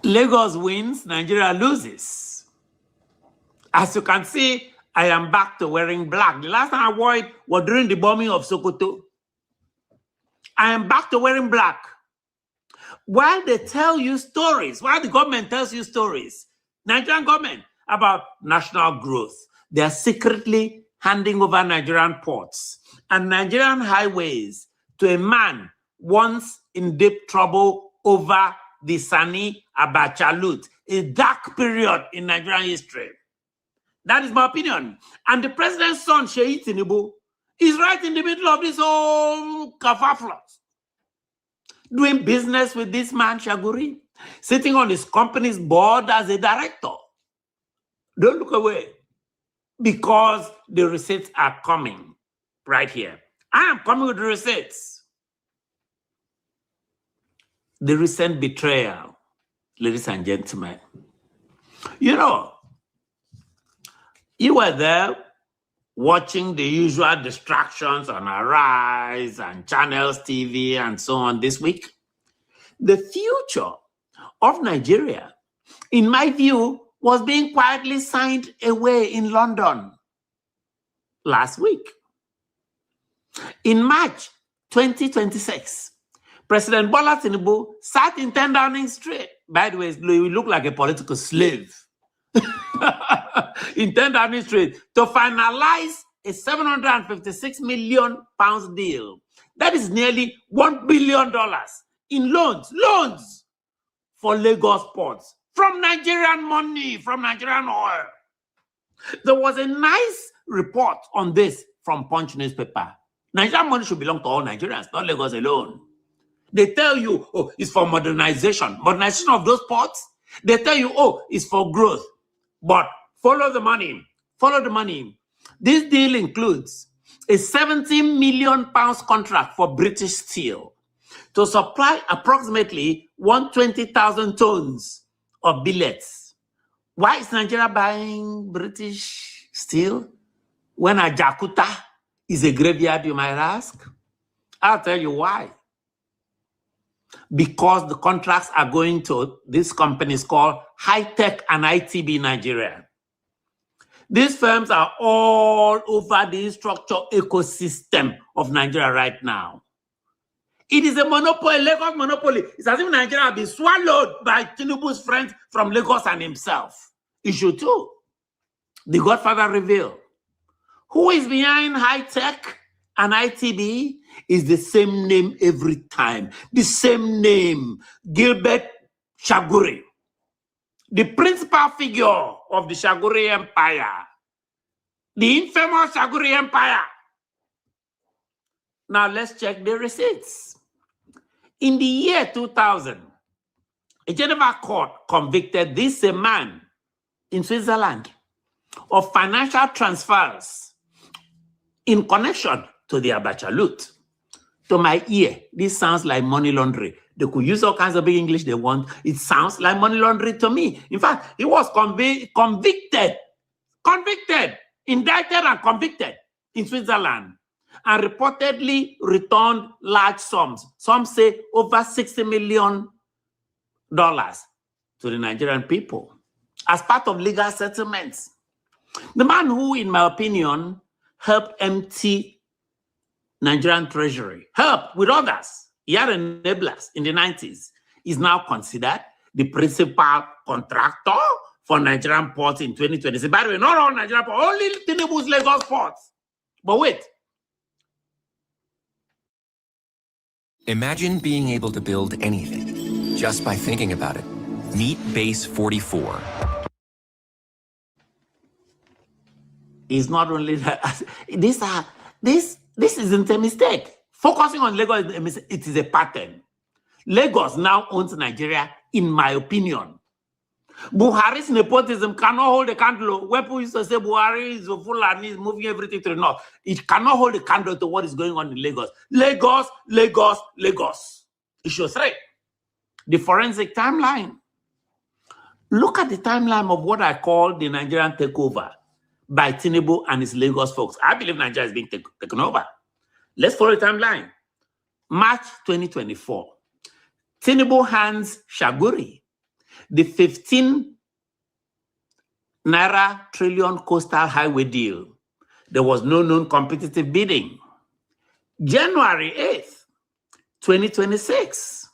Lagos wins, Nigeria loses. As you can see, I am back to wearing black. The last time I wore it was during the bombing of Sokoto. I am back to wearing black. While they tell you stories, while the government tells you stories, Nigerian government, about national growth, they are secretly handing over Nigerian ports and Nigerian highways to a man once in deep trouble over the Sani Abacha loot, a dark period in Nigerian history. That is my opinion. And the president's son, Tinubu, is right in the middle of this whole kerfuffle, doing business with this man, Shaguri, sitting on his company's board as a director. Don't look away, because the receipts are coming right here. I am coming with the receipts. The recent betrayal, ladies and gentlemen. You know, you were there watching the usual distractions on Arise and Channels TV and so on this week. The future of Nigeria, in my view, was being quietly signed away in London last week. In March 2026, President Bola Tinubu sat in 10 Downing Street. By the way, he looked like a political slave. In 10 Downing Street to finalize a £756 million deal. That is nearly $1 billion in loans for Lagos ports from Nigerian money, from Nigerian oil. There was a nice report on this from Punch newspaper. Nigerian money should belong to all Nigerians, not Lagos alone. They tell you, oh, it's for modernization of those ports. They tell you, oh, it's for growth. But follow the money. Follow the money. This deal includes a £70 million contract for British Steel to supply approximately 120,000 tons of billets. Why is Nigeria buying British Steel when Ajakuta is a graveyard, you might ask? I'll tell you why. Because the contracts are going to these companies called High Tech and ITB Nigeria. These firms are all over the structure ecosystem of Nigeria right now. It is a monopoly, a Lagos monopoly. It's as if Nigeria has been swallowed by Tinubu's friends from Lagos and himself. Issue 2, the Godfather reveal. Who is behind High Tech and ITB is the same name every time. The same name, Gilbert Shaguri, the principal figure of the Shaguri Empire, the infamous Shaguri Empire. Now let's check the receipts. In the year 2000, a Geneva court convicted this man in Switzerland of financial transfers in connection to the Abacha loot. To my ear, this sounds like money laundering. They could use all kinds of big English they want. It sounds like money laundering to me. In fact, he was convicted, indicted and convicted in Switzerland, and reportedly returned large sums. Some say over $60 million to the Nigerian people as part of legal settlements. The man who, in my opinion, helped empty Nigerian treasury, helped with others, he had enablers in the 90s, is now considered the principal contractor for Nigerian ports in 2026. By the way, not all Nigerian ports, only Tinubu's Lagos ports. But wait. Imagine being able to build anything just by thinking about it. Meet Base 44. It's not only that. This isn't a mistake. Focusing on Lagos, it is a pattern. Lagos now owns Nigeria, in my opinion. Buhari's nepotism cannot hold a candle. When people used to say Buhari is Fulani, is moving everything to the north. It cannot hold a candle to what is going on in Lagos. Lagos, Lagos, Lagos. Issue 3, the forensic timeline. Look at the timeline of what I call the Nigerian takeover by Tinubu and his Lagos folks. I believe Nigeria is being taken over. Let's follow the timeline. March 2024. Tinubu hands Shaguri The 15 Naira trillion coastal highway deal, there was no known competitive bidding. January 8th, 2026,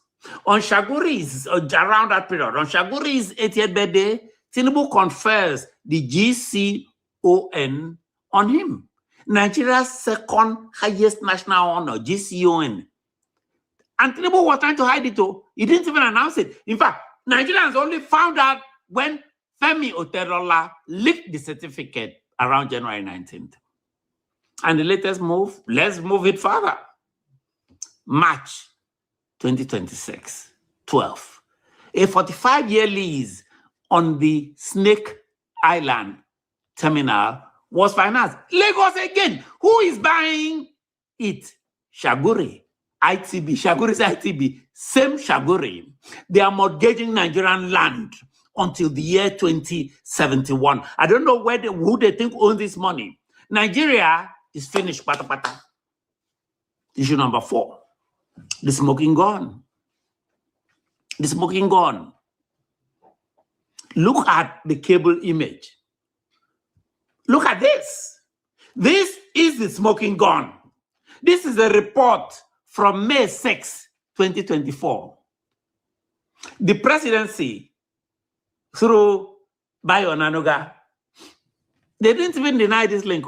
on Shaguri's, around that period, on Shaguri's 80th birthday, Tinubu confers the GCON on him. Nigeria's second highest national honor, GCON. And Tinubu was trying to hide it too. He didn't even announce it. In fact, Nigerians only found out when Femi Otedola leaked the certificate around January 19th. And the latest move, let's move it further. March 2026, 12. A 45-year lease on the Snake Island terminal was financed. Lagos again. Who is buying it? Shaguri. ITB. Shaguri's ITB. Same Shaguri. They are mortgaging Nigerian land until the year 2071. I don't know who they think owns this money. Nigeria is finished. Pata pata. Issue number 4. The smoking gun. The smoking gun. Look at the cable image. Look at this. This is the smoking gun. This is a report from May 6, 2024. The presidency, through Bayo Nanoga, they didn't even deny this link.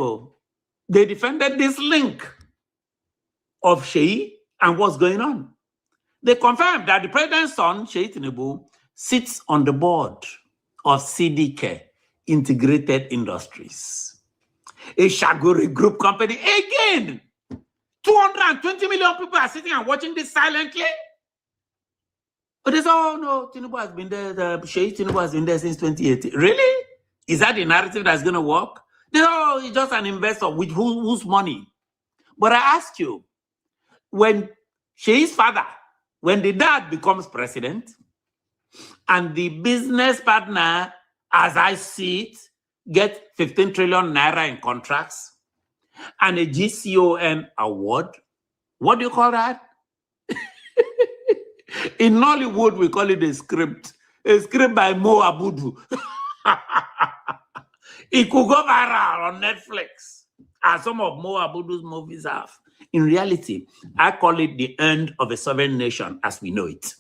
They defended this link of Sheyi and what's going on. They confirmed that the president's son, Sheyi Tinubu, sits on the board of CDK, Integrated Industries, a Shaguri group company. Again, 220 million people are sitting and watching this silently. But they say, oh no, Tinubu has been there, Sheyi Tinubu has been there since 2018. Really? Is that the narrative that's going to work? They say, oh, he's just an investor with whose money? But I ask you, when Sheyi's father, when the dad becomes president, and the business partner, as I see it, get 15 trillion naira in contracts and a GCON award, what do you call that? In Nollywood, we call it a script by Mo Abudu. It could go viral on Netflix, as some of Mo Abudu's movies have. In reality, I call it the end of a sovereign nation as we know it.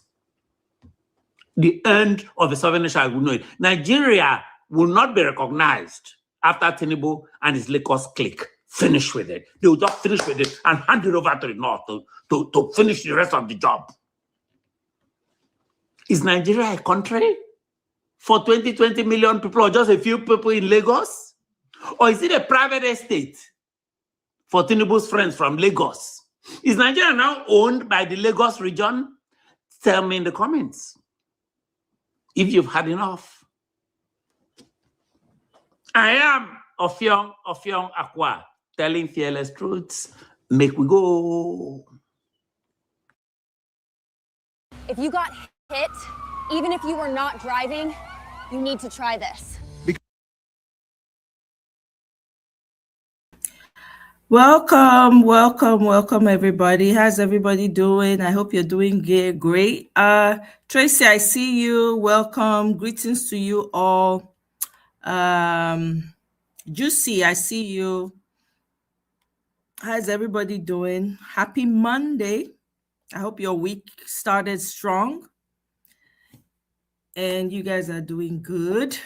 The end of a sovereign nation as we know it. Nigeria will not be recognized after Tinubu and his Lagos clique finish with it. They will just finish with it and hand it over to the North to finish the rest of the job. Is Nigeria a country for 20 million people or just a few people in Lagos? Or is it a private estate for Tinubu's friends from Lagos? Is Nigeria now owned by the Lagos region? Tell me in the comments if you've had enough. I am Ofiong Akwa, telling fearless truths. Make we go. If you got hit, even if you were not driving, you need to try this. Welcome, everybody. How's everybody doing? I hope you're doing great. Tracy, I see you. Welcome. Greetings to you all. Juicy, I see you. How's everybody doing? Happy Monday. I hope your week started strong and you guys are doing good.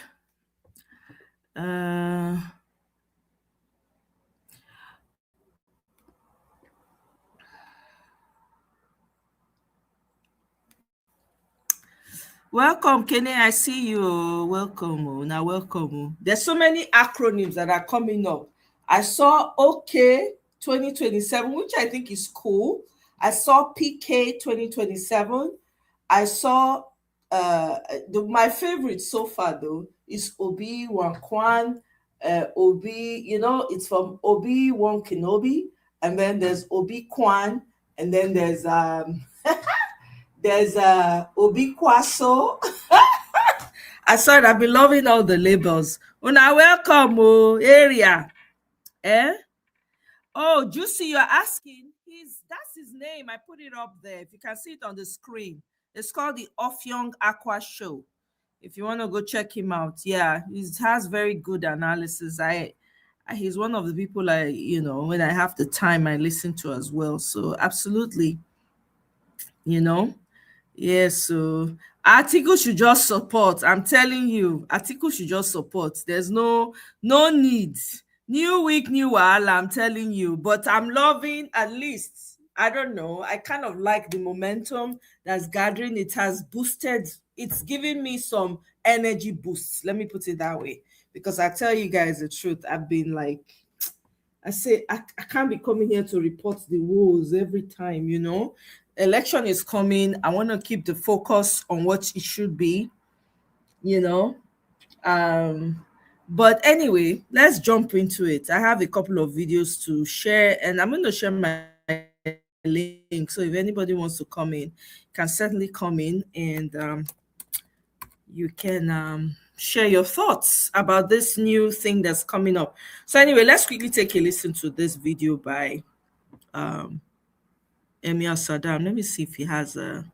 Welcome, Kenny. I see you. Welcome. Now, welcome. There's so many acronyms that are coming up. I saw OK 2027, which I think is cool. I saw PK 2027. I saw my favorite so far though is ObiWanKwan. It's from ObiWanKwan, and then there's ObiKwan, and then there's there's ObiKwaso. I saw it. I've been loving all the labels. Una welcome, area. Oh, Juicy, you're asking. That's his name. I put it up there. If you can see it on the screen. It's called the Ofiong Aqua Show. If you want to go check him out, yeah, he has very good analysis. He's one of the people when I have the time, I listen to as well. So absolutely, yeah. So Atiku should just support. I'm telling you, Atiku should just support. There's no need. New week, new wahala, I'm telling you. But I'm loving, at least, I don't know, I kind of like the momentum that's gathering. It has boosted, it's giving me some energy boosts. Let me put it that way. Because I tell you guys the truth, I've been like, I say, I can't be coming here to report the woes every time, Election is coming. I want to keep the focus on what it should be, But anyway, let's jump into it. I have a couple of videos to share, and I'm going to share my link. So if anybody wants to come in, can certainly come in, and you can share your thoughts about this new thing that's coming up. So anyway, let's quickly take a listen to this video by Emir Saddam. Let me see if he has the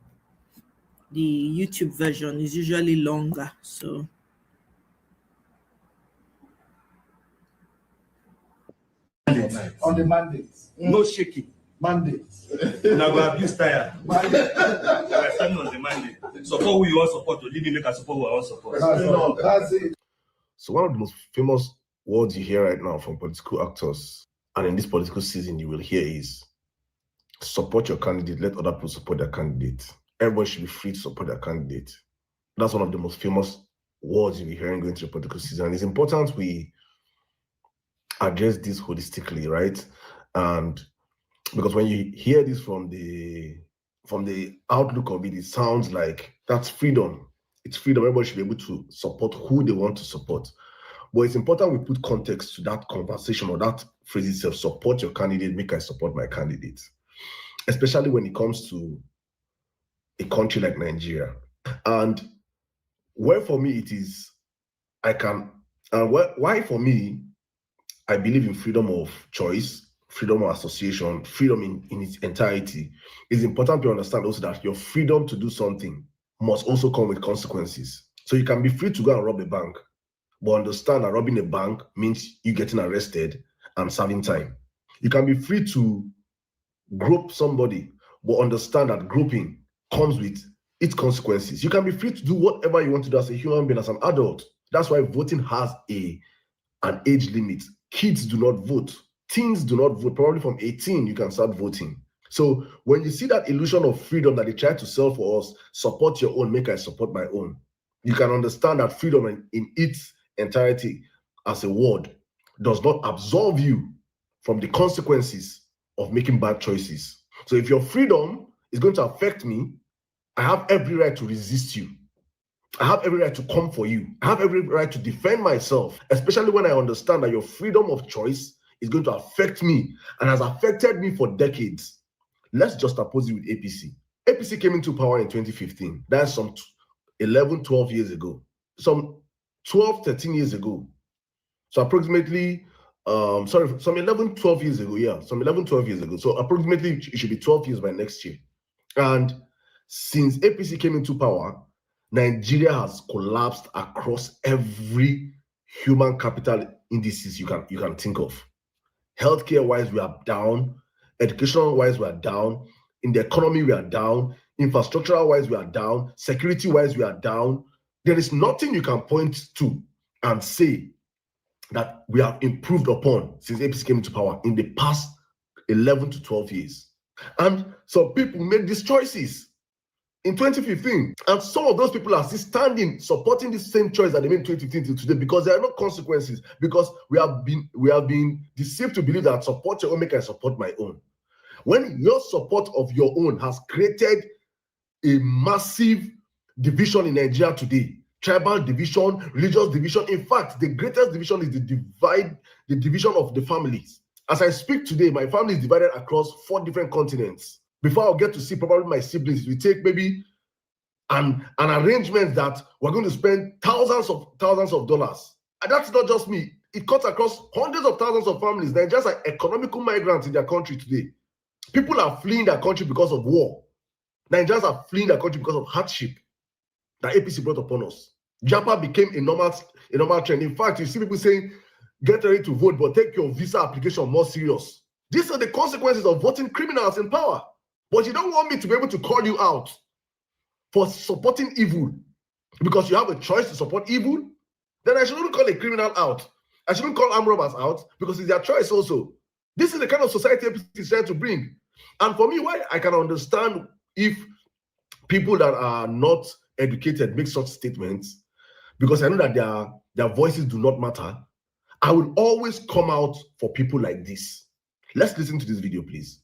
YouTube version is usually longer. So on the mandates. No shaking. Mandates. Now we abuse tire. We are standing on the mandate. Support who you want support to leave me, make a support who I want support. That's it. So one of the most famous words you hear right now from political actors, and in this political season you will hear, is support your candidate, let other people support their candidate. Everybody should be free to support their candidate. That's one of the most famous words you'll be hearing going through the political season. And it's important we address this holistically, right? And because when you hear this from the outlook of it, it sounds like that's freedom. It's freedom. Everybody should be able to support who they want to support. But it's important we put context to that conversation or that phrase itself: support your candidate, make I support my candidate. Especially when it comes to a country like Nigeria. And where for me it is, why for me, I believe in freedom of choice, freedom of association, freedom in its entirety. It's important to understand also that your freedom to do something must also come with consequences. So you can be free to go and rob a bank, but understand that robbing a bank means you getting arrested and serving time. You can be free to grope somebody, but understand that groping comes with its consequences. You can be free to do whatever you want to do as a human being, as an adult. That's why voting has an age limit. Kids do not vote. Teens do not vote. Probably from 18, you can start voting. So when you see that illusion of freedom that they try to sell for us, support your own, make I support my own, you can understand that freedom in its entirety as a word does not absolve you from the consequences of making bad choices. So if your freedom is going to affect me, I have every right to resist you. I have every right to come for you. I have every right to defend myself, especially when I understand that your freedom of choice is going to affect me and has affected me for decades. Let's just oppose it with APC. APC came into power in 2015. That's some 11, 12 years ago. Some 12, 13 years ago. So approximately, some 11, 12 years ago. Yeah, some 11, 12 years ago. So approximately, it should be 12 years by next year. And since APC came into power, Nigeria has collapsed across every human capital indices you can think of. Healthcare-wise, we are down. Educational-wise, we are down. In the economy, we are down. Infrastructural-wise, we are down. Security-wise, we are down. There is nothing you can point to and say that we have improved upon since APC came into power in the past 11 to 12 years. And so people made these choices in 2015. And some of those people are still standing, supporting the same choice that they made in 2015 till today, because there are no consequences, because we have been deceived to believe that support your own, make I support my own. When your support of your own has created a massive division in Nigeria today, tribal division, religious division. In fact, the greatest division is the division of the families. As I speak today, my family is divided across 4 different continents. Before I'll get to see probably my siblings, we take maybe an arrangement that we're going to spend thousands of dollars. And that's not just me. It cuts across hundreds of thousands of families. They're just like economical migrants in their country today. People are fleeing their country because of war. Nigerians are fleeing their country because of hardship that APC brought upon us. Japa became a normal trend. In fact, you see people saying, get ready to vote, but take your visa application more serious. These are the consequences of voting criminals in power. But you don't want me to be able to call you out for supporting evil because you have a choice to support evil. Then I shouldn't call a criminal out. I shouldn't call armed robbers out because it's their choice also. This is the kind of society APC is trying to bring. And for me, why I can understand if people that are not educated make such statements, because I know that their voices do not matter. I will always come out for people like this. Let's listen to this video, please.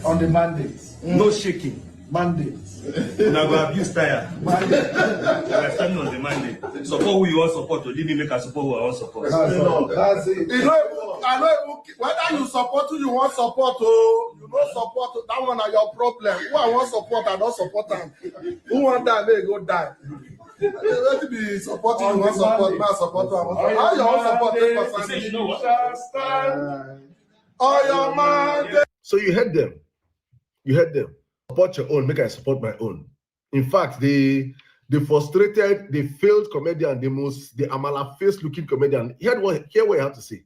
On the mandates. No shaking. Mandates. Now go abuse tire. Mandates. We're standing on the mandate. Support who you want support to leave me make I support who I want support. That's it. You know, I know whether you support who you want support, oh, you don't support that one are your problem. Who I want support, I don't support them. Who want that, they go die. Let me be supporting you want support, not support who I want support. How you want support take person? Oh, your man. So you heard them. You heard them. Support your own, make I support my own. In fact, the frustrated, the failed comedian, the Amala face looking comedian, hear what he had to say.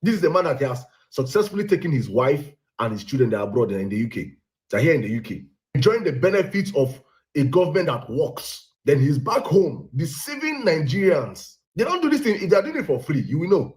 This is the man that has successfully taken his wife and his children that are abroad in the UK. They're here in the UK. Enjoying the benefits of a government that works. Then he's back home, deceiving Nigerians. They don't do this thing, if they're doing it for free, you will know.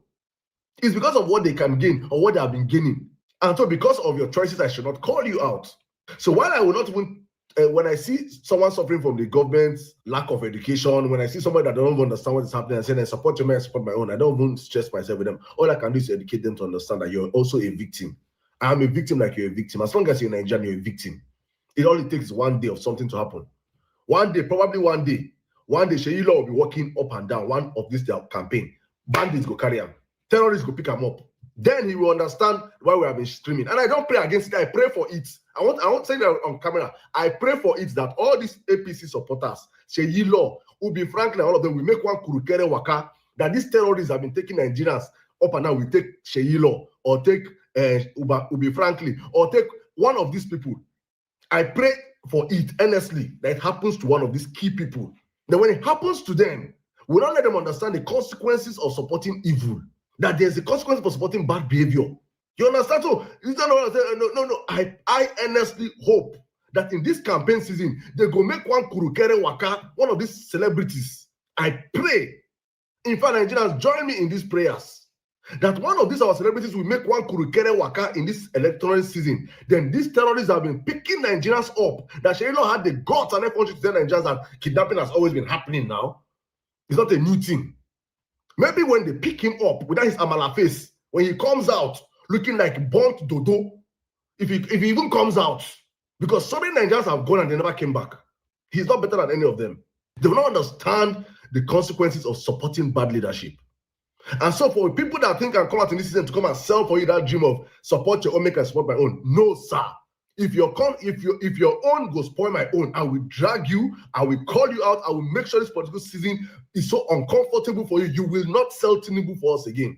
It's because of what they can gain or what they have been gaining. And so because of your choices, I should not call you out. So while I will not even, when I see someone suffering from the government's lack of education, when I see somebody that don't even understand what is happening and saying, I support your man, I support my own, I don't even stress myself with them. All I can do is educate them to understand that you're also a victim. I am a victim like you're a victim. As long as you're Nigerian, you're a victim. It only takes one day of something to happen. One day, probably one day, Sheyilo will be walking up and down one of this their campaign. Bandits go carry him. Terrorists go pick him up. Then he will understand why we have been streaming. And I don't pray against it. I pray for it. I want saying that on camera. I pray for it that all these APC supporters, Sheyilo, Ubi Franklin, all of them, will make one kurukere waka that these terrorists have been taking Nigerians up and down. We take Sheyilo or take Ubi Franklin or take one of these people. I pray for it earnestly that it happens to one of these key people. Then when it happens to them, we don't let them understand the consequences of supporting evil. That there's a consequence for supporting bad behavior. You understand? So no. I earnestly hope that in this campaign season, they go make one kurukere waka, one of these celebrities. I pray. In fact, Nigerians, join me in these prayers. That one of these our celebrities will make one kurukere waka in this electoral season. Then these terrorists have been picking Nigerians up. That Sheyilo had the guts and effort to tell Nigerians that kidnapping has always been happening now. It's not a new thing. Maybe when they pick him up without his Amala face, when he comes out looking like burnt dodo, if he even comes out, because so many Nigerians have gone and they never came back. He's not better than any of them. They will not understand the consequences of supporting bad leadership. And so for people that think and come out in this season to come and sell for you that dream of support your own, make and support my own, no, sir. If your own go spoil my own, I will drag you, I will call you out, I will make sure this political season is so uncomfortable for you. You will not sell Tinubu for us again.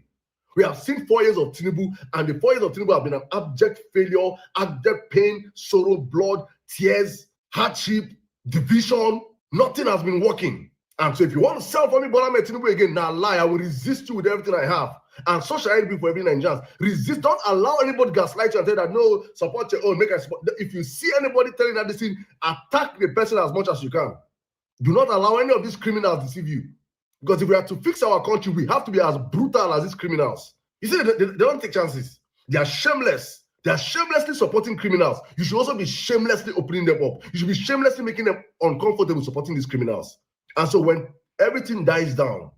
We have seen 4 years of Tinubu, and the 4 years of Tinubu have been an abject failure, abject pain, sorrow, blood, tears, hardship, division. Nothing has been working. And so if you want to sell for me, Bola Tinubu again, now lie, I will resist you with everything I have. And so shall it be for every Nigerian. Resist, don't allow anybody to gaslight you and tell that no, support your own, make a support. If you see anybody telling that this thing, attack the person as much as you can. Do not allow any of these criminals to deceive you. Because if we are to fix our country, we have to be as brutal as these criminals. You see, they don't take chances. They are shameless. They are shamelessly supporting criminals. You should also be shamelessly opening them up. You should be shamelessly making them uncomfortable supporting these criminals. And so when everything dies down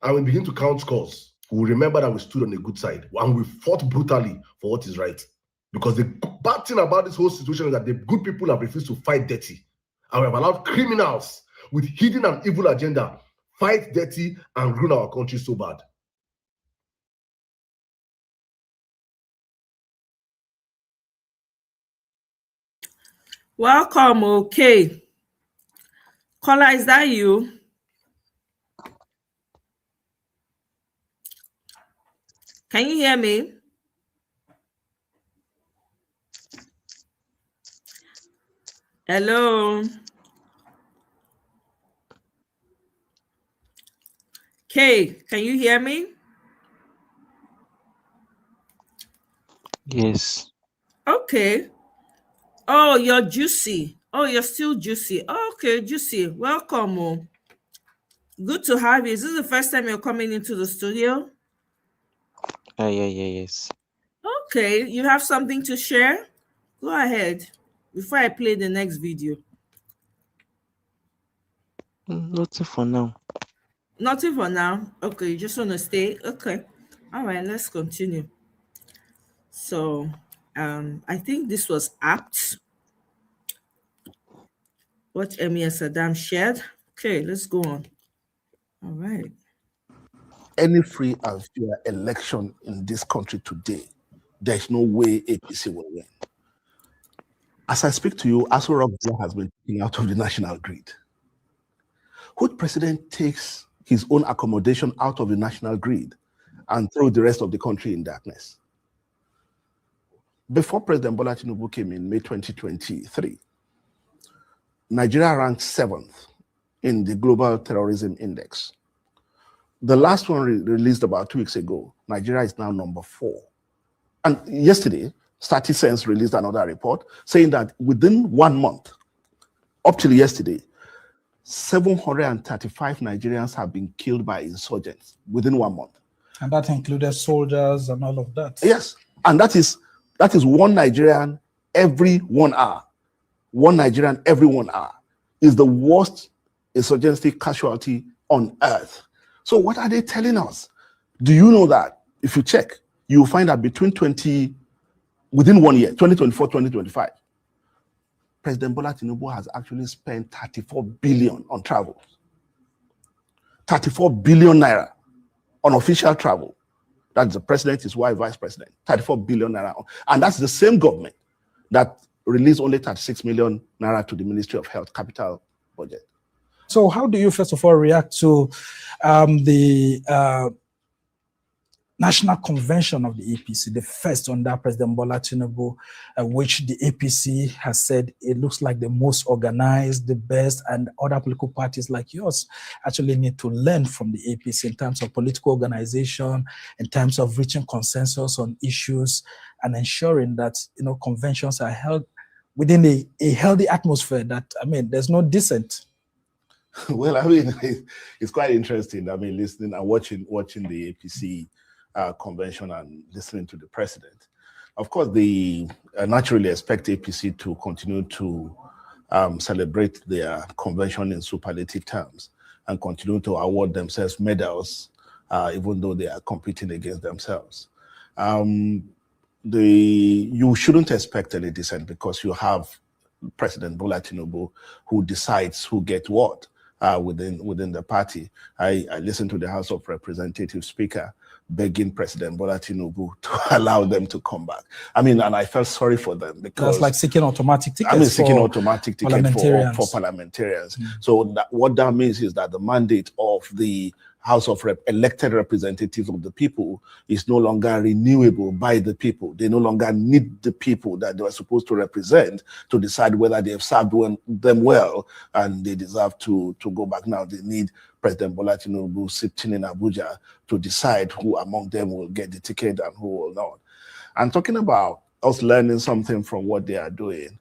and we begin to count scores, we'll remember that we stood on the good side and we fought brutally for what is right. Because the bad thing about this whole situation is that the good people have refused to fight dirty. And we have allowed criminals with hidden and evil agenda fight dirty and ruin our country so bad. Welcome, okay. Caller, is that you? Can you hear me? Hello. Kay, can you hear me? Yes. Okay. Oh, you're Juicy. Oh, you're still Juicy. Okay, Juicy. Welcome. Oh. Good to have you. Is this the first time you're coming into the studio? Yes. Okay, you have something to share? Go ahead before I play the next video. Nothing for now. Nothing for now. Okay, you just want to stay? Okay. All right, let's continue. So, I think this was apt. What Emmy and Saddam shared. Okay, let's go on. All right. Any free and fair election in this country today, there's no way APC will win. As I speak to you, Aso Rock has been taken out of the national grid. Which president takes his own accommodation out of the national grid and throw the rest of the country in darkness? Before President Bola Tinubu came in May 2023, Nigeria ranked 7th in the Global Terrorism Index. The last one released about 2 weeks ago, Nigeria is now number 4. And yesterday, StatiSense released another report saying that within 1 month, up till yesterday, 735 Nigerians have been killed by insurgents within 1 month. And that included soldiers and all of that. Yes, and that is one Nigerian every 1 hour. One Nigerian every 1 hour is the worst insurgency casualty on earth. So what are they telling us? Do you know that if you check, you'll find that within 1 year, 2024, 2025, President Bola Tinubu has actually spent 34 billion on travel. 34 billion naira on official travel. That's the president, his wife, vice president. 34 billion naira. And that's the same government that released only 36 million naira to the Ministry of Health capital budget. So how do you, first of all, react to the National Convention of the APC, the first under President Bola Tinubu, which the APC has said it looks like the most organized, the best, and other political parties like yours actually need to learn from the APC in terms of political organization, in terms of reaching consensus on issues, and ensuring that conventions are held within a healthy atmosphere that, there's no dissent. Well, it's quite interesting. Listening and watching the APC convention and listening to the president. Of course, they naturally expect APC to continue to celebrate their convention in superlative terms and continue to award themselves medals, even though they are competing against themselves. You shouldn't expect any dissent because you have President Bola Tinubu who decides who gets what within the party. I listened to the House of Representatives Speaker begging President Bola Tinubu to allow them to come back. And I felt sorry for them because that's like seeking automatic tickets. Seeking automatic tickets for parliamentarians. So what that means is that the mandate of the House of elected representatives of the people is no longer renewable by the people. They no longer need the people that they were supposed to represent to decide whether they have served them well and they deserve to go back. Now they need President Bola Tinubu sitting in Abuja to decide who among them will get the ticket and who will not. And talking about us learning something from what they are doing,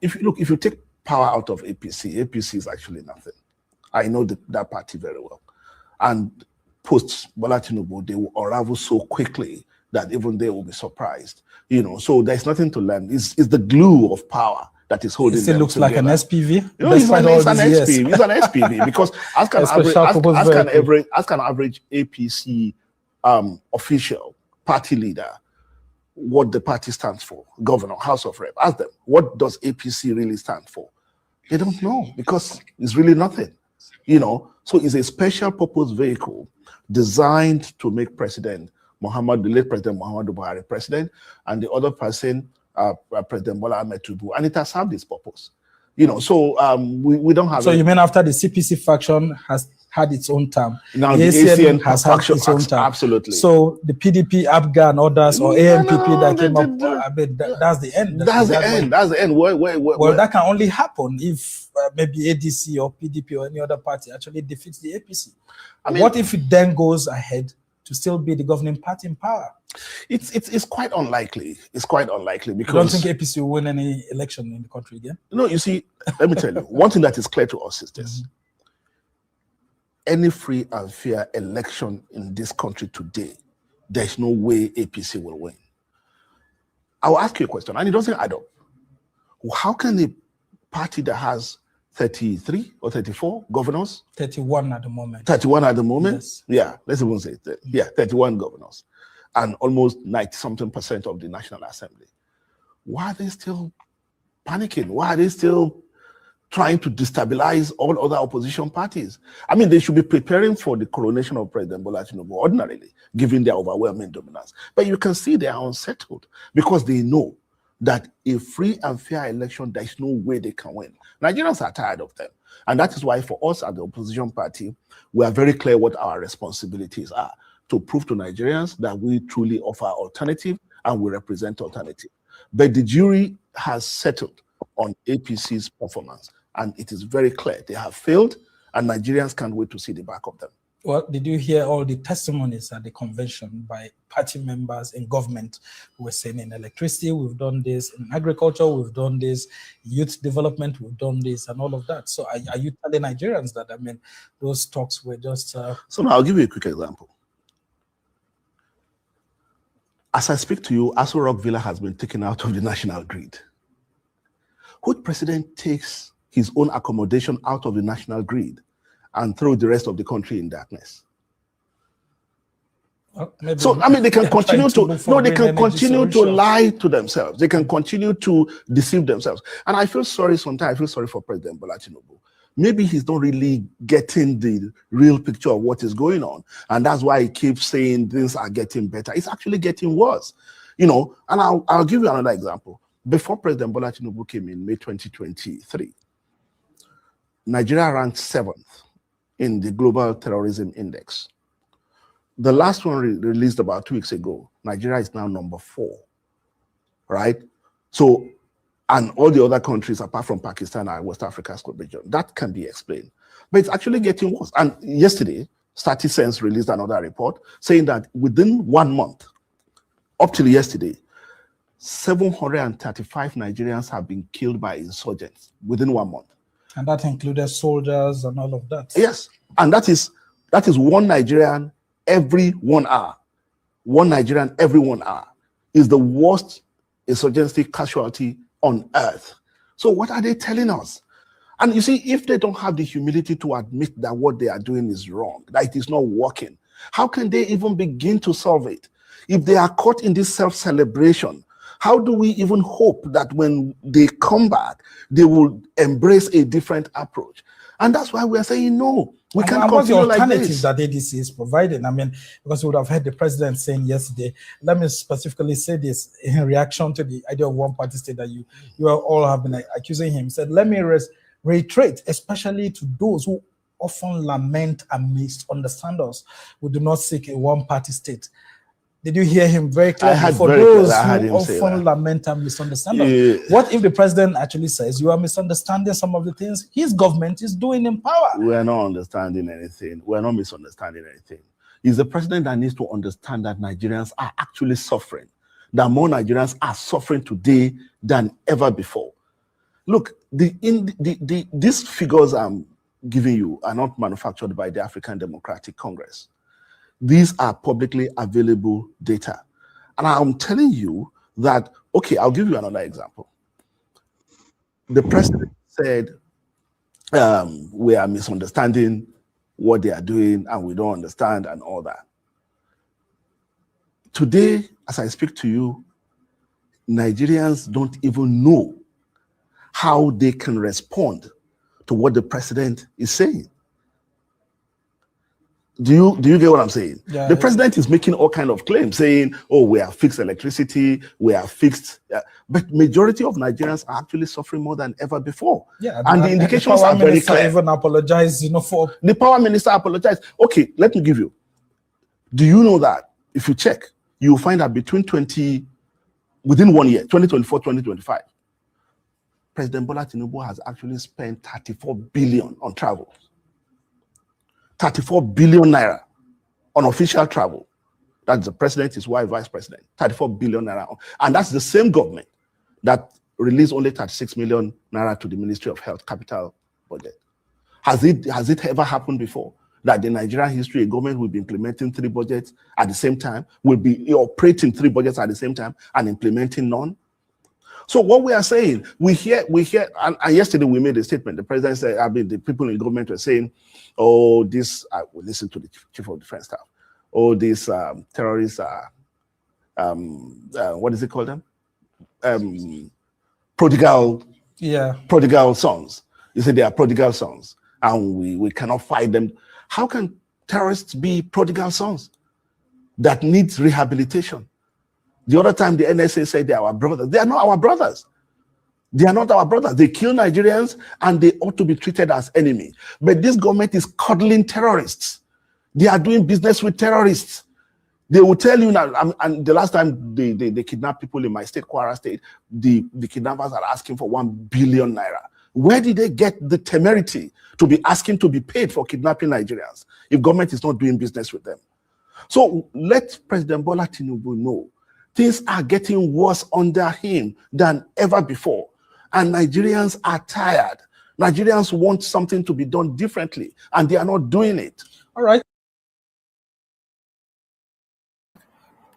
if you take power out of APC is actually nothing. I know that party very well. And post Bola Tinubu, they will unravel so quickly that even they will be surprised. So there's nothing to learn. It's the glue of power that is holding them looks together. Like an SPV. It's an SPV because ask an average APC official, party leader, what the party stands for, governor, House of Rep. Ask them, what does APC really stand for? They don't know because it's really nothing. So it's a special purpose vehicle designed to make the late President Muhammadu Buhari president, and the other person, President Bola Ahmed Tinubu, and it has served its purpose. So we don't have. So you mean after the CPC faction has had its own term. Now the ACN has had faction, its own term. absolutely. So the PDP, ABGA, and others, or AMPP that came up, that's the end. That's the end. That's the end. Well, that can only happen if maybe ADC or PDP or any other party actually defeats the APC. I mean, what if it then goes ahead to still be the governing party in power? It's quite unlikely. It's quite unlikely because you don't think APC will win any election in the country again? No, you see, let me tell you, one thing that is clear to us is this. Any free and fair election in this country today, there's no way APC will win. I'll ask you a question, and it doesn't add up. How can a party that has 33 or 34 governors? 31 at the moment. 31 at the moment? Yes. Yeah, let's even say that. Yeah, 31 governors. And almost 90-something% of the National Assembly. Why are they still panicking? Why are they still trying to destabilize all other opposition parties? I mean, they should be preparing for the coronation of President Bola Tinubu ordinarily, given their overwhelming dominance. But you can see they are unsettled because they know that a free and fair election, there is no way they can win. Nigerians are tired of them. And that is why for us at the opposition party, we are very clear what our responsibilities are, to prove to Nigerians that we truly offer alternative and we represent alternative. But the jury has settled on APC's performance, and it is very clear they have failed, and Nigerians can't wait to see the back of them. Well, did you hear all the testimonies at the convention by party members in government who were saying in electricity, we've done this, in agriculture, we've done this, youth development, we've done this, and all of that. So are you telling Nigerians that, I mean, those talks were just... So now I'll give you a quick example. As I speak to you, Aso Rock Villa has been taken out of the national grid. Which president takes his own accommodation out of the national grid and throw the rest of the country in darkness? So I mean, they can continue to lie to themselves. They can continue to deceive themselves. And I feel sorry sometimes. I feel sorry for President Bola Tinubu. Maybe he's not really getting the real picture of what is going on, and that's why he keeps saying things are getting better. It's actually getting worse, you know. And I'll give you another example. Before President Bola Tinubu came in May 2023, Nigeria ranked 7th in the Global Terrorism Index. The last one released about 2 weeks ago, Nigeria is now number 4, right? So, and all the other countries apart from Pakistan are West Africa's region. That can be explained. But it's actually getting worse. And yesterday, StatiSense released another report saying that within 1 month, up till yesterday, 735 Nigerians have been killed by insurgents within 1 month. And that included soldiers and all of that. Yes, and that is one Nigerian every 1 hour. One Nigerian every 1 hour is the worst insurgency casualty on earth. So what are they telling us? And you see, if they don't have the humility to admit that what they are doing is wrong, that it is not working, how can they even begin to solve it? If they are caught in this self-celebration, how do we even hope that when they come back, they will embrace a different approach? And that's why we are saying, no, we can't continue like this. That ADC is providing? I mean, because we would have heard the president saying yesterday, let me specifically say this in reaction to the idea of one party state that you all have been accusing him. He said, let me reiterate, especially to those who often lament and misunderstand us, we do not seek a one party state. Did you hear him very clearly? For those who often lament and misunderstand us, what if the president actually says you are misunderstanding some of the things his government is doing in power? We are not understanding anything. We are not misunderstanding anything. It's the president that needs to understand that Nigerians are actually suffering, that more Nigerians are suffering today than ever before. Look, these figures I'm giving you are not manufactured by the African Democratic Congress. These are publicly available data. And I'm telling you that, okay, I'll give you another example. The president said, we are misunderstanding what they are doing and we don't understand and all that. Today, as I speak to you, Nigerians don't even know how they can respond to what the president is saying. Do you get what I'm saying? Yeah. The president is making all kind of claims, saying, "Oh, we have fixed electricity, we have fixed," but majority of Nigerians are actually suffering more than ever before. Yeah, and the indications are very clear. Even apologized, for the power minister apologized. Okay, let me give you. Do you know that if you check, you will find that within 1 year, 2024, 2025, President Bola Tinubu has actually spent 34 billion on travel. 34 billion naira on official travel. That's the president, his wife, vice president. 34 billion naira. And that's the same government that released only 36 million naira to the Ministry of Health capital budget. Has it ever happened before that in Nigerian history, a government will be implementing 3 budgets at the same time, will be operating 3 budgets at the same time and implementing none? So what we are saying, we hear, and yesterday we made a statement. The president said, the people in government were saying, "Oh, this," I will listen to the chief of defense staff. "Oh, these terrorists are, what does it call them? Prodigal sons." You say they are prodigal sons, and we cannot fight them. How can terrorists be prodigal sons that need rehabilitation? The other time the NSA said they are our brothers. They are not our brothers. They are not our brothers. They kill Nigerians and they ought to be treated as enemy. But this government is coddling terrorists. They are doing business with terrorists. They will tell you now, and the last time they kidnapped people in my state, Kwara State, the kidnappers are asking for 1 billion naira. Where did they get the temerity to be asking to be paid for kidnapping Nigerians if government is not doing business with them? So let President Bola Tinubu know things are getting worse under him than ever before. And Nigerians are tired. Nigerians want something to be done differently, and they are not doing it. All right.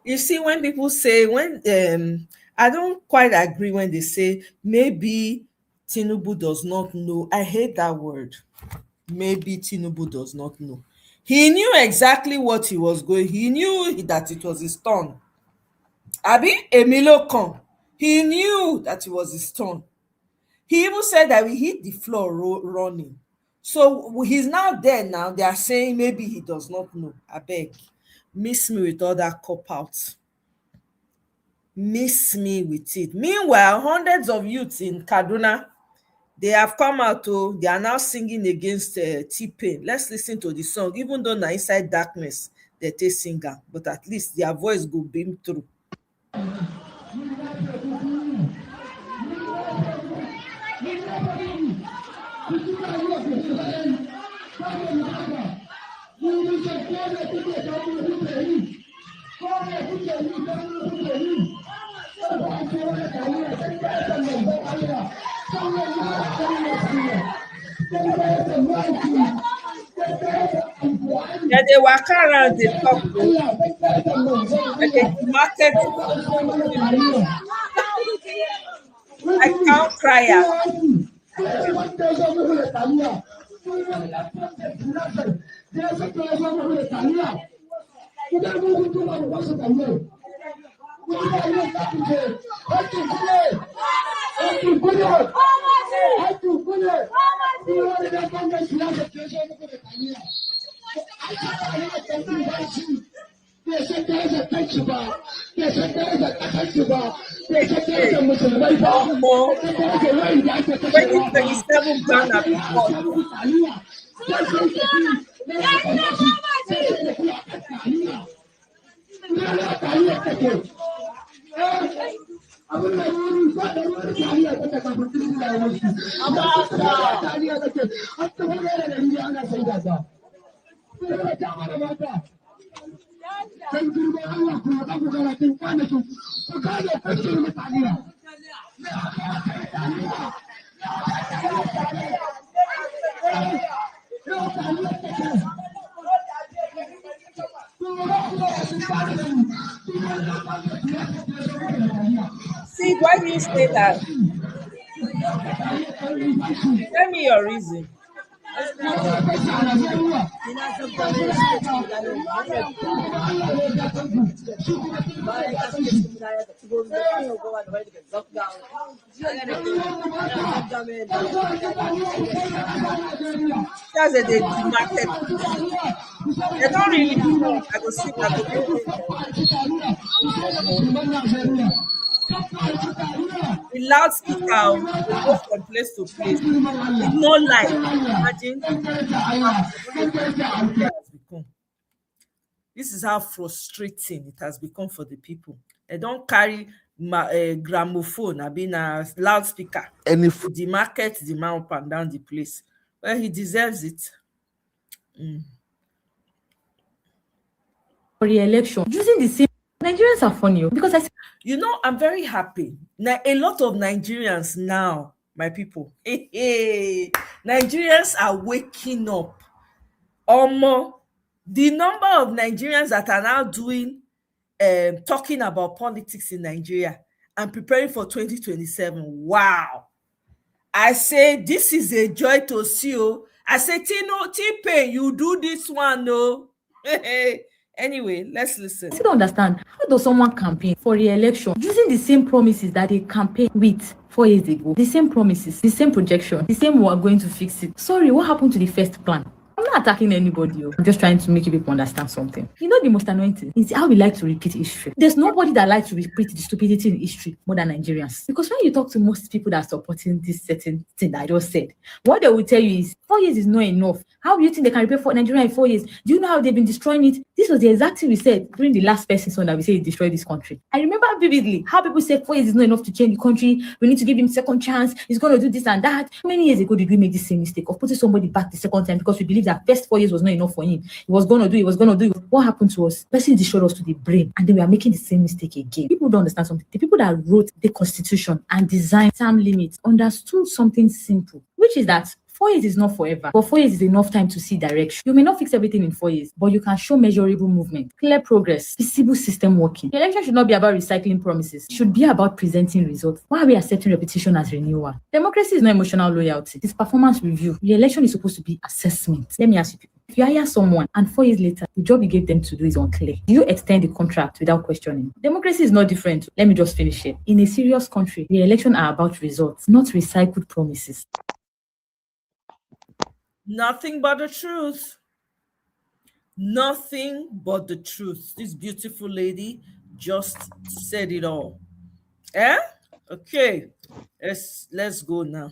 You see, when people say, I don't quite agree when they say maybe Tinubu does not know. I hate that word. Maybe Tinubu does not know. He knew exactly what he was going. He knew that it was his turn. Abi Emilio Khan, he knew that it was his turn. He even said that we hit the floor running. So he's now there now. They are saying maybe he does not know. I beg, miss me with all that cop-out. Miss me with it. Meanwhile, hundreds of youths in Kaduna, they have come out to, they are now singing against T-Pain. Let's listen to the song, even though na inside darkness, they take singer, but at least their voice go beam through. Yeah, they walk around, they talk, they market. I can't cry out. See, why do you say that? Tell me your reason. That's a market. They don't really come. I go see. I go play. The loudspeaker they go from place to place with no light. Imagine how frustrating Nigeria has become. This is how frustrating it has become for the people. They don't carry gramophone, I mean a loudspeaker. The market, the man up and down the place. Well, he deserves it. For re-election, using the same Nigerians are funny because I'm very happy. Now, a lot of Nigerians now, my people, Nigerians are waking up. The number of Nigerians that are now doing talking about politics in Nigeria and preparing for 2027. Wow. I say this is a joy to see. I say T-Pain, you do this one, no. Anyway, let's listen. I still don't understand. How does someone campaign for re-election using the same promises that they campaigned with 4 years ago? The same promises, the same projection, the same we're going to fix it. Sorry, what happened to the first plan? I'm not attacking anybody. I'm just trying to make you people understand something. You know, the most annoying thing is how we like to repeat history. There's nobody that likes to repeat the stupidity in history more than Nigerians. Because when you talk to most people that are supporting this certain thing that I just said, what they will tell you is 4 years is not enough. How do you think they can repair for Nigeria in 4 years? Do you know how they've been destroying it? This was the exact thing we said during the last person song that we say he destroyed this country. I remember vividly how people said 4 years is not enough to change the country. We need to give him second chance. He's going to do this and that. How many years ago did we make this same mistake of putting somebody back the second time because we believe that first 4 years was not enough for him? He was going to do. What happened to us? Person destroyed us to the brain, and then we are making the same mistake again. People don't understand something. The people that wrote the constitution and designed term limits understood something simple, which is that 4 years is not forever, but 4 years is enough time to see direction. You may not fix everything in 4 years, but you can show measurable movement, clear progress, visible system working. The election should not be about recycling promises. It should be about presenting results. Why are we accepting repetition as renewal? Democracy is not emotional loyalty. It's performance review. The election is supposed to be assessment. Let me ask you people. If you hire someone and 4 years later, the job you gave them to do is unclear, do you extend the contract without questioning? Democracy is not different. Let me just finish it. In a serious country, the election are about results, not recycled promises. Nothing but the truth. Nothing but the truth. This beautiful lady just said it all. Okay. Let's go now.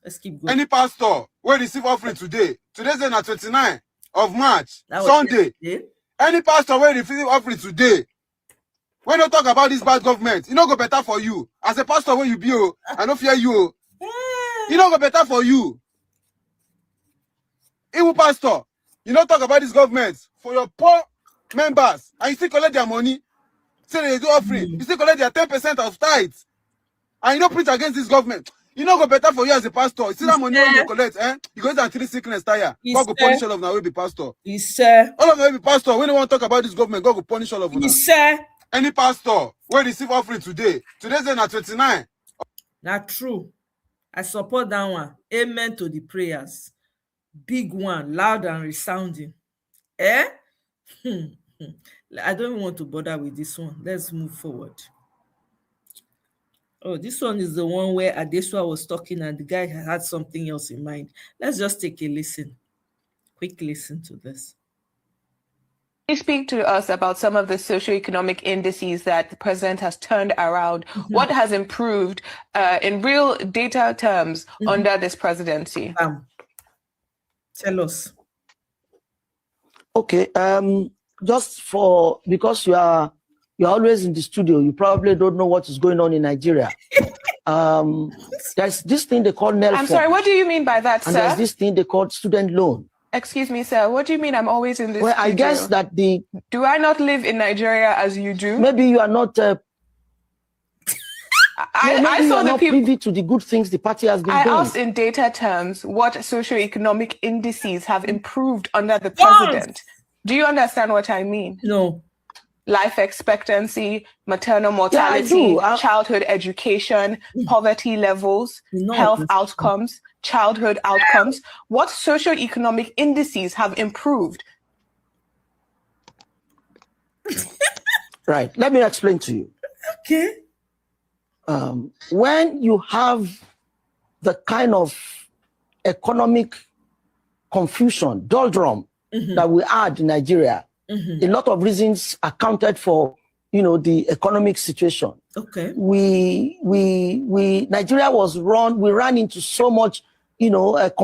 Let's keep going. Any pastor will receive offering today. Today's the 29th of March, Sunday. Any pastor will receive offering today. When you talk about this bad government, it no go better for you. As a pastor, where you be, I don't fear you. It no go better for you. Evil pastor, you don't talk about this government for your poor members, and you still collect their money. Say they do offering, you still collect their 10% of tithes, and you don't preach against this government. You know go better for you as a pastor. You see that money when you collect, you go to 3 sickness tire. God go punish all of now will be pastor. All of them will be pastor. When you want to talk about this government, God go punish all of them. Any pastor will receive offering today. Today's the 29. Not true. I support that one. Amen to the prayers. Big one, loud and resounding. I don't even want to bother with this one. Let's move forward. Oh, this one is the one where Adeswa was talking and the guy had something else in mind. Let's just take a listen. Quick listen to this. Can you speak to us about some of the socioeconomic indices that the president has turned around? What has improved in real data terms under this presidency? Tell us. Okay, just because you're always in the studio, you probably don't know what is going on in Nigeria. There's this thing they call NELFON. I'm sorry, what do you mean by that, sir? And there's this thing they call student loan. Excuse me, sir, what do you mean I'm always in this studio? I guess that Do I not live in Nigeria as you do? Maybe you are not... I saw the people privy to the good things the party has been doing. I asked in data terms what socioeconomic indices have improved under the president. Do you understand what I mean? No. Life expectancy, maternal mortality, childhood education, poverty levels, health outcomes, childhood outcomes. What socioeconomic indices have improved? Right. Let me explain to you. Okay. When you have the kind of economic confusion, doldrum that we had in Nigeria, a lot of reasons accounted for, the economic situation. Okay. Nigeria we ran into so much, economic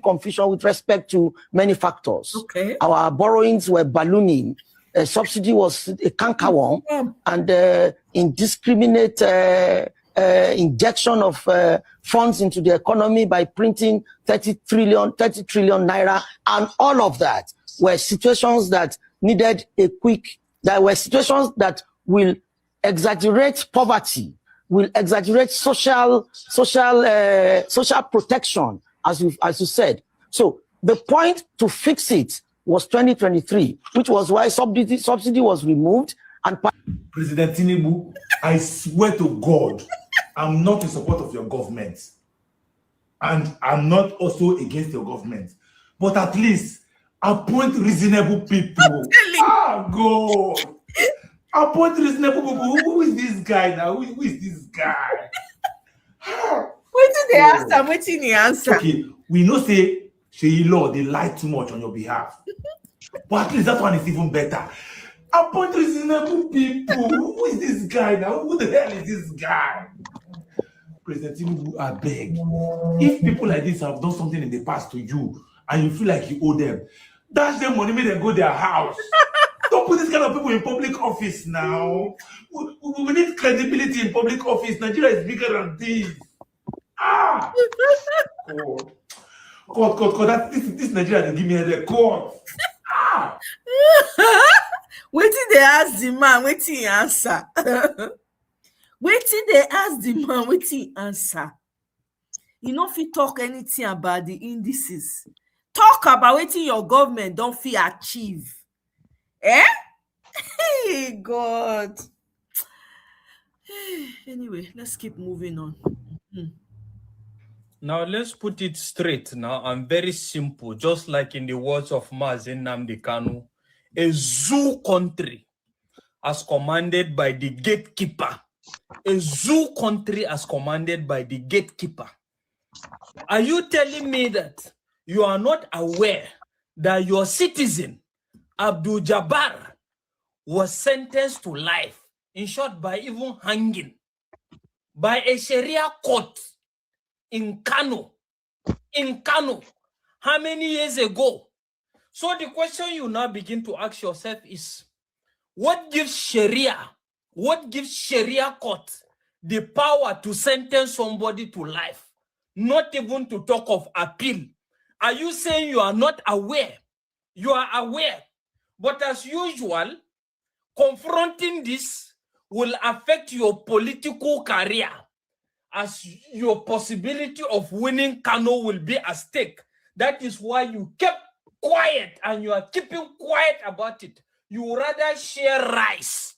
confusion with respect to many factors. Okay. Our borrowings were ballooning. Subsidy was a cankerworm, and indiscriminate injection of funds into the economy by printing 30 trillion naira, and all of that were situations that needed situations that will exaggerate poverty, will exaggerate social protection, as you said. So the point to fix it was 2023, which was why subsidy was removed. And President Tinubu, I swear to God, I'm not in support of your government, and I'm not also against your government, but at least appoint reasonable people. God, appoint reasonable people. Who is this guy now? Who is this guy? What did they ask him? What did he answer? Okay, we know say Sheila, they lie too much on your behalf, but at least that one is even better. Appoint reasonable people. Who is this guy now? Who the hell is this guy? President Tinubu, I beg. If people like this have done something in the past to you and you feel like you owe them, dash them money, make them go their house. Don't put this kind of people in public office now. We need credibility in public office. Nigeria is bigger than this. God, this Nigeria, they give me a record. Wait till they ask the man, wait till he answer. Wait till they ask the man, wait till he answer. You know if you talk anything about the indices, talk about what your government don't feel achieve. Hey, God. Anyway, let's keep moving on. Now, let's put it straight now and very simple, just like in the words of Mazen Nnamdi Kanu, a zoo country as commanded by the gatekeeper. A zoo country as commanded by the gatekeeper. Are you telling me that you are not aware that your citizen, Abdul Jabbar, was sentenced to life, in short, by even hanging, by a Sharia court in Kano? How many years ago? So the question you now begin to ask yourself is, what gives Sharia court the power to sentence somebody to life, not even to talk of appeal? Are you saying you are not aware? You are aware, but as usual, confronting this will affect your political career, as your possibility of winning Kano will be at stake. That is why you kept quiet, and you are keeping quiet about it. You rather share rice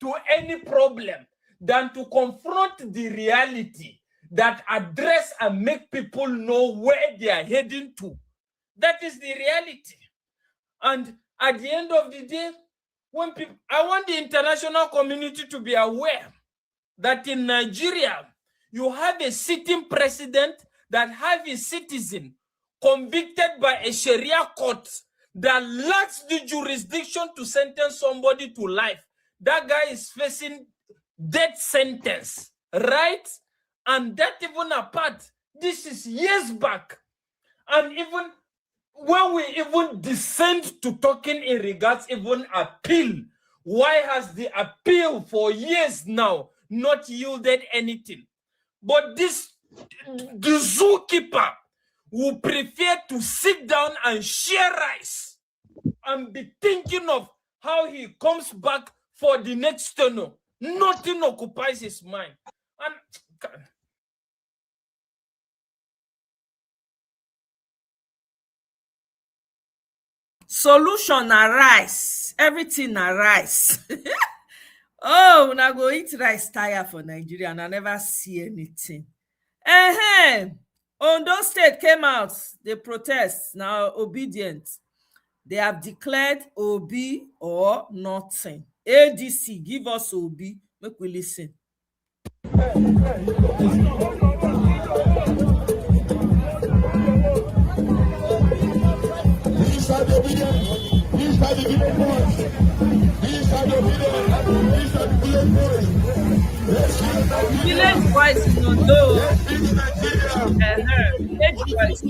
to any problem than to confront the reality that address and make people know where they are heading to. That is the reality. And at the end of the day, I want the international community to be aware that in Nigeria, you have a sitting president that have a citizen convicted by a Sharia court that lacks the jurisdiction to sentence somebody to life. That guy is facing death sentence, right? And that even apart, this is years back. And even when we even descend to talking in regards even appeal, why has the appeal for years now not yielded anything? But the zookeeper will prefer to sit down and share rice and be thinking of how he comes back for the next tenure. Nothing occupies his mind. And solution na rice. Everything na rice. Oh, now go eat rice tire for Nigeria and I never see anything. Ondo State came out. They protest, now obedient. They have declared Obi or nothing. ADC, give us Obi. Make we listen. are the obedient. These are the village boys. These are the obedient. These are the village boys. Village boys in Ondo. Village boys.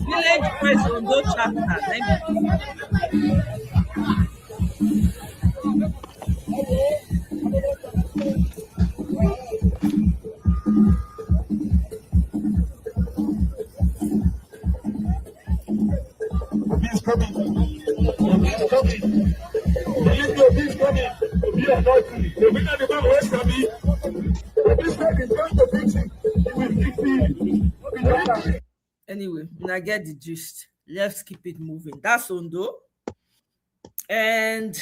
Village boys Ondo chapter. He's coming. He's coming. He's coming. Be anointed. The winner the man was coming. This man is going to fix it. He will fix it. Anyway, when I get the gist, let's keep it moving. That's Ondo. And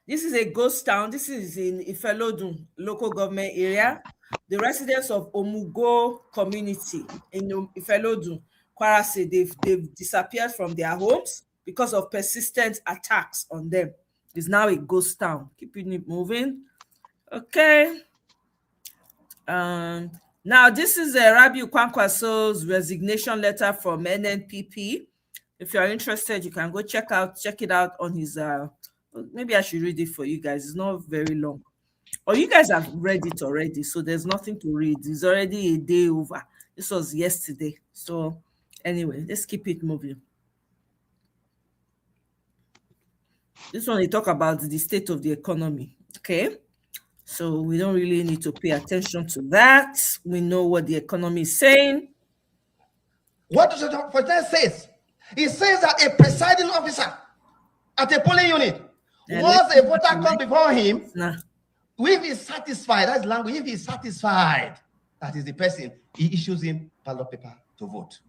this is a ghost town. This is in Ifelodun local government area. The residents of Omugo community in Ifelodun, Kwara State, they've disappeared from their homes because of persistent attacks on them. It's now a ghost town. Keeping it moving. Okay. Now this is ObiKwaso's resignation letter from NNPP. If you're interested, you can go check it out on his maybe I should read it for you guys. It's not very long. Or you guys have read it already, so there's nothing to read. It's already a day over. This was yesterday. So anyway, let's keep it moving. This one, they talk about the state of the economy. Okay. So we don't really need to pay attention to that. We know what the economy is saying. What does it says? It says that a presiding officer at a polling unit, once a voter comes before him, if he's satisfied, that's language, if he's satisfied that is the person, he issues him ballot paper to vote.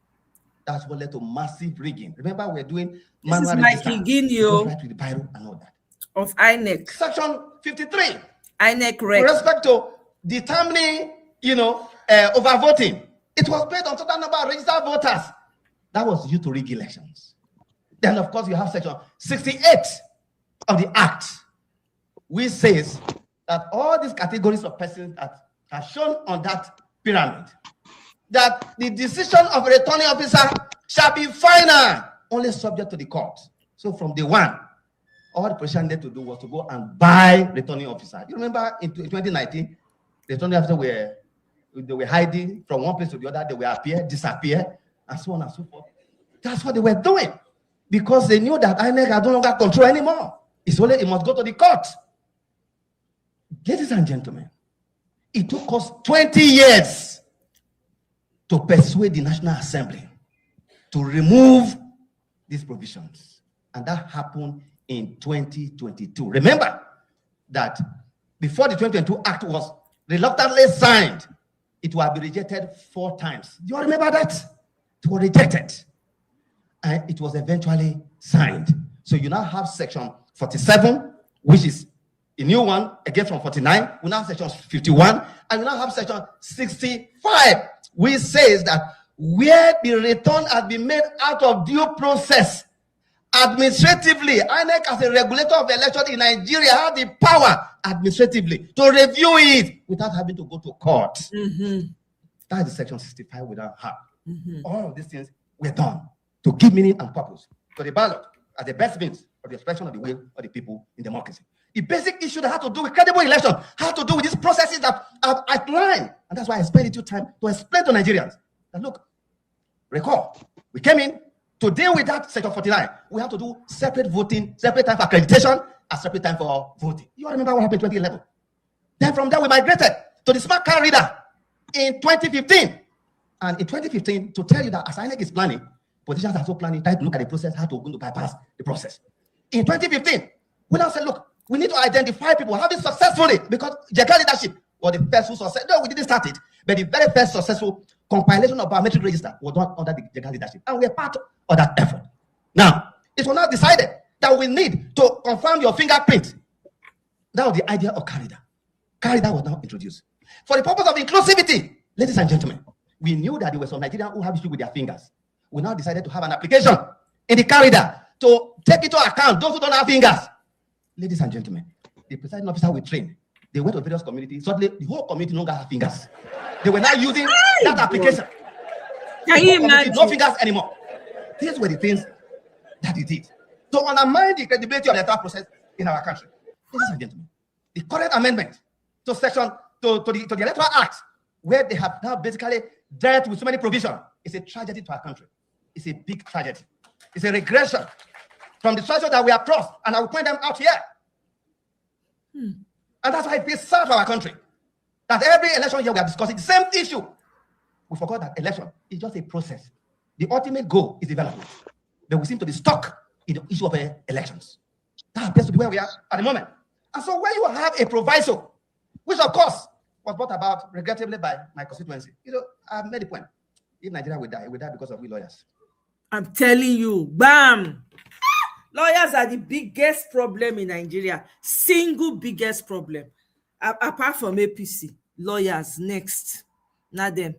That's what led to massive rigging. Remember, we're doing manual registration. This is right with the Bible and all that. Of INEC. Section 53. INEC with respect to determining, overvoting. It was based on total number of registered voters. That was due to rig elections. Then, of course, you have section 68 of the Act, which says that all these categories of persons that are shown on that pyramid, that the decision of a returning officer shall be final, only subject to the court. So from day one, all the politicians had to do was to go and buy returning officer. You remember in 2019, the returning officers were hiding from one place to the other. They will disappear, and so on and so forth. That's what they were doing because they knew that INEC had no longer control anymore. It must go to the court. Ladies and gentlemen, it took us 20 years to persuade the National Assembly to remove these provisions, and that happened in 2022. Remember that before the 2022 Act was reluctantly signed, it will be rejected 4 times. Do you remember that? It was rejected. And it was eventually signed. So you now have section 47, which is a new one, again from 49. We now have section 51, and we now have section 65, which says that where the return has been made out of due process, administratively, INEC as a regulator of election in Nigeria has the power administratively to review it without having to go to court. That is the section 65 we now have. All of these things were done to give meaning and purpose to the ballot as the best means of the expression of the will of the people in democracy. The basic issue that had to do with credible election had to do with these processes that I've outlined. And that's why I spent little time to explain to Nigerians that, look, recall, we came in to deal with that section 49. We have to do separate voting, separate time for accreditation, and separate time for voting. You all remember what happened in 2011? Then from there, we migrated to the smart card reader in 2015. And in 2015, to tell you that as INEC is planning, politicians are also planning, trying to look at the process, how to bypass the process. In 2015, we now said, look, we need to identify people having successfully, because Jega leadership was the first who successful. No, we didn't start it, but the very first successful compilation of biometric register was done under the Jega leadership, and we're part of that effort. Now, it was now decided that we need to confirm your fingerprint. That was the idea of Carida. Carida was now introduced. For the purpose of inclusivity, ladies and gentlemen, we knew that there were some Nigerians who have issue with their fingers. We now decided to have an application in the Carida to take into account those who don't have fingers. Ladies and gentlemen, the presiding officer will train. They went to various communities. Suddenly, the whole community no longer have fingers. They were now using that application. Can you imagine? No fingers anymore. These were the things that he did to undermine the credibility of the electoral process in our country. Ladies and gentlemen, the current amendment to the Electoral Act, where they have now basically dealt with so many provisions, is a tragedy to our country. It's a big tragedy. It's a regression from the tragedy that we have crossed, and I will point them out here. And that's why it is sad for our country that every election year we are discussing the same issue. We forgot that election is just a process. The ultimate goal is development. But we seem to be stuck in the issue of elections. That appears to be where we are at the moment. And so when you have a proviso, which of course was brought about regrettably by my constituency, I've made the point. If Nigeria will die, because of we lawyers. I'm telling you, bam! Lawyers are the biggest problem in Nigeria. Single biggest problem. Apart from APC, lawyers next. Not them.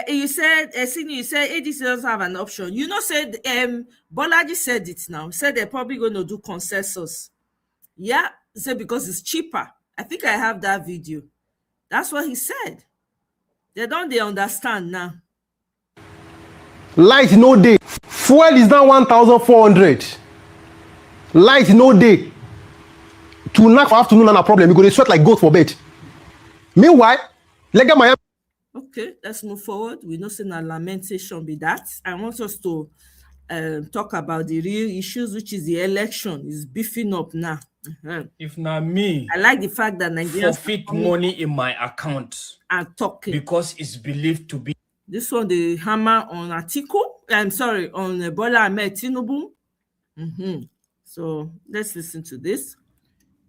You said, you said ADC doesn't have an option. Said Bolaji said it now. Said they're probably going to do consensus. Yeah, said because it's cheaper. I think I have that video. That's what he said. They understand now. Light no day. Fuel is now 1,400. Light no day. Tonight for afternoon and a problem. You're going to sweat like goat for bed. Meanwhile, Lega Miami. Okay, let's move forward. We know saying a lamentation be that. I want us to talk about the real issues, which is the election is beefing up now. If not me, I like the fact that Nigerians forfeit money in my account and talking because it's believed to be. This one, the hammer on Atiku. I'm sorry, on Bola Ahmed Tinubu. So let's listen to this.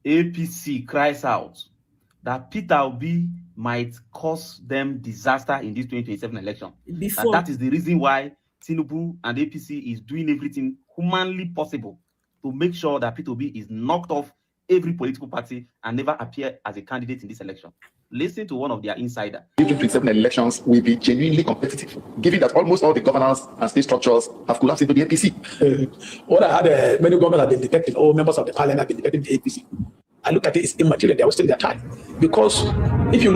APC cries out that Peter Obi might cause them disaster in this 2027 election. And that is the reason why Tinubu and APC is doing everything humanly possible to make sure that Peter Obi is knocked off every political party and never appear as a candidate in this election. Listen to one of their insiders. 2027 elections will be genuinely competitive, given that almost all the governance and state structures have collapsed into the APC. What I had, many governments have been defected, all members of the parliament have been defected in the APC. I look at it, it's immaterial, they are wasting their time. Because if you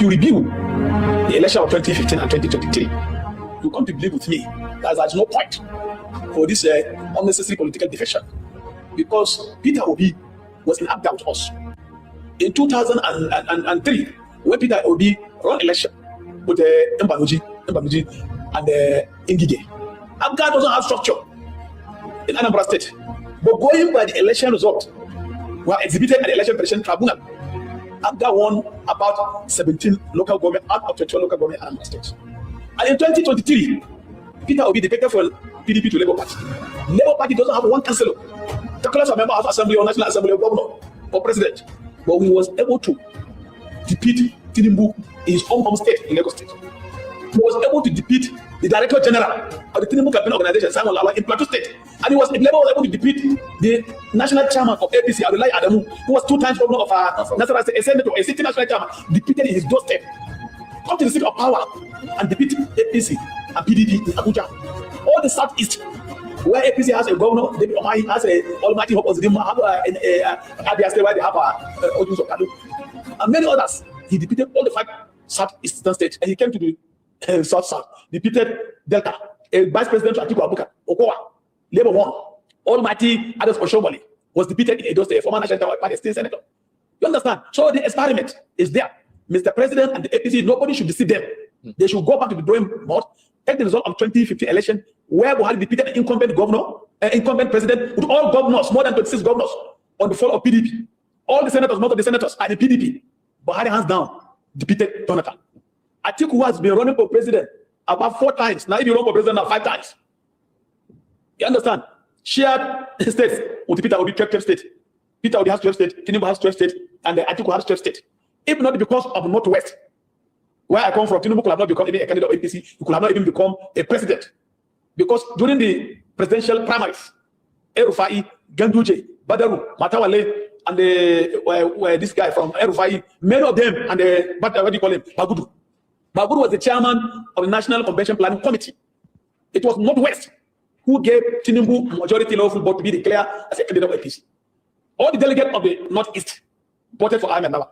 review the election of 2015 and 2023, you come to believe with me that there's no point for this unnecessary political defection. Because Peter Obi was in Abga with us. In 2003, when Peter Obi ran election with Mbanuji and Ngige, Abga doesn't have structure in Anambra State. But going by the election result, were exhibited at the election presidential tribunal, Abga won about 17 local government out of 21 local government in Anambra State. And in 2023, Peter Obi defected from PDP to Labour Party. Labour Party doesn't have one councillor. The class of member of assembly or national assembly or governor or president. But we was able to defeat Tinubu in his home state in Lagos State. He was able to defeat the Director General of the Tinubu campaign organization, Simon Lawal, in Plateau State. And Labour was able to defeat the national chairman of APC, Abdullahi Adamu, who was 2 times governor of National State, a senator, a city national chairman, defeated in his doorstep. Come to the seat of power and defeat APC and PDP in Abuja. All the Southeast, where APC has a governor, David Omahi has a almighty hope of the Abia State, where they have Ojus of Kadu, and many others. He defeated all the 5 Southeastern states, and he came to the South, defeated Delta, a Vice President Atiku Abubakar, Okowa, Labour won. Almighty Ados Oshomole was defeated in Edo State, a former national party state senator. You understand? So the experiment is there. Mr. President and the APC, nobody should deceive them. They should go back to the drawing board, take the result of 2015 election, where Buhari defeated an incumbent governor, incumbent president, with all governors, more than 26 governors, on the fall of PDP. All the senators, most of the senators are the PDP. Buhari hands down, defeated Jonathan. Atiku, who has been running for president about 4 times, now if you run for president now 5 times. You understand? Shared states with Peter Obi, 12 states. Peter Obi has 12 states, Tinubu has 12 states, and Atiku has 12 states. If not because of Northwest, where I come from, Tinubu could have not become even a candidate of APC, he could have not even become a president. Because during the presidential primaries, El-Rufai, Ganduje, Badaru, Matawale, and this guy from El-Rufai, many of them, and what do you call him? Bagudu. Bagudu was the chairman of the National Convention Planning Committee. It was Northwest who gave Tinubu majority lawful vote to be declared as a candidate of APC. All the delegates of the Northeast voted for Ahmed Nawa.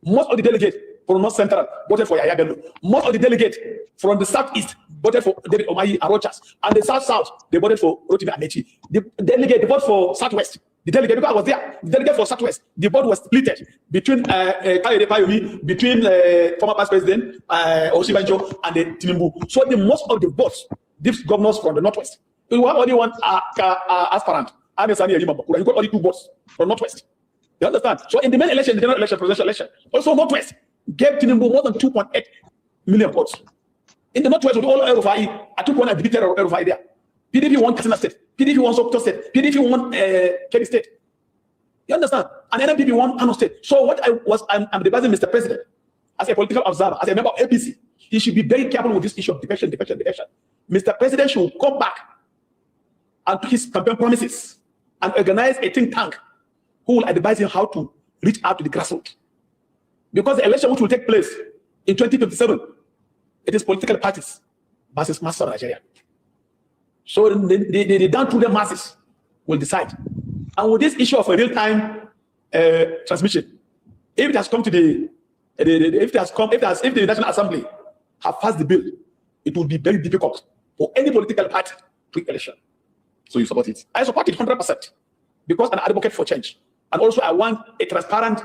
Most of the delegates from North Central voted for Yahya Bello. Most of the delegates from the Southeast voted for David Omayi and Rochas. And the South, they voted for Rotimi Amechi. The delegate, they voted for Southwest. The delegate, because I was there, the delegate for Southwest, the vote was split between Kayode Fayomi, between former Vice President Osibanjo and the Tinubu. So the most of the votes, these governors from the Northwest, you have only one aspirant, Amesani Elimabakura. You got only 2 votes from Northwest. You understand? So in the main election, the general election, presidential election, also Northwest gave Tinubu more than 2.8 million votes. In the Northwest, with all Erufai, I took one I defeated Erufai there. PDP won Katsina State, PDP won Sokoto State, PDP won Kebbi State. You understand? And NPP won Kano State. So what I'm advising Mr. President, as a political observer, as a member of APC, he should be very careful with this issue of defection. Mr. President should come back and to his campaign promises and organize a think tank who will advise him how to reach out to the grassroots. Because the election which will take place in 2027, it is political parties versus mass of Nigeria. So the down-to-the masses will decide. And with this issue of a real-time transmission, if it has come to the National Assembly have passed the bill, it will be very difficult for any political party to win election. So you support it? I support it 100% because I'm an advocate for change. And also I want a transparent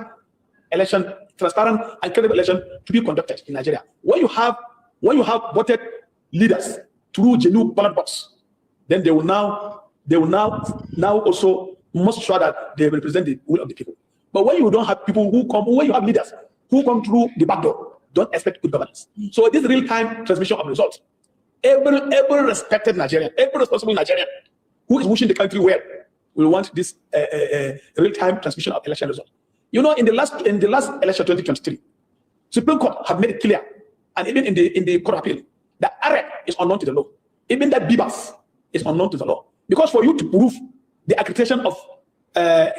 election, transparent and credible election to be conducted in Nigeria. When you have voted leaders through genuine ballot box, then they will now also must sure that they represent the will of the people. But when you don't have people who come, when you have leaders who come through the back door, don't expect good governance. So this real-time transmission of results, every respected Nigerian, every responsible Nigerian who is wishing the country well will want this real-time transmission of election results. You know, in the last election 2023, Supreme Court have made it clear, and even in the court appeal, that AREC is unknown to the law. Even that BIBAS is unknown to the law. Because for you to prove the accreditation of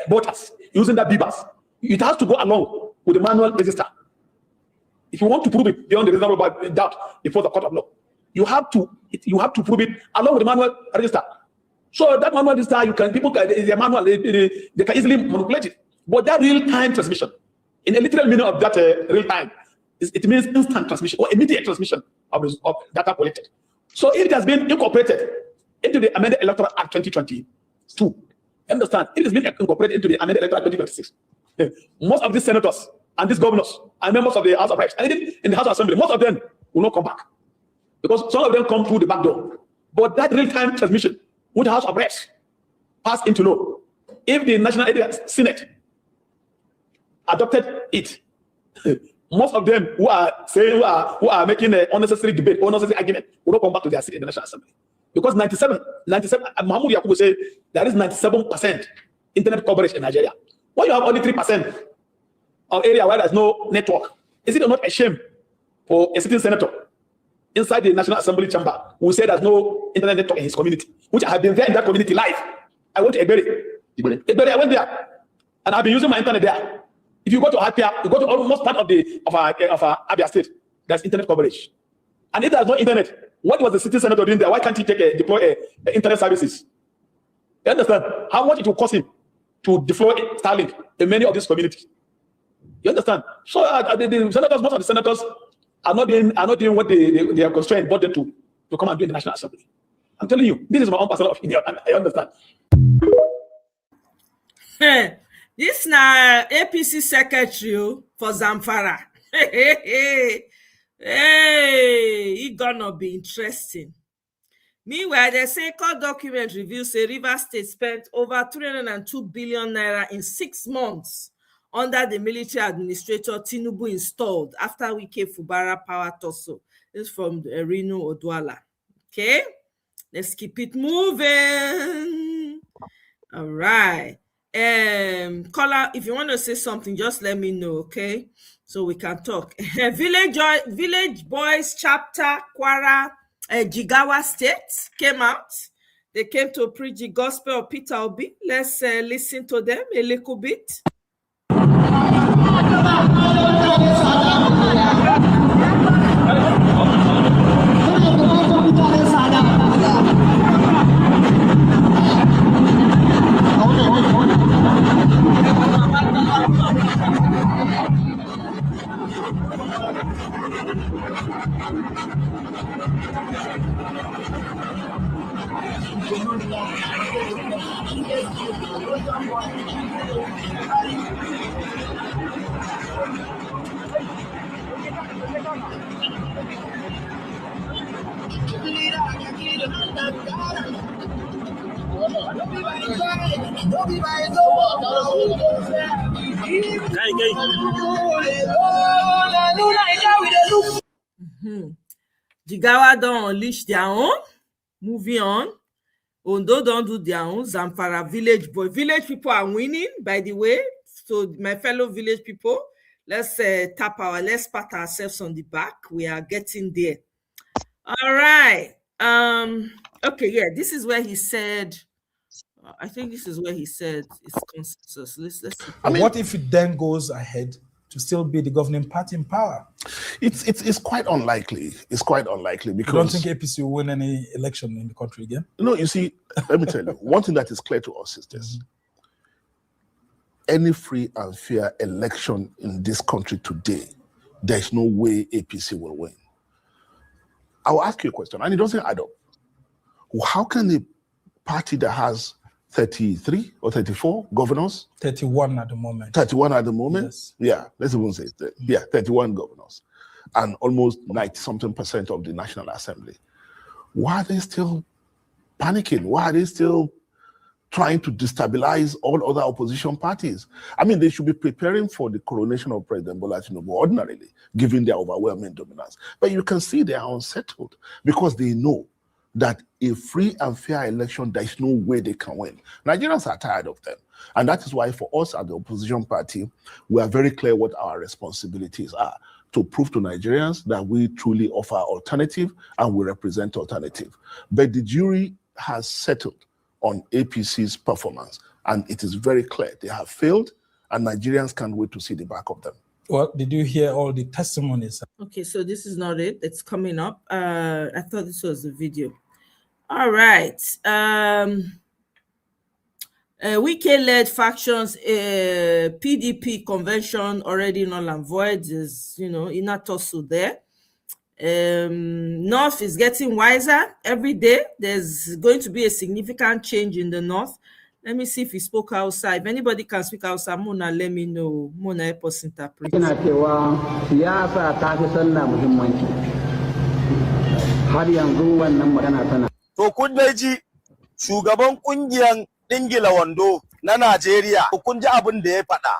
voters using that BIBAS, it has to go along with the manual register. If you want to prove it beyond the reasonable doubt before the court of law, you have to prove it along with the manual register. So that manual register, the manual, they can easily manipulate it. But that real-time transmission, in a literal meaning of that real-time, it means instant transmission or immediate transmission of data collected. So if it has been incorporated into the amended Electoral Act 2022, understand, it has been incorporated into the amended Electoral Act 2026. Most of these senators and these governors and members of the House of Reps, and even in the House of Assembly, most of them will not come back. Because some of them come through the back door. But that real-time transmission with the House of Reps passed into law. If the National Senate adopted it, most of them who are making an unnecessary debate, unnecessary argument, will not come back to their seat in the National Assembly. Because 97, Mahmoud Yakubu said there is 97% internet coverage in Nigeria. Why you have only 3% of area where there's no network? Is it not a shame for a sitting senator inside the National Assembly chamber who say there's no internet network in his community, which I have been there in that community live? I went to Egberi, I went there, and I've been using my internet there. If you go to Apia, you go to almost part of our Abia state, there's internet coverage. And if there's no internet, what was the city senator doing there? Why can't he deploy internet services? You understand how much it will cost him to deploy Starlink in many of these communities? You understand? So the senators, most of the senators are not doing what they are constrained brought them to come and do in the National Assembly. I'm telling you, this is my own personal opinion, and I understand. This na APC secretary for Zamfara. Hey, it's gonna be interesting. Meanwhile, the same court document reveals say Rivers State spent over 302 billion naira in 6 months under the military administrator Tinubu installed after Wike Fubara power tussle. This is from Rino Odwala. Okay, let's keep it moving. All right. Caller, if you want to say something, just let me know, okay? So we can talk. Village Boys chapter Kwara Jigawa State came out. They came to preach the gospel of Peter Obi. Let's listen to them a little bit. Jigawa don't unleash their own. Moving on. Ondo don't do their own. Zamfara village boy. Village people are winning, by the way. So my fellow village people, let's pat ourselves on the back. We are getting there. All right. Okay, yeah, this is where he said, I think this is where he said it's consensus. Let's see. I mean, what if it then goes ahead to still be the governing party in power? It's quite unlikely. It's quite unlikely because you don't think APC will win any election in the country again? No, you see, let me tell you, one thing that is clear to us is this. Any free and fair election in this country today, there's no way APC will win. I will ask you a question, and it doesn't add up. How can a party that has 33 or 34 governors? 31 at the moment. 31 at the moment? Yes. Yeah, let's even say, 31 governors and almost 90-something% of the National Assembly. Why are they still panicking? Why are they still trying to destabilize all other opposition parties? I mean, they should be preparing for the coronation of President Bola Tinubu ordinarily, given their overwhelming dominance. But you can see they are unsettled because they know that a free and fair election, there is no way they can win. Nigerians are tired of them. And that is why for us at the opposition party, we are very clear what our responsibilities are, to prove to Nigerians that we truly offer alternative and we represent alternative. But the jury has settled on APC's performance, and it is very clear they have failed, and Nigerians can't wait to see the back of them. Well, did you hear all the testimonies? Okay, so this is not it. It's coming up. I thought this was the video. All right. Wike-led factions, PDP convention already null and void. There's, inner tussle there. North is getting wiser every day. There's going to be a significant change in the North. Let me see if he spoke outside. If anybody can speak outside, Mona, let me know. Mona, help us interpret. To kun dai ji shugaban kungiyan dingila wando na Najeriya, kun ji abin da ya faɗa.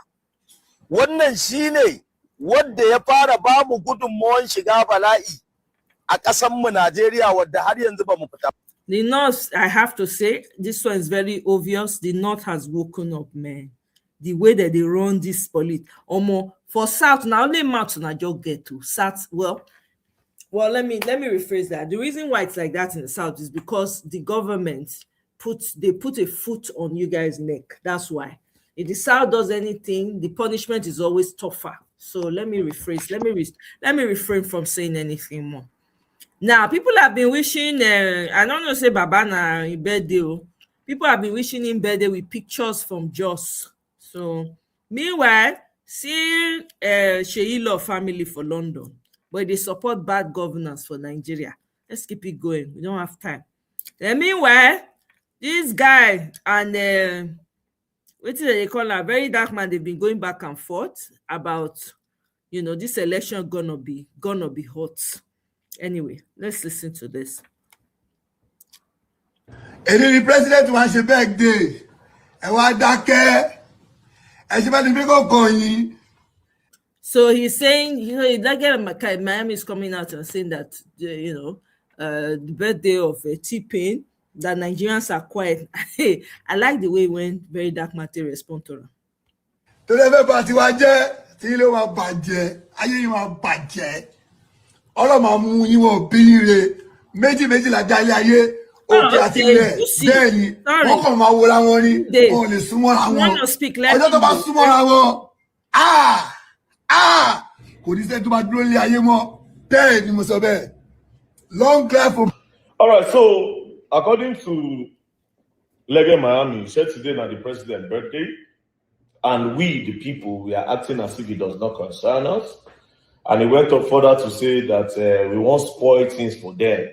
Wannan shine wanda ya fara ba mu gudunmuwan shiga bala'i a ƙasanmu Najeriya wadda har yanzu ba mu fita. The North, I have to say, this one is very obvious. The North has woken up, man. The way that they run this politics. For South, now only Mountain I just get to. South, well, let me rephrase that. The reason why it's like that in the South is because the government put a foot on you guys' neck. That's why. If the South does anything, the punishment is always tougher. So let me rephrase. Let me refrain from saying anything more. Now, people have been wishing, I don't know, say Babana in birthday. People have been wishing him birthday with pictures from Jos. So, meanwhile, see Sheila family for London, but they support bad governance for Nigeria. Let's keep it going. We don't have time. And meanwhile, this guy and what do they call her? Very dark man. They've been going back and forth about, this election gonna be hot. Anyway, let's listen to this. And the president wants a birthday. And what that So he's saying, Miami is coming out and saying that, the birthday of T-Pain, that Nigerians are quiet. I like the way when Very Dark Matter respond to her. To the party waje, tilo wa baje, aye wa baje. All ma mu yin wo bire, méjì la jale aye, o ti ati le. Bẹ́ẹ̀ni, wọ́n kàn máa wora wọn ni, wọ́n lè súnmọ́ ra wọn. Ọjọ́ tó bá súnmọ́ ra wọn. Kò ní ṣe tó bá dúró lé ayé mọ́. Bẹ́ẹ̀ni mo sọ bẹ́ẹ̀. Long life for. All right, so according to Lege Miami, said today na the president's birthday, and we, the people, we are acting as if it does not concern us. And he went up further to say that we won't spoil things for them.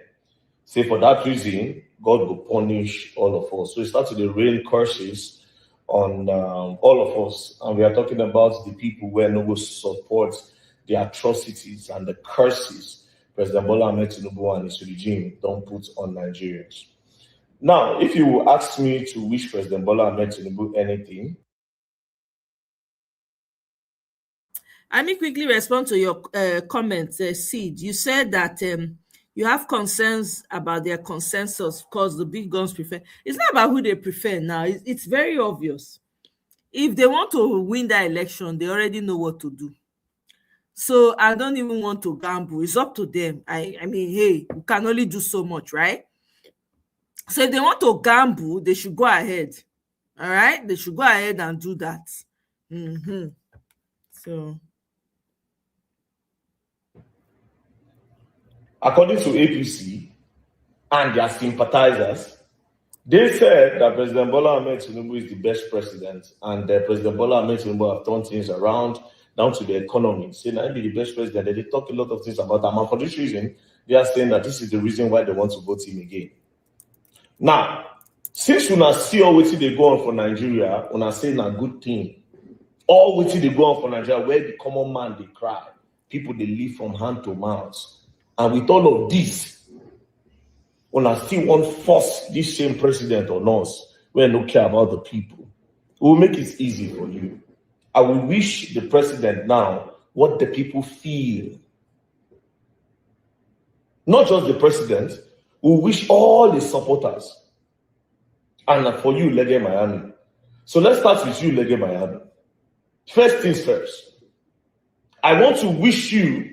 Say for that reason, God will punish all of us. So he started to rain curses on all of us. And we are talking about the people who no will support the atrocities and the curses President Bola Ahmed Tinubu and his regime don't put on Nigerians. Now, if you will ask me to wish President Bola Ahmed Tinubu anything, Let me quickly respond to your comments, Sid. You said that you have concerns about their consensus because the big guns prefer. It's not about who they prefer now. It's very obvious. If they want to win that election, they already know what to do. So I don't even want to gamble. It's up to them. I mean, hey, we can only do so much, right? So if they want to gamble, they should go ahead. All right? They should go ahead and do that. So according to APC and their sympathizers, they said that President Bola Ahmed Tinubu is the best president, and President Bola Ahmed Tinubu have turned things around down to the economy, saying that he'll be the best president. They talk a lot of things about him, and for this reason, they are saying that this is the reason why they want to vote him again. Now, since we see all what they go on for Nigeria, we are saying a good thing. All what they go on for Nigeria, where the common man they cry, people they live from hand to mouth, and with all of this, we are still want to force this same president on us. We don't care about the people. We will make it easy for you. I will wish the president now what the people feel. Not just the president, we wish all the supporters. And for you, Lege Miami. So let's start with you, Lege Miami. First things first. I want to wish you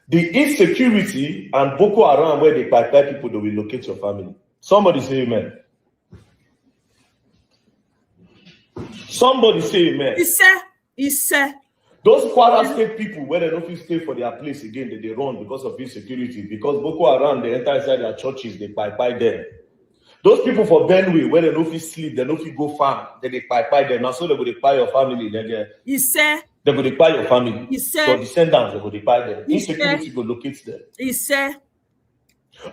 the insecurity and Boko Haram where they prepare people to relocate your family. Somebody say amen. Somebody say amen. He said. Those Kwara State people where they don't stay for their place again, they run because of insecurity. Because Boko Haram, they enter inside their churches, they buy them. Those people for Benue, where they don't sleep, they don't go farm, they buy them. Now so they will buy your family. He said. They will buy your family. He said. Your descendants, they will buy them. Insecurity will locate them. He said.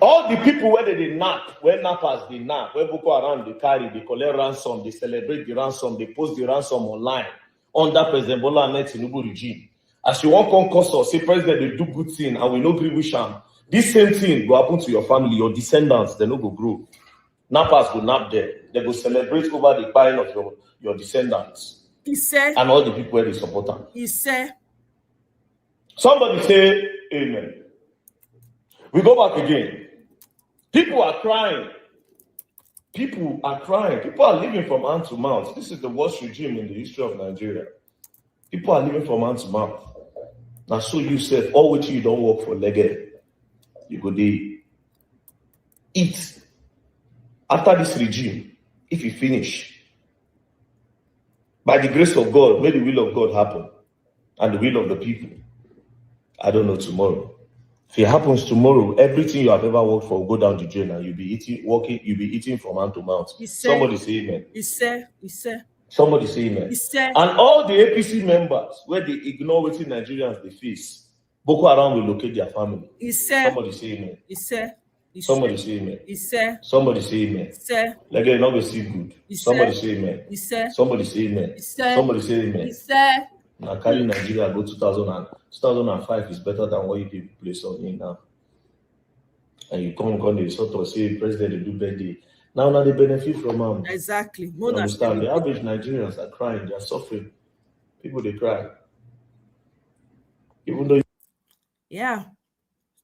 All the people where they nap, where nappers they nap, where Boko Haram they carry, they collect ransom, they celebrate the ransom, they post the ransom online under President Bola Ahmed Tinubu regime. As you want concourse or say President they do good thing and we no agree with him, this same thing will happen to your family, your descendants, they no go grow. Nappers go nap there. They go celebrate over the buying of your descendants. He said. And all the people where they support them. He said. Somebody say amen. We go back again. People are crying. People are crying. People are living from hand to mouth. This is the worst regime in the history of Nigeria. People are living from hand to mouth. Now, so you said, all which you don't work for Lege, you go there, eat. After this regime, if you finish, by the grace of God, may the will of God happen and the will of the people. I don't know tomorrow. If it happens tomorrow, everything you have ever worked for will go down the drain and you'll be eating from hand to mouth. Somebody say amen. He said. Somebody say amen. He said. And all the APC members, where they ignore what Nigerians they face, Boko Haram will locate their family. He said. Somebody say amen. He said. Somebody say amen. He said. Somebody say amen. He said. Like you're not going to see good. Somebody say amen. He said. Somebody say amen. He said. Somebody say amen. He said. Now carry Nigeria go 2005 is better than what you people place on me now. And you come they sort of say president they do birthday. Now they benefit from them. Exactly. You understand? The average Nigerians are crying, they are suffering. People they cry. Even though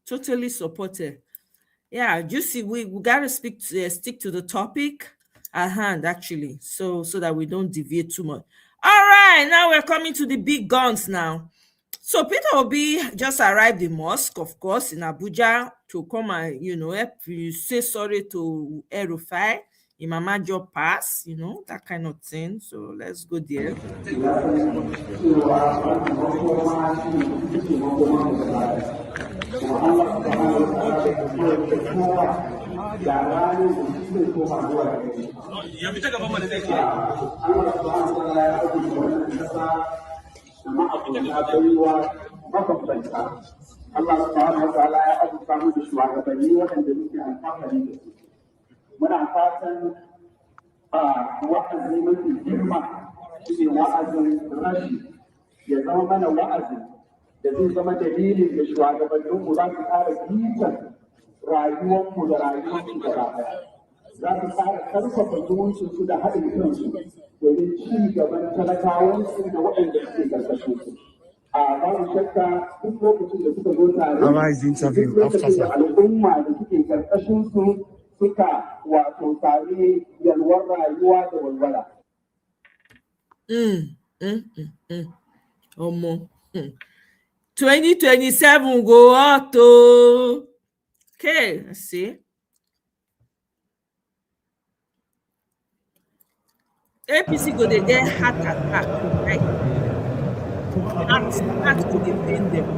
totally supported. Yeah, you see, we gotta stick to the topic at hand, actually, so that we don't deviate too much. All right, now we're coming to the big guns now. So Peter Obi just arrived in mosque, of course, in Abuja to come and help you say sorry to El-Rufai, Imam Job pass, that kind of thing. So let's go there. makwabtanta Allah subhanahu wa ta'ala ya abuta mu da shugabanni waɗanda muke alfahari da su. Muna fatan wa'azi mafi girma shi ne wa'azin rashi ya zama mana wa'azi da zai zama dalilin da shugabanninmu za su ƙara bitan rayuwarmu da rayuwarsu gaba ɗaya. Za su ƙara ƙarfafa zumuncinsu da haɗin kansu domin ci gaban talakawansu da waɗanda suke ƙarƙashin su. Babu shakka duk lokacin da suka zo tare, duk lokacin da al'umma da suke ƙarƙashin su suka wato sami yalwar rayuwa da walwala. 2027 go out to. Okay, let's see. APC go they get heart attack, right? Heart to defend them.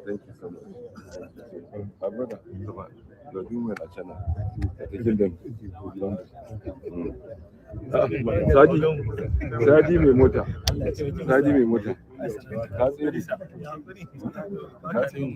Thank you so much. My brother, you're doing well at China. Taking them to London. Sadi mai mota. Sadi mai mota. Ka tsere. Ka tsere.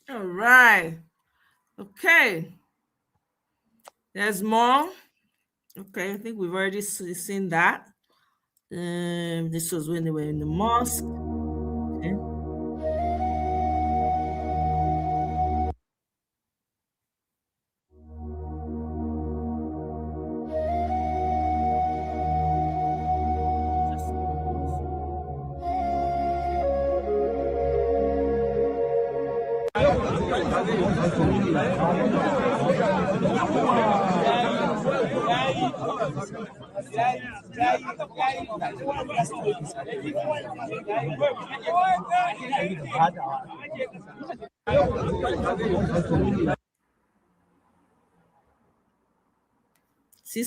All right. Okay. There's more. Okay, I think we've already seen that. This was when they were in the mosque. Okay.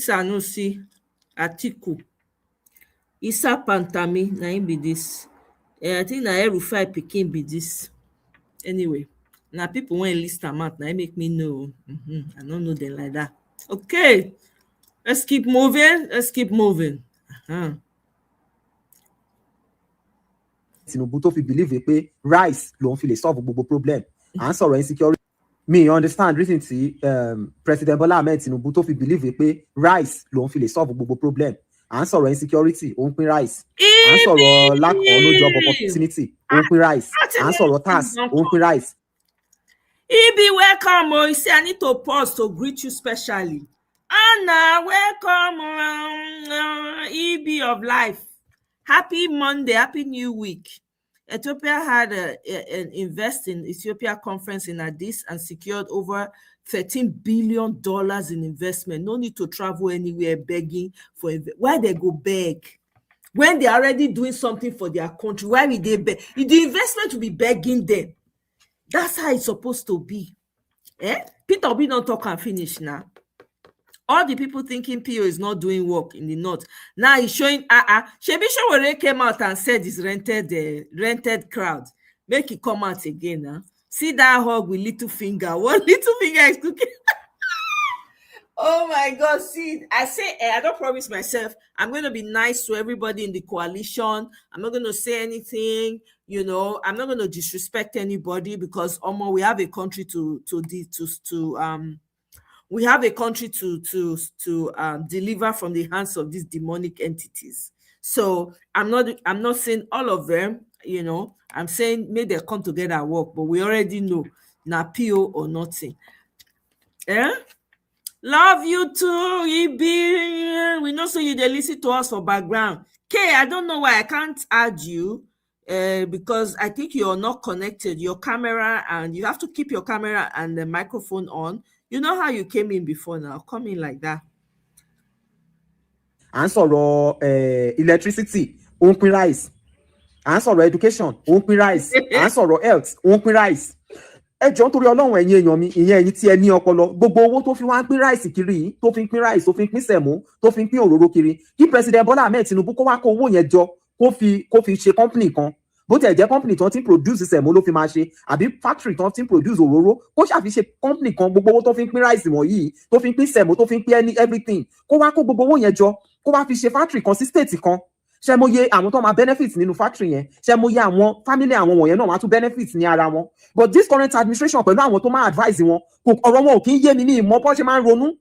Sanusi, Atiku, Isa Pantami, na him be this. I think na Erufai Pikin be this. Anyway, now people when list them out, now make me know. I don't know them like that. Okay, let's keep moving. Let's keep moving. Tinubu tó fi believe pé rice lòun fi lè solve gbogbo problem. À ń sọ̀rọ̀ insecurity. Me understand reason tí President Bola Ahmed Tinubu tó fi believe pé rice lòun fi lè solve gbogbo problem. à ń sọ̀rọ̀ insecurity ó ń pín rice, à ń sọ̀rọ̀ lack or no job opportunity ó ń pín rice, à ń sọ̀rọ̀ tax ó ń pín rice. Ibi, welcome. Oh, you see, I need to pause to greet you specially. Anna, welcome. Ibi of life. Happy Monday, happy new week. Ethiopia had an Invest in Ethiopia conference in Addis and secured over $13 billion in investment. No need to travel anywhere begging for why they go beg when they're already doing something for their country. Why will they beg? The investment will be begging them. That's how it's supposed to be. Peter Obi don't talk and finish now. All the people thinking PO is not doing work in the north. Now he's showing Shebi Sowore came out and said it's rented crowd. Make it come out again now. See that hug with little finger. One little finger is cooking. Oh my God. See, I say, I don't promise myself I'm going to be nice to everybody in the coalition. I'm not going to say anything, I'm not going to disrespect anybody because we have a country to deliver from the hands of these demonic entities. So I'm not saying all of them, I'm saying may they come together and work, but we already know na PO or nothing. Love you too, Ibi. We know so you they listen to us for background. I don't know why I can't add you because I think you're not connected. Your camera, and you have to keep your camera and the microphone on. You know how you came in before now. Come in like that. Answer electricity, open rice. Answer education, open rice. Answer health, open rice. Ẹjọ́ nítorí Ọlọ́run ẹ̀yin èèyàn mi, ìyẹn ẹ̀yin tí ẹ ní ọpọlọ, gbogbo owó tó fi wá ń pín rice kiri yìí, tó fi ń pín rice, tó fi ń pín sẹ̀mó, tó fi ń pín òróró kiri, kí President Bola Ahmed Tinubu kó wá kó owó yẹn jọ, kó fi ṣe company kan. Bó tiẹ̀ jẹ́ company tó ti ń produce sẹ̀mó ló fi máa ṣe, àbí factory tó ti ń produce òróró, kó ṣàfi ṣe company kan, gbogbo owó tó fi ń pín rice wọ̀nyí, tó fi ń pín sẹ̀mó, tó fi ń pín everything, kó wá kó gbogbo owó yẹn jọ, kó wá fi ṣe factory kan sí state kan. Ṣé mo yẹ àwọn tó máa benefit nínú factory yẹn? Ṣé mo yẹ àwọn family àwọn wọ̀nyẹn náà máa tún benefit ní ara wọn? But this current administration pẹ̀lú àwọn tó máa advise wọn, ọ̀rọ̀ wọn ò kí ń yé mi ní ìmọ̀ bó ṣe máa ń ronú.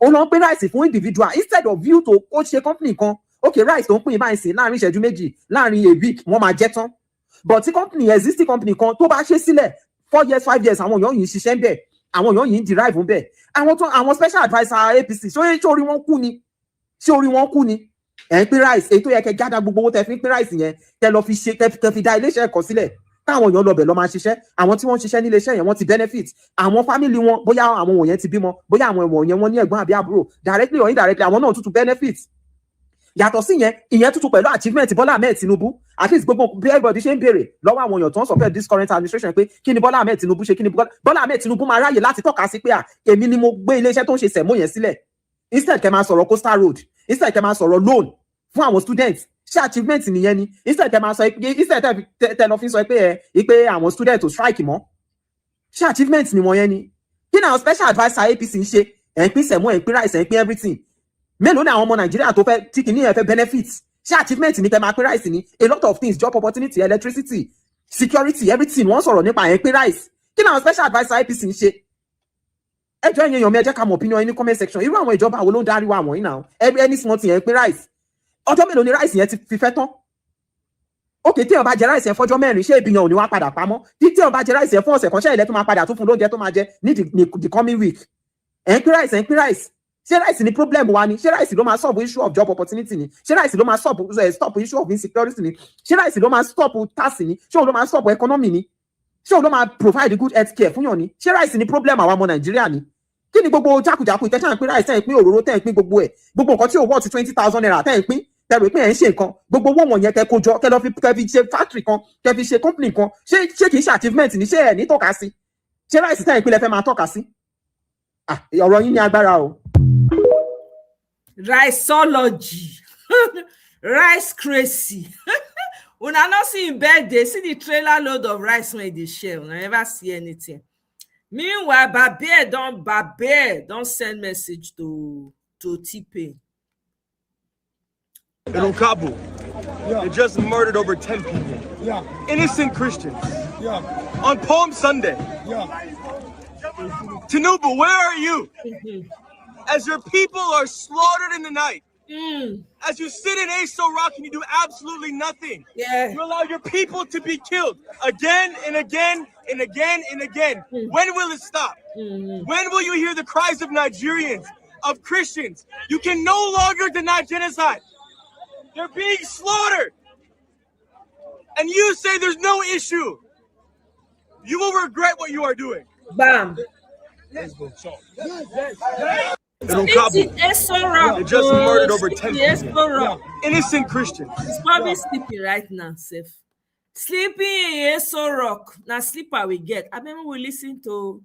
Ó lọ ń pín rice fún individual instead of you to kó ṣe company kan. Okay, rice tó ń pín báyìí sí láàrin ìṣẹ́jú méjì, láàrin a week, wọ́n máa jẹ́ tán. But tí company existing company kan tó bá ṣe sílẹ̀ 4 years 5 years àwọn èèyàn yìí ń ṣiṣẹ́ ń bẹ̀, àwọn èèyàn yìí ń derive ń bẹ̀. Àwọn special adviser APC ṣé orí wọn kú ni? Ṣé orí wọn kú ni? Ẹ̀ ń pín rice, èyí tó yẹ kẹ́ gádà gbogbo owó tẹ́ fi ń pín rice yẹn, kẹ́ lọ fi ṣe kẹ́ fi dá iléeṣẹ́ ẹ̀kọ́ sílẹ̀. Táwọn èèyàn lọ bẹ̀ lọ máa ṣiṣẹ́, àwọn tí wọ́n ń ṣiṣẹ́ ní iléeṣẹ́ yẹn wọ́n ti benefit, àwọn family wọn bóyá àwọn wọ̀nyẹn ti bímọ, bóyá àwọn wọ̀nyẹn wọ́n ní ẹ̀gbọ́n àbí àbúrò, directly or indirectly àwọn náà tún benefit. Yàtọ̀ sí yẹn, ìyẹn tuntun pẹ̀lú achievement Bola Ahmed Tinubu, at least gbogbo bí everybody ṣe ń béèrè lọ́wọ́ àwọn èèyàn tó ń support this current administration pé kí ni Bola Ahmed Tinubu ṣe, kí ni Bola Ahmed Tinubu máa ráyè láti tọ́ka sí pé èmi ni mo gbé iléeṣẹ́ tó ń ṣe sẹ̀mó yẹn sílẹ̀. Instead kẹ́ máa sọ̀rọ̀ coastal road, instead kẹ́ máa sọ̀rọ̀ loan fún àwọn students, ṣé achievement nìyẹn ni? Instead kẹ́ máa sọ pé instead tẹ́ lọ fi sọ pé àwọn students ò strike mọ́, ṣé achievement ni wọ́n yẹn ni? Kí ni àwọn special adviser APC ń ṣe? Ẹ̀ ń pín sẹ̀mó, ẹ̀ ń pín rice, ẹ̀ ń pín everything. Mélòó ni àwọn ọmọ Nàìjíríà tó fẹ́ tí kìíní ẹ̀ fẹ́ benefit? Ṣé achievement ni kẹ́ máa pín rice ni? A lot of things, job opportunity, electricity, security, everything wọ́n sọ̀rọ̀ nípa ẹ̀ ń pín rice. Kí ni àwọn special adviser APC ń ṣe? Ẹjọ́ ẹ̀yin èèyàn mi ẹ jẹ́ ká mọ̀ opinion ní comment section. Irú àwọn ìjọba wo ló ń darí wa wọ̀nyí náà? Any small thing ẹ̀ ń pín rice. Ọjọ́ mélòó ni rice yẹn ti fi fẹ́ tán? Okay, tí èèyàn bá jẹ rice yẹn fọ́jọ́ mẹ́rin, ṣé ebi yẹn ò ní wá padà pamọ́? Tí èèyàn bá jẹ rice yẹn fún ọ̀sẹ̀ kan, ṣé ilẹ̀ tó máa padà tún fún lóúnjẹ tó máa jẹ ní the coming week? Ẹ̀ ń pín rice, ẹ̀ ń pín rice. Ṣé rice ni problem wa ni? Ṣé rice ló máa solve issue of job opportunity ni? Ṣé rice ló máa stop issue of insecurity ni? Ṣé rice ló máa stop tax ni? Ṣé òun ló máa stop economy ni? Ṣé òun ló máa provide good health care fún yàn ni? Ṣé rice ni problem àwa ọmọ Nàìjíríà ni? Kí ni gbogbo jákujàku ìtẹ́tà ń pín rice, tẹ́ ń pín òróró, tẹ́ ń pín gbogbo ẹ̀, gbogbo nǹkan tí ò wọ́ ti 20,000 naira tẹ́ ń pín, tẹ́rù pé ẹ̀ ń ṣe nǹkan, gbogbo owó wọ̀nyẹn kẹ́ kó jọ, kẹ́ lọ fi ṣe factory kan, kẹ́ fi ṣe company kan, ṣé kìí ṣe achievement ni? Ṣé ẹ̀ ní tọ́ka sí? Ṣé rice tẹ́ ń pín lẹ fẹ́ máa tọ́ka sí? Ọ̀rọ̀ yín ní agbára o. Riceology. Rice crazy. Una not see in bed, they see the trailer load of rice when they share. I never see anything. Meanwhile, Babir don't send message to T-Pain. In Okabu, they just murdered over 10 people. Yeah. Innocent Christians. Yeah. On Palm Sunday. Yeah. Tinubu, where are you? As your people are slaughtered in the night, As you sit in Aso Rock and you do absolutely nothing. Yeah. You allow your people to be killed again and again and again and again. When will it stop? When will you hear the cries of Nigerians, of Christians? You can no longer deny genocide. They're being slaughtered. And you say there's no issue. You will regret what you are doing. Bam. Let's go. They just murdered over 10 people. Innocent Christians. He's probably sleeping right now, Seth. Sleeping in Eso Rock. Now sleeper we get. I remember we listen to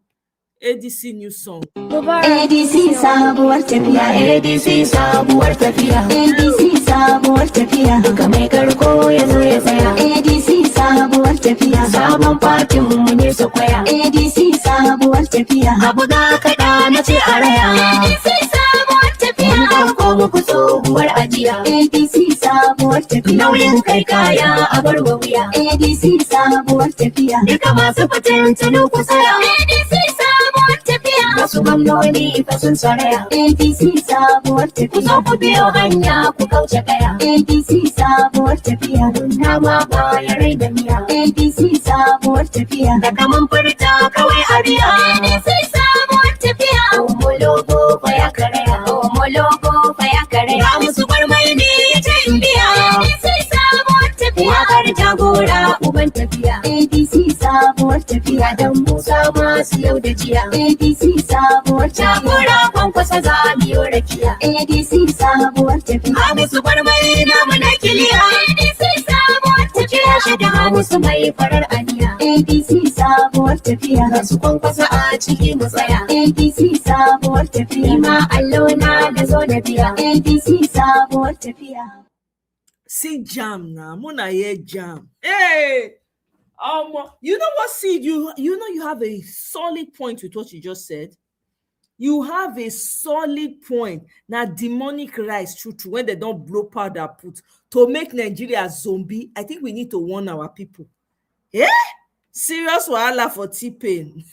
ADC new song. ADC sabuwar tafiya, ADC sabuwar tafiya, ADC sabuwar tafiya, duka mai karko ya zo ya tsaya. ADC sabuwar tafiya, sabon fatin mu ne su kwaya. ADC sabuwar tafiya, abu da kaɗa na ce a raya. ADC sabuwar tafiya, mun ɗauko muku tsohuwar ajiya. ADC sabuwar tafiya, nauyin kai kaya a bar wa wuya. ADC sabuwar tafiya, duka masu fitintunu ku tsaya. ADC sabuwar tafiya, wasu gwamnoni fa sun saraya. ADC sabuwar tafiya, ku zo ku biyo hanya ku kauce kaya. ADC sabuwar tafiya, na ma baya rai da miya. ADC sabuwar tafiya, da kaman furta kawai a biya. ADC sabuwar tafiya, homologo fa ya karaya. Homologo fa ya karaya, musu gwarmai ne ya ce in biya. ADC sabuwar tafiya, wakar jagora uban tafiya. ADC sabuwar tafiya, dan Musa masu yau da jiya. ADC sabuwar jagora kwankwasa za mu yi rakiya. ADC sabuwar tafiya, Hamisu gwarmai na mu na kiliya. ADC sabuwar tafiya, shi da Hamisu mai farar aniya. ADC sabuwar tafiya, ga su kwankwasa a ciki mu tsaya. ADC sabuwar tafiya, ma allo na da zo da biya. ADC sabuwar tafiya. See jam now, Mona ye jam. Hey, you know what, Sid? You know you have a solid point with what you just said. You have a solid point. Now demonic rise true when they don't blow powder put to make Nigeria a zombie. I think we need to warn our people. Yeah, serious wahala for T-Pain.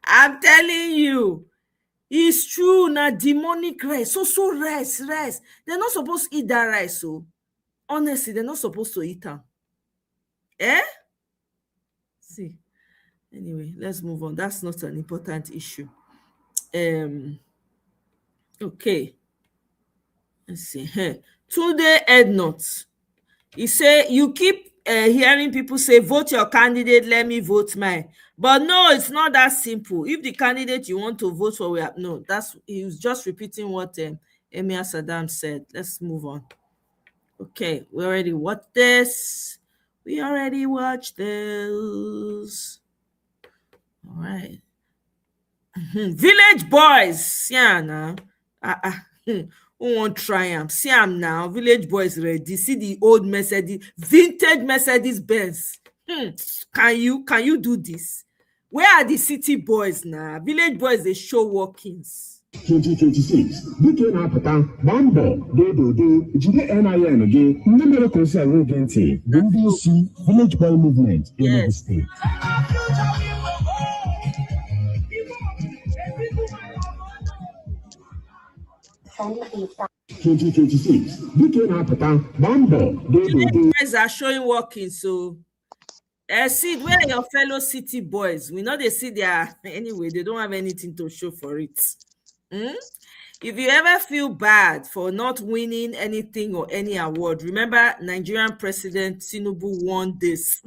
I'm telling you. It's true now, demonic rice. So rice. They're not supposed to eat that rice, so honestly, they're not supposed to eat them. Eh? See. Anyway, let's move on. That's not an important issue. Okay. Let's see. Today, Ed Notes. He say you keep hearing people say, vote your candidate, let me vote mine. But no, it's not that simple. If the candidate you want to vote for, he was just repeating what Emir Saddam said. Let's move on. Okay, we already watched this. All right. Village boys. Yeah, now. Who won't triumph? See am now. Village boys ready. See the old Mercedes, vintage Mercedes Benz. Can you do this? Where are the city boys now? Village boys, they show walkings. 2026. Bike na apụta gbambo dododo jide NIN gị ndị mere concern gị the NDC Village Boy Movement in the state. You guys are showing walking, so see where are your fellow city boys? We know they see their anyway, they don't have anything to show for it. If you ever feel bad for not winning anything or any award, remember Nigerian President Tinubu won this.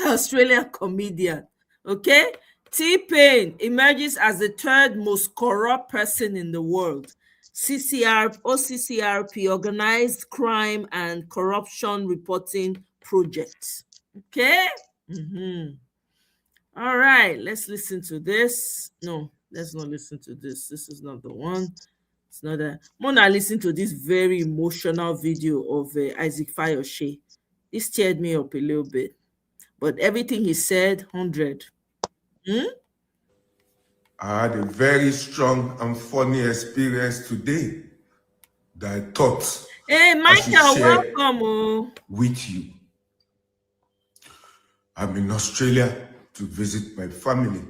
Australian comedian. Okay? T-Pain emerges as the third most corrupt person in the world. OCCRP, Organized Crime and Corruption Reporting Project. Okay? All right, let's listen to this. No, let's not listen to this. This is not the one. It's not that. Mona, listen to this very emotional video of Isaac Fayoshe. This teared me up a little bit. But everything he said, 100. I had a very strong and funny experience today that I thought I should share welcome with you. I'm in Australia to visit my family.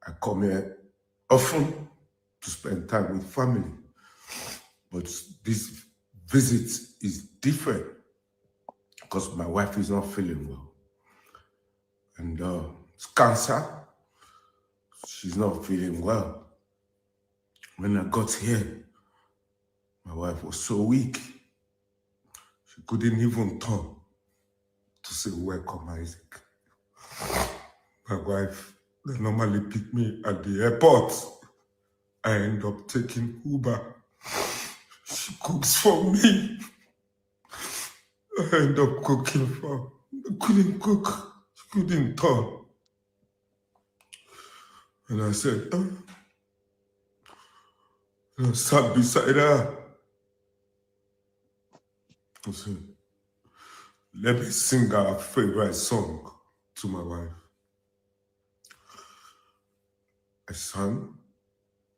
I come here often to spend time with family. But this visit is different because my wife is not feeling well. And it's cancer. She's not feeling well. When I got here, my wife was so weak. She couldn't even turn to say, welcome, Isaac. My wife, they normally pick me at the airport. I end up taking Uber. She cooks for me. I end up cooking for her. I couldn't cook. She couldn't turn. And I said, and I sat beside her. I said, let me sing our favorite song to my wife. I sang.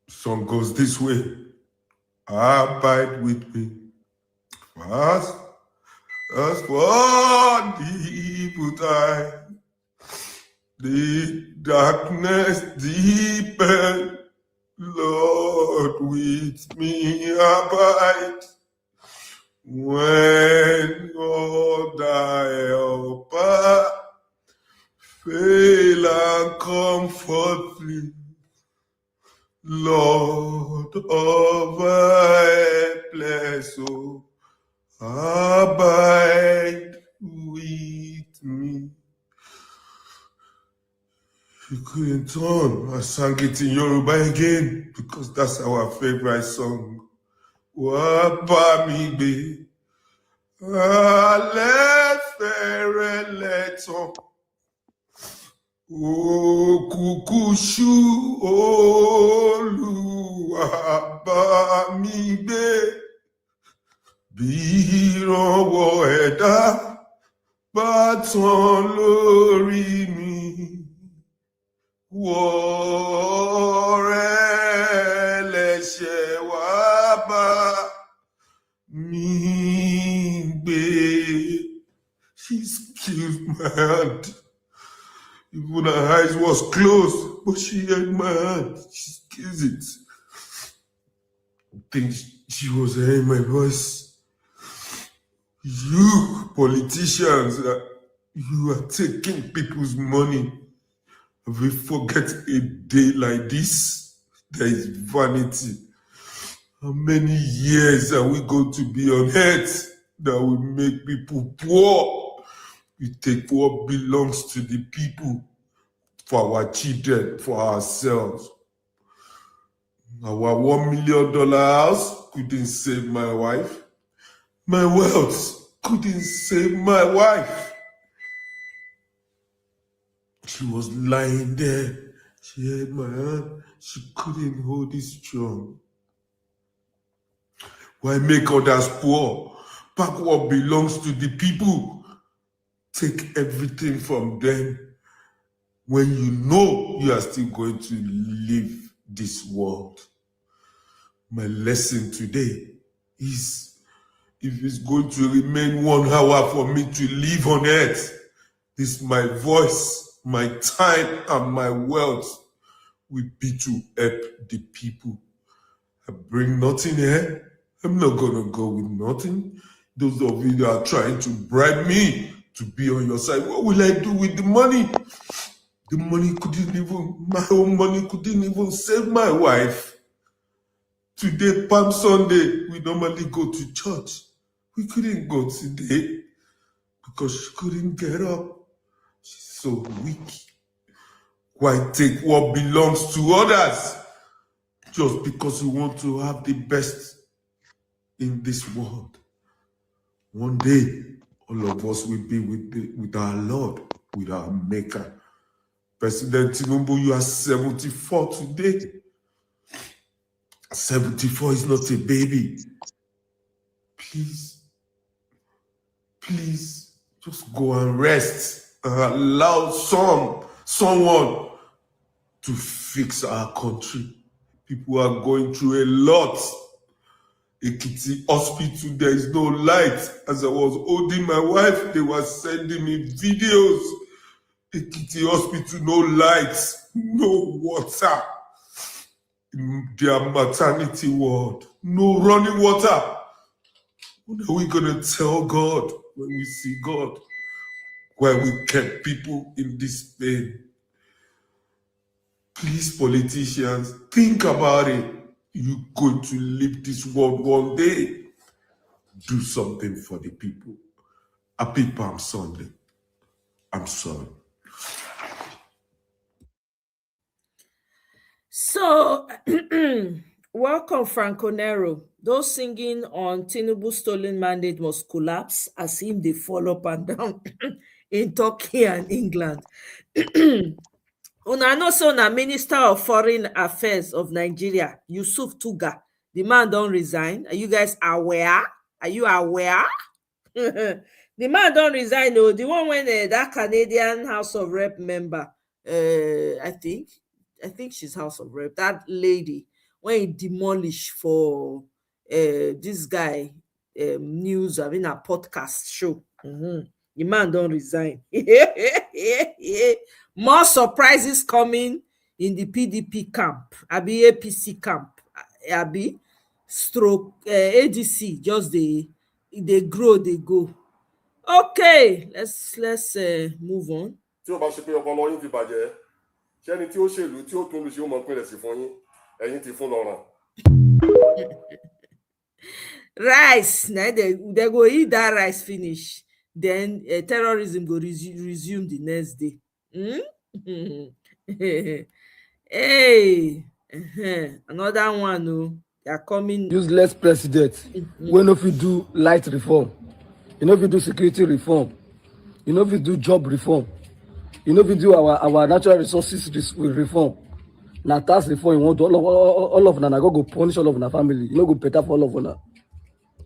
The song goes this way. Abide with me. Fast as for the evil time. The darkness deepen. Lord, with me abide. When all thy helper fail and comfort me, Lord of helpless soul, abide with me. You couldn't turn. I sang it in Yoruba again because that's our favorite song. Wapa mi gbe, alẹ́ fẹ́rẹ̀ lẹ́tàn. Òkùnkùn ṣú Olúwa bá mi gbé. Bí ìrànwọ́ ẹ̀dá bá tán lórí mi. Wọ́ọ̀rẹ́ lẹ́ṣẹ̀ wá bá mi gbé. She's killed my hand. Even her eyes was closed, but she held my hand. She kills it. I think she was hearing my voice. You politicians, you are taking people's money. We forget a day like this. There is vanity. How many years are we going to be on earth that will make people poor? We take what belongs to the people for our children, for ourselves. Our $1 million house couldn't save my wife. My wealth couldn't save my wife. She was lying there. She held my hand. She couldn't hold it strong. Why make others poor? Pack what belongs to the people. Take everything from them when you know you are still going to leave this world. My lesson today is, if it's going to remain 1 hour for me to live on earth, this my voice, my time, and my wealth will be to help the people. I bring nothing here. I'm not going to go with nothing. Those of you that are trying to bribe me to be on your side, what will I do with the money? The money couldn't even, my own money couldn't even save my wife. Today, Palm Sunday, we normally go to church. We couldn't go today because she couldn't get up. She's so weak. Why take what belongs to others just because you want to have the best in this world? One day, all of us will be with our Lord, with our Maker. President Tinubu, you are 74 today. 74 is not a baby. Please, just go and rest and allow someone to fix our country. People are going through a lot. Ekiti Hospital, there is no light. As I was holding my wife, they were sending me videos. Ekiti Hospital, no lights, no water. In their maternity ward, no running water. What are we gonna tell God when we see God? Why we kept people in this pain? Please, politicians, think about it. You're going to leave this world one day. Do something for the people. Happy Palm Sunday. I'm sorry. So, welcome, Franco Nero. Those singing on Tinubu's stolen mandate must collapse as if they fall up and down in Turkey and England. Una know so na Minister of Foreign Affairs of Nigeria, Yusuf Tuga, the man don't resign. Are you guys aware? Are you aware? The man don't resign. Oh, the one when that Canadian House of Rep member, I think she's House of Rep, that lady, when he demolished for this guy news, I mean a podcast show. The man don't resign. More surprises coming in the PDP camp, Abi APC camp, Abi stroke ADC. Just they grow, they go. Okay, let's move on. Tí o bá ṣe pé ọpọlọ yín ti bàjẹ́, ṣẹ́ni tí ó ṣèlú tí ó tún lu ṣe ó mọ̀ pínlẹ̀ sí fún yín, ẹ̀yin ti fún lọ́rùn. Rice, now they go eat that rice finish. Then terrorism go resume the next day. Hey, another one. No, they are coming. Useless president. We know if we do light reform, you know if we do security reform, you know if we do job reform, you know if we do our natural resources reform. Now tax reform, you want to all of them go punish all of the family. You know go better for all of them.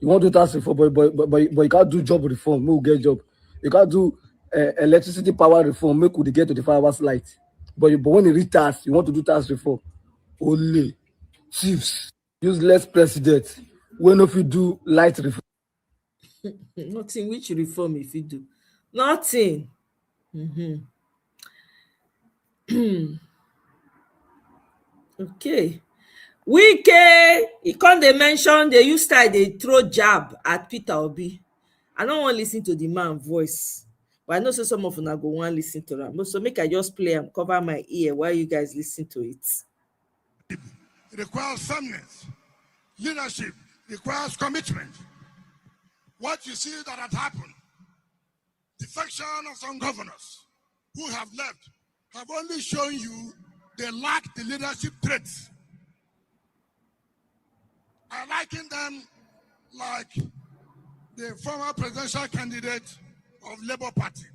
You want to do tax reform, but you can't do job reform. Who get job? You can't do electricity power reform. Make we get to the 5 hours light. But when you read tax, you want to do tax reform. Only chiefs, useless president. When if you do light reform, Nothing. Which reform if you do? Nothing. Okay. Wike, he can't they mention they used to they throw jab at Peter Obi. I don't want to listen to the man voice, but I know so some of them go want to listen to them. So make I just play and cover my ear while you guys listen to it. It requires firmness. Leadership requires commitment. What you see that had happened, defection of some governors who have left have only shown you they lack the leadership traits. I liken them like the former presidential candidate of Labour Party.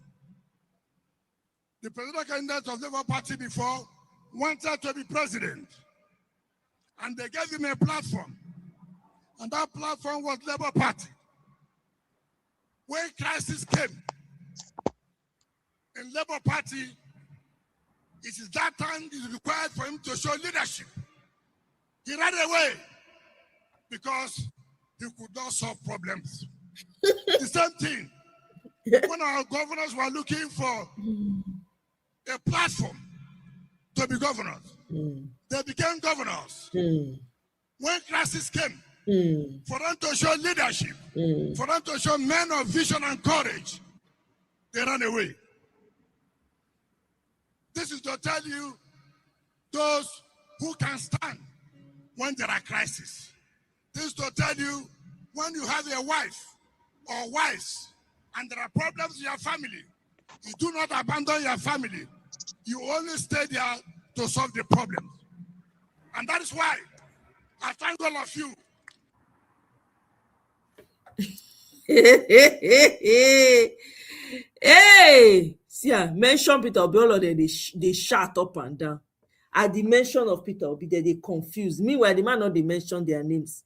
The presidential candidate of Labour Party before wanted to be president, and they gave him a platform, and that platform was Labour Party. When crisis came in Labour Party, it is that time it is required for him to show leadership. He ran away because he could not solve problems. The same thing, when our governors were looking for a platform to be governors, they became governors. When crisis came, for them to show leadership, for them to show men of vision and courage, they ran away. This is to tell you those who can stand when there are crises. This is to tell you when you have a wife or wives and there are problems in your family, you do not abandon your family. You only stay there to solve the problems. And that is why I thank all of you. Hey, see, mention Peter Obi, all of them, they shout up and down. At the mention of Peter Obi, they confused. Meanwhile, the man not they mention their names.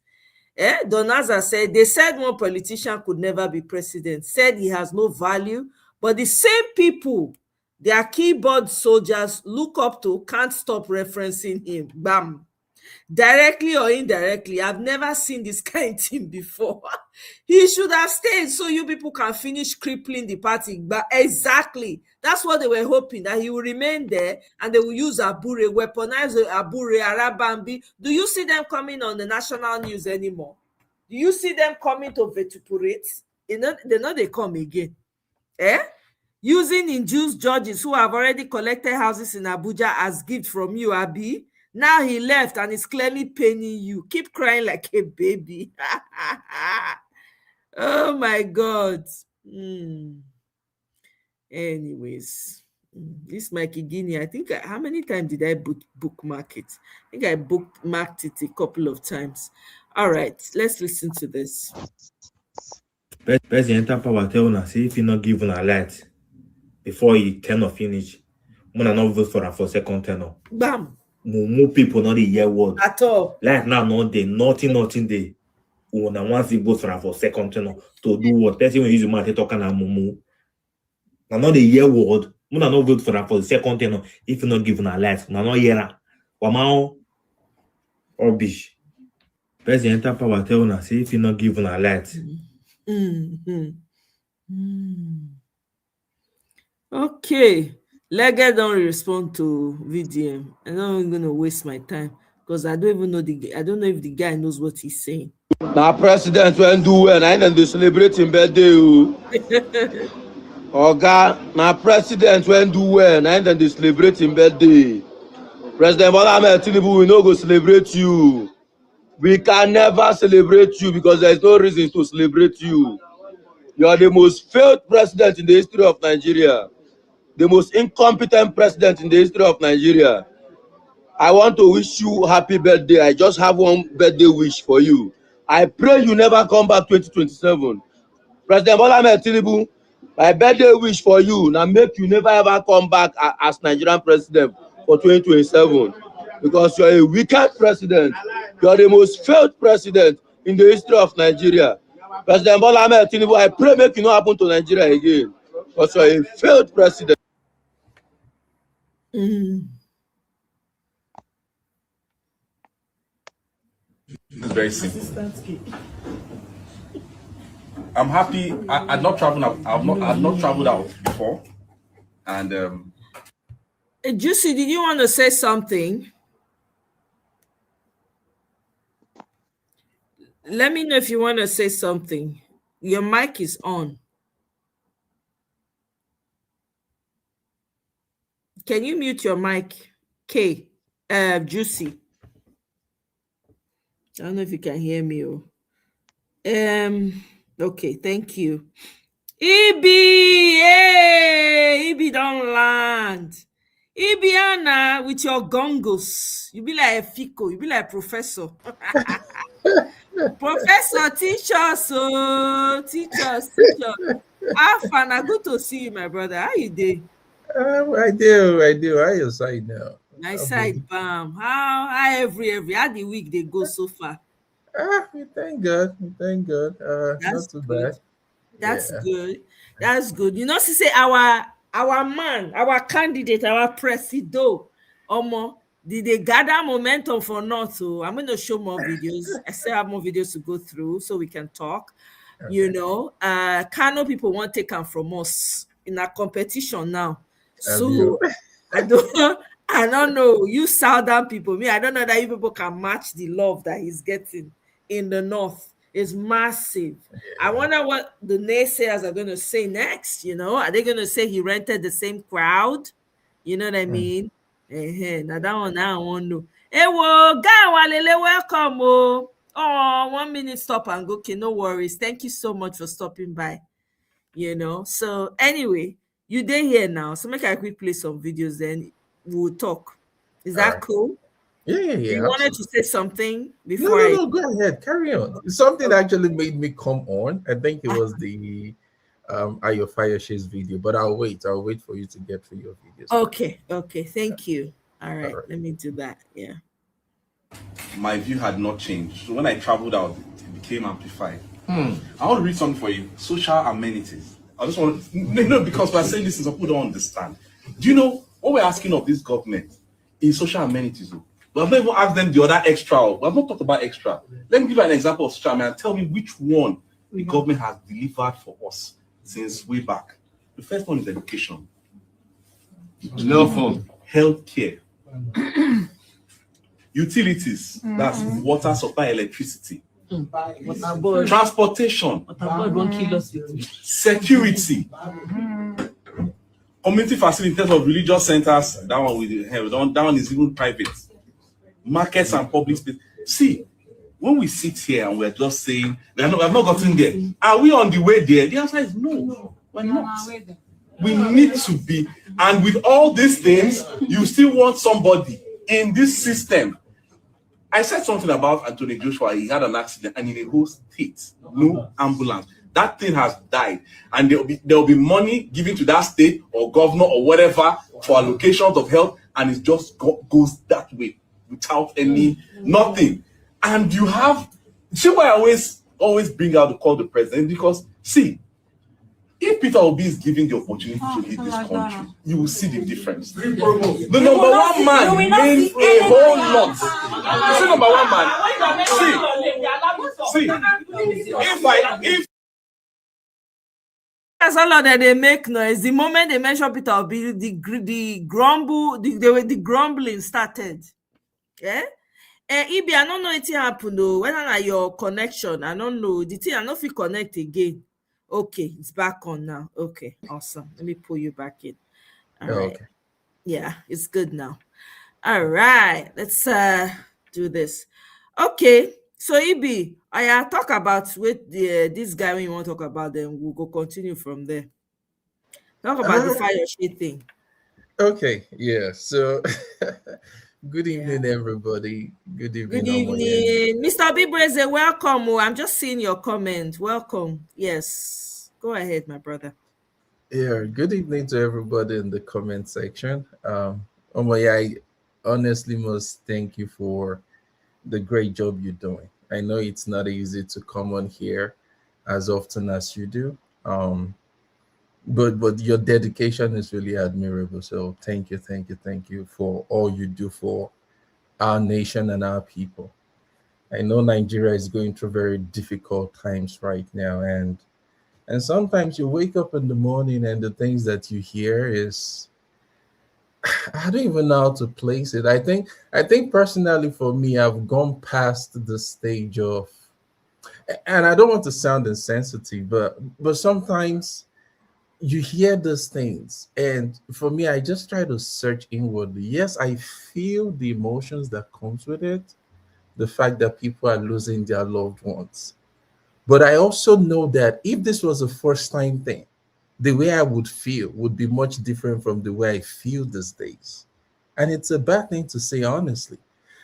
Donaza said, they said one politician could never be president, said he has no value, but the same people, their keyboard soldiers look up to, can't stop referencing him. Bam. directly or indirectly. I've never seen this kind of thing before. He should have stayed so you people can finish crippling the party. But exactly, that's what they were hoping, that he will remain there and they will use Abure, weaponize Abure, Arabambi. Do you see them coming on the national news anymore? Do you see them coming to vituperate? They know they come again. Using induced judges who have already collected houses in Abuja as gift from you, Abi. Now he left and is clearly paining you. Keep crying like a baby. Oh my God. Anyways, this Mikey Guinea, I think, how many times did I bookmark it? I think I bookmarked it a couple of times. All right, let's listen to this. President Power tell una say if you not give una light before he turn or finish, Muna not vote for him for second tenor. Bam. More people not the year word at all. Like now, not they nothing they. Una once he vote for him for second tenor to do what? Person when use man talking na mumu. Now not the year word. Muna not vote for him for the second tenor if you not give una light. Now not year. Wamao or bish. President Power tell una say if you not give una light. Okay, Legge don't respond to VDM. I'm not even gonna waste my time because I don't even know I don't know if the guy knows what he's saying. Now president when do well, I ain't celebrate him birthday. Oga, now president when do well, I ain't celebrate him birthday. President Bola Ahmed Tinubu, we no go celebrate you. We can never celebrate you because there is no reason to celebrate you. You are the most failed president in the history of Nigeria. The most incompetent president in the history of Nigeria. I want to wish you happy birthday. I just have one birthday wish for you. I pray you never come back 2027. President Bola Ahmed Tinubu, my birthday wish for you now make you never ever come back as Nigerian president for 2027. Because you are a wicked president. You are the most failed president in the history of Nigeria. President Bola Ahmed Tinubu, I pray make you not happen to Nigeria again. Because you are a failed president. It's very simple. I'm happy. I've not traveled out. I've not traveled out before, and Juicy, did you want to say something? Let me know if you want to say something. Your mic is on. Can you mute your mic, Juicy? I don't know if you can hear me. Okay, thank you. Ibi, hey, Ibi don't land. Ibi Anna with your gongos. You be like a fico, you be like a professor. Professor, teach us, teach us. Afana, good to see you, my brother. How you doing? I do. How your side now? My side, bam. How every how the week they go so far? We thank God. Not too bad. That's good. That's good. You know, she say our man, our candidate, our presido, did they gather momentum for not? So I'm going to show more videos. I still have more videos to go through so we can talk. Okay. You know, Kano people want to take them from us in a competition now. So I don't know. You Southern people, I don't know that you people can match the love that he's getting in the North. It's massive. I wonder what the naysayers are going to say next. You know, are they going to say he rented the same crowd? You know what I mean? Now that one, I want to know. Hey, welcome. Oh, 1 minute stop and go. Okay, no worries. Thank you so much for stopping by. You know, so anyway, you there here now. So make I quick play some videos, then we'll talk. Is that cool? Yeah. You wanted to say something before? No, go ahead. Carry on. Something actually made me come on. I think it was the Ayo Fire Shays video, but I'll wait for you to get through your videos. Okay. Thank you. All right. Let me do that. Yeah. My view had not changed. So when I traveled out, it became amplified. I want to read something for you. Social amenities. I just want to, because we're saying this and some people don't understand. Do you know what we're asking of this government is social amenities? But I've not even asked them the other extra. I've not talked about extra. Let me give you an example of Charmy and tell me which one the government has delivered for us since way back. The first one is education. Healthcare. Utilities, that's water supply, electricity. Transportation. Security. Community facility in terms of religious centers, that one we have. That one is even private. Markets and public space. See, when we sit here and we're just saying we have not gotten there, are we on the way there? The answer is no, we're not. We need to be, and with all these things, you still want somebody in this system. I said something about Anthony Joshua. He had an accident, and in a whole state, no ambulance. That thing has died, and there will be money given to that state or governor or whatever for allocations of health, and it just goes that way without any nothing. And you have, see why I always bring out to call the president, because see, if Peter Obi is given the opportunity to lead this country, you will see the difference. The number one man means a whole lot. You see, number one man. See, if that's all that they make noise. The moment they mention Peter Obi, the grumbling started. Yeah. Ibi, I don't know anything happened though. When your connection, I don't know. The thing I don't feel connect again. Okay, it's back on now. Okay, awesome. Let me pull you back in. All right. Okay. Yeah, it's good now. All right, let's do this. Okay, so Ibi, I talk about with this guy when you want to talk about them. We'll go continue from there. Talk about the fire shit thing. Okay, yeah. So good evening, everybody. Good evening. Good evening. Mr. Bibreze, welcome. I'm just seeing your comment. Welcome. Yes. Go ahead, my brother. Yeah, good evening to everybody in the comment section. I honestly must thank you for the great job you're doing. I know it's not easy to come on here as often as you do. But your dedication is really admirable. So thank you for all you do for our nation and our people. I know Nigeria is going through very difficult times right now, and sometimes you wake up in the morning and the things that you hear is, I don't even know how to place it. I think personally for me, I've gone past the stage of, and I don't want to sound insensitive, but sometimes you hear those things, and for me, I just try to search inwardly. Yes, I feel the emotions that comes with it, the fact that people are losing their loved ones. But I also know that if this was a first-time thing, the way I would feel would be much different from the way I feel these days. And it's a bad thing to say, honestly.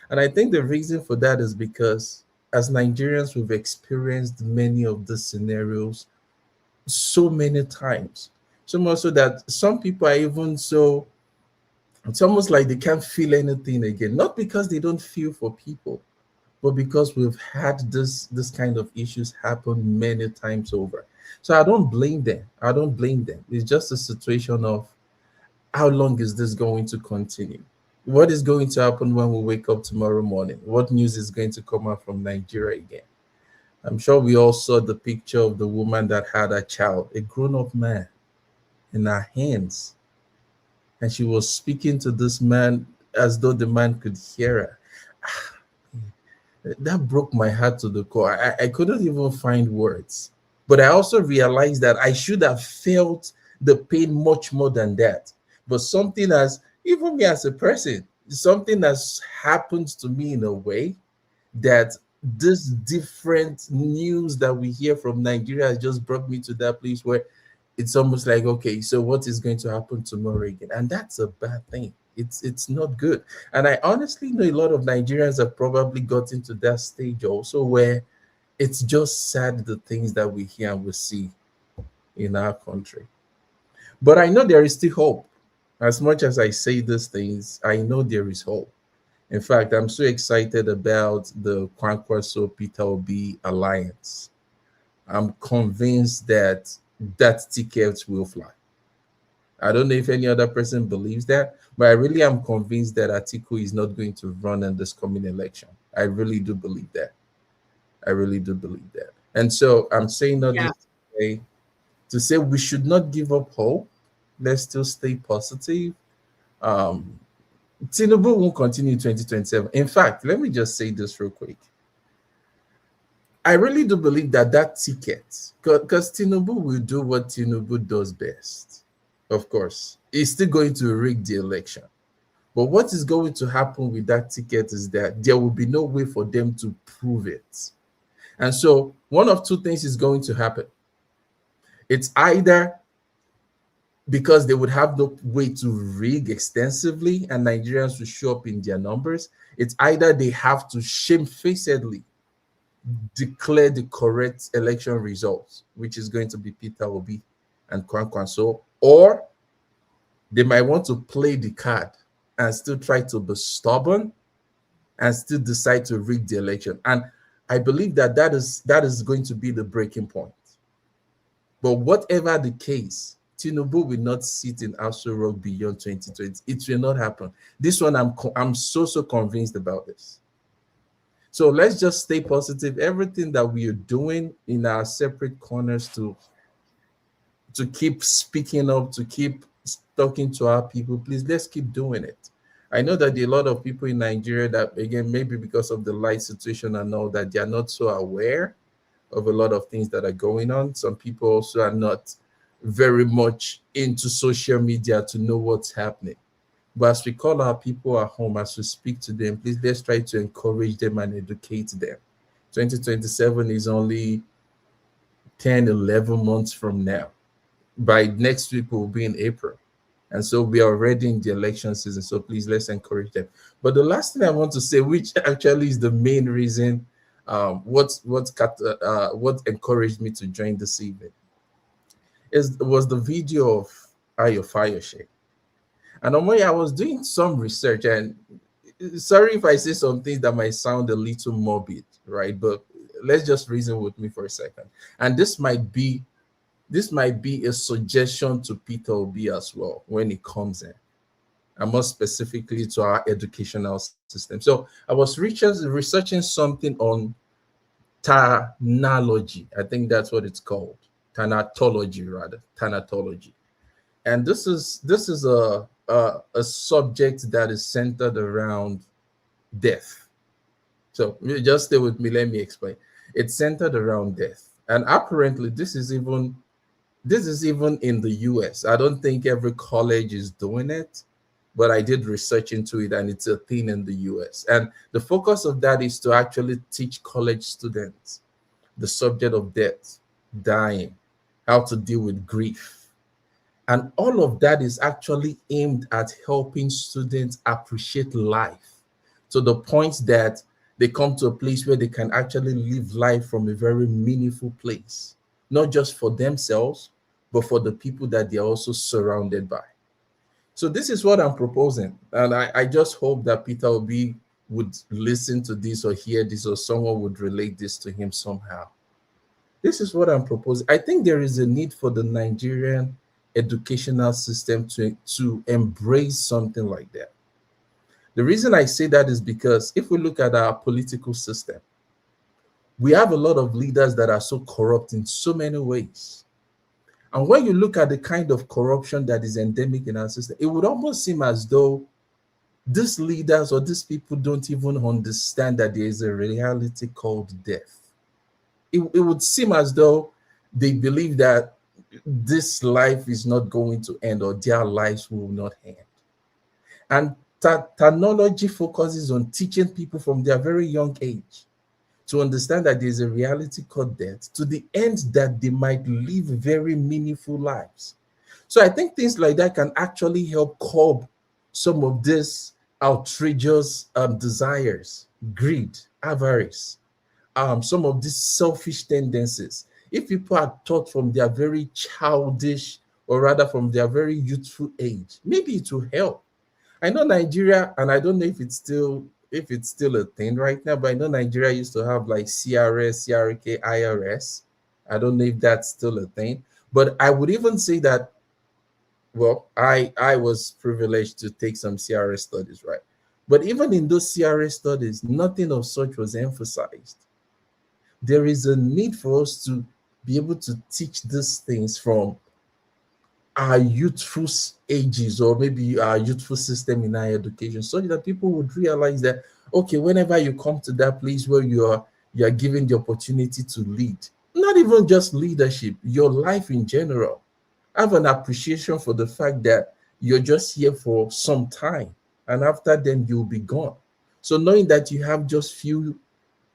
And I think the reason for that is because as Nigerians, we've experienced many of these scenarios so many times. So much so that some people are even so, it's almost like they can't feel anything again. Not because they don't feel for people, but because we've had this kind of issues happen many times over. So I don't blame them. It's just a situation of how long is this going to continue? What is going to happen when we wake up tomorrow morning? What news is going to come out from Nigeria again? I'm sure we all saw the picture of the woman that had a child, a grown-up man, in her hands. And she was speaking to this man as though the man could hear her. That broke my heart to the core. I couldn't even find words. But I also realized that I should have felt the pain much more than that. But something as, even me as a person, something has happened to me in a way that this different news that we hear from Nigeria has just brought me to that place where it's almost like, okay, so what is going to happen tomorrow again? And that's a bad thing. It's not good. And I honestly know a lot of Nigerians have probably got into that stage also where it's just sad the things that we hear and we see in our country. But I know there is still hope. As much as I say these things, I know there is hope. In fact, I'm so excited about the ObiKwaso Peter Obi alliance. I'm convinced that that ticket will fly. I don't know if any other person believes that, but I really am convinced that Atiku is not going to run in this coming election. I really do believe that. I really do believe that. And so I'm saying all this to say we should not give up hope. Let's still stay positive. Tinubu will continue 2027. In fact, let me just say this real quick. I really do believe that ticket, because Tinubu will do what Tinubu does best. Of course, he's still going to rig the election. But what is going to happen with that ticket is that there will be no way for them to prove it. And so one of two things is going to happen. It's either because they would have no way to rig extensively and Nigerians will show up in their numbers. It's either they have to shamefacedly declare the correct election results, which is going to be Peter Obi and Kwankwaso, or they might want to play the card and still try to be stubborn and still decide to rig the election. And I believe that that is going to be the breaking point. But whatever the case, Tinubu will not sit in Aso Rock beyond 2020. It will not happen. This one, I'm so convinced about this. So let's just stay positive. Everything that we are doing in our separate corners to keep speaking up, to keep talking to our people, please, let's keep doing it. I know that there are a lot of people in Nigeria that, again, maybe because of the light situation and all that, they are not so aware of a lot of things that are going on. Some people also are not very much into social media to know what's happening. But as we call our people at home, as we speak to them, please, let's try to encourage them and educate them. 2027 is only 10, 11 months from now. By next week, we'll be in April. And so we are already in the election season. So please, let's encourage them. But the last thing I want to say, which actually is the main reason what encouraged me to join this evening, was the video of Ayo Fayose. And on my, I was doing some research, and sorry if I say some things that might sound a little morbid, right? But let's just reason with me for a second. And this might be a suggestion to Peter Obi as well when it comes in, and more specifically to our educational system. So I was researching something on thanatology. I think that's what it's called. Thanatology, rather. Thanatology. And this is a subject that is centered around death. So just stay with me. Let me explain. It's centered around death. And apparently this is even in the US. I don't think every college is doing it, but I did research into it, and it's a thing in the US. And the focus of that is to actually teach college students the subject of death, dying, how to deal with grief. And all of that is actually aimed at helping students appreciate life to the point that they come to a place where they can actually live life from a very meaningful place, not just for themselves, but for the people that they're also surrounded by. So this is what I'm proposing. And I just hope that Peter Obi would listen to this or hear this, or someone would relate this to him somehow. This is what I'm proposing. I think there is a need for the Nigerian educational system to embrace something like that. The reason I say that is because if we look at our political system, we have a lot of leaders that are so corrupt in so many ways. And when you look at the kind of corruption that is endemic in our system, it would almost seem as though these leaders or these people don't even understand that there is a reality called death. It would seem as though they believe that this life is not going to end, or their lives will not end. And technology focuses on teaching people from their very young age to understand that there's a reality called death, to the end that they might live very meaningful lives. So I think things like that can actually help curb some of these outrageous desires, greed, avarice, some of these selfish tendencies. If people are taught from their very childish, or rather from their very youthful age, maybe it will help. I know Nigeria, and I don't know if it's still a thing right now, but I know Nigeria used to have like CRS, CRK, IRS. I don't know if that's still a thing, but I would even say that well, I was privileged to take some CRS studies, right? But even in those CRS studies, nothing of such was emphasized. There is a need for us to be able to teach these things from our youthful ages, or maybe our youthful system in our education, so that people would realize that, okay, whenever you come to that place where you're given the opportunity to lead, not even just leadership, your life in general, have an appreciation for the fact that you're just here for some time, and after then you'll be gone. So knowing that you have just few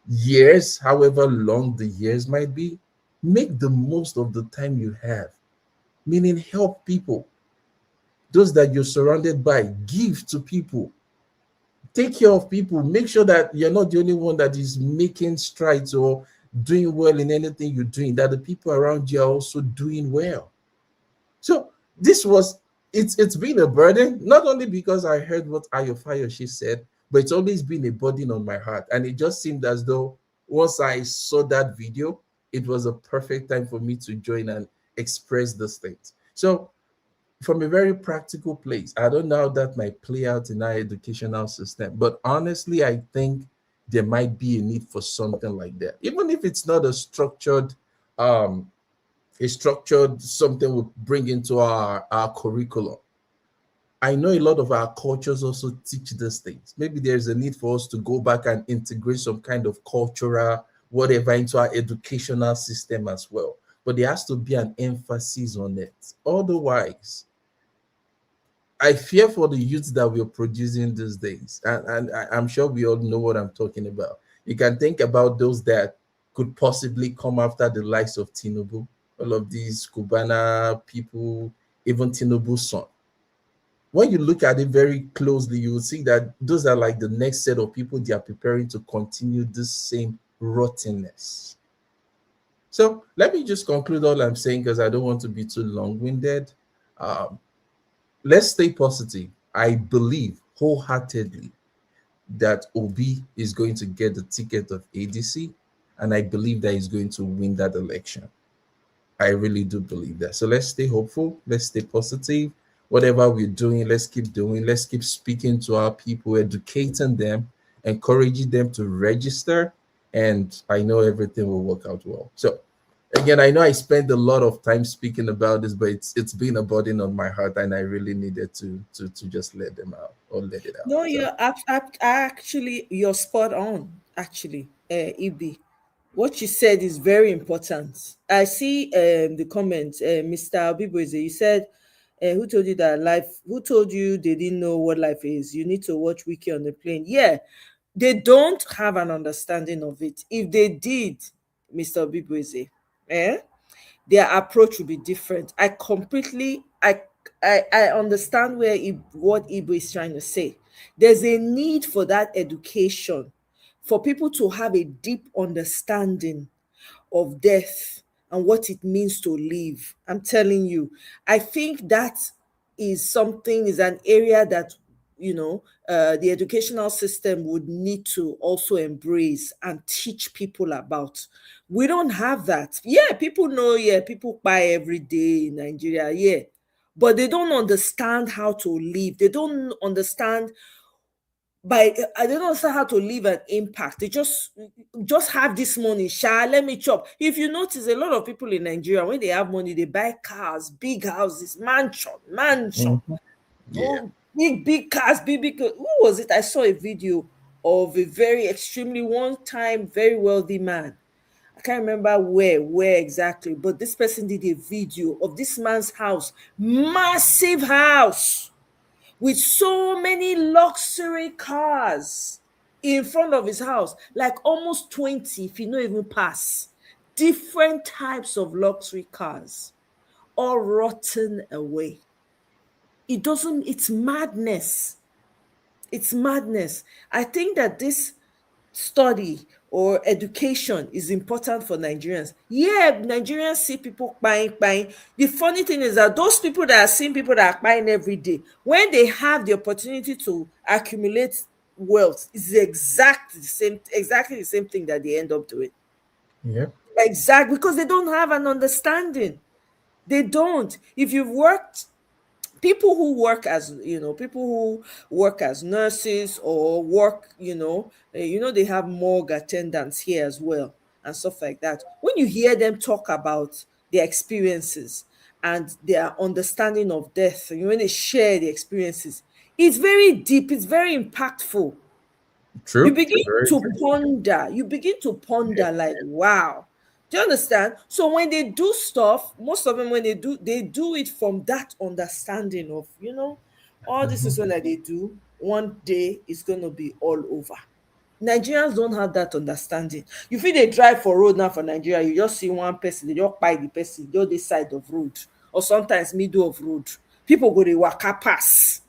years, however long the years might be, make the most of the time you have, meaning help people. Those that you're surrounded by, give to people, take care of people, make sure that you're not the only one that is making strides or doing well in anything you're doing, that the people around you are also doing well. So it's been a burden, not only because I heard what Ayofayoshi said, but it's always been a burden on my heart. And it just seemed as though once I saw that video, it was a perfect time for me to join and express those things. So from a very practical place, I don't know how that might play out in our educational system, but honestly, I think there might be a need for something like that, even if it's not a structured something we bring into our curriculum. I know a lot of our cultures also teach these things. Maybe there's a need for us to go back and integrate some kind of cultural whatever into our educational system as well. But there has to be an emphasis on it. Otherwise, I fear for the youth that we're producing these days. And I'm sure we all know what I'm talking about. You can think about those that could possibly come after the likes of Tinubu, all of these Cubana people, even Tinubu's son. When you look at it very closely, you will see that those are like the next set of people they are preparing to continue this same rottenness. So let me just conclude all I'm saying, because I don't want to be too long-winded. Let's stay positive. I believe wholeheartedly that Obi is going to get the ticket of ADC, and I believe that he's going to win that election. I really do believe that. So let's stay hopeful. Let's stay positive. Whatever we're doing, let's keep doing. Let's keep speaking to our people, educating them, encouraging them to register, and I know everything will work out well. So again, I know I spent a lot of time speaking about this, but it's been a burden on my heart, and I really needed to just let them out, or let it out. No, you're spot on, actually, Ibi. What you said is very important. I see the comment, Mr. Obiboze, you said, who told you that life, who told you they didn't know what life is? You need to watch Wiki on the plane. Yeah, they don't have an understanding of it. If they did, Mr. Obiboze, their approach would be different. I understand what Ibo is trying to say. There's a need for that education, for people to have a deep understanding of death and what it means to live. I'm telling you, I think that is an area that the educational system would need to also embrace and teach people about. We don't have that. Yeah, people know, people buy every day in Nigeria, but they don't understand how to live. They don't understand I don't understand how to live an impact. They just have this money. Let me chop. If you notice, a lot of people in Nigeria, when they have money, they buy cars, big houses, mansion. Mm-hmm. Yeah. Oh, big cars, big. Who was it? I saw a video of a very extremely one-time, very wealthy man. I can't remember where exactly, but this person did a video of this man's house, massive house, with so many luxury cars in front of his house, like almost 20, if you not even pass, different types of luxury cars, all rotten away. It's madness. It's madness. I think that this study or education is important for Nigerians. Yeah, Nigerians see people buying. The funny thing is that those people that are seeing people that are buying every day, when they have the opportunity to accumulate wealth, is exactly the same thing that they end up doing. Yeah. Exactly, because they don't have an understanding. They don't. If you've worked people who work as, people who work as nurses or work, they have morgue attendants here as well and stuff like that. When you hear them talk about their experiences and their understanding of death, when they share the experiences, it's very deep, it's very impactful. True. You begin Very to true. ponder, like, wow. Do you understand? So when they do stuff, most of them, when they do it from that understanding of, all this is what they do. One day it's going to be all over. Nigerians don't have that understanding. You feel they drive for road now for Nigeria, you just see one person, they just buy the person, the other side of road, or sometimes middle of road. People go to waka pass.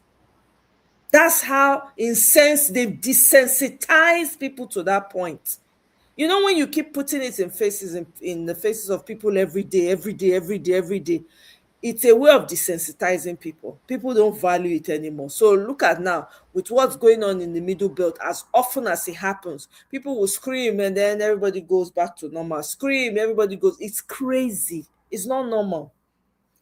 That's how incensed they've desensitized people to that point. When you keep putting it in the faces of people every day, it's a way of desensitizing people. People don't value it anymore. So look at now, with what's going on in the middle belt, as often as it happens, people will scream and then everybody goes back to normal. Scream, everybody goes, it's crazy. It's not normal.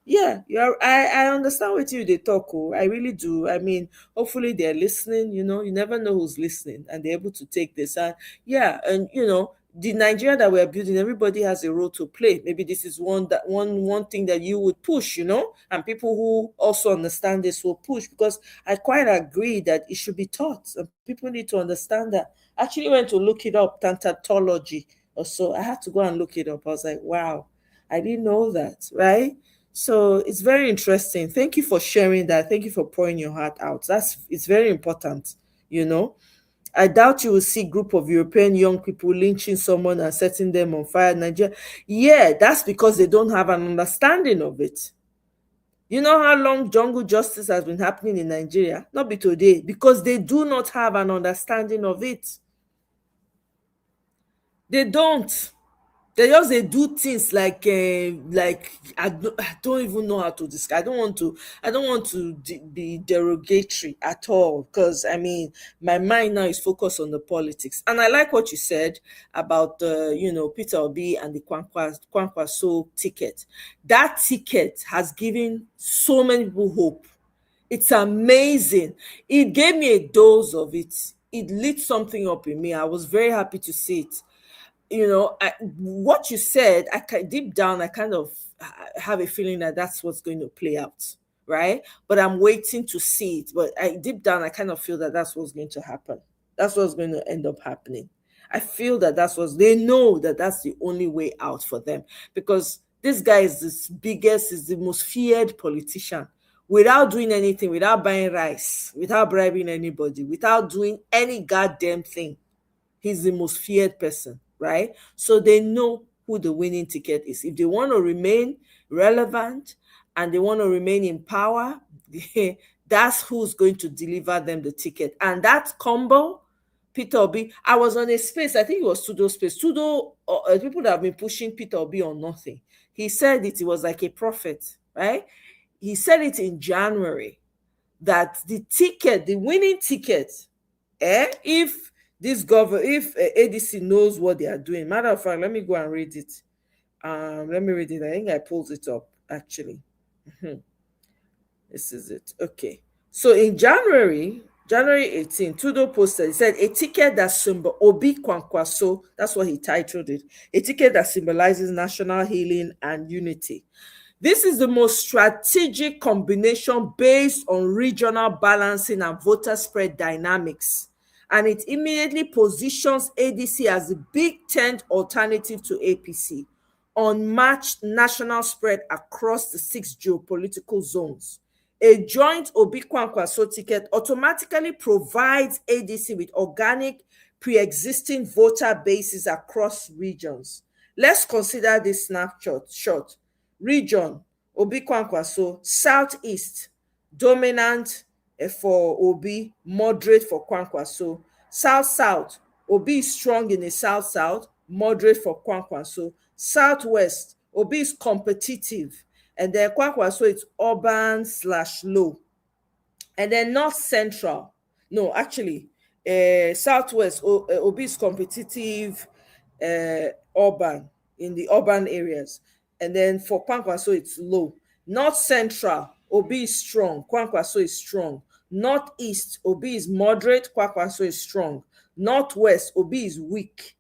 Yeah, I understand what they talk. Oh, I really do. I mean, hopefully they're listening. You never know who's listening, and they're able to take this. And the Nigeria that we're building, everybody has a role to play. Maybe this is one thing that you would push, and people who also understand this will push, because I quite agree that it should be taught, and people need to understand that. I actually went to look it up, thanatology or so. I had to go and look it up. I was like, wow, I didn't know that, right? So it's very interesting. Thank you for sharing that. Thank you for pouring your heart out. It's very important. I doubt you will see a group of European young people lynching someone and setting them on fire in Nigeria. Yeah, that's because they don't have an understanding of it. You know how long jungle justice has been happening in Nigeria? Not be today, because they do not have an understanding of it. They don't. They do things like I don't even know how to describe. I don't want to be derogatory at all, because I mean, my mind now is focused on the politics. And I like what you said about Peter Obi and the Kwankwaso ticket. That ticket has given so many people hope. It's amazing. It gave me a dose of it. It lit something up in me. I was very happy to see it. What you said, deep down, I kind of have a feeling that that's what's going to play out, right? But I'm waiting to see it. But deep down, I kind of feel that that's what's going to happen. That's what's going to end up happening. I feel that they know that that's the only way out for them, because this guy is the most feared politician, without doing anything, without buying rice, without bribing anybody, without doing any goddamn thing. He's the most feared person, right? So they know who the winning ticket is. If they want to remain relevant and they want to remain in power, that's who's going to deliver them the ticket. And that combo, Peter Obi, I was on a space, I think it was Tudo space. Tudo, people that have been pushing Peter Obi on nothing. He said it was like a prophet, right? He said it in January, that the winning ticket, if ADC knows what they are doing. Matter of fact, let me go and read it. I think I pulled it up, actually. This is it. Okay. So in January 18, Tudo posted, he said, a ticket that ObiKwankwaso, that's what he titled it, a ticket that symbolizes national healing and unity. This is the most strategic combination based on regional balancing and voter spread dynamics. And it immediately positions ADC as the big tent alternative to APC, unmatched national spread across the 6 geopolitical zones. A joint ObiKwankwaso ticket automatically provides ADC with organic, pre-existing voter bases across regions. Let's consider this snapshot. Region, ObiKwankwaso, Southeast, dominant for Obi, moderate for Kwankwaso. South-South, Obi is strong in the South-South, moderate for Kwankwaso. Southwest, Obi is competitive, and then Kwankwaso is urban/low. And then North Central, Southwest, Obi is competitive, urban, in the urban areas. And then for Kwankwaso, it's low. North Central, Obi is strong, Kwankwaso is strong. Northeast, Obi is moderate, Kwankwaso is strong. Northwest, Obi is weak,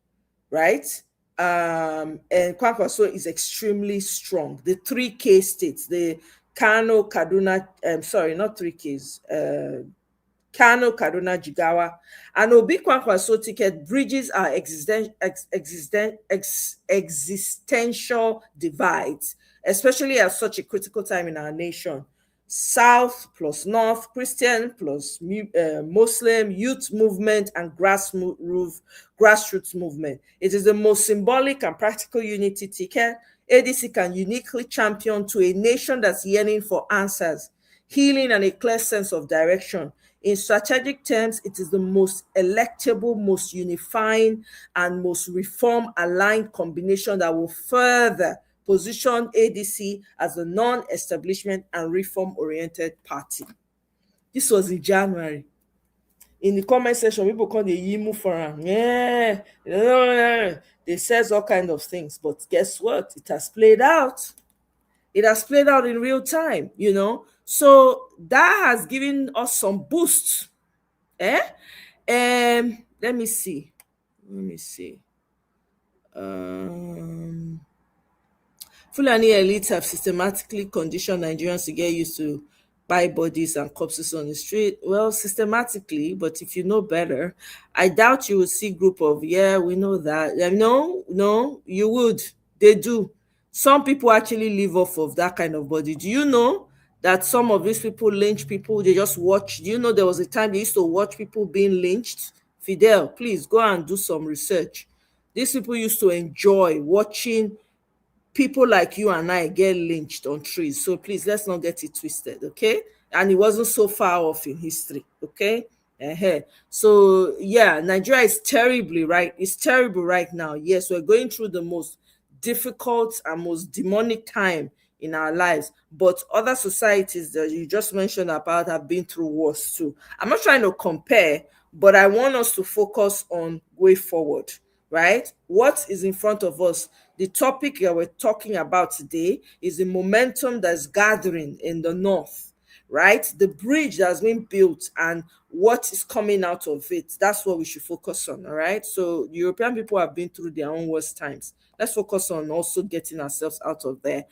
right? And Kwankwaso is extremely strong. The 3K states, the Kano, Kaduna, sorry, not 3Ks, Kano, Kaduna, Jigawa, and ObiKwaso ticket bridges our existential divides, especially at such a critical time in our nation. South plus North, Christian plus Muslim, youth movement, and grassroots movement. It is the most symbolic and practical unity ticket ADC can uniquely champion to a nation that's yearning for answers, healing, and a clear sense of direction. In strategic terms, it is the most electable, most unifying, and most reform-aligned combination that will further position ADC as a non-establishment and reform-oriented party. This was in January. In the comment section, people call the Yimu Forum. Yeah, they says all kinds of things, but guess what? It has played out. It has played out in real time, you know. So that has given us some boosts. Let me see. Fulani elites have systematically conditioned Nigerians to get used to buy bodies and corpses on the street. Well, systematically, but if you know better, I doubt you would see group of, yeah, we know that. No, you would. They do. Some people actually live off of that kind of body. Do you know that some of these people lynch people? They just watch. Do you know there was a time they used to watch people being lynched? Fidel, please go and do some research. These people used to enjoy watching people like you and I get lynched on trees. So please, let's not get it twisted, okay? And it wasn't so far off in history, okay? So yeah, Nigeria is terribly right. It's terrible right now. Yes, we're going through the most difficult and most demonic time in our lives, but other societies that you just mentioned about have been through wars too. I'm not trying to compare, but I want us to focus on way forward, right? What is in front of us? The topic that we're talking about today is the momentum that's gathering in the north, right? The bridge that's been built and what is coming out of it. That's what we should focus on, all right? So European people have been through their own worst times. Let's focus on also getting ourselves out of there.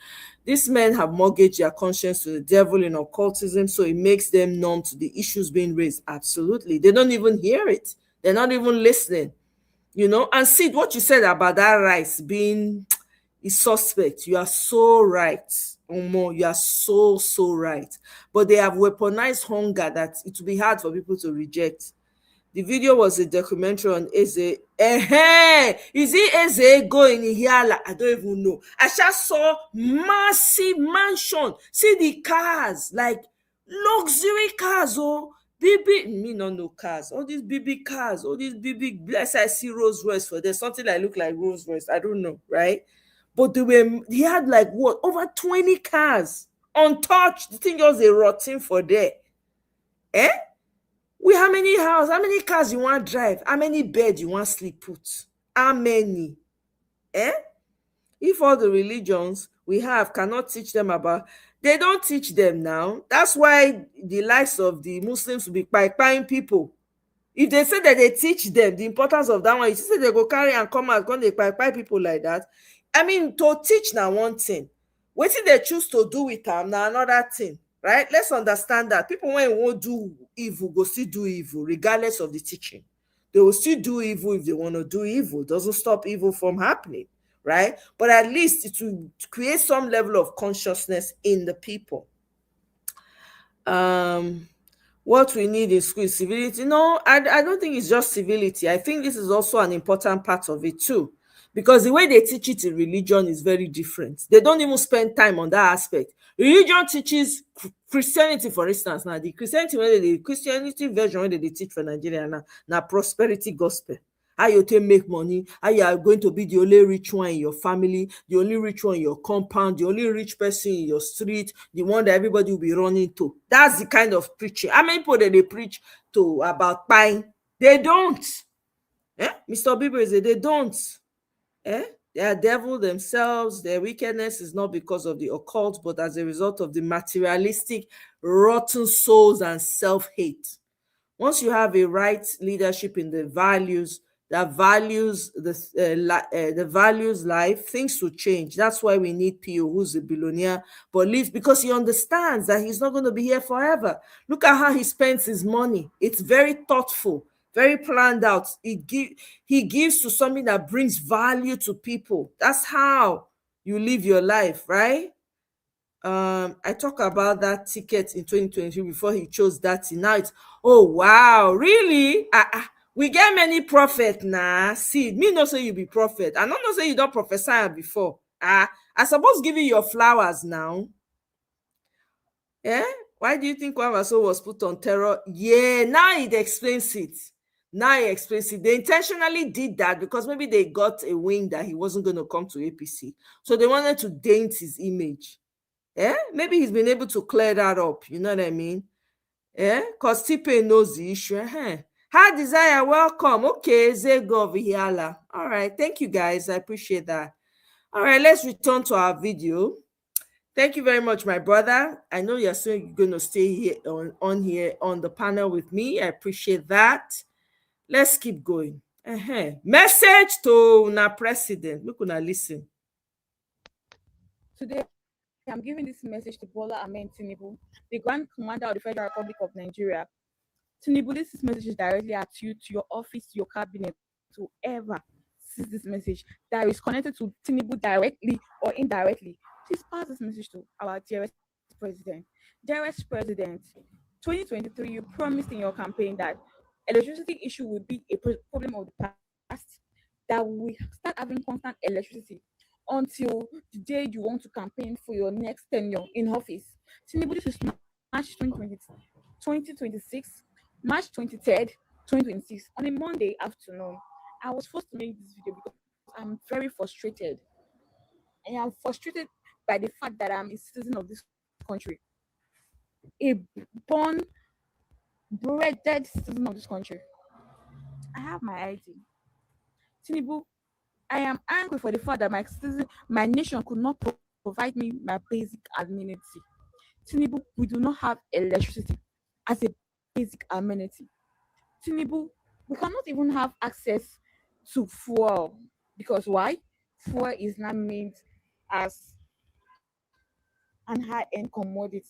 These men have mortgaged their conscience to the devil in occultism, so it makes them numb to the issues being raised. Absolutely. They don't even hear it. They're not even listening. You know, and see what you said about that rice being is suspect. You are so right, Omo. You are so right. But they have weaponized hunger that it will be hard for people to reject. The video was a documentary on Eze. Is it Eze going in here? I don't even know. I just saw massive mansion. See the cars, like luxury cars, oh. Me no know cars. All these BB cars, all these BB, bless I see Rolls Royce for there's something that look like Rolls Royce. I don't know, right? But he had like what? Over 20 cars untouched. The thing was a rotting for there. How many houses, how many cars you want to drive? How many beds you want to sleep put? How many? If all the religions we have cannot teach them about, they don't teach them now. That's why the likes of the Muslims will be buying people. If they say that they teach them the importance of that one, you say they go carry and come out, they buy people like that. I mean, to teach now one thing. What if they choose to do with them now another thing, right? Let's understand that people when they won't do evil, go still do evil, regardless of the teaching. They will still do evil if they want to do evil. It doesn't stop evil from happening, right? But at least it will create some level of consciousness in the people. What we need in school is civility. No, I don't think it's just civility. I think this is also an important part of it too. Because the way they teach it in religion is very different. They don't even spend time on that aspect. Religion teaches Christianity, for instance. Now, the Christianity version where they teach for Nigeria now prosperity gospel. How you take make money, how you are going to be the only rich one in your family, the only rich one in your compound, the only rich person in your street, the one that everybody will be running to. That's the kind of preaching. How many people that they preach to about buying? They don't. Mr. Bieber said they don't. They are devil themselves. Their wickedness is not because of the occult, but as a result of the materialistic, rotten souls and self-hate. Once you have a right leadership in the values that values the values life, things will change. That's why we need Pio, who's a billionaire, but lives because he understands that he's not going to be here forever. Look at how he spends his money. It's very thoughtful, very planned out. He gives to something that brings value to people. That's how you live your life, right? I talk about that ticket in 2023 before he chose that. Now it's, oh wow, really? We get many prophet now. See, me no say you be prophet. I don't know say you don't prophesy before. I suppose give you your flowers now. Why do you think ObiKwaso was put on terror? Yeah, now it explains it. They intentionally did that because maybe they got a wing that he wasn't going to come to APC. So they wanted to dent his image. Maybe he's been able to clear that up. You know what I mean? Because Tipe knows the issue. High Desire, welcome. Okay, Zego Vihala. All right, thank you guys. I appreciate that. All right, let's return to our video. Thank you very much, my brother. I know you're still going to stay here on here on the panel with me. I appreciate that. Let's keep going. Message to na president. Look una listen. Today, I'm giving this message to Bola Ahmed Tinubu, the Grand Commander of the Federal Republic of Nigeria. Tinubu, this message directly at you, to your office, to your cabinet, to whoever sees this message that is connected to Tinubu directly or indirectly. Please pass this message to our dearest president. Dearest president, 2023, you promised in your campaign that electricity issue will be a problem of the past, that we start having constant electricity until the day you want to campaign for your next tenure in office. Tinubu, this is March 2026, March 23rd, 2026, on a Monday afternoon. I was forced to make this video because I'm very frustrated. And I'm frustrated by the fact that I'm a citizen of this country, a born, bred citizen of this country. I have my ID. Tinubu, I am angry for the fact that my nation could not provide me my basic amenity. Tinubu, we do not have electricity as a basic amenity. Tinubu, we cannot even have access to fuel. Because why? Fuel is not made as an high-end commodity.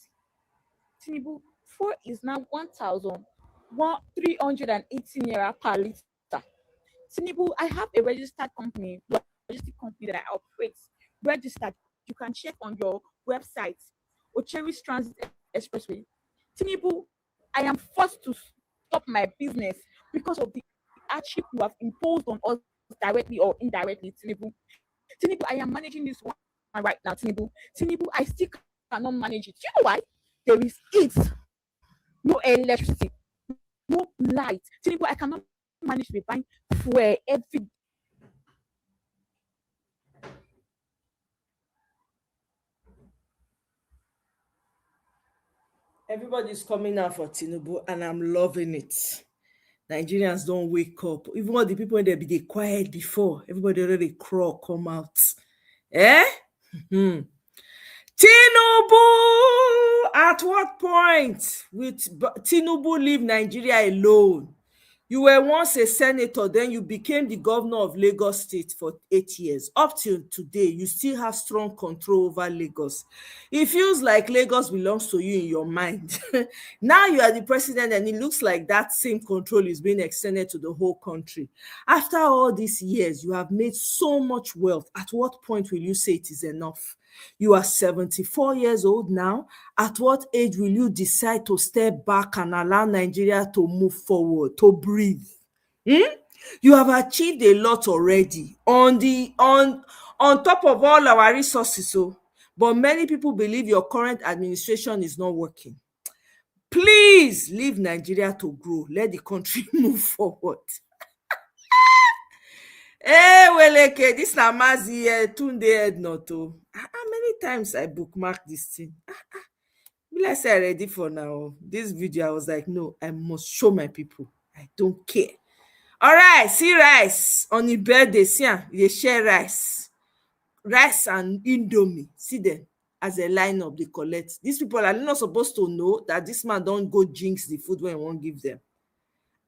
Tinubu, fuel is now 1,380 naira per liter. Tinubu, I have a registered company, logistic company that I operate. Registered. You can check on your website, Ocheris Transit Expressway. Tinubu, I am forced to stop my business because of the hardship you have imposed on us directly or indirectly. Tinubu, I am managing this one right now. Tinubu, I still cannot manage it. You know why? There is heat, no electricity, no light. Tinubu, I cannot manage to be buying fuel every. Everybody's coming out for Tinubu, and I'm loving it. Nigerians don't wake up. Even all the people when they be quiet before, everybody already crawl, come out. Tinubu, at what point will Tinubu leave Nigeria alone? You were once a senator, then you became the governor of Lagos State for 8 years. Up till today, you still have strong control over Lagos. It feels like Lagos belongs to you in your mind. Now you are the president, and it looks like that same control is being extended to the whole country. After all these years, you have made so much wealth. At what point will you say it is enough? You are 74 years old now. At what age will you decide to step back and allow Nigeria to move forward, to breathe? You have achieved a lot already on top of all our resources. But many people believe your current administration is not working. Please leave Nigeria to grow. Let the country move forward. Weleke, this na Mazi Tunde head noto. How many times I bookmark this thing? Let's say ready for now. This video, I was like, no, I must show my people. I don't care. All right, see rice on the birthday. See, they share rice. rice and indomie. See them as a lineup they collect. These people are not supposed to know that this man don't go jinx the food when he won't give them.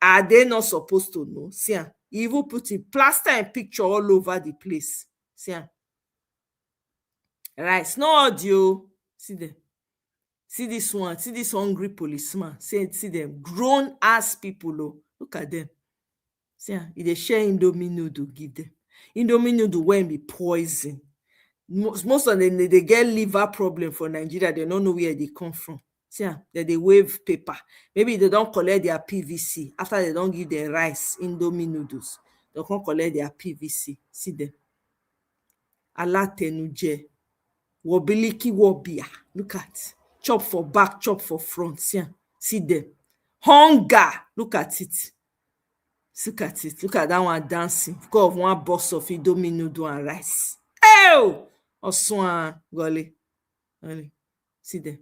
Are they not supposed to know? See, he even put a plaster and picture all over the place. See, rice, no audio. See them. See this one. See this hungry policeman. See them grown ass people. Oh, look at them. See, if they share indomie noodle, give them. Indomie noodle when be poison. Most of them they get liver problem for Nigeria. They don't know where they come from. See, they wave paper. Maybe they don't collect their PVC after they don't give their rice, indomie noodles. They can't collect their PVC. See them. Allah tenuje. Wobiliki wobia. Look at. Chop for back, chop for front. See them. Hunger. Look at it. Look at it. Look at that one dancing. Because of one box of indomie noodle and rice. Ew! Oswan. Gole. See them.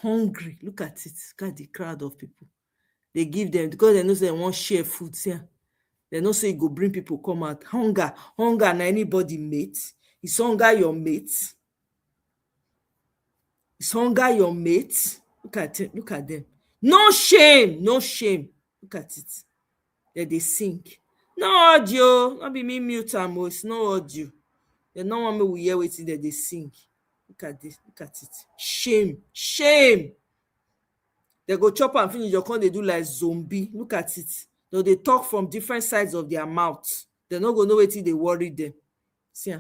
Hungry. Look at it. Look at the crowd of people. They give them because they know they want share food. They know say go bring people come out. Hunger na anybody mate. Is hunger your mate? Is hunger your mate? Look at it. Look at them. No shame. No shame. Look at it. They sing. No audio. Not be me mute am. It's no audio. They no want me we hear wetin they sing. Look at this. Look at it. Shame. Shame. They go chop and finish your con they do like zombie. Look at it. Though they talk from different sides of their mouth. They're not gonna know wetin they worry them. See,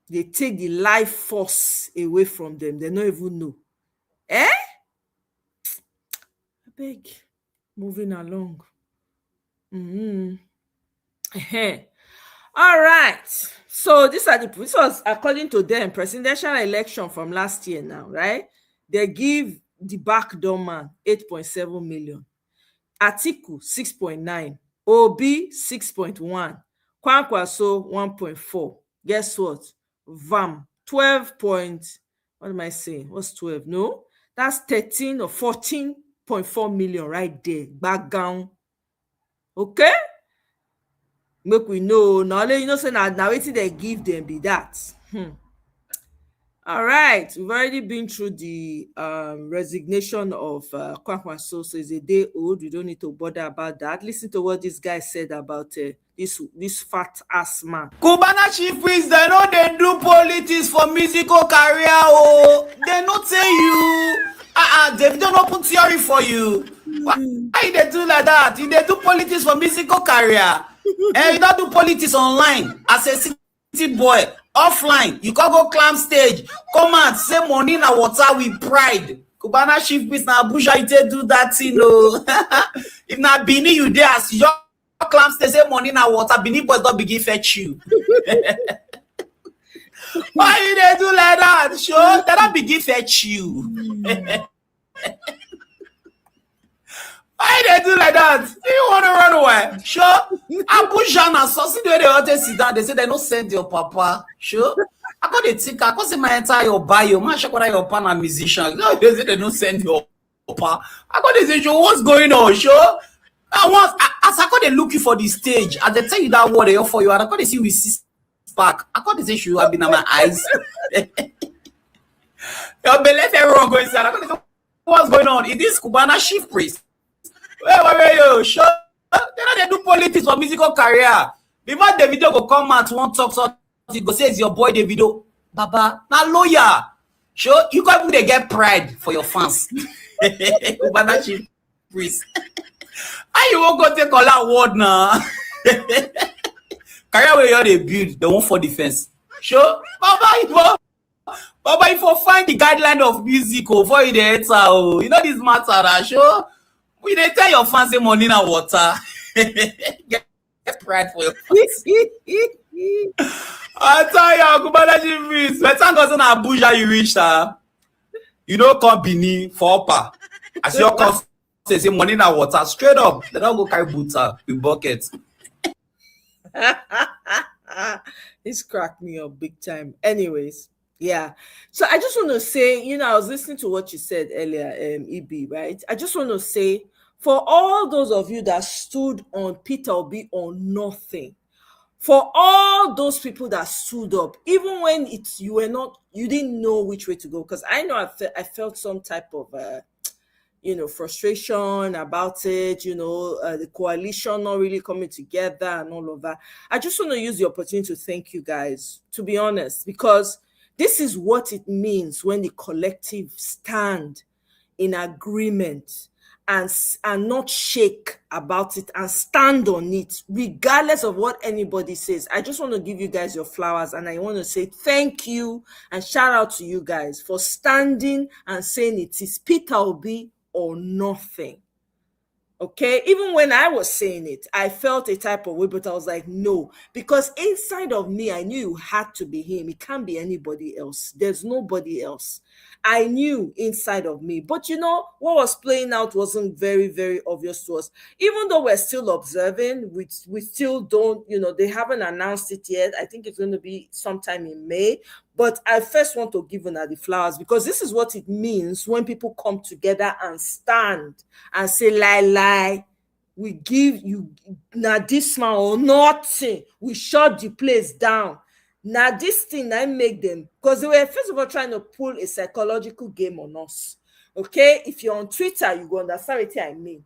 they take the life force away from them. They don't even know. I beg. Moving along. All right. So this was according to them presidential election from last year now, right? They give the backdoor man 8.7 million. Atiku 6.9. Obi 6.1. Kwankwaso 1.4. Guess what? VAM 12. What am I saying? What's 12? No, that's 13 or 14.4 million right there. Back down. Okay? Make we know. Now you know say now waiting they give them be that. All right, we've already been through the resignation of Kwankwaso, so it's a day old. We don't need to bother about that. Listen to what this guy said about this fat ass man. Cubana chief priest, they know they do politics for musical career. Oh, they not say you. They don't open theory for you. Why they do like that? They do politics for musical career. And you don't do politics online as a city boy. Offline, you can go climb stage, come and say money na water with pride. Cubana chief priest na Abuja, you do that thing, no. If na Bini you there as you climb stage, say money na water, Bini boys don't begin fetch you. Why you they do like that? Sure, they don't begin fetch you. Why they do like that? Do you want to run away? Sure. Abuja na so see the way they always sit down. They say they don't send your papa. Sure. I got the think. I got see my entire bio. Man, check what your papa a musician. No, they say they don't send your papa. I got this issue. What's going on? Sure. As I got they looking for the stage, as they tell you that word they offer you, and I got to see with six pack. I got this issue. I've been on my eyes. Your belief everyone going inside. I got to what's going on? Is this Cubana chief priest? Wait, sure. They do politics for musical career. Before the video go come out, one talk, so you go say it's your boy the video. Baba, now lawyer. Sure, you can't even get pride for your fans. Cubana chief priest. And you won't go take all that word now. Career where you build, the one for defense. Sure, Baba, if you find the guideline of music before you enter, you know this matter, sure. We they tell your fans say money na water. Get pride for your fans. I tell you, Cubana chief priest. By the time goes na Abuja you reach you know come Bini for upper. As your come say money na water straight up. They don't go carry boots with buckets. This cracked me up big time. Anyways. Yeah. So I just want to say, I was listening to what you said earlier, EB, right? I just want to say, for all those of you that stood on Peter Obi on nothing, for all those people that stood up, even when you didn't know which way to go. Because I know I felt some type of frustration about it, the coalition not really coming together and all of that. I just want to use the opportunity to thank you guys, to be honest, because this is what it means when the collective stand in agreement and not shake about it and stand on it, regardless of what anybody says. I just want to give you guys your flowers, and I want to say thank you and shout out to you guys for standing and saying it is Peter Obi or nothing. Okay, even when I was saying it, I felt a type of way, but I was like, no, because inside of me, I knew it had to be him. It can't be anybody else. There's nobody else. I knew inside of me, but what was playing out wasn't very, very obvious to us. Even though we're still observing, we still don't, they haven't announced it yet. I think it's going to be sometime in May. But I first want to give Una the flowers, because this is what it means when people come together and stand and say, lie, we give you now this man or nothing. We shut the place down. Now this thing I make them, because they were first of all trying to pull a psychological game on us. Okay, if you're on Twitter, you go understand what I mean.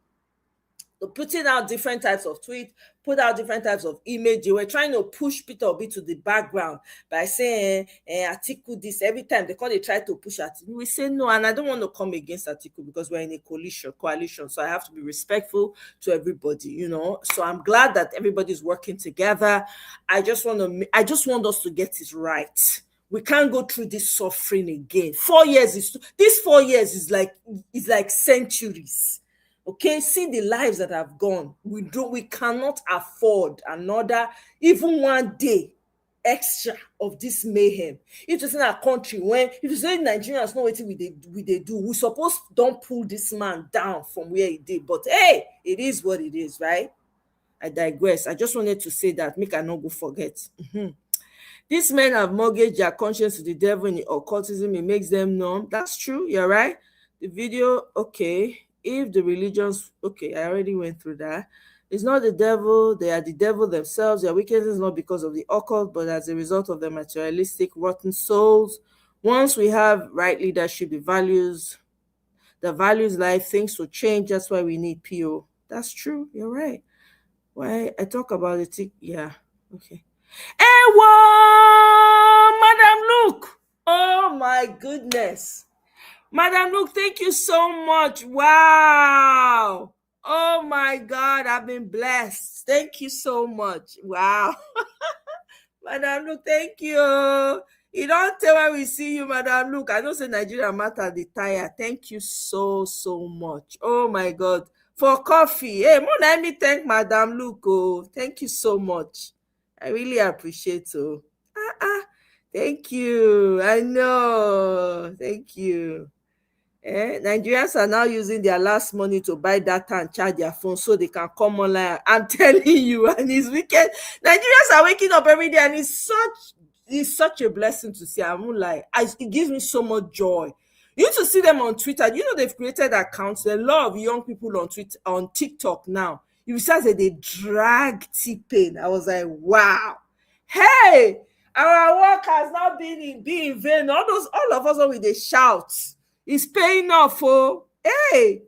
So putting out different types of tweets, put out different types of image. They were trying to push Peter Obi to the background by saying Atiku this. Every time they try to push Atiku, we say no, and I don't want to come against Atiku because we're in a coalition. So I have to be respectful to everybody, So I'm glad that everybody's working together. I just want us to get it right. We can't go through this suffering again. 4 years is like centuries. Okay, see the lives that have gone. We cannot afford another, even 1 day extra of this mayhem. If it's in a country when, if you say Nigerians know what we do, we suppose don't pull this man down from where he did. But hey, it is what it is, right? I digress. I just wanted to say that, make I not go forget. These men have mortgaged their conscience to the devil in occultism. It makes them numb. That's true. You're right. The video, okay. If the religions, okay, I already went through that. It's not the devil, they are the devil themselves. Their wickedness is not because of the occult, but as a result of the materialistic, rotten souls. Once we have right leadership, the values life, things will change. That's why we need PO. That's true. You're right. Why I talk about it? Yeah. Okay. Madam Luke. Oh my goodness. Madam Luke, thank you so much. Wow. Oh my God, I've been blessed. Thank you so much. Wow. Madam Luke, thank you. You don't tell when we see you, Madam Luke. I don't say Nigeria matter the tire. Thank you so much. Oh my God. For coffee. Hey, let me thank Madam Luke. Oh, thank you so much. I really appreciate it. Thank you. I know. Thank you. Nigerians are now using their last money to buy data and charge their phone so they can come online. I'm telling you, and it's wicked. Nigerians are waking up every day, and it's such a blessing to see. It gives me so much joy. You need to see them on Twitter. They've created accounts. A lot of young people on Twitter, on TikTok now. You see that they drag T-Pain. I was like, wow. Hey, our work has not been in vain. All of us with the shouts. It's paying off. Oh, hey,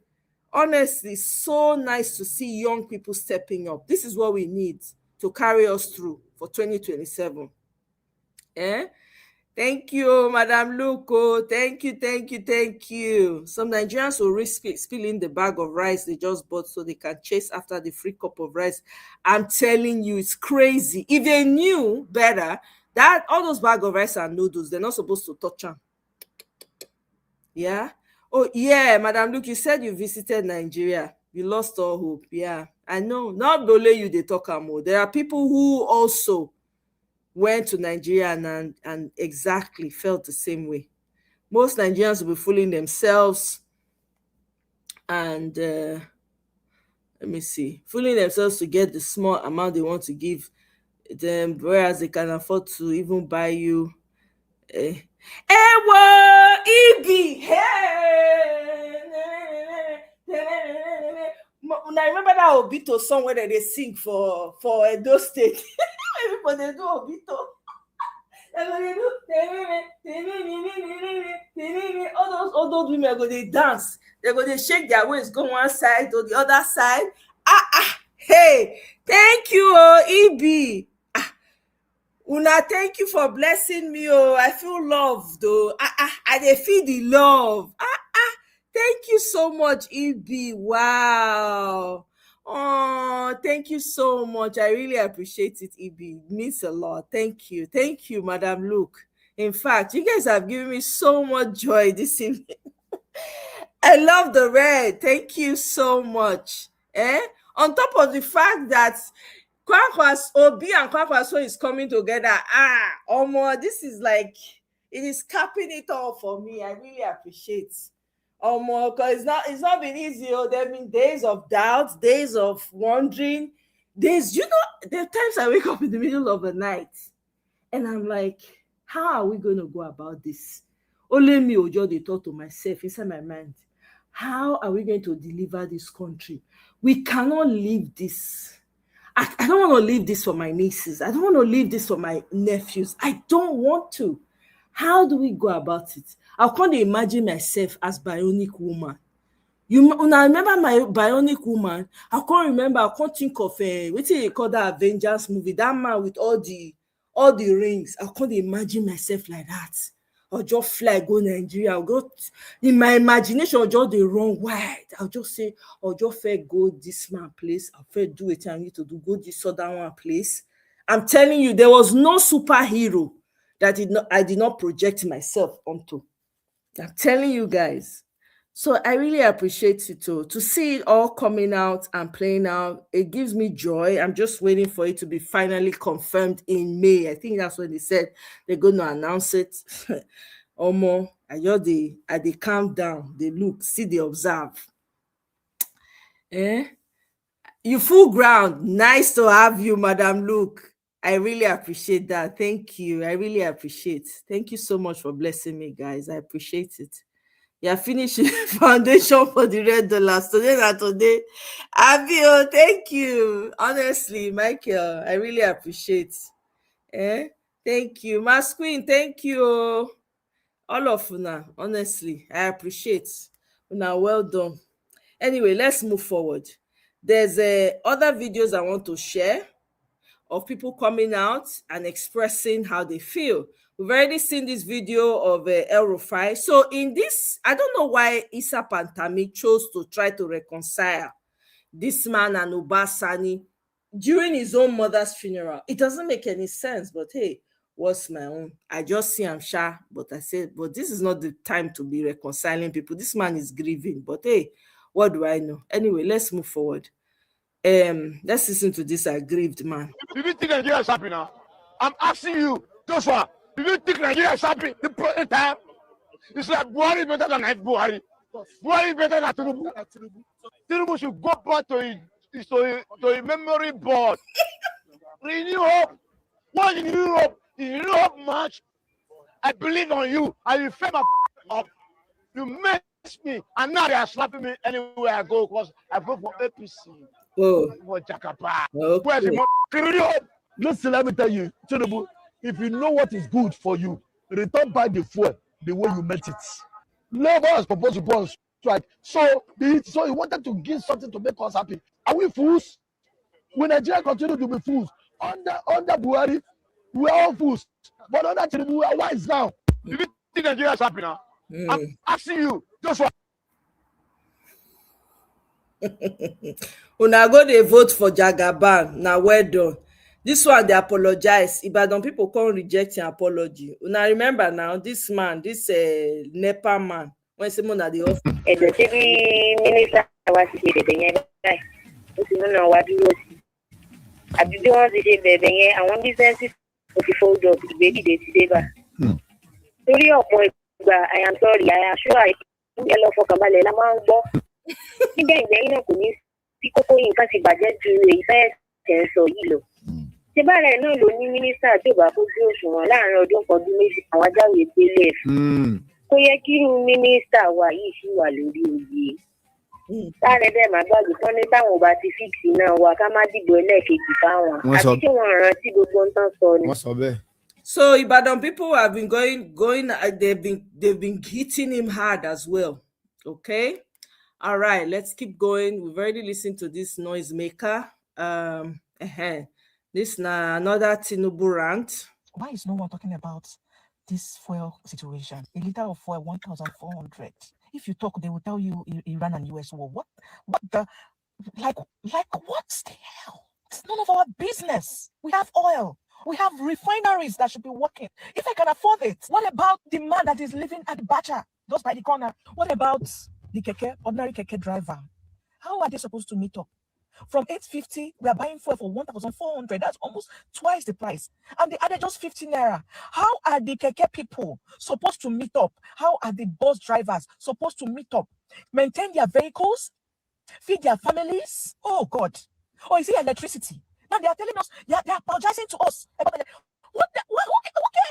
honestly, so nice to see young people stepping up. This is what we need to carry us through for 2027. Thank you, Madam Luko. Thank you. Some Nigerians will risk spilling the bag of rice they just bought so they can chase after the free cup of rice. I'm telling you, it's crazy. If they knew better, that all those bag of rice and noodles, they're not supposed to touch them. Yeah. Oh, yeah, Madam Luke, you said you visited Nigeria. You lost all hope. Yeah, I know. Not only you, they talk more. There are people who also went to Nigeria and exactly felt the same way. Most Nigerians will be fooling themselves and fooling themselves to get the small amount they want to give them, whereas they can afford to even buy you Now remember that Obito song where they sing for Edo State. people they do obito. They're gonna do all those women are gonna dance. They're gonna shake their waist, go one side or the other side. Hey, thank you, EB. Una, thank you for blessing me. I feel loved though. I dey feel the love. Thank you so much, EB. Wow. Oh, thank you so much. I really appreciate it, EB. It means a lot. Thank you. Thank you, Madam Luke. In fact, you guys have given me so much joy this evening. I love the red. Thank you so much. On top of the fact that Obi and KwaKwaso is coming together. This is like, it is capping it all for me. I really appreciate because it's not been easy. There have been days of doubt, days of wondering, days, there are times I wake up in the middle of the night and I'm like, how are we going to go about this? Only me, Ojo, they thought to myself inside my mind, how are we going to deliver this country? We cannot leave this. I don't want to leave this for my nieces. I don't want to leave this for my nephews. I don't want to. How do we go about it? I can't imagine myself as bionic woman. When I remember my bionic woman, I can't think of what do you call that Avengers movie? That man with all the rings. I can't imagine myself like that. I'll just fly, go Nigeria. I'll go in my imagination, I'll just the wrong wide. I'll just say, I'll just go this man place. I'll do it. I need to go this other one place. I'm telling you, there was no superhero that I did not project myself onto. I'm telling you guys. So I really appreciate it too. To see it all coming out and playing out, it gives me joy. I'm just waiting for it to be finally confirmed in May. I think that's when they said they're going to announce it. They calm down, they look, see, they observe. You full ground. Nice to have you, Madam Luke. I really appreciate that. Thank you. I really appreciate. Thank you so much for blessing me, guys. I appreciate it. Yeah, finishing foundation for the $100 today. Abio, thank you. Honestly, Michael, I really appreciate. Thank you. Mas Queen, thank you. All of Una, honestly, I appreciate. Una, well done. Anyway, let's move forward. There's other videos I want to share of people coming out and expressing how they feel. We've already seen this video of El Rufai. So in this, I don't know why Issa Pantami chose to try to reconcile this man and Obasani during his own mother's funeral. It doesn't make any sense, but hey, what's my own? I just see I'm shy, but I said, but this is not the time to be reconciling people. This man is grieving, but hey, what do I know? Anyway, let's move forward. Let's listen to this aggrieved man. Do you think Nigeria is happy now? I'm asking you, Joshua, do you think Nigeria is happy the present time? It's like Buhari is better than Buhari. Buhari is better than Tinubu. Tinubu should go back to a memory board. Renew hope. What in Europe? In Europe match, I believe on you. I will fill my up. You mess me, and now they are slapping me anywhere I go because I vote for APC. For Jakapa. Where's the money? Listen, let me tell you, Tinubu, if you know what is good for you, return back the fuel the way you met it. Labour is supposed to go on strike. So he wanted to give something to make us happy. Are we fools? Will Nigeria continue to be fools? Under Buhari, we are all fools. But under Tinubu, we are wise now. Do you think Nigeria is happy now? I'm asking you, Joshua. Una go dey vote for Jagaban. Now well done. This one they apologize. Ibadan people can't reject an apology. Una remember now, this man, this Nepa man, when someone at the office. Minister was I want businesses to fold up the baby they deliver. I am sorry, I am sure I yellow for Kamala Mango. Kókó nǹkan ti bàjẹ́ ju èyí fẹ́ tẹ̀ ń sọ yìí lọ. Ṣé báyìí náà ló ní mínísítà tó bá kó sí òṣùwọ̀n láàrin ọdún kan ọdún méjì àwọn ajáwé gbélé ẹ̀. Kó yẹ kí irú mínísítà wa yìí sì wà lórí oyè. Sáré dẹ̀ má gbàgbé tán ní táwọn ò bá ti fíìsì náà wá ká má dìbò ẹlẹ́ẹ̀kejì fáwọn. Àti tí wọ́n rántí gbogbo ń tán sọ ni. Wọ́n sọ bẹ́ẹ̀. So Ibadan people have been going. They've been hitting him hard as well. Okay, all right. Let's keep going. We've already listened to this noisemaker. This now another Tinubu rant. Why is no one talking about this fuel situation? A liter of fuel 1,400. If you talk, they will tell you Iran and US war. What the like what's the hell? It's none of our business. We have oil. We have refineries that should be working. If I can afford it, what about the man that is living at Bacha, just by the corner? What about the keke, ordinary keke driver? How are they supposed to meet up? From 850, we are buying fuel for 1,400. That's almost twice the price. And they added just 50 naira. How are the keke people supposed to meet up? How are the bus drivers supposed to meet up? Maintain their vehicles? Feed their families? Oh, God. Or is it electricity? Now they are telling us, they are apologizing to us. About who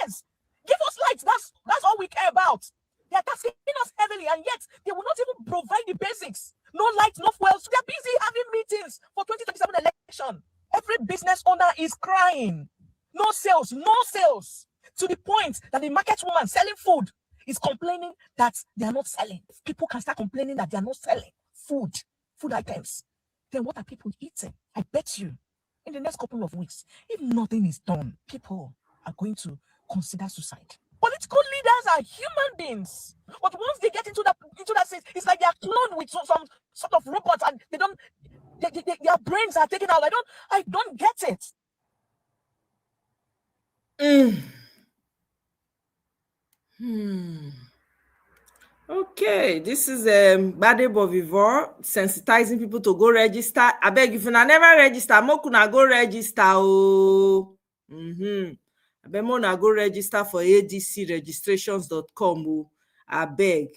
cares? Give us lights. That's all we care about. They are taxing us heavily, and yet they will not even provide the basics. No lights, no fuel. So they are busy having meetings for 2027 election. Every business owner is crying. No sales, no sales. To the point that the market woman selling food is complaining that they are not selling. People can start complaining that they are not selling food items. Then what are people eating? I bet you, in the next couple of weeks, if nothing is done, people are going to consider suicide. Political leaders are human beings, but once they get into that state, it's like they are cloned with some sort of robots, and their brains are taken out. I don't get it. Okay, this is Bade Bovivor sensitizing people to go register. I beg if you never register, Mokuna go register. Oh, I beg Mona go register for adcregistrations.com. Oh, I beg.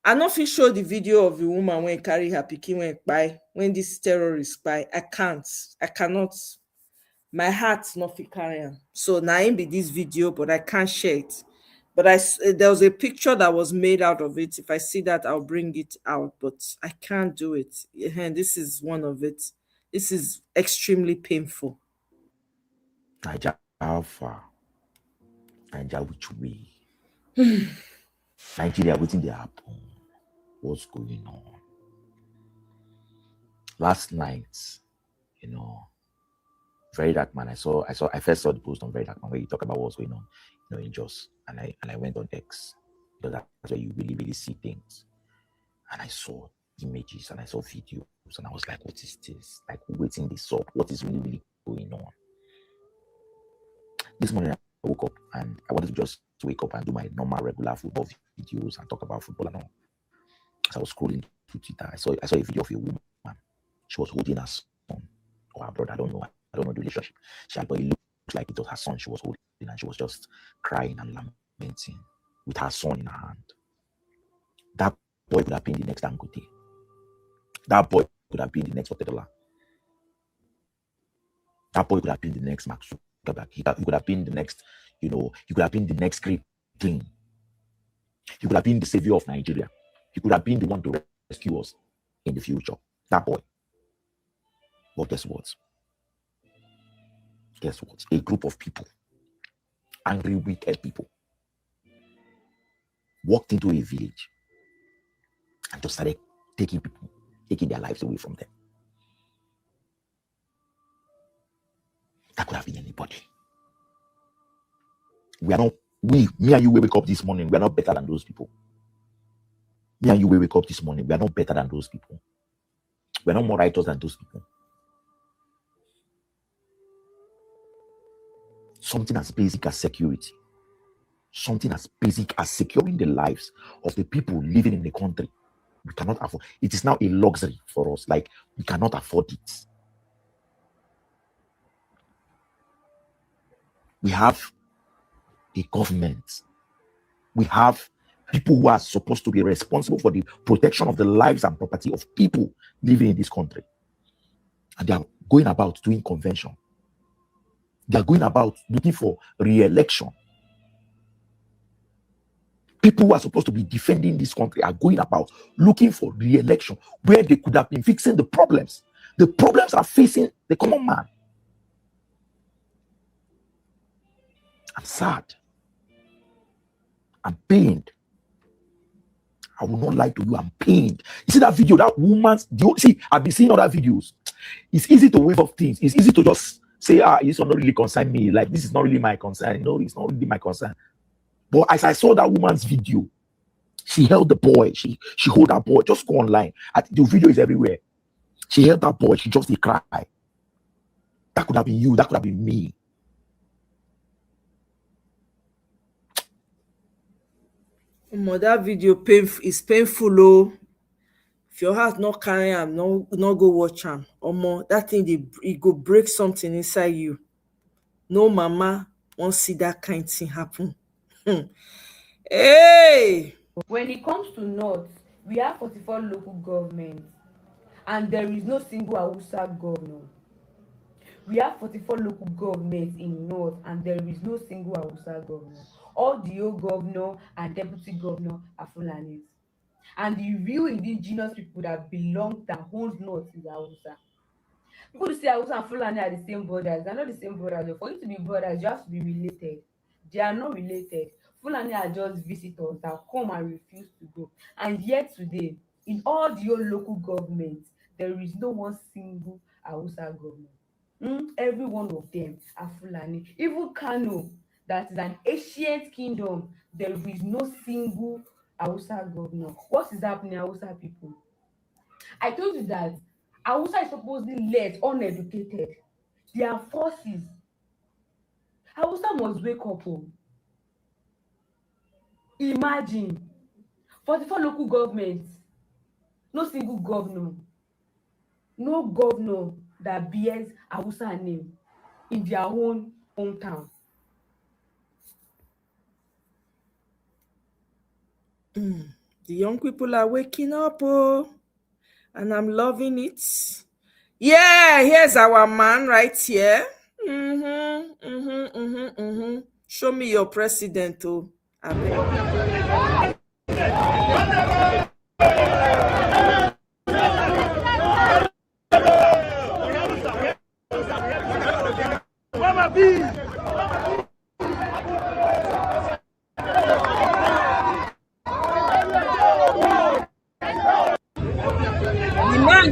I not fit show the video of the woman when carry her pikin when this terrorist spy. I cannot. My heart's not fit carry am. So now it be this video, but I can't share it. But there was a picture that was made out of it. If I see that, I'll bring it out. But I can't do it. And this is one of it. This is extremely painful. Naija Alpha. Naija which way? Nigeria, waiting there happen. What's going on? Last night, Very Dark Man. I first saw the post on Very Dark Man where you talk about what's going on, in Jos, and I went on X because that's where you really, really see things. And I saw images and I saw videos, and I was like, "What is this? Like, waiting this up? What is really, really going on?" This morning I woke up and I wanted to just wake up and do my normal, regular football videos and talk about football and all. As I was scrolling through Twitter, I saw a video of a woman. She was holding her son or her brother. I don't know the relationship. But it looked like it was her son she was holding, and she was just crying and lamenting with her son in her hand. That boy could have been the next Dangote. That boy could have been the next $40. That boy could have been the next Mark Zuckerberg. He could have been the next, he could have been the next great king. He could have been the savior of Nigeria. He could have been the one to rescue us in the future. That boy. But guess what? A group of people, angry, wicked people, walked into a village and just started taking their lives away from them. That could have been anybody. Me and you will wake up this morning. We are not better than those people. Me and you will wake up this morning. We are not better than those people. We are not more righteous than those people. Something as basic as security. Something as basic as securing the lives of the people living in the country. We cannot afford. It is now a luxury for us. Like, we cannot afford it. We have a government. We have people who are supposed to be responsible for the protection of the lives and property of people living in this country. And they are going about doing convention. They are going about looking for re-election. People who are supposed to be defending this country are going about looking for re-election where they could have been fixing the problems. The problems are facing the common man. I'm sad. I'm pained. I will not lie to you. I'm pained. You see that video, that woman's. See, I've been seeing other videos. It's easy to wave off things. It's easy to just say, this will not really concern me. Like, this is not really my concern. You know, it's not really my concern. But as I saw that woman's video, she held the boy. She held that boy. Just go online. The video is everywhere. She held that boy. She just cried. That could have been you. That could have been me. That video is painful. Oh, if your heart not carry am, no go watch am. That thing it go break something inside you. No mama won't see that kind of thing happen. Hey. When it comes to North, we have 44 local governments, and there is no single Hausa governor. We have 44 local governments in North, and there is no single Hausa governor. All the old governor and deputy governor are Fulanis. And the real indigenous people that belong that hold North is Hausa. People who say Hausa and Fulani are the same brothers. They're not the same brothers. For you to be brothers, you have to be related. They are not related. Fulani are just visitors that come and refuse to go. And yet today, in all the old local governments, there is no one single Hausa governor. Every one of them are Fulani. Even Kano, that is an ancient kingdom, there is no single Hausa governor. What is happening, Hausa people? I told you that Hausa is supposedly led, uneducated. Their forces. Hausa must wake up. Imagine 44 local governments, no single governor, no governor that bears Hausa name in their own hometown. The young people are waking up, and I'm loving it. Yeah, here's our man right here. Show me your president,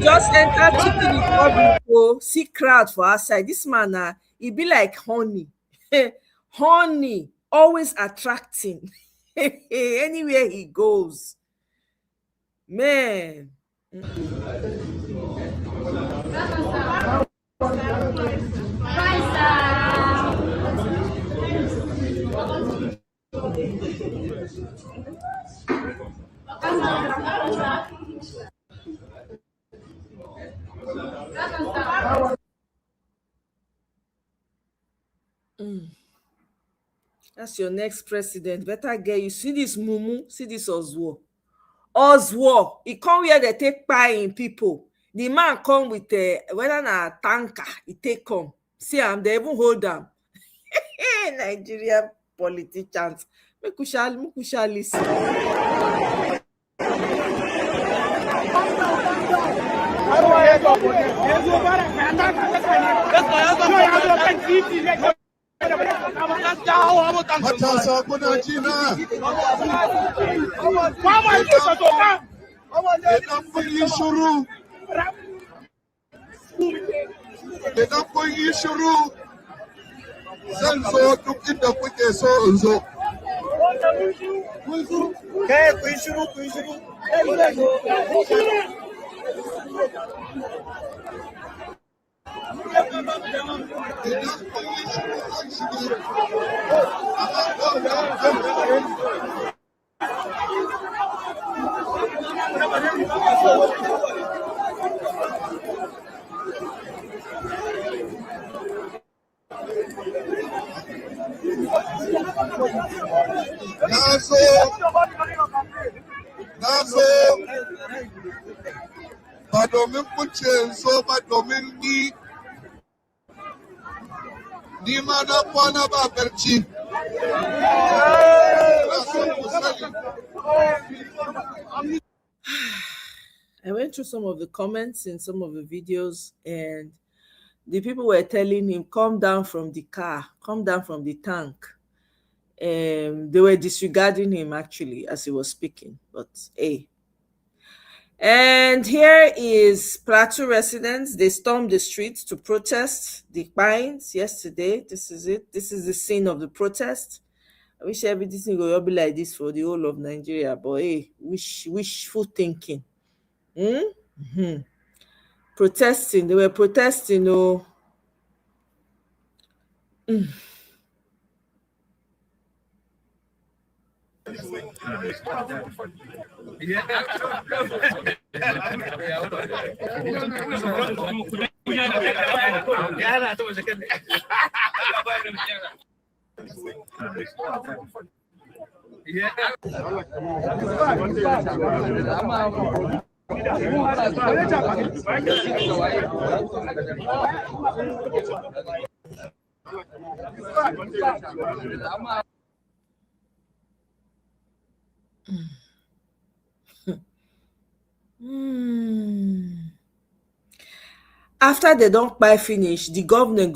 Just enter Chicken Republic, see crowd for outside. This man, he be like honey. Honey, always attracting. Anywhere he goes. Man. That's your next president. Better get you. See this mumu, see this Oswo. He come where they take buying people. The man come with whether na tanker, he take come. See him, they even hold them. Nigerian politicians. Make we shall listen. Matasa kuna jina. Idan kun yi shiru. Idan kun yi shiru. Zan zo duk inda kuke so in zo. Kai kun shiru, kun shiru. Na zo ba domin kuce so ba domin ni ma na kwana ba barci. I went through some of the comments in some of the videos, and the people were telling him, come down from the car, come down from the tank. They were disregarding him actually as he was speaking, but hey. And here is Plateau residents. They stormed the streets to protest the fines yesterday. This is it. This is the scene of the protest. I wish everything would be like this for the whole of Nigeria, but hey, wishful thinking. Protesting. They were protesting. Oh. After they don't buy finish, the government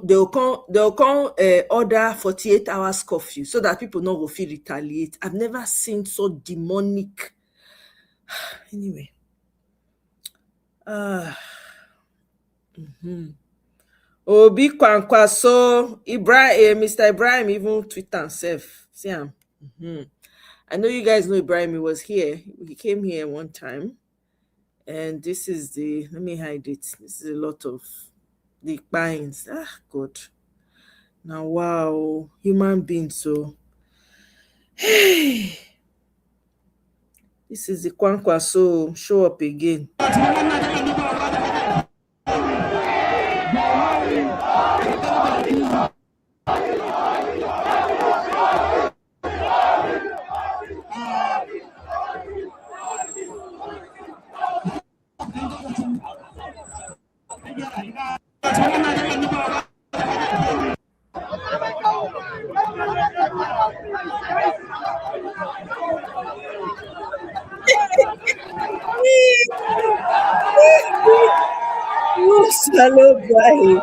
they'll come order 48 hours curfew so that people not go feel retaliate. I've never seen so demonic. Anyway. ObiKwan, so Mr. Ibrahim even tweet himself. See him. I know you guys know Ibrahim. He was here. He came here one time. And this is the, let me hide it. This is a lot of the binds. God. Now, wow. Human beings, so. Hey. This is the ObiKwaso show up again. Hello, bye.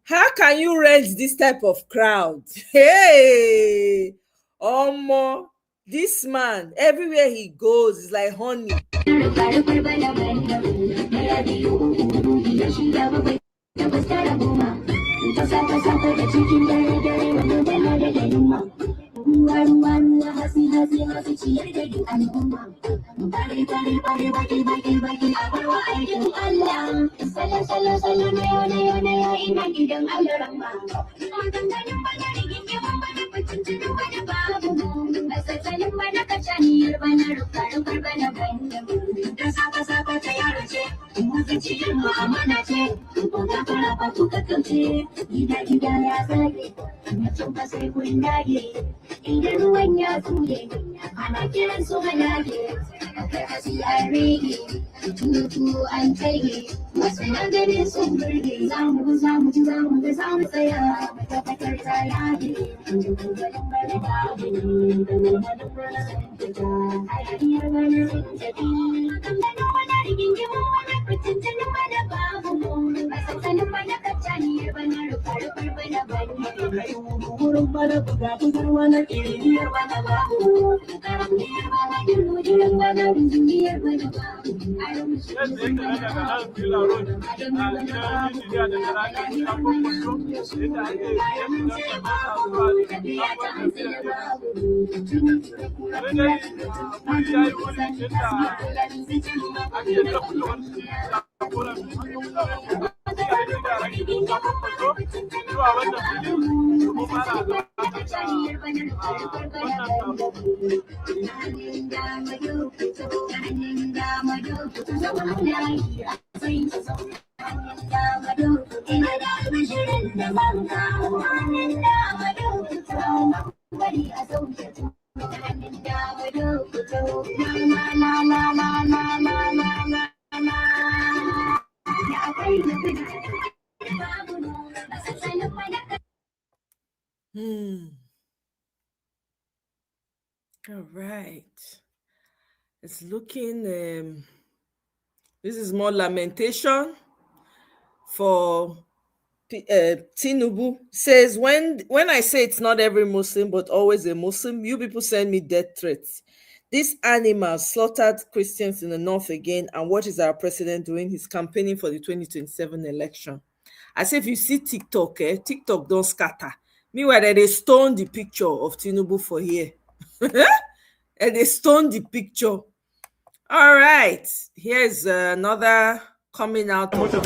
How can you raise this type of crowd? Hey, this man, everywhere he goes, is like honey. All right. It's looking, this is more lamentation for Tinubu. Says, when I say it's not every Muslim, but always a Muslim, you people send me death threats. These animals slaughtered Christians in the north again, and what is our president doing? He's campaigning for the 2027 election. I say, if you see TikTok, TikTok don't scatter. Meanwhile, they stone the picture of Tinubu for here. And they stone the picture. All right, here's another coming out of the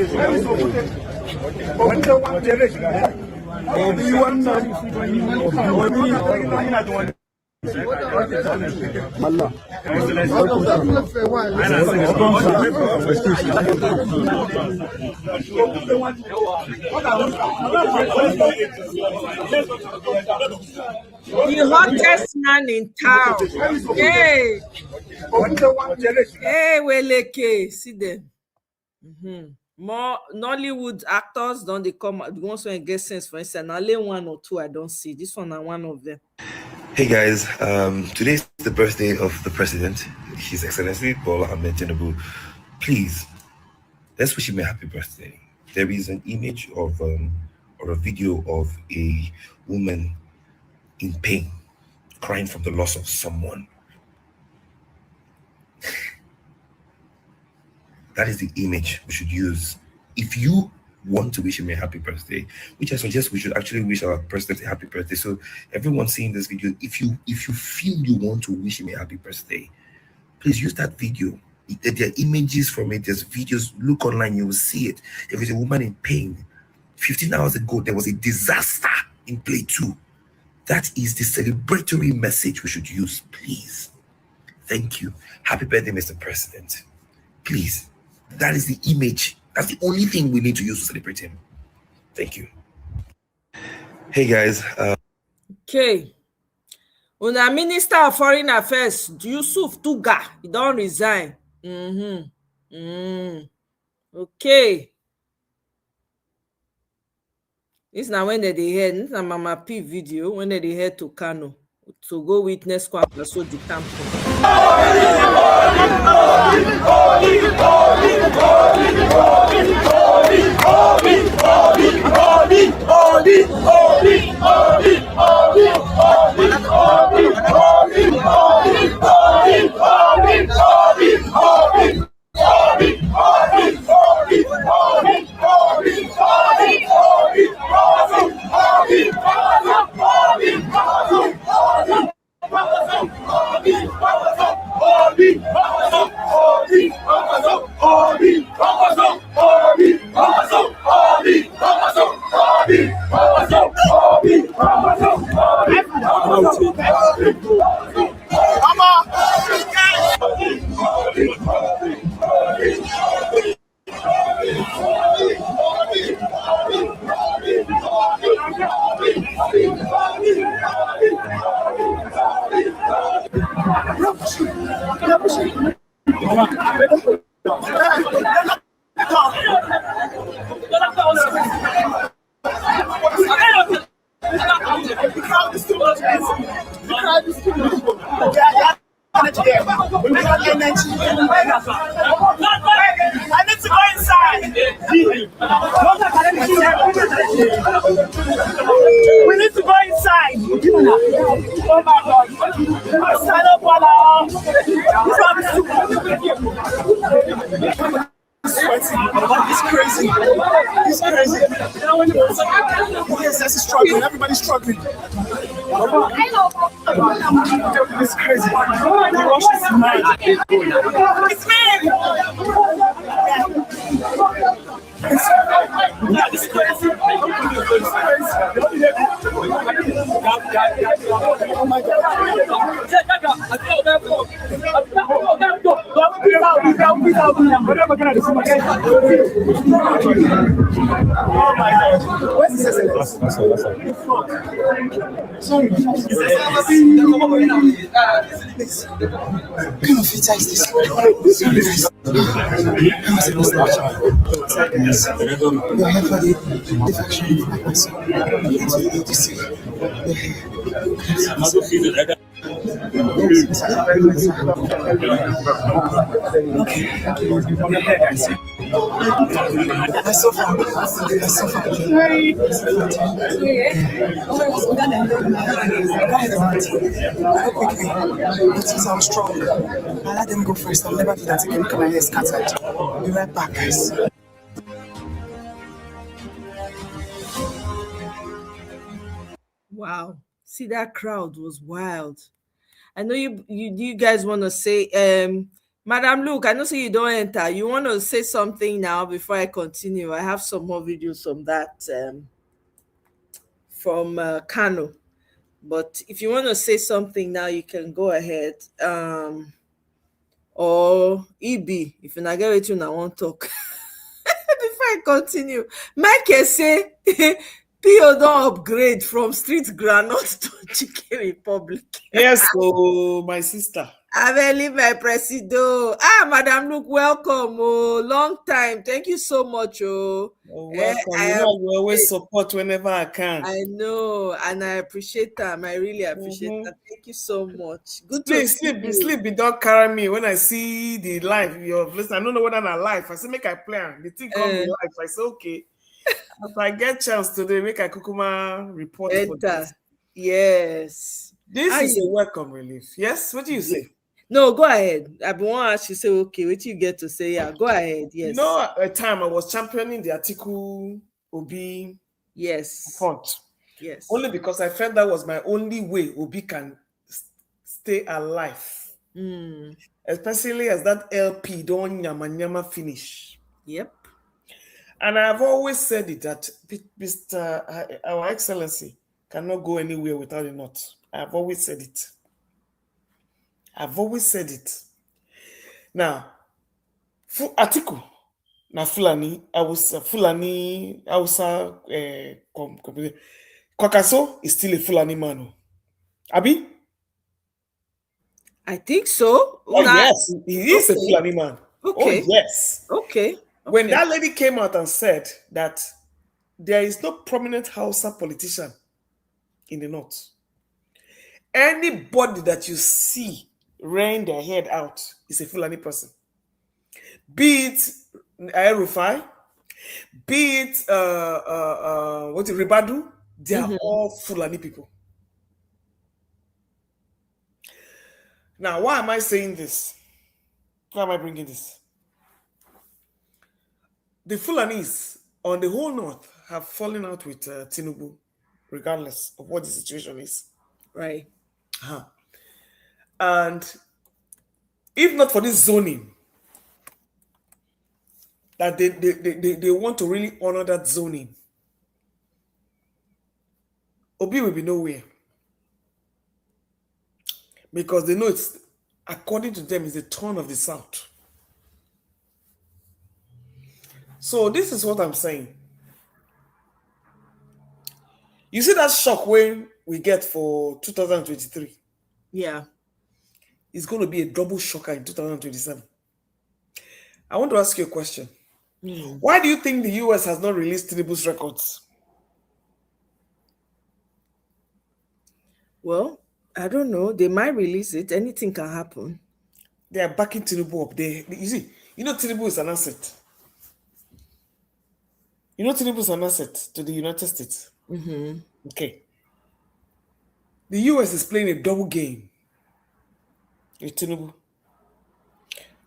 hottest man in town. Hey, hey, Weleke, see them. More Nollywood actors don't they come? The ones who get sense, for instance, only one or two I don't see. This one are one of them. Hey guys, today is the birthday of the president, His Excellency Bola Ahmed Tinubu. Please, let's wish him a happy birthday. There is an image of or a video of a woman in pain, crying from the loss of someone. That is the image we should use. If you want to wish him a happy birthday, which I suggest we should actually wish our president a happy birthday. So everyone seeing this video, if you feel you want to wish him a happy birthday, please use that video. There are images from it, there's videos, look online, you will see it. There is a woman in pain. 15 hours ago, there was a disaster in Play 2. That is the celebratory message we should use, please. Thank you. Happy birthday, Mr. President. Please. That is the image. That's the only thing we need to use to celebrate him. Thank you. Hey guys. Okay. Una Minister of Foreign Affairs, Yusuf Tuga, he don't resign. Okay. This now when they head, this na Mama P video, when they head to Kano to go witness PitaKwa2027 the campaign. I need to go inside. Oh my God. Stand up, Allah. It's crazy. It's crazy. Yes, that's struggling. Everybody's struggling. It's crazy. The rush is mad. It's mad. It's crazy. Oh my God. Where's I suffer. Since I'm strong, I let them go first. I'll never do that again. Look at my hair scattered. Be right back, guys. Wow. See, that crowd was wild. I know you guys want to say, Madam Luke, I know so you don't enter. You want to say something now before I continue? I have some more videos from that, from Kano. But if you want to say something now, you can go ahead. Or EB, if you not get it, you not want to talk. Before I continue, Michael say PO don't upgrade from street granite to Chicken Republic. Yes, so my sister. I will leave my presido. Madam Luke, welcome. Oh, long time. Thank you so much. Oh, welcome. You always support whenever I can. I know, and I appreciate that. I really appreciate that. Thank you so much. Good to see you. Sleep, don't carry me when I see the live. Listen, I don't know whether I'm live. I say make I plan. The thing come in live. I say okay. If I get chance today, make I kukuma report for this. Yes. This is a welcome relief. Yes. What do you say? No, go ahead. I want to ask you, say, okay, what you get to say? Yeah, go ahead. Yes. You know, at a time I was championing the article Obi. Yes. Front. Yes. Only because I felt that was my only way Obi can stay alive. Especially as that LP don't nyama finish. Yep. And I've always said it that Mr. Our Excellency cannot go anywhere without a knot. I've always said it. Now, article na Fulani, Fulani, Kwakaso is still a Fulani man. Abi? I think so. Oh, yes, he is a Fulani man. Okay. Oh, yes. Okay. When that lady came out and said that there is no prominent Hausa politician in the north, anybody that you see rearing their head out is a Fulani person. Be it Rufai, be it Ribadu, they are all Fulani people. Now, why am I saying this? Why am I bringing this? The Fulanis on the whole north have fallen out with Tinubu, regardless of what the situation is. Right. And if not for this zoning, that they want to really honor that zoning, Obi will be nowhere. Because they know it's, according to them, is the turn of the South. So this is what I'm saying. You see that shock when we get for 2023? Yeah. It's going to be a double shocker in 2027. I want to ask you a question. Why do you think the US has not released Tinubu's records? Well, I don't know. They might release it. Anything can happen. They are backing Tinubu up. You see, Tinubu is an asset. Tinubu is an asset to the United States. Mm-hmm. Okay. The US is playing a double game with Tinubu.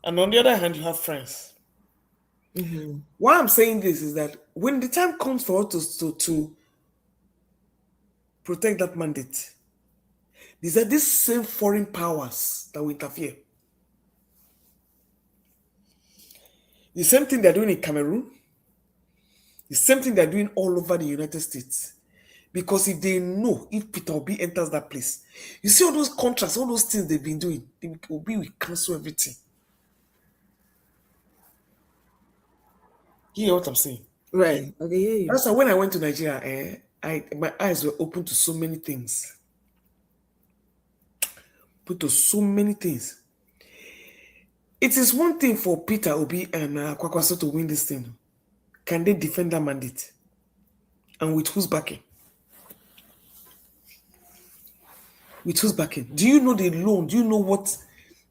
And on the other hand, you have France. Why I'm saying this is that when the time comes for us to protect that mandate, these are these same foreign powers that will interfere. The same thing they're doing in Cameroon, the same thing they're doing all over the United States. Because if they know, if Peter Obi enters that place, you see all those contracts, all those things they've been doing, Obi will cancel everything. You hear what I'm saying? Right. I can hear you. That's why when I went to Nigeria, my eyes were open to so many things. Put to so many things. It is one thing for Peter Obi and Kwakwaso to win this thing. Can they defend that mandate? And with whose backing? With whose backing? Do you know the loan? Do you know what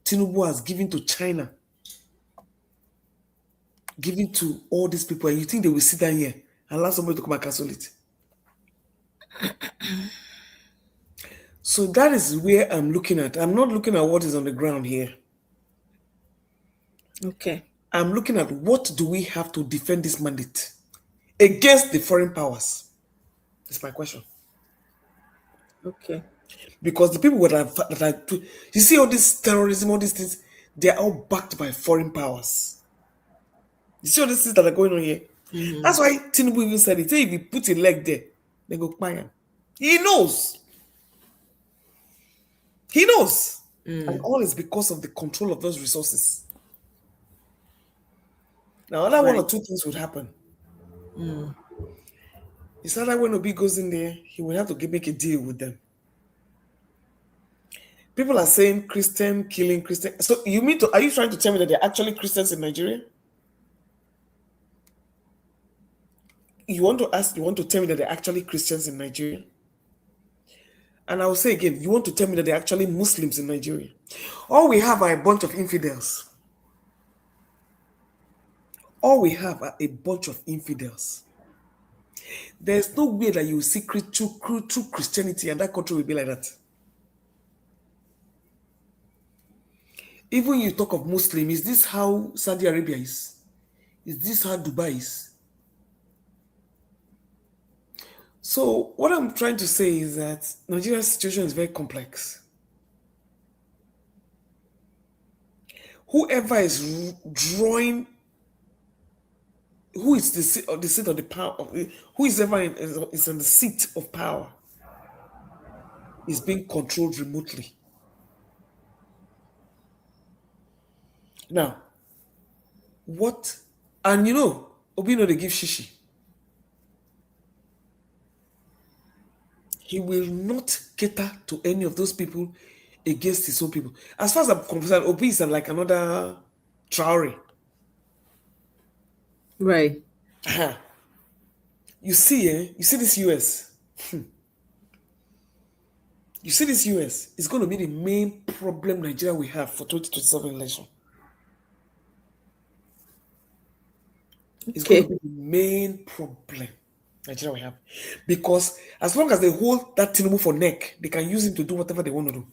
Tinubu has given to China? Given to all these people, and you think they will sit down here and allow somebody to come and cancel it? So that is where I'm looking at. I'm not looking at what is on the ground here. Okay. I'm looking at what do we have to defend this mandate against the foreign powers. That's my question. Okay. Because the people that you see all this terrorism, all these things, they are all backed by foreign powers. You see all these things that are going on here? That's why Tinubu even said it. Say if he put a leg there, they go buy him. He knows. He knows. And all is because of the control of those resources. Now, other one or two things would happen. It's not like when Obi goes in there, he will have to make a deal with them. People are saying Christian killing Christian. So are you trying to tell me that they're actually Christians in Nigeria? You want to tell me that they're actually Christians in Nigeria? And I will say again, you want to tell me that they're actually Muslims in Nigeria? All we have are a bunch of infidels. All we have are a bunch of infidels. There's no way that you will see true Christianity and that country will be like that. Even you talk of Muslim, is this how Saudi Arabia is? Is this how Dubai is? So what I'm trying to say is that Nigeria's situation is very complex. Whoever is drawing, who is the seat of the power, who is ever is in the seat of power, is being controlled remotely. Now, what? And Obi they give shishi. He will not cater to any of those people against his own people. As far as I'm concerned, Obi is like another Traore. Right. You see this US. You see this US is going to be the main problem Nigeria will have for 2027 election. It's going to be the main problem Nigeria will have. Because as long as they hold that Tinubu for neck, they can use him to do whatever they want to do.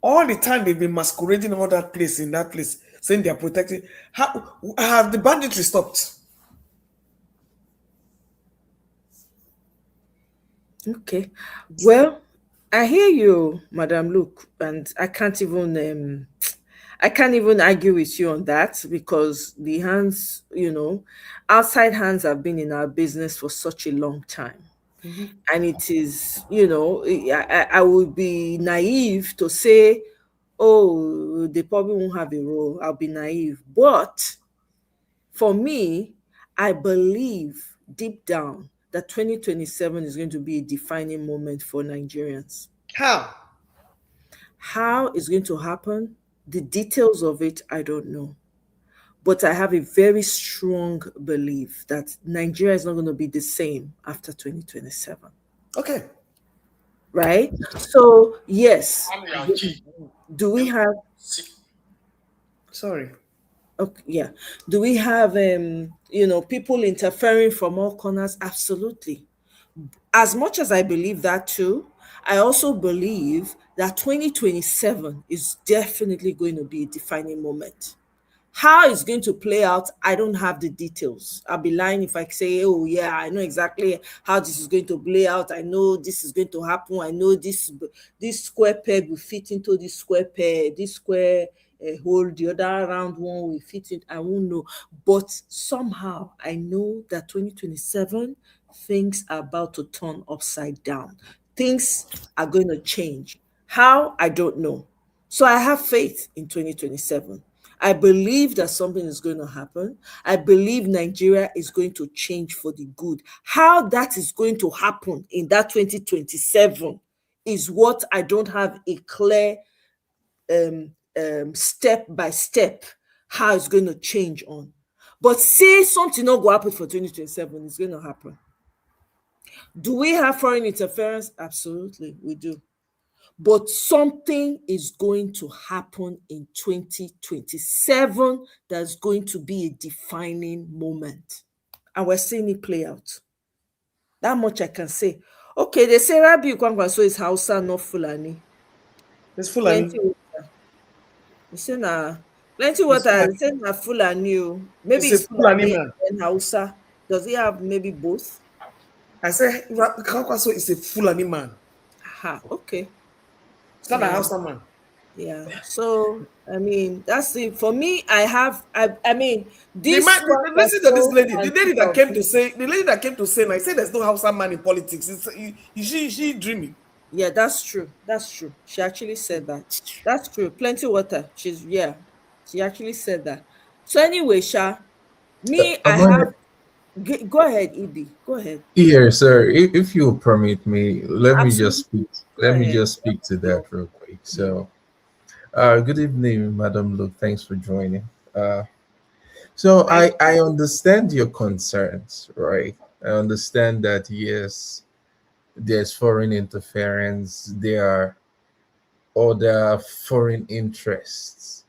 All the time they've been masquerading all that place, saying they are protecting. Have the banditry stopped? Okay. Well, I hear you, Madam Luke, and I can't even argue with you on that, because the hands, outside hands have been in our business for such a long time. And it is, I would be naive to say, oh, they probably won't have a role. I'll be naive. But for me, I believe deep down that 2027 is going to be a defining moment for Nigerians. How? How is going to happen? The details of it, I don't know. But I have a very strong belief that Nigeria is not going to be the same after 2027. Okay. Right? So, yes. Do we have... Sorry. Okay, yeah. Do we have, people interfering from all corners? Absolutely. As much as I believe that too, I also believe that 2027 is definitely going to be a defining moment. How it's going to play out, I don't have the details. I'll be lying if I say, oh yeah, I know exactly how this is going to play out. I know this is going to happen. I know this square peg will fit into this square peg, this square hole, the other round one will fit in. I won't know. But somehow I know that 2027 things are about to turn upside down. Things are going to change. How? I don't know. So I have faith in 2027. I believe that something is going to happen. I believe Nigeria is going to change for the good. How that is going to happen in that 2027 is what I don't have a clear step by step how it's going to change on. But say something not go happen for 2027, it's going to happen. Do we have foreign interference? Absolutely, we do. But something is going to happen in 2027 that's going to be a defining moment. And we're seeing it play out. That much I can say. Okay, they say ObiKwan so is Hausa, not Fulani. It's Fulani. Plenty water. You say na plenty It's water. Fulani. You say na Fulani. Oh. Maybe It's a it's Fulani Fulani man. and Hausa. Does he have maybe both? I say ObiKwaso is a Fulani man. Aha, okay. It's not a Yeah. Hausa man. Yeah. So I mean, that's it. For me, I mean, this Listen to this lady. The lady that came to say, like, say there's no Hausa man in politics. Is she dreaming? Yeah, that's true. That's true. She actually said that. That's true. Plenty water. She actually said that. So anyway, Sha, me, I Am I have go ahead, Ibi. Go ahead. here, sir? If you permit me, let me just Absolutely. speak. Go Let me ahead. just speak to that real quick. So, good evening, Madam Luke. Thanks for joining. So I understand your concerns, right? I understand that yes, there's foreign interference. There are other foreign interests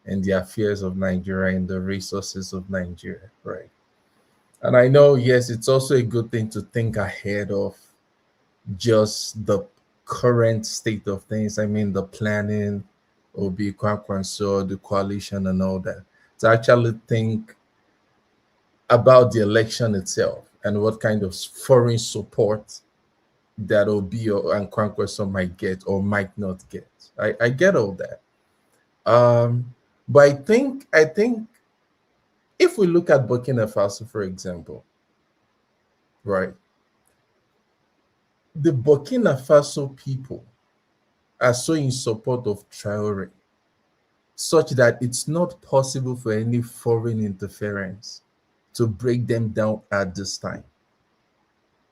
in the affairs of Nigeria and the resources of Nigeria, right? And I know, yes, it's also a good thing to think ahead of just the current state of things. I mean, the planning, ObiKwan, the coalition, and all that. To actually think about the election itself and what kind of foreign support that Obi and Kwankwaso might get or might not get. I get all that. But I think if we look at Burkina Faso, for example, right, the Burkina Faso people are so in support of Traore, such that it's not possible for any foreign interference to break them down at this time.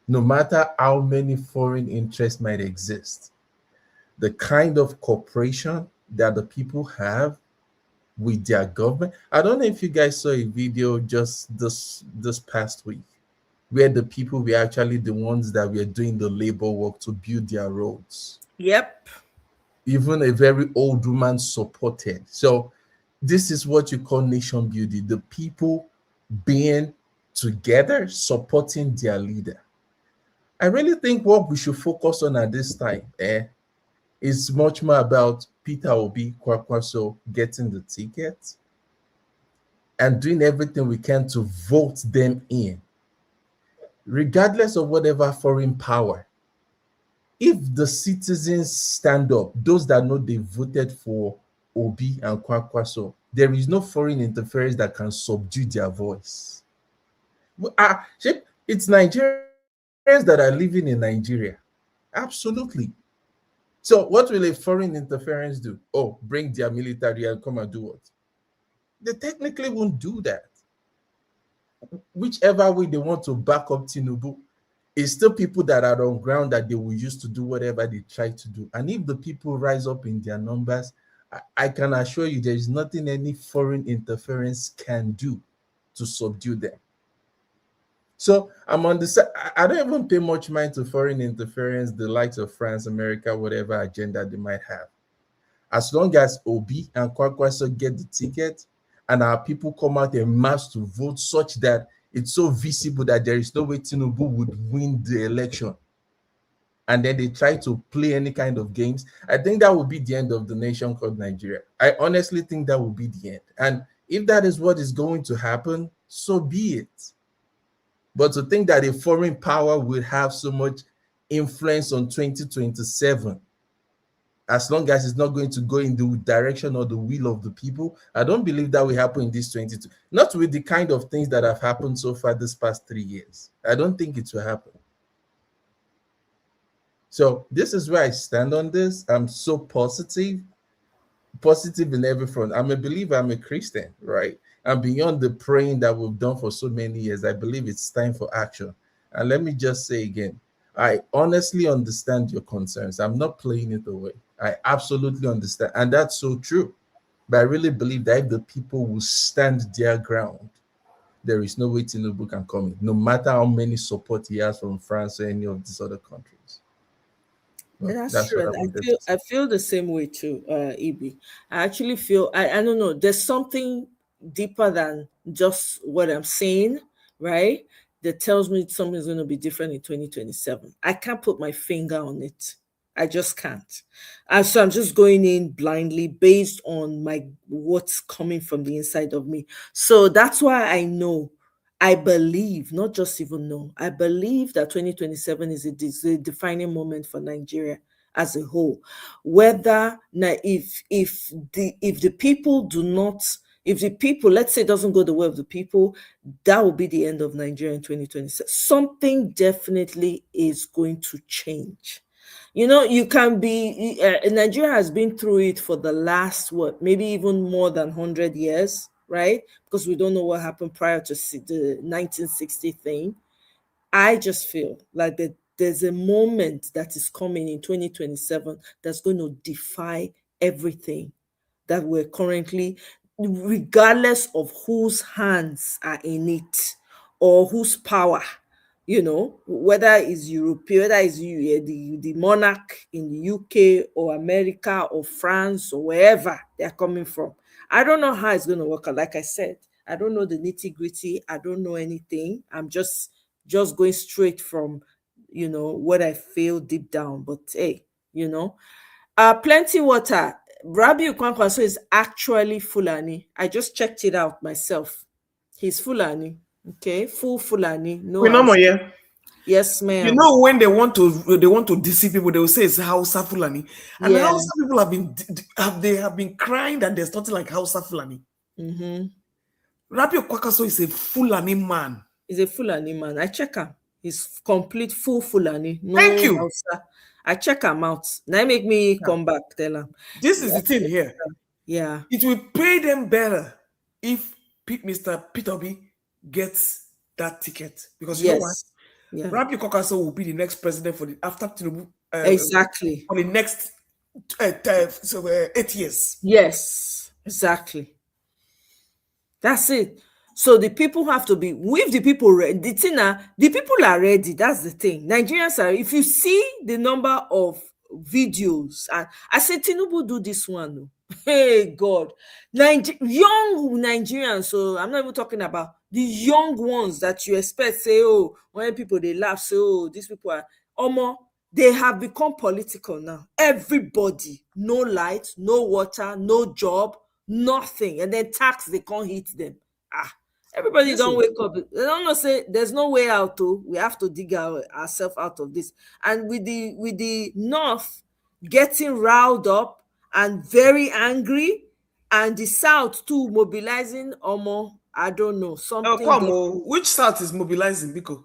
No matter how many foreign interests might exist, the kind of cooperation that the people have with their government. I don't know if you guys saw a video just this past week where the people were actually the ones that were doing the labor work to build their roads. Yep. Even a very old woman supported. So this is what you call nation building, the people being together, supporting their leader. I really think what we should focus on at this time is much more about Peter ObiKwaso getting the ticket and doing everything we can to vote them in, regardless of whatever foreign power. If the citizens stand up, those that know they voted for Obi and Kwankwaso, there is no foreign interference that can subdue their voice. It's Nigerians that are living in Nigeria. Absolutely. So what will a foreign interference do? Oh, bring their military and come and do what? They technically won't do that. Whichever way they want to back up Tinubu, it's still people that are on ground that they will use to do whatever they try to do. And if the people rise up in their numbers, I can assure you there is nothing any foreign interference can do to subdue them. So I'm on the side. I don't even pay much mind to foreign interference, the likes of France, America, whatever agenda they might have. As long as Obi and Kwankwaso get the ticket and our people come out en masse to vote such that it's so visible that there is no way Tinubu would win the election, and then they try to play any kind of games, I think that would be the end of the nation called Nigeria. I honestly think that would be the end. And if that is what is going to happen, so be it. But to think that a foreign power will have so much influence on 2027, as long as it's not going to go in the direction or the will of the people, I don't believe that will happen in this 22. Not with the kind of things that have happened so far this past 3 years. I don't think it will happen. So this is where I stand on this. I'm so positive in every front. I'm a believer, I'm a Christian, right? And beyond the praying that we've done for so many years, I believe it's time for action. And let me just say again, I honestly understand your concerns. I'm not playing it away. I absolutely understand. And that's so true. But I really believe that if the people will stand their ground, there is no way Tinubu can come in, no matter how many support he has from France or any of these other countries. Well, that's true. What I feel the same way too, EB. I actually feel I don't know. There's something deeper than just what I'm saying, right? That tells me something's going to be different in 2027. I can't put my finger on it. I just can't. And so I'm just going in blindly based on what's coming from the inside of me. So that's why I know. I believe, not just even know, I believe that 2027 is a defining moment for Nigeria as a whole. Whether if the people do not, if the people, let's say, doesn't go the way of the people, that will be the end of Nigeria in 2027. Something definitely is going to change. You know, you can be, Nigeria has been through it for the last, maybe even more than 100 years, right? Because we don't know what happened prior to the 1960 thing. I just feel like that there's a moment that is coming in 2027 that's going to defy everything that we're currently, regardless of whose hands are in it or whose power, you know, whether it's European, whether it's the monarch in the UK or America or France or wherever they're coming from. I don't know how it's going to work out. Like I said, I don't know the nitty-gritty. I don't know anything. I'm just going straight from, you know, what I feel deep down. But hey, you know, plenty water. ObiKwaso is actually Fulani. I just checked it out myself. He's Fulani. Okay, full Fulani. No, we know more, yeah. Yes, ma'am. You know, when they want to deceive people, they will say it's Hausa Fulani, and Yeah. Hausa people have been crying that there's nothing like Hausa Fulani. ObiKwaso is a Fulani man. He's a Fulani man. I check him. He's complete full Fulani. No Thank you. Hausa. I check him out. Now make me come back. Tell him. This is the thing here. Yeah. It will pay them better if Mr. Peter Obi gets that ticket, because you know what? Yeah. ObiKwaso will be the next president after Tinubu. Exactly. For the next 8 years. Yes, exactly. That's it. So the people have to be with the people ready. The people are ready. That's the thing. Nigerians are. If you see the number of videos, and I said Tinubu do this one. Hey God, young Nigerians. So I'm not even talking about the young ones that you expect. Say, oh, when people they laugh, say, oh, these people are they have become political now. Everybody, no light, no water, no job, nothing, and then tax they can't hit them. Everybody don't wake up. They don't know say there's no way out. We have to dig ourselves out of this. And with the North getting riled up and very angry, and the South too mobilizing, I don't know something. Come on, which South is mobilizing, Biko?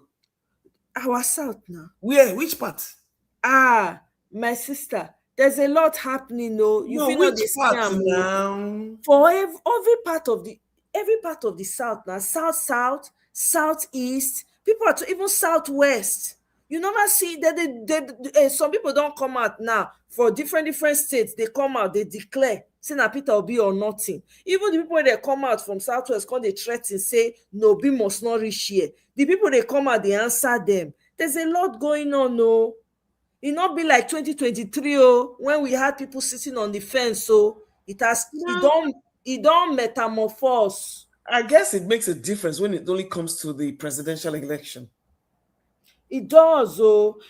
Our South now. Where? Which part? My sister. There's a lot happening. Which part now? For every part of the South now, South, Southeast, people are even Southwest. You never see that some people don't come out now for different states. They come out, they declare, say na Peter Obi or nothing. Even the people when they come out from Southwest, come they threaten, say no, Obi must not reach here. The people they come out, they answer them. There's a lot going on, no. It not be like 2023, when we had people sitting on the fence. So it don't metamorphose. I guess it makes a difference when it only comes to the presidential election. It does,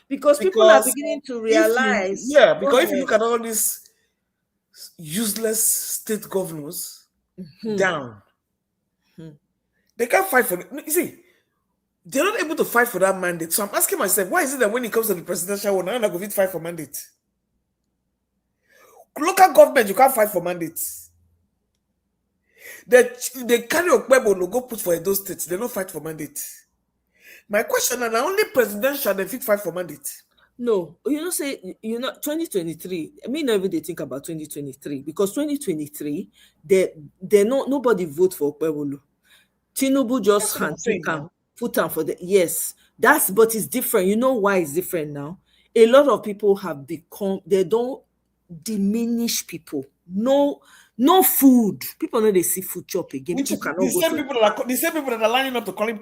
because people are beginning to realize. Because if you look at all these useless state governors down, they can't fight for it. You see, they're not able to fight for that mandate. So I'm asking myself, why is it that when it comes to the presidential one, I'm not going to fight for mandate? Local government, you can't fight for mandates. They carry a Okpebo no go put for those states. They don't fight for mandate. My question, and only presidential they fit fight for mandate. No, 2023. I mean, never they think about 2023 because 2023, nobody vote for Okpebolo. Tinubu just handpick put on for the but it's different. You know why it's different now? A lot of people have become, they don't diminish people. No food. People know they see food chop again. The same people that are lining up to collect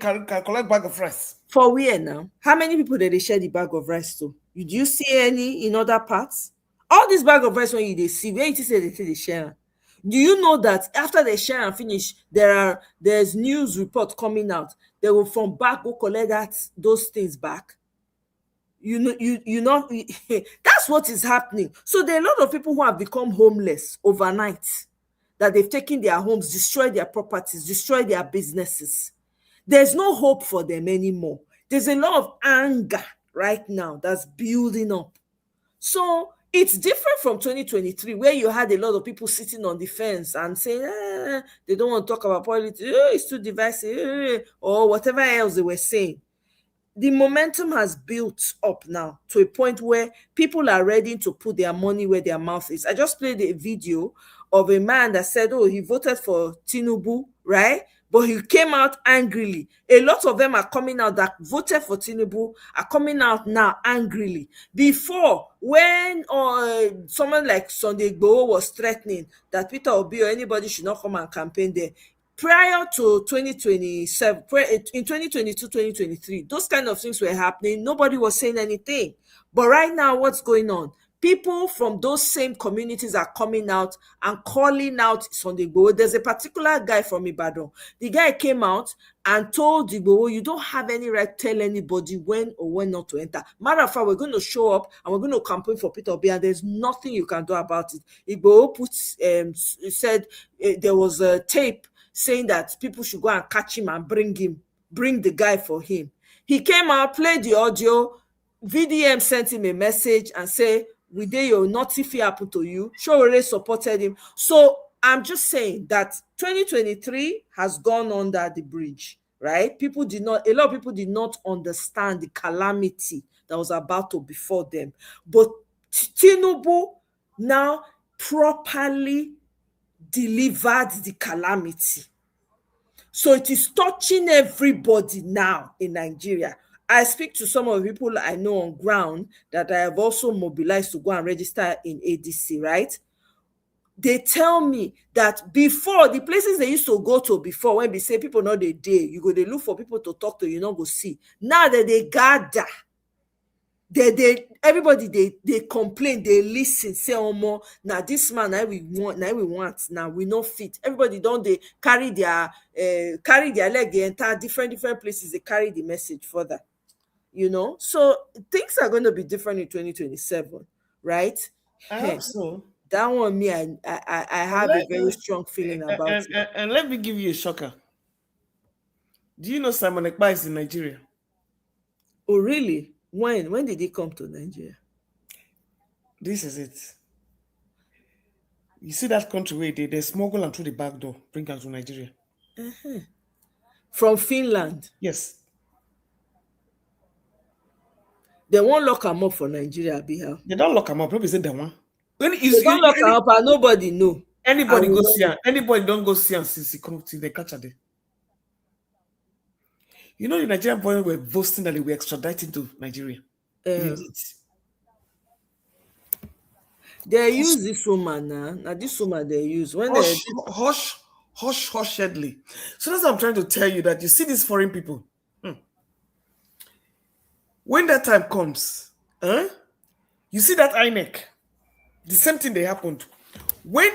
bag of rice. For where now? How many people did they share the bag of rice to? Do you see any in other parts? All this bag of rice when they see, where it is they share. Do you know that after they share and finish, there's news report coming out? They will from back go collect those things back. You know that's what is happening. So there are a lot of people who have become homeless overnight, that they've taken their homes, destroyed their properties, destroyed their businesses. There's no hope for them anymore. There's a lot of anger right now that's building up. So it's different from 2023, where you had a lot of people sitting on the fence and saying, they don't want to talk about politics, it's too divisive, or whatever else they were saying. The momentum has built up now to a point where people are ready to put their money where their mouth is. I just played a video of a man that said, he voted for Tinubu, right? But he came out angrily. A lot of them are coming out that voted for Tinubu are coming out now angrily. Before, when someone like Sunday Igboho was threatening that Peter Obi or anybody should not come and campaign there, prior to 2027, in 2022, 2023, those kind of things were happening. Nobody was saying anything. But right now, what's going on? People from those same communities are coming out and calling out Sunday Igboho. There's a particular guy from Ibadan. The guy came out and told Igboho, you don't have any right to tell anybody when or when not to enter. Matter of fact, we're going to show up and we're going to campaign for Peter Obi, and there's nothing you can do about it. Igboho said there was a tape saying that people should go and catch him and bring the guy for him. He came out, played the audio. VDM sent him a message and say, "We dare you, nothing will happen to you." Shaguri supported him. So I'm just saying that 2023 has gone under the bridge, right? A lot of people did not understand the calamity that was about to befall them. But Tinubu now properly delivered the calamity. So it is touching everybody now in Nigeria. I speak to some of the people I know on ground that I have also mobilized to go and register in ADC, right? They tell me that before, the places they used to go to before, when they say people know they day, you go, they look for people to talk to, you not go see. Now that they gather, everybody they complain, they listen, say, oh more, now this man we want, now we no fit. Everybody don't they carry their leg, they enter different places, they carry the message further. So things are going to be different in 2027, right? I hope so. That one, me, I have a very strong feeling about it. And let me give you a shocker. Do you know Simon Ekpa is in Nigeria? Oh, really? When did he come to Nigeria? This is it. You see that country where they smuggle them through the back door, bring them to Nigeria. From Finland? Yes. They won't lock them up for Nigeria, Bihar. They don't lock them up. Probably say they want. They don't lock them up and nobody know. Anybody go see her. Anybody don't go see her since he come till they catch her there. You know the Nigerian boys were boasting that they were extraditing to Nigeria. They use this woman now. Now this woman they use when hushedly. So that's what I'm trying to tell you, that you see these foreign people. When that time comes, you see that INEC, the same thing they happened. When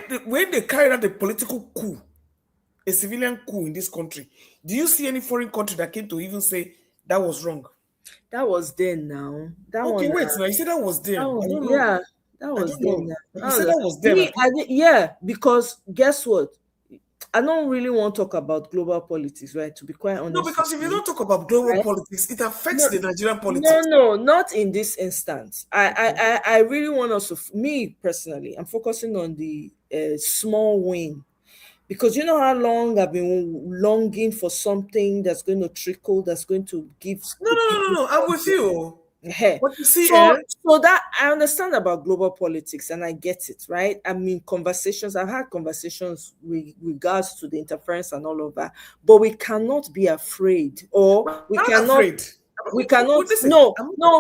they carried out the political coup a civilian coup in this country, do you see any foreign country that came to even say that was wrong? That was then now. That Okay, one. wait. Now you said that was then. I don't know. Yeah, that I was don't then. know. Now. You said that was then. Me, yeah, because guess what? I don't really want to talk about global politics, right? To be quite honest. No, because with if you you, don't talk about global right? politics, it affects the Nigerian No, politics. not in this instance. I really want us to. Me personally, I'm focusing on the small win, because you know how long I've been longing for something that's going to trickle, that's going to give the people. No. I'm with you. Hey. But you see, So that I understand about global politics and I get it, right? I mean, I've had conversations with regards to the interference and all of that, but we cannot be afraid, or we I'm cannot. afraid. We cannot. Listen,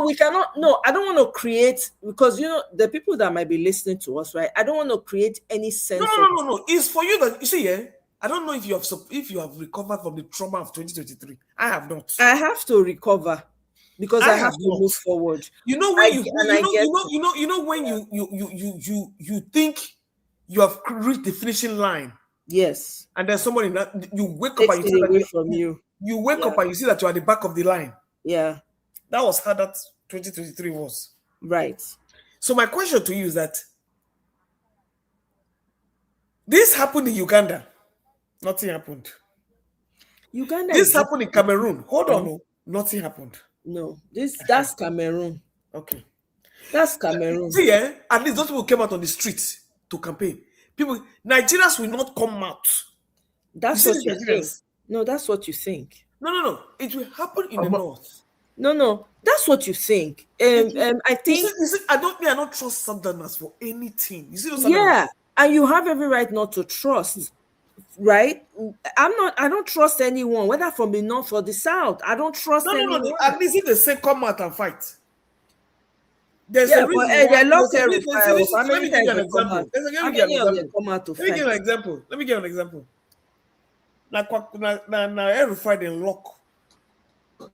we cannot. No, I don't want to create, because you know the people that might be listening to us, right? I don't want to create any sense No. It's for you that you see, I don't know if you have recovered from the trauma of 2023. I have not. I have to recover, because I have to move forward. You know when when you think you have reached the finishing line. Yes. And then somebody you wake up and you see away from you. You wake up and you see that you're at the back of the line. Yeah. That was how that 2023 was. Right. So my question to you is that this happened in Uganda. Nothing happened. This happened in Cameroon. Hold on. Nothing happened. No. That's Cameroon. Okay. That's Cameroon. See, at least those people came out on the streets to campaign. Nigerians will not come out. That's what you think. No, that's what you think. No. It will happen in the north. No. That's what you think. I think. You see, I don't trust Southerners for anything. You see, yeah, and you have every right not to trust, right? I don't trust anyone, whether from the north or the south. I don't trust anyone. No. At least if they say come out and fight. There's a reason why. Let me give you an example. Let me give you an example. Like now every Friday in lock.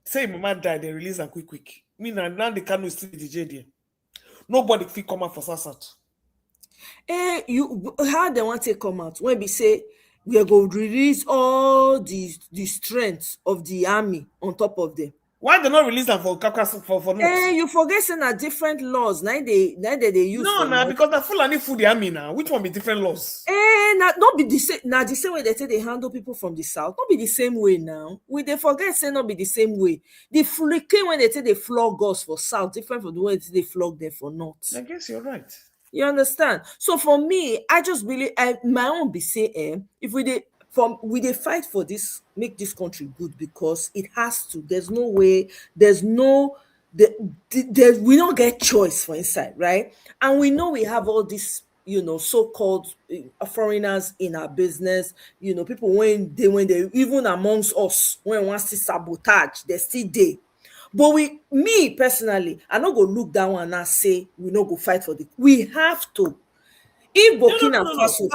Say my man died, they release and quick. Me now the can still the J there. Nobody fit come out for Sassat. How they want to come out when we say we are going to release all the strength of the army on top of them? Why they not release them for North? You forget saying that different laws. Now they use. No, because the Fulani food the army now. Which one be different laws? Not be the same. Now the same way they say they handle people from the south. Not be the same way now. They forget say not be the same way. The flicking when they say they flog us for south different from the way they flog them for north. I guess you're right. You understand? So for me, I just believe my own be say if we fight for this, make this country good, because it has to. There's no way. We don't get choice for inside, right? And we know we have all these, so-called foreigners in our business. People when they even amongst us when wants to sabotage, they still there. But me personally, I not go look down and I say we not go fight for we have to. If Burkina Faso,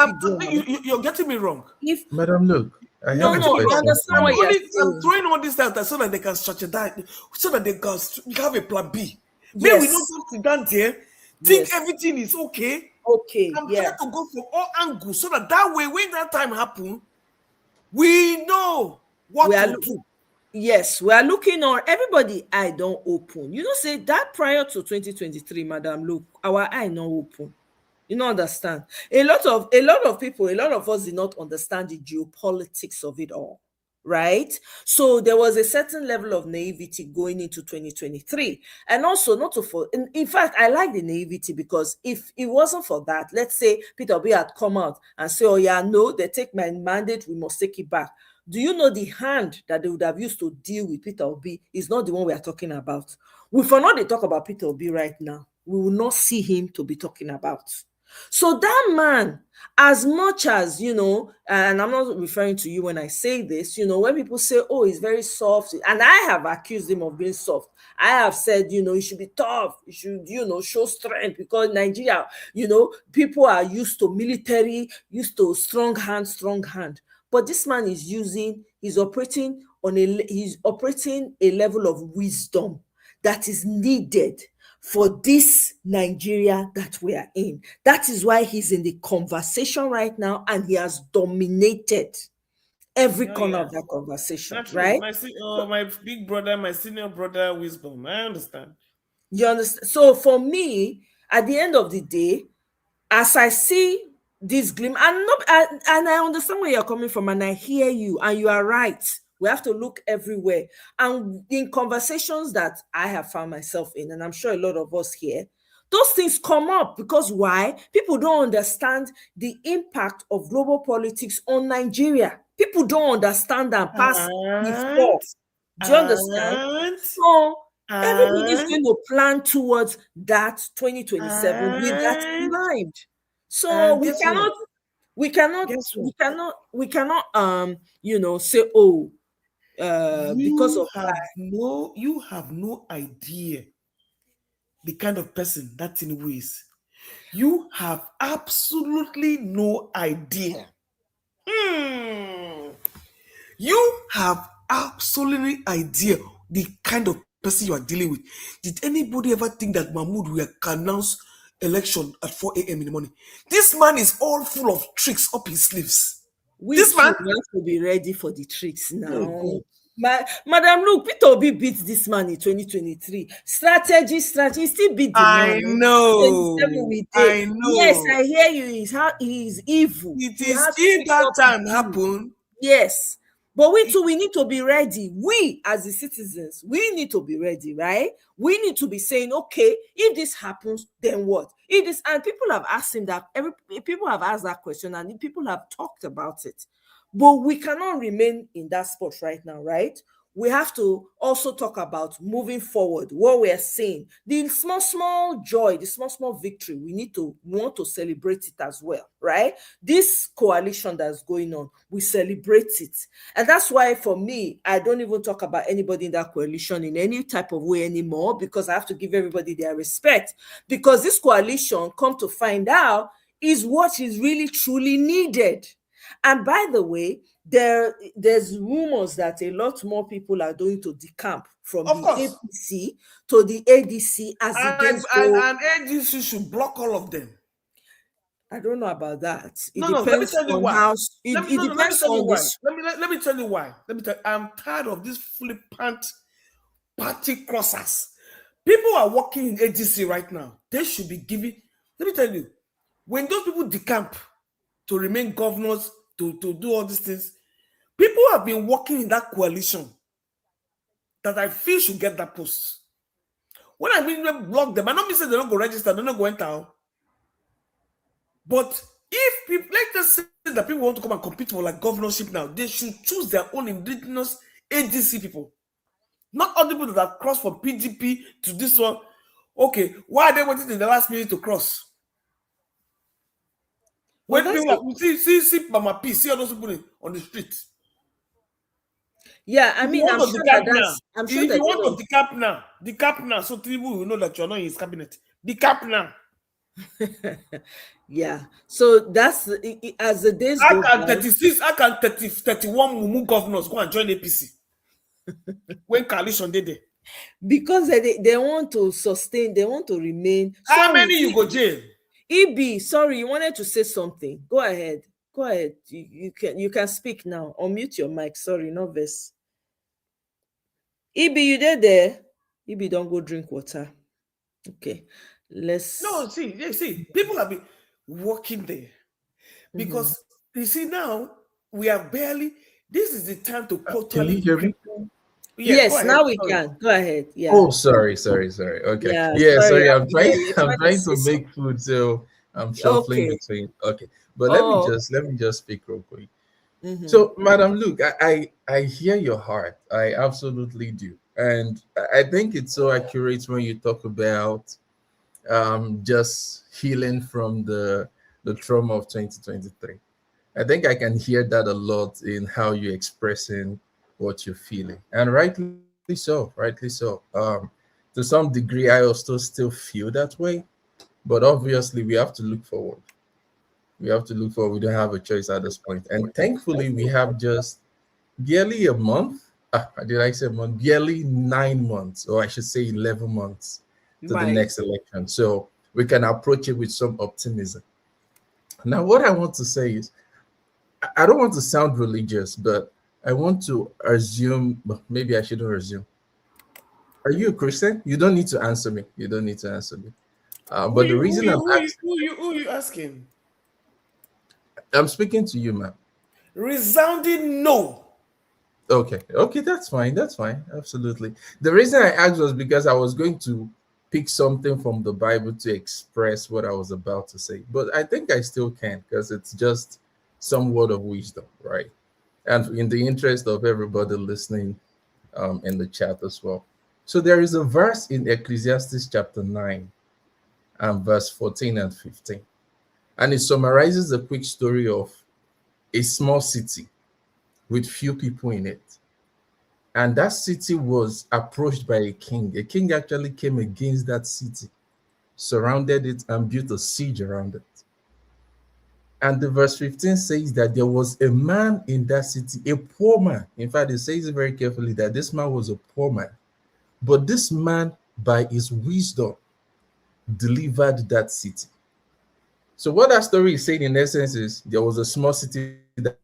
you're getting me wrong. Madam, look, I have a question. I'm throwing all this out so that they can strategize, so that they can have a plan B. Maybe we don't have to down there, think everything is okay. Okay, I'm trying to go for all angles so that way, when that time happens, we know what to do. Yes, we are looking on everybody. Eye don't open. Say that prior to 2023, madam, look, our eye not open. You don't understand. A lot of people, a lot of us did not understand the geopolitics of it all, right? So there was a certain level of naivety going into 2023, and also in fact, I like the naivety, because if it wasn't for that, let's say Peter Obi had come out and say, "Oh yeah, no, they take my mandate, we must take it back." Do you know the hand that they would have used to deal with Peter Obi is not the one we are talking about? We for not they talk about Peter Obi right now. We will not see him to be talking about. So that man, as much as, and I'm not referring to you when I say this, when people say, oh, he's very soft, and I have accused him of being soft. I have said, you should be tough, you should, show strength, because Nigeria, people are used to military, used to strong hand. But this man he's operating a level of wisdom that is needed for this Nigeria that we are in. That is why he's in the conversation right now, and he has dominated. every Oh, corner yeah. of that conversation, That's right? true. My big brother, my senior brother, wisdom. I understand. You understand? So for me, at the end of the day, as I see this glimmer, and I understand where you're coming from, and I hear you, and you are right. We have to look everywhere. And in conversations that I have found myself in, and I'm sure a lot of us here, those things come up because why? People don't understand the impact of global politics on Nigeria. People don't understand and pass before. Do you understand? So everybody's going to plan towards that 2027 with that in mind. So guess what? we cannot say, oh, because of you have no idea the kind of person that Tinubu is. You have absolutely no idea. You have absolutely idea the kind of person you are dealing with. Did anybody ever think that Mahmoud will announce election at 4 a.m. in the morning? This man is all full of tricks up his sleeves. We This too man, have to be ready for the tricks now. Oh, Madam, look, Peter Obi beat this man in 2023. Strategy, still beat the man. I know. 27 we I did. know. Yes, I hear you. He is evil. It He is has if that something time to do. happen. Yes. But we too, we need to be ready. We, as the citizens, we need to be ready, right? We need to be saying, okay, if this happens, then what? If this, and people have asked him that, people have asked that question, and people have talked about it. But we cannot remain in that spot right now, right? We have to also talk about moving forward, what we are seeing, the small joy, the small victory. We want to celebrate it as well, right? This coalition that's going on, we celebrate it. And that's why for me, I don't even talk about anybody in that coalition in any type of way anymore, because I have to give everybody their respect. Because this coalition, come to find out, is what is really truly needed. And by the way, there's rumors that a lot more people are going to decamp from the APC to the ADC as the days go. And ADC should block all of them. I don't know about that. It Let me depends tell you on why. how. Let me tell you why. Let me tell you why. I'm tired of these flippant party crossers. People are working in ADC right now. They should be giving. Let me tell you, when those people decamp to remain governors, to do all these things, people have been working in that coalition that I feel should get that post. When I mean block them, I don't mean say they don't go register, they don't go enter. But if people, let us say that people want to come and compete for like governorship now, they should choose their own indigenous ADC people. Not other people that have crossed from PDP to this one. Okay, why are they waiting in the last minute to cross? When people like, see Mama P, see all those people on the street. Yeah, I mean, I'm sure that if you want to decap now, so people will know that you're not in his cabinet. Decap now. Yeah, so that's as the days go by. How can 31 Mumu governors go and join APC when coalition did there? Because they want to sustain, they want to remain. How many you go jail? EB, sorry, you wanted to say something. Go ahead. You can speak now. Unmute your mic. Sorry, no verse. EB, you there? EB, don't go drink water. Okay, let's. No, see, people have been working there because you see now we are barely. This is the time to totally. Can you hear me? Yes, now we can. Go ahead. Yeah. Oh, sorry. Okay. Yeah, sorry. I'm trying to make food, so I'm shuffling between. Okay, but let me just speak real quick. So, Madam, look, I hear your heart. I absolutely do, and I think it's so accurate when you talk about just healing from the trauma of 2023. I think I can hear that a lot in how you're expressing what you're feeling, and rightly so. To some degree, I also still feel that way, but obviously we have to look forward. We don't have a choice at this point, and thankfully we have just barely a month. Did I say a month? Barely 9 months, or I should say 11 months to the next election, so we can approach it with some optimism. Now, what I want to say is, I don't want to sound religious, but I want to assume, but maybe I shouldn't assume. Are you a Christian? You don't need to answer me. You don't need to answer me. But the reason I'm asking, Who you asking? I'm speaking to you, man. Resounding no. Okay, okay, that's fine. That's fine. Absolutely. The reason I asked was because I was going to pick something from the Bible to express what I was about to say, but I think I still can because it's just some word of wisdom, right? And in the interest of everybody listening in the chat as well. So there is a verse in Ecclesiastes chapter 9 and verse 14 and 15. And it summarizes a quick story of a small city with few people in it. And that city was approached by a king. A king actually came against that city, surrounded it, and built a siege around it. And the verse 15 says that there was a man in that city, a poor man. In fact, it says it very carefully that this man was a poor man. But this man, by his wisdom, delivered that city. So what that story is saying in essence is there was a small city that,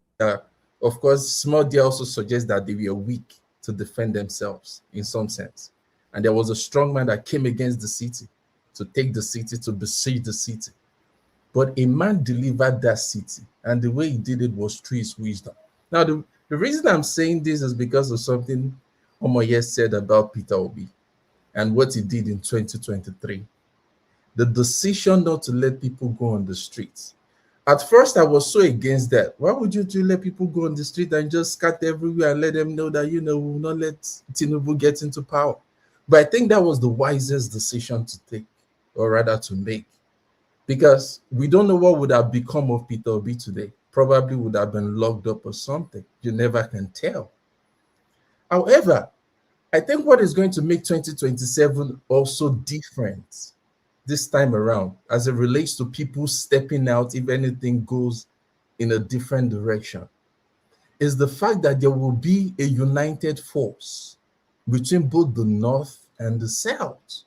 of course, small there also suggests that they were weak to defend themselves in some sense. And there was a strong man that came against the city to take the city, to besiege the city. But a man delivered that city, and the way he did it was through his wisdom. Now, the reason I'm saying this is because of something Omoye said about Peter Obi and what he did in 2023. The decision not to let people go on the streets. At first, I was so against that. Why would you let people go on the street and just scatter everywhere and let them know that, we will not let Tinubu get into power? But I think that was the wisest decision to take, or rather to make, because we don't know what would have become of Peter Obi today. Probably would have been locked up or something. You never can tell. However, I think what is going to make 2027 also different this time around, as it relates to people stepping out if anything goes in a different direction, is the fact that there will be a united force between both the North and the South,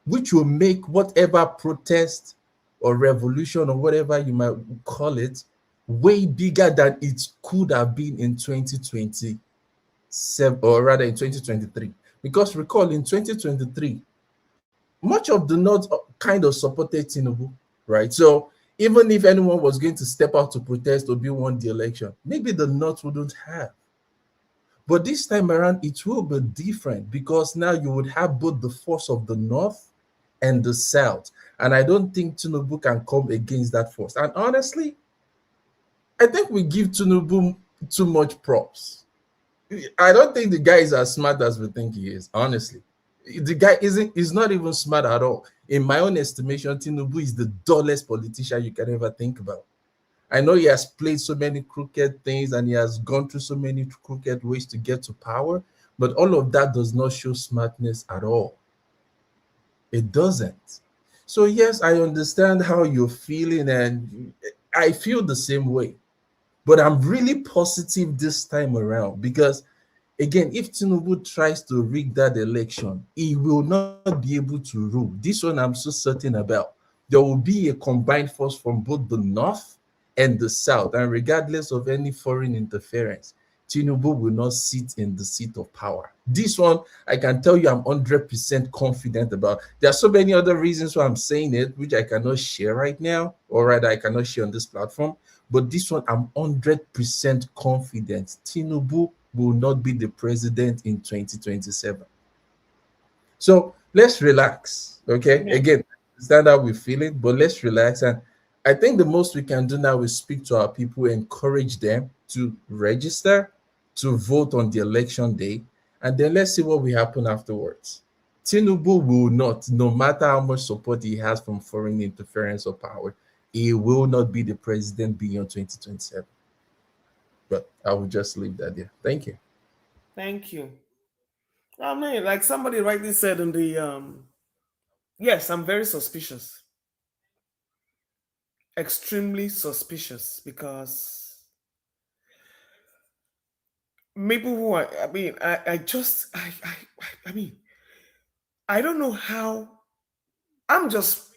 which will make whatever protest or revolution or whatever you might call it way bigger than it could have been in 2027, or rather in 2023. Because recall, in 2023, much of the North kind of supported Tinubu, right? So even if anyone was going to step out to protest, Obi won the election, maybe the North wouldn't have. But this time around, it will be different because now you would have both the force of the North and the South. And I don't think Tinubu can come against that force. And honestly, I think we give Tinubu too much props. I don't think the guy is as smart as we think he is, honestly. The guy is not even smart at all. In my own estimation, Tinubu is the dullest politician you can ever think about. I know he has played so many crooked things and he has gone through so many crooked ways to get to power, but all of that does not show smartness at all. It doesn't. So yes, I understand how you're feeling and I feel the same way. But I'm really positive this time around because, again, if Tinubu tries to rig that election, he will not be able to rule. This one I'm so certain about. There will be a combined force from both the North and the South, and regardless of any foreign interference, Tinubu will not sit in the seat of power. This one, I can tell you I'm 100% confident about. There are so many other reasons why I'm saying it, which I cannot share right now, or rather I cannot share on this platform. But this one, I'm 100% confident Tinubu will not be the president in 2027. So let's relax, okay? Yeah. Again, understand how we feel it, but let's relax. And I think the most we can do now is speak to our people, encourage them to register, to vote on the election day, and then let's see what will happen afterwards. Tinubu will not, no matter how much support he has from foreign interference or power, he will not be the president beyond 2027. But I will just leave that there. Thank you. Thank you. I mean, like somebody rightly said in the yes, I'm very suspicious. Extremely suspicious because people who are, I mean, I mean, I don't know how. I'm just,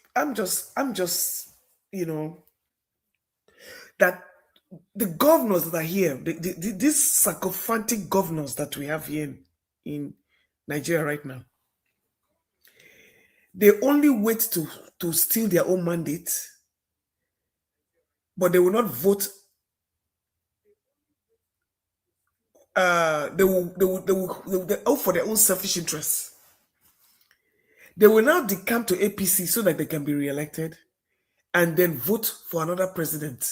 you know, that the governors that are here, these sycophantic governors that we have here in Nigeria right now, they only wait to steal their own mandate, but they will not vote. They will out for their own selfish interests. They will now decamp to APC so that they can be re-elected and then vote for another president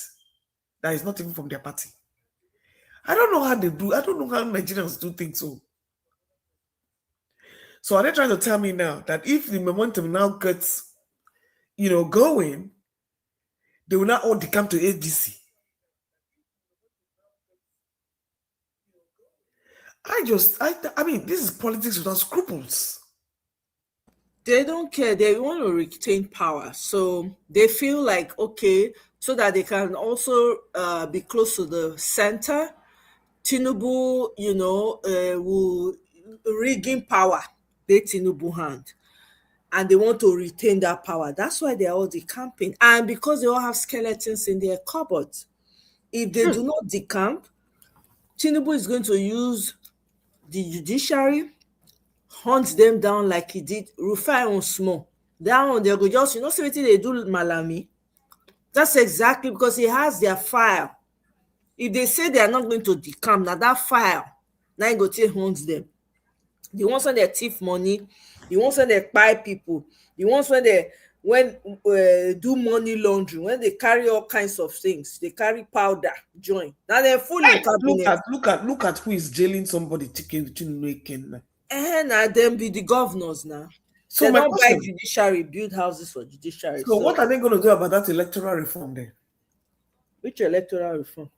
that is not even from their party. I don't know how they do. I don't know how Nigerians do things so. So are they trying to tell me now that if the momentum now gets, going, they will not all decamp to ADC? I mean, this is politics without scruples. They don't care. They want to retain power. So they feel like, okay, so that they can also be close to the center. Tinubu, will rigging power, they Tinubu hand. And they want to retain that power. That's why they're all decamping. And because they all have skeletons in their cupboard. If they do not decamp, Tinubu is going to use the judiciary, hunt them down like he did Rufai on small. That one, they go just, see what they do Malami? That's exactly because he has their file. If they say they are not going to decamp, now that file, now go take hunt them. The ones when they thief money, the ones when they buy people, the ones when they do money laundering, when they carry all kinds of things, they carry powder, join. Now they're full in cabinet. Look at who is jailing somebody. Now them be the governors now. So they don't buy judiciary, build houses for judiciary. So what are they going to do about that electoral reform then? Which electoral reform?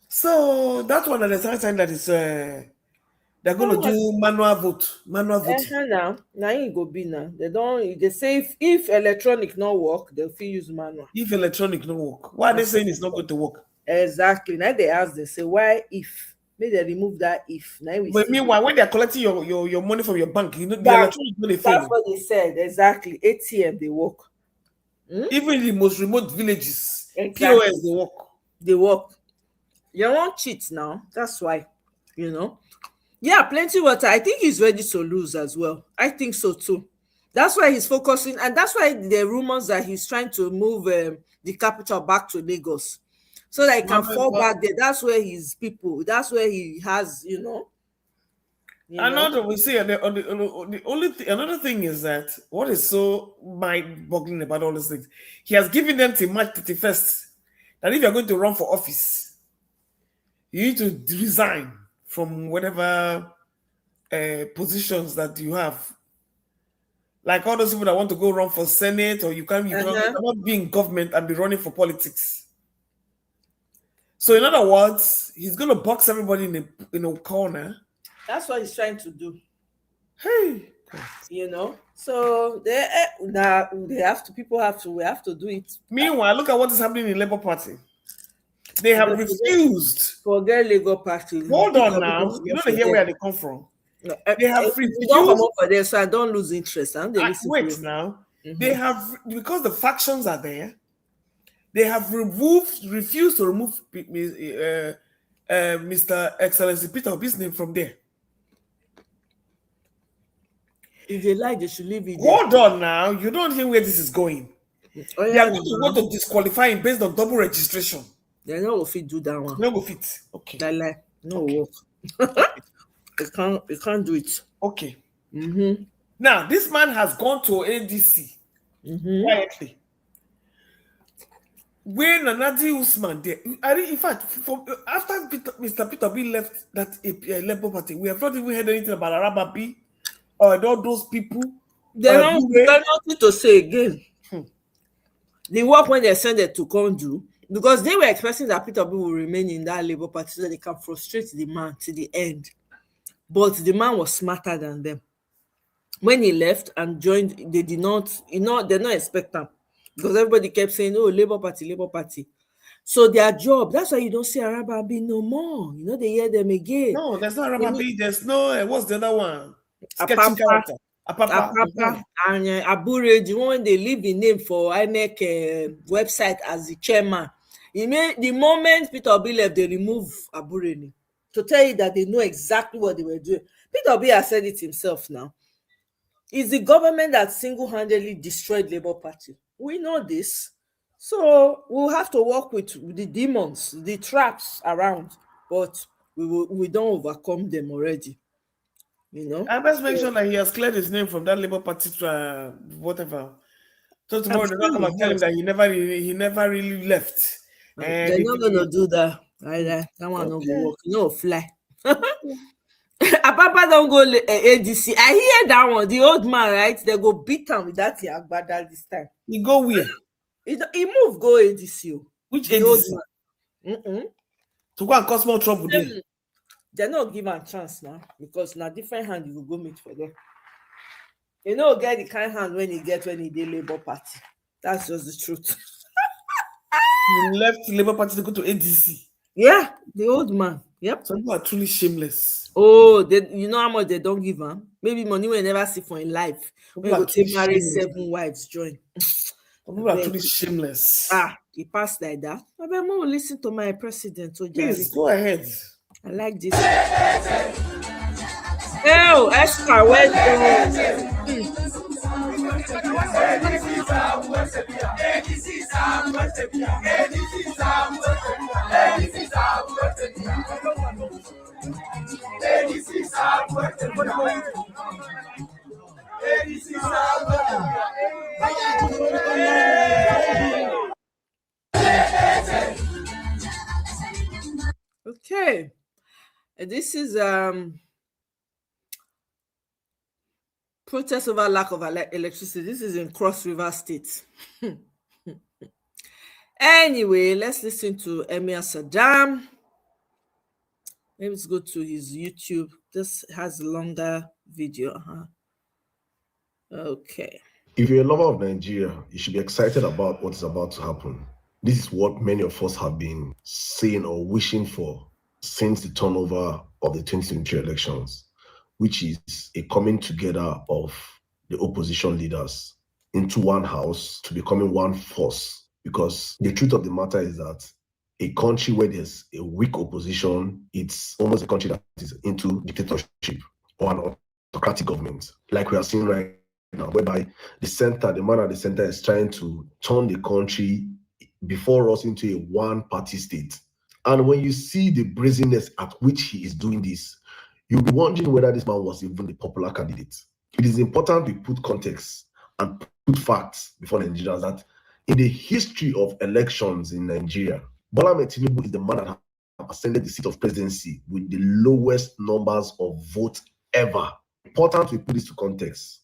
So that one at the same time that is they're going to do manual vote. Now it go be now. They say if electronic not work, they'll use manual. If electronic not work, why are they saying it's not going to work? Exactly. Now they ask, they say, why if? Maybe they remove that if. Now but meanwhile, when they're collecting your money from your bank, the electronic not a that's what they said. Exactly. ATM they work. Even in the most remote villages, exactly. POS they work. They work. You won't cheat now. That's why, Yeah, plenty water. I think he's ready to lose as well. I think so too. That's why he's focusing, and that's why the rumors that he's trying to move the capital back to Lagos, so that he can fall back there. That's where his people. That's where he has, Another we see the only another thing is that what is so mind-boggling about all these things, he has given them till March 31st that if you're going to run for office, you need to resign from whatever positions that you have. Like all those people that want to go run for Senate, or you cannot be in government and be running for politics. So in other words, he's going to box everybody in a corner. That's what he's trying to do. Hey, So we have to do it. Meanwhile, look at what is happening in the Labour Party. They have refused. Forget Labour Party. Hold on now. You don't hear where they come from. No, they have refused. Don't come up for this, so I don't lose interest. Wait now. They have, because the factions are there, they have refused to remove Mr. Excellency Peter Obi's name from there. If they like, they should leave it. Hold on now. You don't hear where this is going. They are going to want to disqualify him based on double registration. They're not going to do that one. No go fit. Okay. They like, no work. They can't do it. Okay. Now, this man has gone to ADC quietly. When Nanaji Usman there, in fact, after Mr. Peter B left that Labour Party, we have not even heard anything about Arababi or all those people. They're nothing to say again. The work when they send it to come do, because they were expecting that Peter B will remain in that Labour Party so that they can frustrate the man to the end. But the man was smarter than them. When he left and joined, they did not, they not expect him. Because everybody kept saying, oh, Labour Party, Labour Party. So their job, that's why you don't see Arababi no more. They hear them again. No, there's not Arababi. There's no, what's the other one? Sketching character. Apapa and Abure, the one they leave the name for INEC website as the chairman. The moment Peter Obi left, they remove Abureni to tell you that they know exactly what they were doing. Peter Obi has said it himself now. It's the government that single-handedly destroyed Labour Party. We know this. So we'll have to work with the demons, the traps around, but we don't overcome them already. You know? I must make sure that he has cleared his name from that Labour Party to whatever. So tomorrow they're not come and tell him that he never really left. They're not gonna do that either. That one not gonna work. No fly. Apapa don't go ADC. I hear that one. The old man, right? They go beat him with that Agbada this time. He go where? He move go ADC. Which the ADC? Old man. To go and cause more trouble there. They're not given a chance now because now different hand you will go meet for them. You know, get the kind hand when he did Labour Party. That's just the truth. He left Labour Party to go to ADC. Yeah, the old man. Yep. Some people are truly shameless. Oh, you know how much they don't give him? Maybe money will never see for in life. When you go take marry 7 wives, join. People are truly shameless. He passed like that. I bet more listen to my president. So please go ahead. I like this. Oh, Esther, well done. Okay, this is protest over lack of electricity. This is in Cross River State. Anyway, let's listen to Emir Saddam. Let's go to his YouTube. This has a longer video. Okay. If you're a lover of Nigeria, you should be excited about what is about to happen. This is what many of us have been saying or wishing for since the turnover of the 2023 elections, which is a coming together of the opposition leaders into one house to becoming one force. Because the truth of the matter is that a country where there's a weak opposition, it's almost a country that is into dictatorship or an autocratic government, like we are seeing right now, whereby the man at the center is trying to turn the country before us into a one-party state. And when you see the brazenness at which he is doing this, you'll be wondering whether this man was even the popular candidate. It is important we put context and put facts before Nigerians that in the history of elections in Nigeria, Bola Ahmed Tinubu is the man that has ascended the seat of presidency with the lowest numbers of votes ever. Important we put this to context.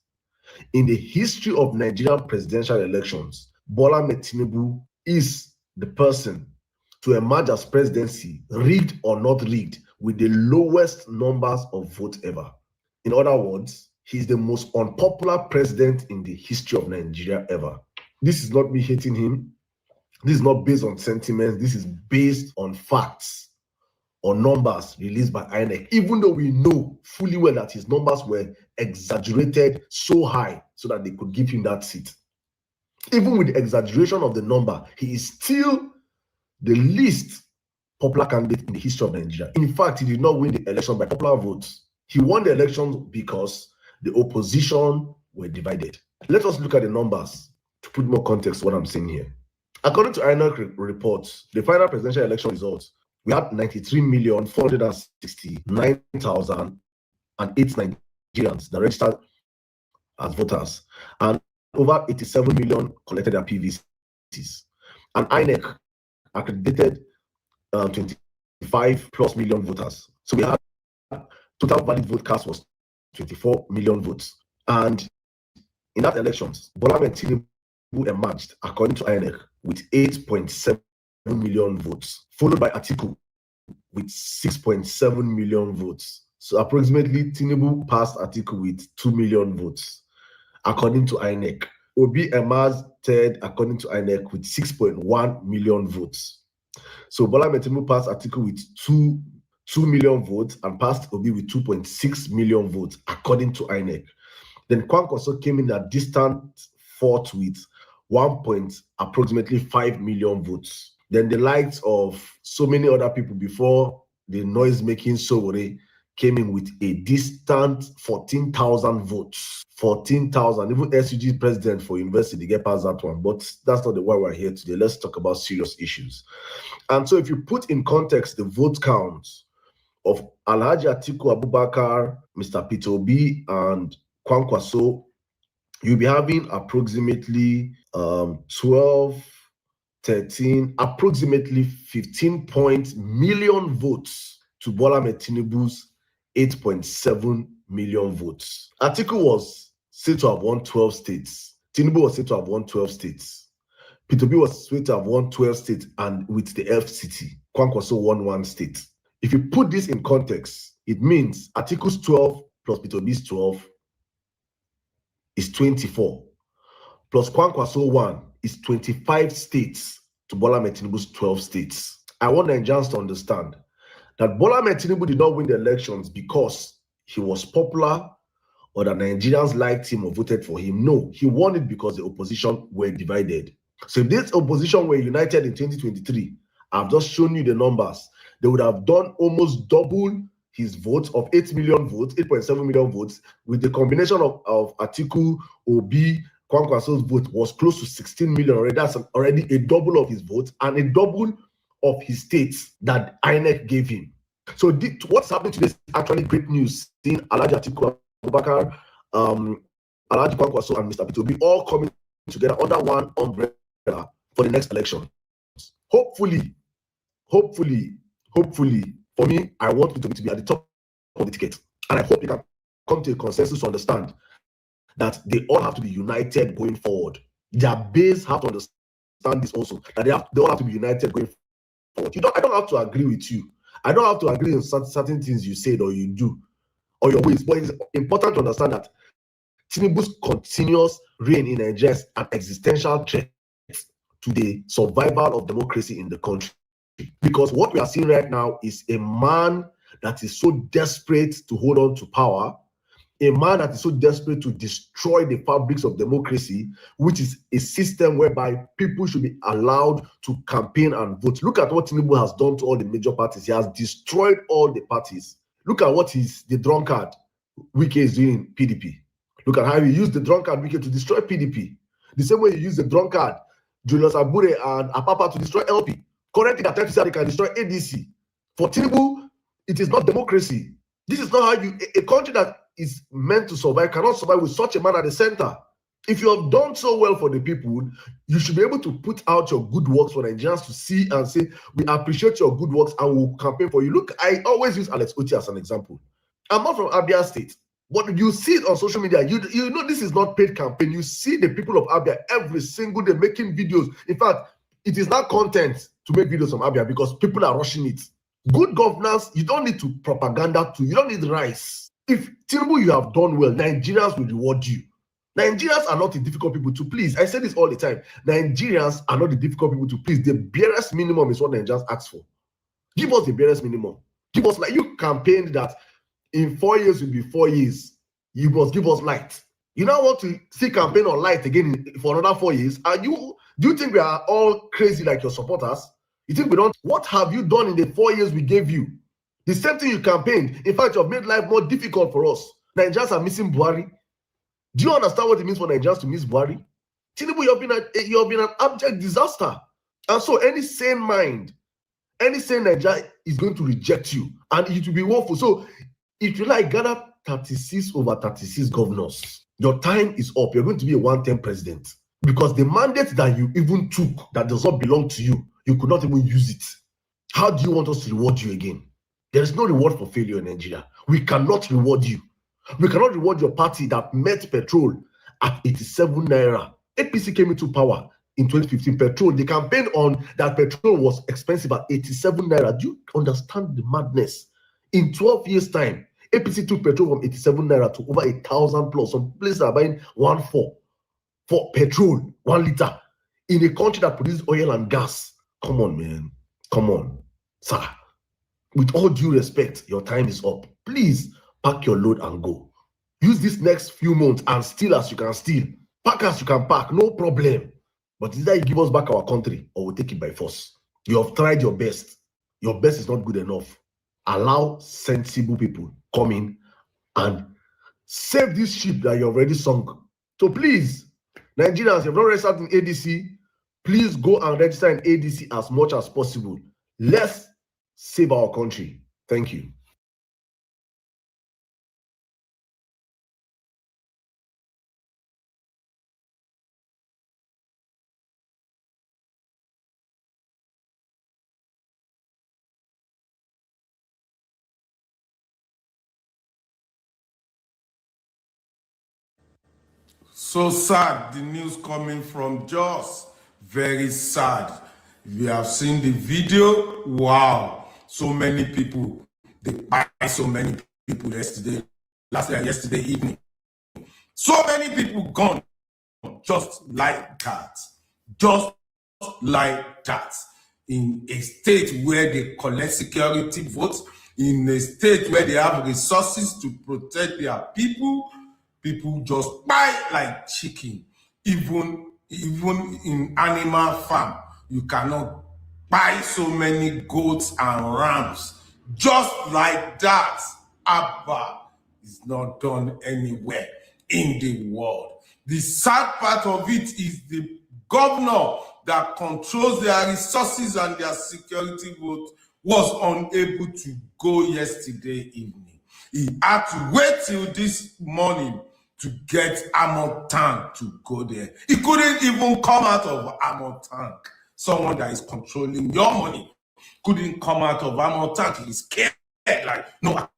In the history of Nigerian presidential elections, Bola Ahmed Tinubu is the person to emerge as presidency, rigged or not rigged, with the lowest numbers of votes ever. In other words, he's the most unpopular president in the history of Nigeria ever. This is not me hating him. This is not based on sentiments. This is based on facts or numbers released by INEC, even though we know fully well that his numbers were exaggerated so high so that they could give him that seat. Even with the exaggeration of the number, he is still the least popular candidate in the history of Nigeria. In fact, he did not win the election by popular votes. He won the election because the opposition were divided. Let us look at the numbers to put more context to what I'm saying here. According to INEC reports, the final presidential election results, we had 93,469,008 Nigerians that registered as voters, and over 87 million collected their PVCs. And INEC accredited 25 plus million voters. So we had total valid vote cast was 24 million votes. And in that elections, Bola Ahmed Tinubu emerged, according to INEC, with 8.7 million votes, followed by Atiku with 6.7 million votes. So approximately Tinubu passed Atiku with 2 million votes, according to INEC. Obi emerged third, according to INEC, with 6.1 million votes. So Bola Ahmed Tinubu passed Atiku with 2 million votes and passed Obi with 2.6 million votes, according to INEC. Then Kwankwaso came in at distant fourth with approximately 5 million votes. Then the likes of so many other people before the noise-making Shaguri came in with a distant 14,000 votes. 14,000. Even SUG president for university, they get past that one. But that's not the why we're here today. Let's talk about serious issues. And so if you put in context the vote counts of Alhaji Atiku Abubakar, Mr. Peter Obi, and ObiKwaso, you'll be having approximately 12, 13, approximately 15 million votes to Bola Ahmed Tinubu's 8.7 million votes. Atiku was said to have won 12 states. Tinubu was said to have won 12 states. Peter Obi was said to have won 12 states, and with the FCT, ObiKwaso won 1 state. If you put this in context, it means Atiku's 12 plus Peter Obi's 12 is 24. Plus ObiKwaso 1 is 25 states to Bola Ahmed Tinubu's 12 states. I want Nigerians to understand that Bola Ahmed Tinubu did not win the elections because he was popular or that Nigerians liked him or voted for him. No, he won it because the opposition were divided. So if this opposition were united in 2023, I've just shown you the numbers. They would have done almost double his votes of 8 million votes, 8.7 million votes, with the combination of Atiku, Obi, ObiKwaso's vote was close to 16 million already. That's already a double of his votes and a double of his states that INEC gave him. So what's happening today is actually great news. Seeing Alhaji Atiku Abubakar, Alhaji ObiKwaso, and Mr. Peter Obi all coming together under one umbrella for the next election. Hopefully, for me, I want Peter Obi to be at the top of the ticket. And I hope they can come to a consensus to understand that they all have to be united going forward. Their base have to understand this also, that they all have to be united going forward. I don't have to agree with you. I don't have to agree on certain things you said or you do, or your ways, but it's important to understand that Tinubu's continuous reign in Nigeria is an existential threat to the survival of democracy in the country. Because what we are seeing right now is a man that is so desperate to hold on to power, a man that is so desperate to destroy the fabrics of democracy, which is a system whereby people should be allowed to campaign and vote. Look at what Tinubu has done to all the major parties. He has destroyed all the parties. Look at what the drunkard Wike is doing in PDP. Look at how he used the drunkard Wike to destroy PDP. The same way you use the drunkard Julius Abure and Apapa to destroy LP. Currently, that said they can destroy ADC. For Tinubu, it is not democracy. This is not how a country that is meant to survive cannot survive with such a man at the center. If you have done so well for the people, you should be able to put out your good works for Nigerians to see and say, we appreciate your good works and we'll campaign for you. Look, I always use Alex Oti as an example. I'm not from Abia State, but you see it on social media. You know this is not paid campaign. You see the people of Abia every single day making videos. In fact, it is not content to make videos from Abia because people are rushing it. Good governance, you don't need to propaganda to, you don't need rice. If Tinubu, you have done well, Nigerians will reward you. Nigerians are not the difficult people to please. I say this all the time. Nigerians are not the difficult people to please. The barest minimum is what Nigerians ask for. Give us the barest minimum. Give us, like you campaigned that in 4 years will be 4 years. You must give us light. You now want to see campaign on light again for another 4 years. Do you think we are all crazy like your supporters? You think we don't? What have you done in the 4 years we gave you? The same thing you campaigned. In fact, you have made life more difficult for us. Nigerians are missing Buhari. Do you understand what it means for Nigerians to miss Buhari? Tinubu, you have been an abject disaster. And so any sane mind, any sane Nigeria is going to reject you. And it will be woeful. So if you like gather 36 over 36 governors, your time is up. You're going to be a one-term president. Because the mandate that you even took that does not belong to you, you could not even use it. How do you want us to reward you again? There is no reward for failure in Nigeria. We cannot reward you. We cannot reward your party that met petrol at 87 naira. APC came into power in 2015. Petrol, the campaign on that petrol was expensive at 87 naira. Do you understand the madness? In 12 years' time, APC took petrol from 87 naira to over 1,000 plus. Some places are buying 1.4 for petrol, 1 liter, in a country that produces oil and gas. Come on, man. Come on, sir. With all due respect, your time is up. Please pack your load and go. Use this next few months and steal as you can steal. Pack as you can pack, no problem. But either you give us back our country or we'll take it by force. You have tried your best. Your best is not good enough. Allow sensible people come in and save this ship that you already sunk. So please, Nigerians, if you have not registered in ADC, please go and register in ADC as much as possible. Let's save our country. Thank you. So sad, the news coming from Jos. Very sad. We have seen the video. Wow. So many people. They buy so many people yesterday evening. So many people gone just like that. Just like that. In a state where they collect security votes, in a state where they have resources to protect their people just buy like chicken. Even in animal farm, you cannot buy so many goats and rams. Just like that, Abba is not done anywhere in the world. The sad part of it is the governor that controls their resources and their security vote was unable to go yesterday evening. He had to wait till this morning to get armored tank to go there. He couldn't even come out of armored tank. Someone that is controlling your money couldn't come out of armored tank. He's scared, like, no, I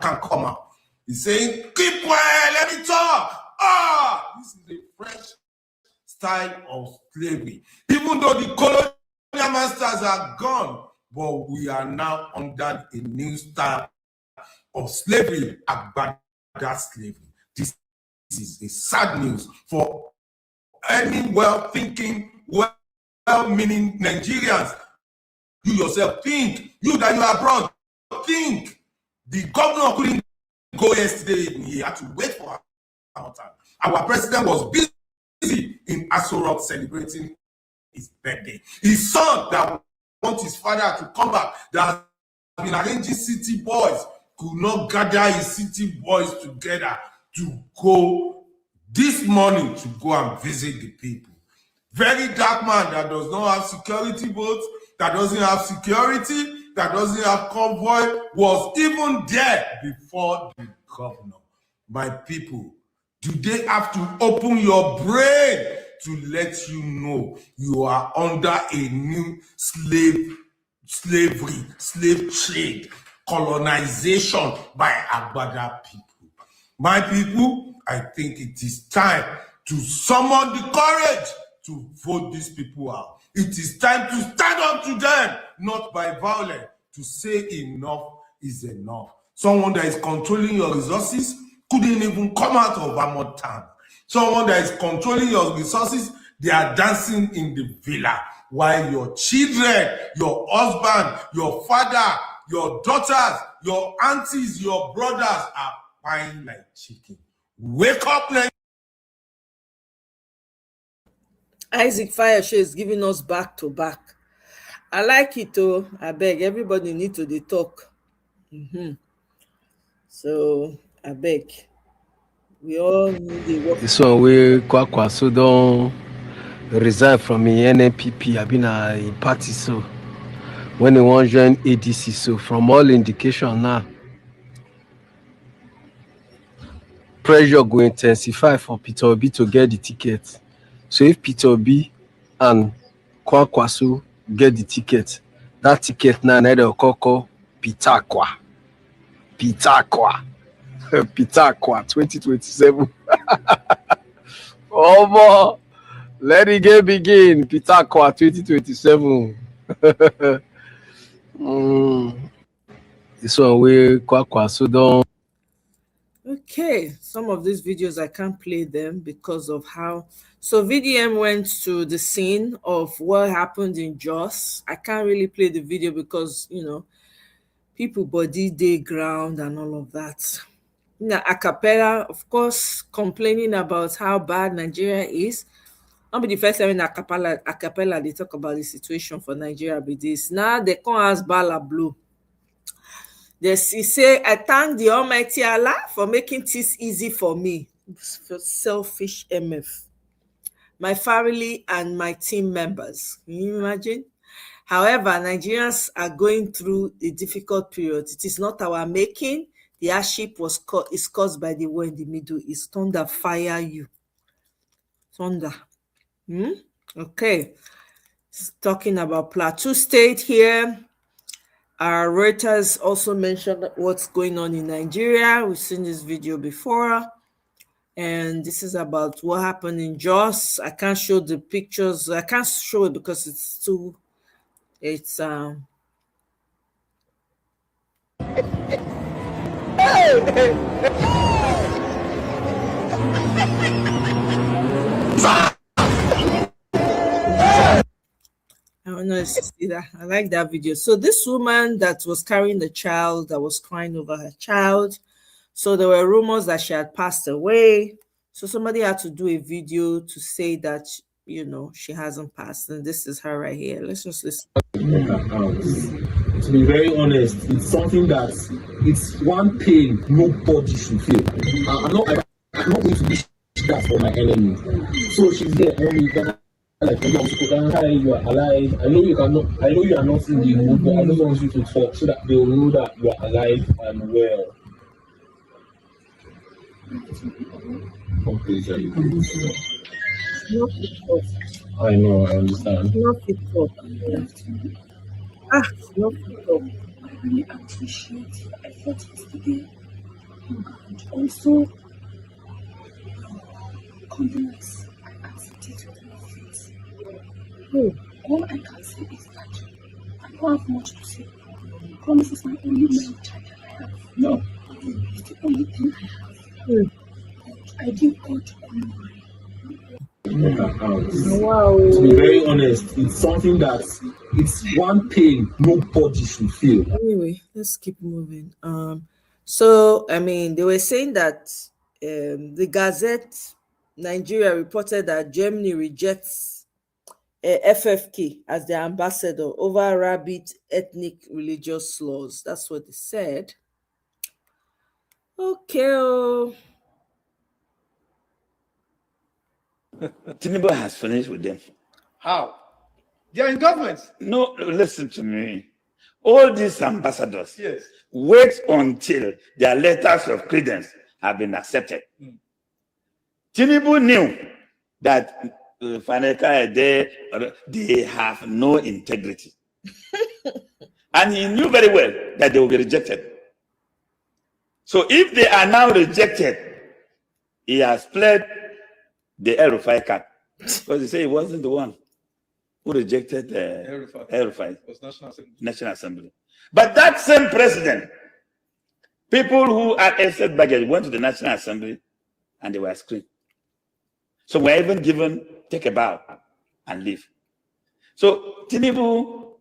can't come out. He's saying, keep quiet, let me talk. This is the French style of slavery. Even though the colonial masters are gone, but we are now under a new style of slavery, Agbada slavery. This is a sad news for any well-thinking, well-meaning Nigerians. You yourself think, you that you are abroad, think. The governor couldn't go yesterday. He had to wait for our time. Our president was busy in Aso Rock celebrating his birthday. His son that wants his father to come back, that has been arranging city boys, could not gather his city boys together to go this morning to go and visit the people. Very dark man that does not have security votes, that doesn't have security, that doesn't have convoy, was even there before the governor. My people, do they have to open your brain to let you know you are under a new slave trade, colonization by Agbada people? My people, I think it is time to summon the courage to vote these people out. It is time to stand up to them, not by violence, to say enough is enough. Someone that is controlling your resources couldn't even come out of armored tank. Someone that is controlling your resources, they are dancing in the villa, while your children, your husband, your father, your daughters, your aunties, your brothers are buying like chicken. Wake up, like Isaac Fayoshe is giving us back to back. I like it, oh. I beg everybody need to dey talk. So I beg. We all need a work. This one wey Kwakwaso don resign from im NNPP, abi na im party so. When he wan join ADC, so from all indication now, pressure go intensify for Peter Obi to get the ticket. So if Peter Obi and Kwakwaso get the ticket, that ticket now they'll call PitaKwa 2027. Oh, let the game begin. PitaKwa 2027. This one wey Kwakwaso don. Okay, some of these videos I can't play them because of how. So VDM went to the scene of what happened in Jos. I can't really play the video because, you know, people body day ground and all of that. Now, a cappella, of course, complaining about how bad Nigeria is. Not be the first time in acapella they talk about the situation for Nigeria with this. Now they come as Bala Blue. They say, I thank the Almighty Allah for making this easy for me. For selfish MF. My family and my team members. Can you imagine? However, Nigerians are going through a difficult period. It is not our making. The hardship is caused by the war in the Middle East. Thunder fire you. Thunder. Okay. It's talking about Plateau State here. Our Reuters also mentioned what's going on in Nigeria. We've seen this video before. And this is about what happened in Jos. I can't show the pictures. I can't show it because it's too... It's I don't know if you see that. I like that video. So this woman that was carrying the child, that was crying over her child. So there were rumors that she had passed away. So somebody had to do a video to say that, you know, she hasn't passed. And this is her right here. Let's just listen. To be very honest, it's something that it's one pain nobody should feel. I'm not going to wish that for my enemy. So she's there only like, hi, you are alive. I know you are not in the mood, but I don't want you to talk so that they will know that you are alive and well. I know, I understand. Not people. Not people. I really appreciate your effort yesterday. And also, condolence. I accept it with my face. All I can say is that I don't have much to say. Promise is my only male child that I have. No. It's the only thing I have. I give God glory. Wow. To be very honest, it's something that it's one pain nobody should feel. Anyway, let's keep moving. So I mean, they were saying that the Gazette Nigeria reported that Germany rejects FFK as their ambassador over rabid ethnic religious slurs. That's what they said. Okay. Tinubu has finished with them. How? They are in government. No, listen to me. All these ambassadors, Yes. wait until their letters of credence have been accepted. Tinubu knew that they have no integrity. And he knew very well that they will be rejected. So if they are now rejected, he has played the El-Rufai card. Because he said he wasn't the one who rejected El-Rufai. National Assembly. But that same president, people who had excess baggage went to the National Assembly and they were screened. So we're even given take a bow and leave. So Tinubu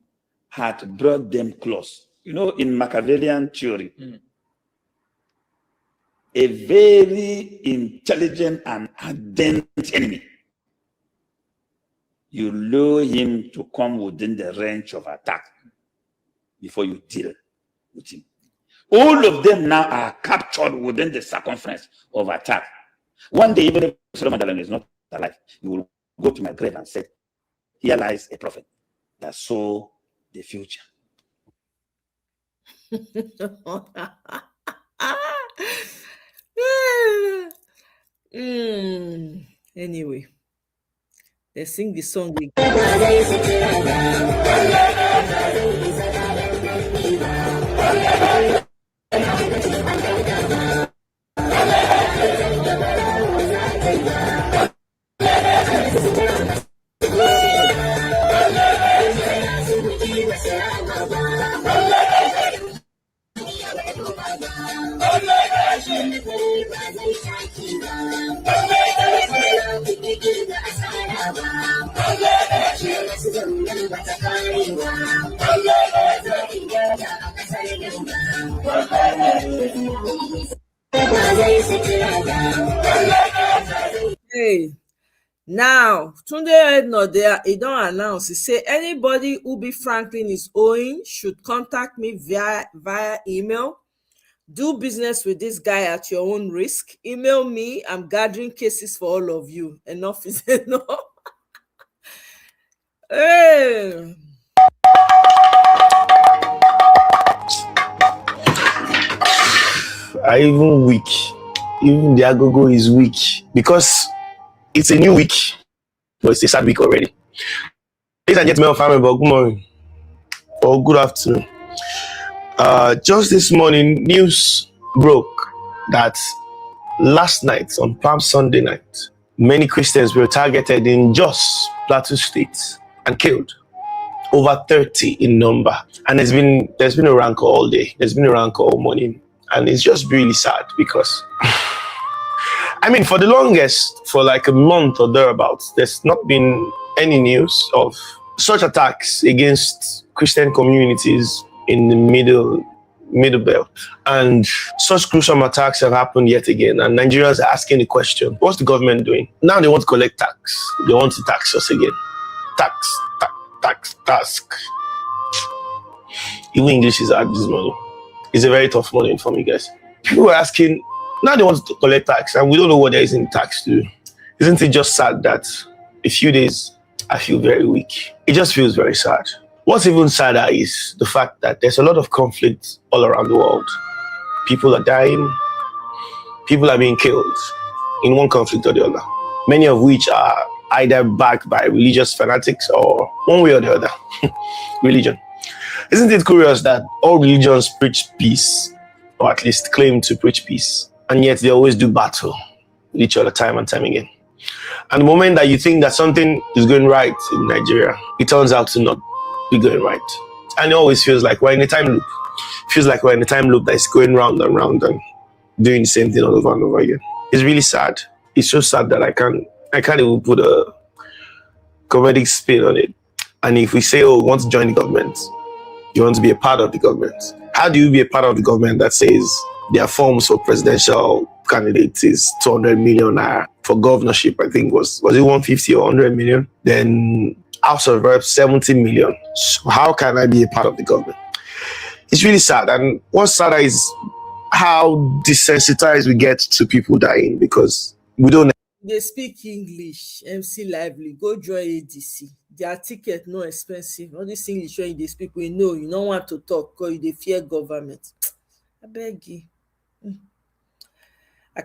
had brought them close. You know, in Machiavellian theory, a very intelligent and ardent enemy, you lure him to come within the range of attack before you deal with him. All of them now are captured within the circumference of attack. One day, even if Solomon Dalani is not alive, you will go to my grave and say, here lies a prophet that saw the future. Anyway, they sing the song Hey, Now, Tunde no there, he don't announce. He say anybody Ubi Franklin is owing should contact me via email. Do business with this guy at your own risk. Email me. I'm gathering cases for all of you. Enough is enough. Hey. I even weak. Even the agogo is weak because it's a new week, but it's a sad week already. Ladies and gentlemen, family, good morning or good afternoon. Just this morning, news broke that last night, on Palm Sunday night, many Christians were targeted in Jos, Plateau State, and killed. Over 30 in number. And there's been a rancor all day. There's been a rancor all morning. And it's just really sad because I mean, for the longest, for like a month or thereabouts, there's not been any news of such attacks against Christian communities in the middle belt. And such gruesome attacks have happened yet again. And Nigerians are asking the question, what's the government doing? Now they want to collect tax. They want to tax us again. Task. Even English is hard this morning. It's a very tough morning for me, guys. People are asking, now they want to collect tax, and we don't know what there is in tax to do. Isn't it just sad that a few days I feel very weak? It just feels very sad. What's even sadder is the fact that there's a lot of conflict all around the world. People are dying, people are being killed in one conflict or the other, many of which are either backed by religious fanatics or one way or the other. Religion. Isn't it curious that all religions preach peace, or at least claim to preach peace, and yet they always do battle with each other time and time again? And the moment that you think that something is going right in Nigeria, it turns out to not be going right. And it always feels like we're in a time loop. It feels like we're in a time loop that is going round and round and doing the same thing all over and over again. It's really sad. It's so sad that I can't even put a comedic spin on it. And if we say, oh, we want to join the government, you want to be a part of the government, how do you be a part of the government that says their forms for presidential candidates is 200 million naira? For governorship, I think was it 150 or 100 million? Then House of Reps, 70 million. So how can I be a part of the government? It's really sad. And what's sadder is how desensitized we get to people dying because we don't. They speak English. MC Lively, go join ADC. Their ticket no expensive. All this English when they speak, we know you don't want to talk because they fear government. I beg you. I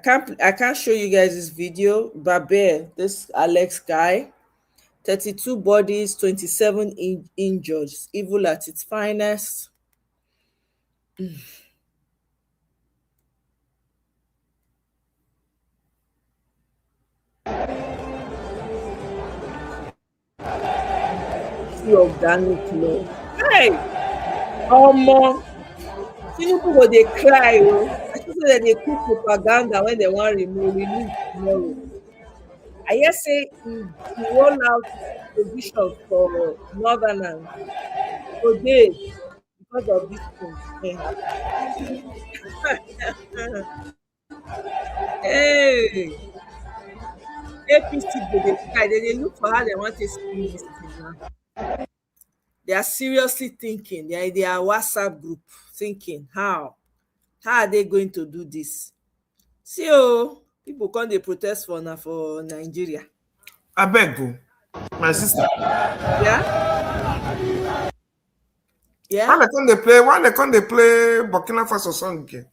can't show you guys this video. Babe, this Alex guy, 32 bodies, 27 injured. Evil at its finest. Organic law. Hey, Tinubu go dey cry. I think that they cook propaganda when they want release tomorrow. I hear say he roll out position for Northerners today because of this thing. Hey, APC go dey cry. They look for how they want to spin this thing now. They are seriously thinking. They are in their WhatsApp group thinking, how are they going to do this? See, people come dey protest for Nigeria. I beg you, my sister. Yeah. Why they come they play Burkina Faso song again?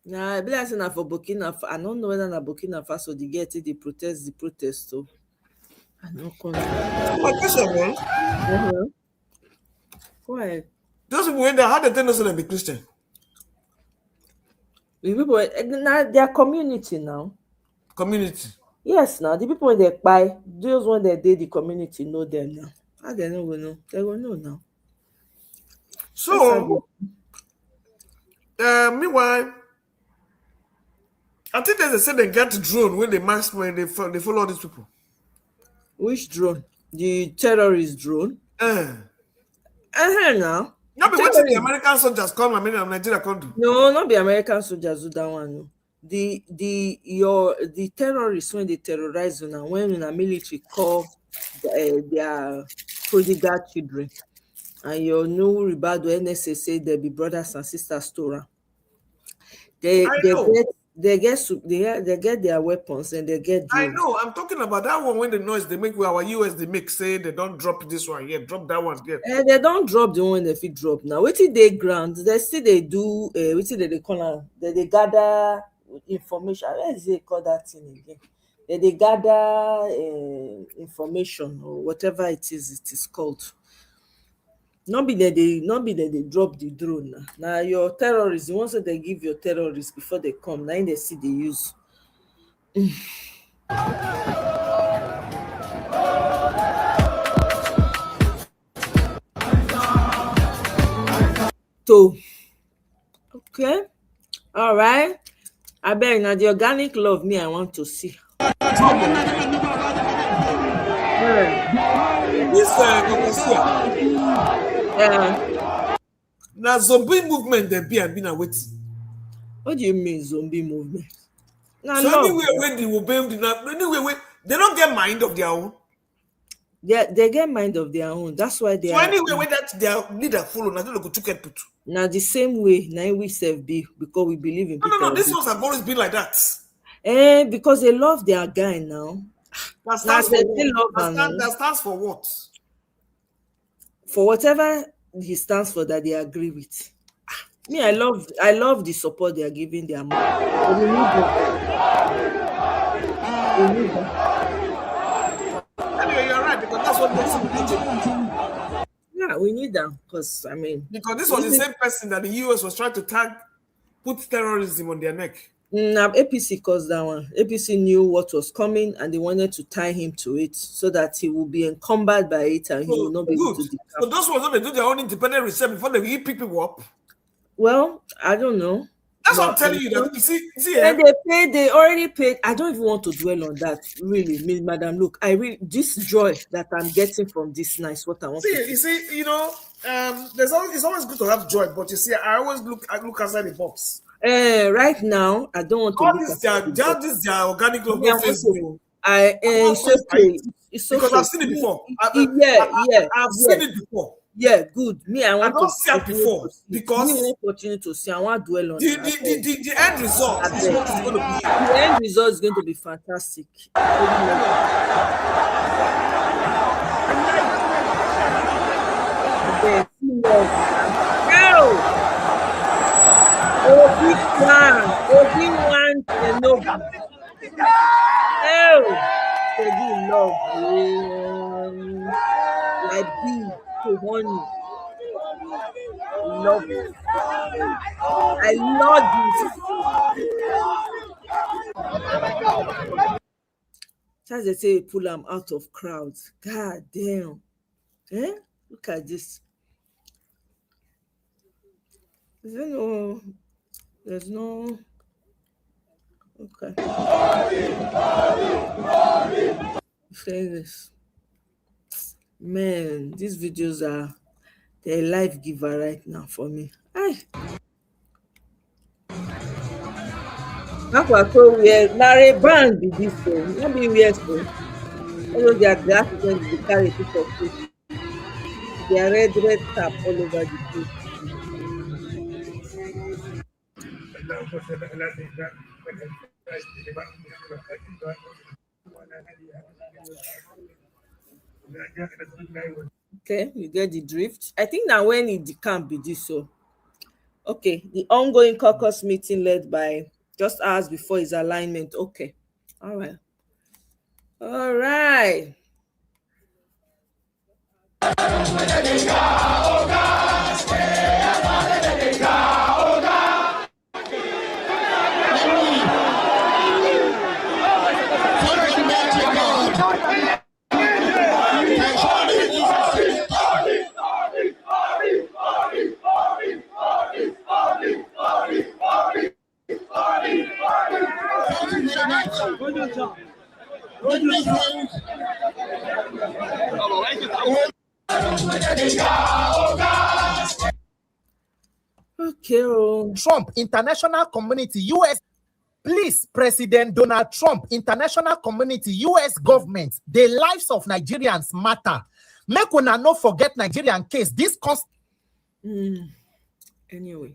Nah, I be like saying for Burkina Faso. I don't know whether na Burkina Faso they get it, they protest the protest. So I know. Go ahead. Those people in there, how they tell us they be Christian? The people now their community now. Community. Yes, now the people when they buy, those when they did the community know them now. How they know we know? They will know now. So meanwhile, I think they say they get drone when they mask when they follow these people. Which drone? The terrorist drone? Now. Not because the American soldiers come, Nigeria come do. No, not the American soldiers do that one. No. the terrorists when they terrorize una, when una military call their prodigal children, and your new Ribado NSA say they be brothers and sisters to am. They get their weapons and they get I drones. know. I'm talking about that one when the noise they make with our US they make say they don't drop this one here, drop that one here. They don't drop the one they fit drop now. Wetin dey ground, they still they do wetin they call am, they gather information. How is it call that thing again? They gather information or whatever it is called. Not be that they drop the drone now. Now your terrorists, the ones that they give your terrorists before they come, now they see they use. So, okay, all right. I bet now the organic love me I want to see. This now zombie movement they be and been waiting. What do you mean zombie movement? Nah, so anyway, when they will build anyway, they don't get mind of their own. They get mind of their own. That's why they. So anyway, when that their leader follow, now they go to get put. Now the same way, now we self be because we believe in. No. These ones have always been like that. Because they love their guy now. That stands for what? For whatever he stands for that they agree with. Me, I love the support they are giving their mom. Anyway, you're right, because that's what makes it. Yeah, we need them because because this was the same person that the US was trying to put terrorism on their neck. APC caused that one. APC knew what was coming and they wanted to tie him to it so that he will be encumbered by it and he will not be able to decamp. So those ones they do their own independent research before they pick people up. Well, I don't know. That's what I'm telling you. That you see, they already paid. I don't even want to dwell on that. Really, madam. Look, this joy that I'm getting from this night, what I want. It's always good to have joy, but you see, I always look outside the box. Right now, I don't want to. This their organic love on Facebook. It's okay. It's okay. Because I've seen it before. I've seen it before. Yeah, good. Me, I want to see it before because me continue to see. I want to dwell on the end result is what it's going to be. The end result is going to be fantastic. ObiKwan, Tinubu. Love, like bee to honey. Love it. I love this. As they say, pull them out of crowds. God damn. Look at this. There's no. Okay. Say this. Man, these videos they're a life giver right now for me. PitaKwa wear Larry band be this one. Not be weird so. All of their glasses when they carry people of face. They are red tap all over the place. Okay, you get the drift. I think now when it can't be this so. Okay, the ongoing caucus meeting led by just hours before his alignment. Okay, all right. Okay. Trump, international community, US Please, President Donald Trump, international community, US government, the lives of Nigerians matter. Make una no forget Nigerian case. This Anyway,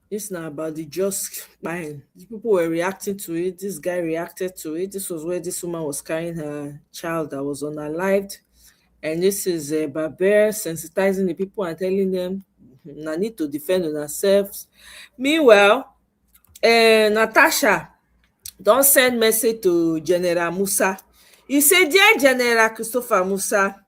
it's not about the just buying. People were reacting to it. This guy reacted to it. This was where this woman was carrying her child that was unalived. And this is Barber sensitizing the people and telling them, I need to defend themselves. Meanwhile, Natasha don't send message to General Musa. He said, dear General Christopher Musa,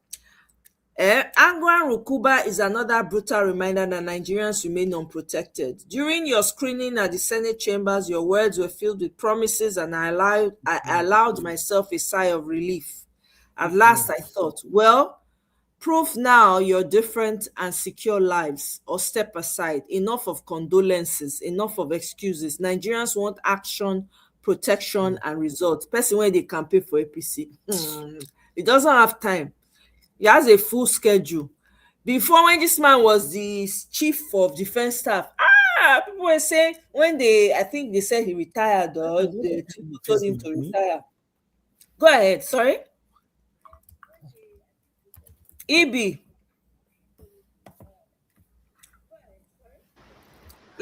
Angwan Rukuba is another brutal reminder that Nigerians remain unprotected. During your screening at the Senate chambers, your words were filled with promises, and I allowed myself a sigh of relief. At last, I thought, well, prove now your different and secure lives, or step aside. Enough of condolences, enough of excuses. Nigerians want action, protection, and results. Person when they campaign for APC, he doesn't have time. He has a full schedule. Before, when this man was the chief of defense staff, people were saying when I think they said he retired or they told him to retire. Go ahead, sorry. Ibi,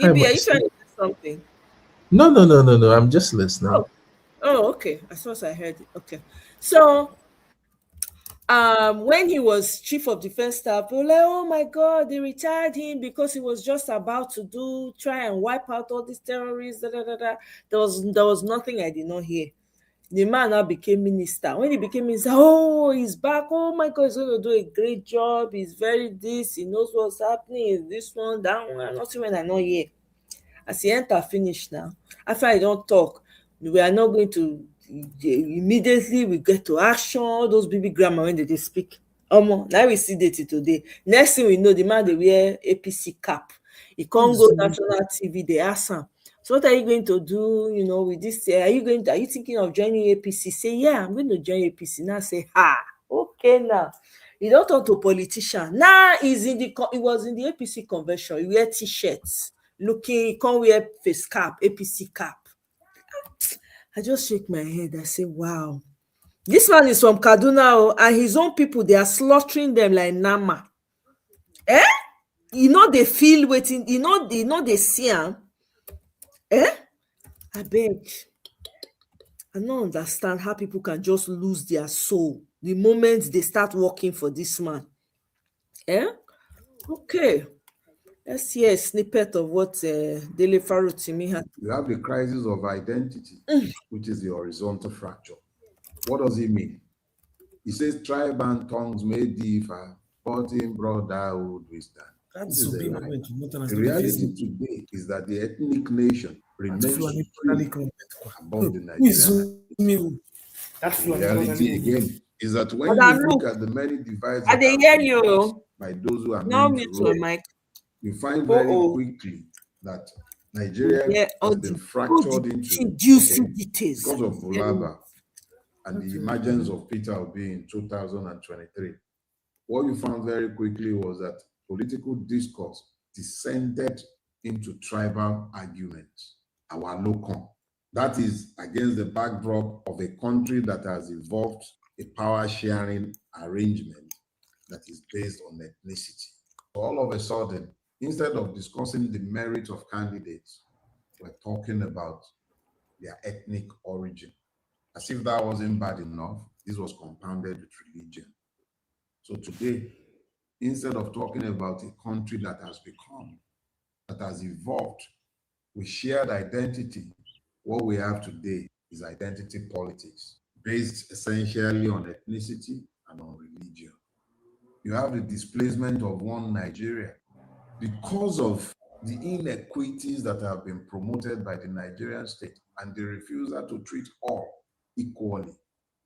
are you trying to say something? No. I'm just listening. Oh, okay. I thought I heard it. Okay. So, when he was chief of defense staff, people were like, oh my God, they retired him because he was just about to try and wipe out all these terrorists. There was nothing I did not hear. The man now became minister. When he became minister, oh, he's back. Oh my God, he's going to do a great job. He's very this. He knows what's happening. Is this one, that one. Nothing when I know here. As he enter finish now, after I don't talk, we are not going to immediately we get to action. All those baby grammar when they speak. Now we see that today. Next thing we know, the man they wear APC cap. He can't go national TV. They ask him, so what are you going to do? With this, are you thinking of joining APC? Say, yeah, I'm going to join APC. Now say, okay now. You don't talk to politician. Now he was in the APC convention. He wear t-shirts, he can't wear face cap, APC cap. I just shake my head. I say, wow. This man is from Kaduna, and his own people, they are slaughtering them like Nama. They feel waiting. They see him. I beg. I don't understand how people can just lose their soul the moment they start working for this man. Okay. Let's hear a snippet of what Dele Farotimi had. You have the crisis of identity, which is the horizontal fracture. What does it mean? He says tribe and tongues may differ, but in brotherhood we stand. This is a lie. The reality today is that the ethnic nation remains above the Nigerian. The reality again is that when you look at the many divides by those who are meant to rule, you find very quickly that Nigeria has been fractured into because of Bulaba and the emergence of Peter Obi in 2023. What you found very quickly was that political discourse descended into tribal arguments, our local. That is against the backdrop of a country that has evolved a power-sharing arrangement that is based on ethnicity. All of a sudden, instead of discussing the merit of candidates, we're talking about their ethnic origin. As if that wasn't bad enough, this was compounded with religion. So today, instead of talking about a country that has evolved with shared identity, what we have today is identity politics, based essentially on ethnicity and on religion. You have the displacement of one Nigeria because of the inequities that have been promoted by the Nigerian state and the refusal to treat all equally.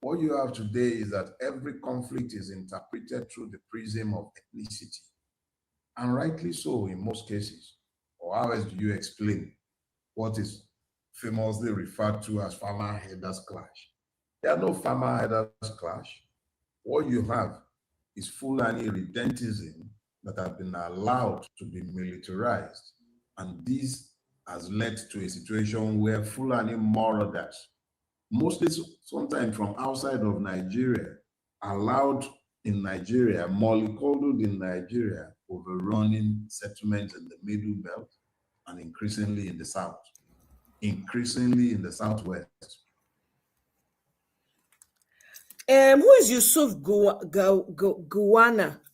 What you have today is that every conflict is interpreted through the prism of ethnicity, and rightly so in most cases. Or how else do you explain what is famously referred to as farmer headers clash? There are no farmer headers clash. What you have is Fulani redentism that have been allowed to be militarized, and these has led to a situation where Fulani marauders, mostly sometimes from outside of Nigeria, allowed in Nigeria, mollycoddled in Nigeria, overrunning settlements in the Middle Belt and increasingly in the South, increasingly in the Southwest. Who is Yusuf Gowon?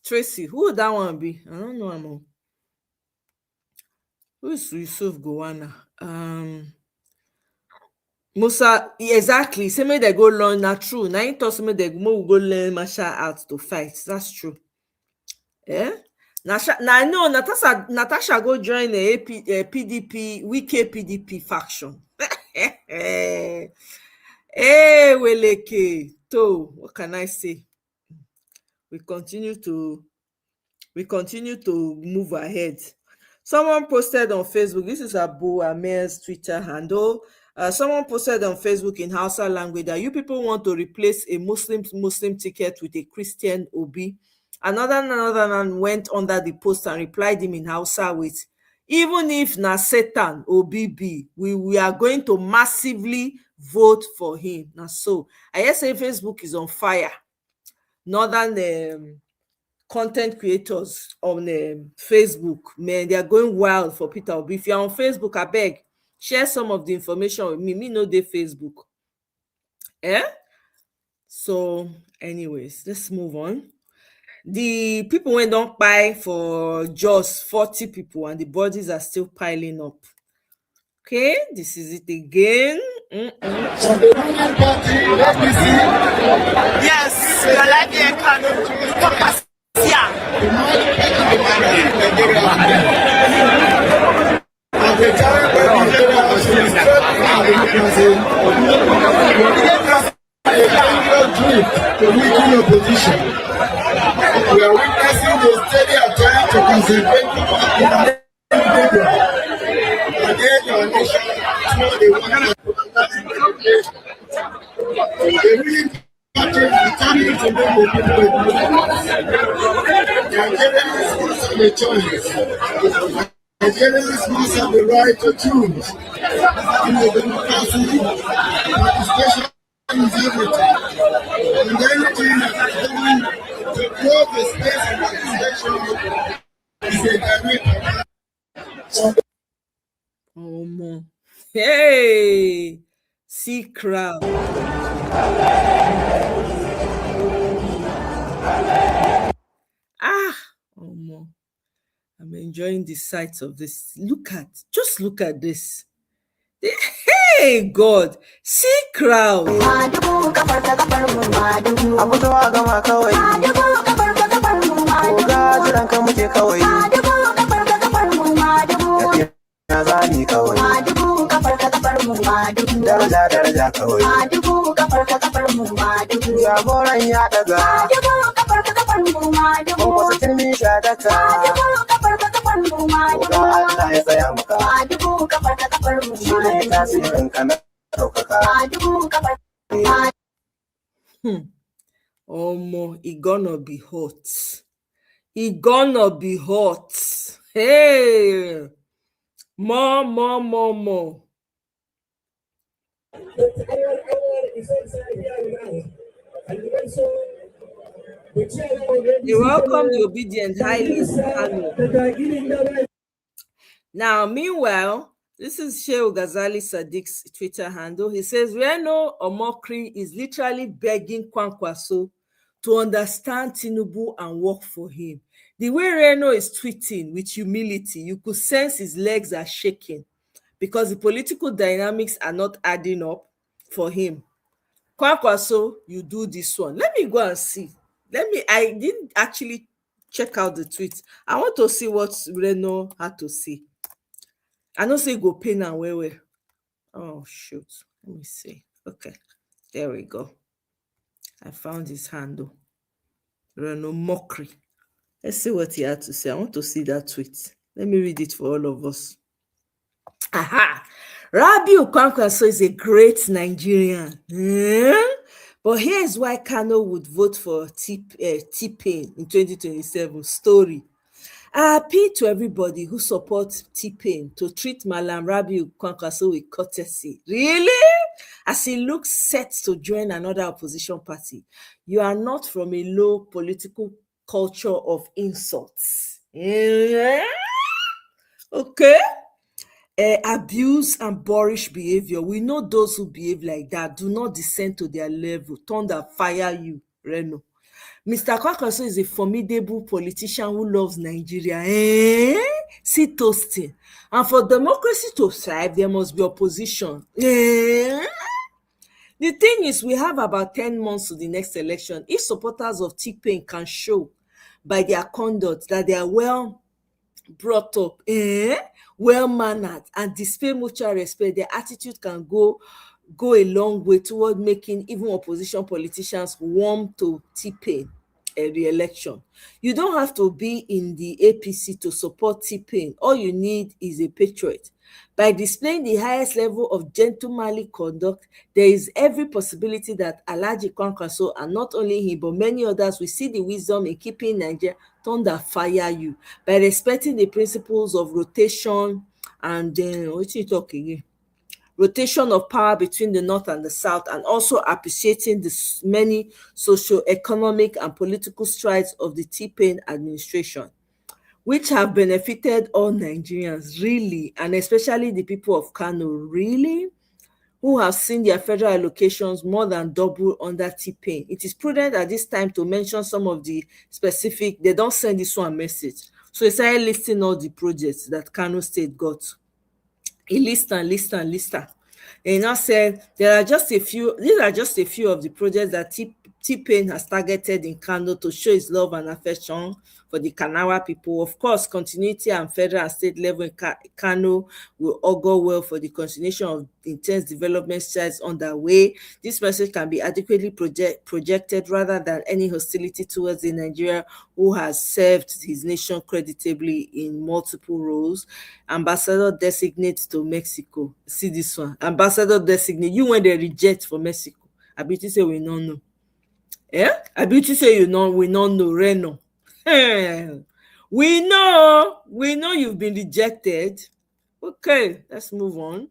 Tracy, who would that one be? I don't know him. Who is Yusuf Gowon? Musa, exactly. Say me they go learn. Not true. Now you thought me they go learn martial arts to fight. That's true. Yeah. Now I know Natasha go join the PDP, Wike PDP faction. Hey, Weleke. So what can I say? We continue to move ahead. Someone posted on Facebook, this is Abu Amer's Twitter handle. Someone posted on Facebook in Hausa language that you people want to replace a Muslim ticket with a Christian Obi. Another man went under the post and replied him in Hausa with, even if na Satan Obi, we are going to massively vote for him. Now, so I guess say Facebook is on fire. Northern content creators on Facebook, man, they are going wild for Peter Obi. If you're on Facebook, I beg, share some of the information with me. Me know the Facebook. So, anyways, let's move on. The people went don't buy for just 40 people, and the bodies are still piling up. Okay, this is it again. Yes, we are like the economy. We are witnessing the steady attempt to concentrate against our nation through the one returning to Nigerians must have a choice. Nigerians must have the right to choose. In the democracy, participation is everything. And anything that is done to grow the space of participation is a direct. Hey, see crowd. I'm enjoying the sights of this. Just look at this. Hey, God, see crowd. Daraja kawai. Jagoran ya daga. Wasu turmi sha daka. Ga Allah ya tsaya maka. Shi ne tasirin ka na ɗaukaka. It gonna be hot. It gonna be hot. Hey, more. You welcome the obedient highly. Now, meanwhile, this is Shehu Ghazali Sadiq's Twitter handle. He says, Reno Omokri is literally begging Kwankwaso to understand Tinubu and work for him. The way Reno is tweeting with humility, you could sense his legs are shaking because the political dynamics are not adding up for him. Kwankwaso, you do this one. Let me go and see. I didn't actually check out the tweet. I want to see what Reno had to say. I know say go pay now where. Oh shoot. Let me see. Okay. There we go. I found his handle. Reno Mokri. Let's see what he had to say. I want to see that tweet. Let me read it for all of us. Aha! Rabiu Kwankwaso is a great Nigerian. But here's why Kano would vote for T-Pain in 2027. Story. I appeal to everybody who supports T-Pain to treat Malam Rabiu Kwankwaso with courtesy. Really? As he looks set to join another opposition party, you are not from a low political culture of insults. Okay? Abuse and boorish behavior. We know those who behave like that. Do not descend to their level. Thunder fire you, Reno. Mr. Kwankwaso is a formidable politician who loves Nigeria. See toasting. And for democracy to thrive, there must be opposition. The thing is, we have about 10 months to the next election. If supporters of T-Pain can show by their conduct that they are well brought up, well-mannered, and display mutual respect, their attitude can go a long way toward making even opposition politicians warm to T-Pain re-election. You don't have to be in the APC to support T-Pain. All you need is a patriot. By displaying the highest level of gentlemanly conduct, there is every possibility that Alhaji Kwankwaso, and not only him but many others, will see the wisdom in keeping Nigeria thunder fire you by respecting the principles of rotation and what you talk again? Rotation of power between the North and the South, and also appreciating the many socio-economic and political strides of the T-Pain administration, which have benefited all Nigerians, really, and especially the people of Kano, really, who have seen their federal allocations more than double under T-Pain. It is prudent at this time to mention some of the specific, they don't send this one message. So he started listing all the projects that Kano State got. He list. And now said there are just a few, these are just a few of the projects that T-Pain has targeted in Kano to show his love and affection for the Kanawa people. Of course, continuity and federal and state level in Kano will augur well for the continuation of intense development strides underway. This message can be adequately projected rather than any hostility towards the Nigeria who has served his nation creditably in multiple roles. Ambassador designate to Mexico. See this one. Ambassador designate. You when they reject for Mexico. I bet you say we don't know. I bet you say we don't know, Reno. We know you've been rejected. Okay, let's move on.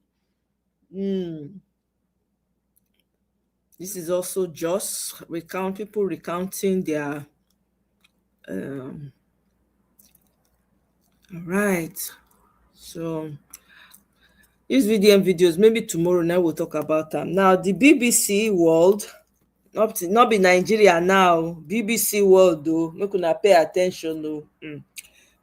This is also just people recounting their all right. So these videos, maybe tomorrow now we'll talk about them. Now the BBC World, not be Nigeria now, BBC World though, make una pay attention though.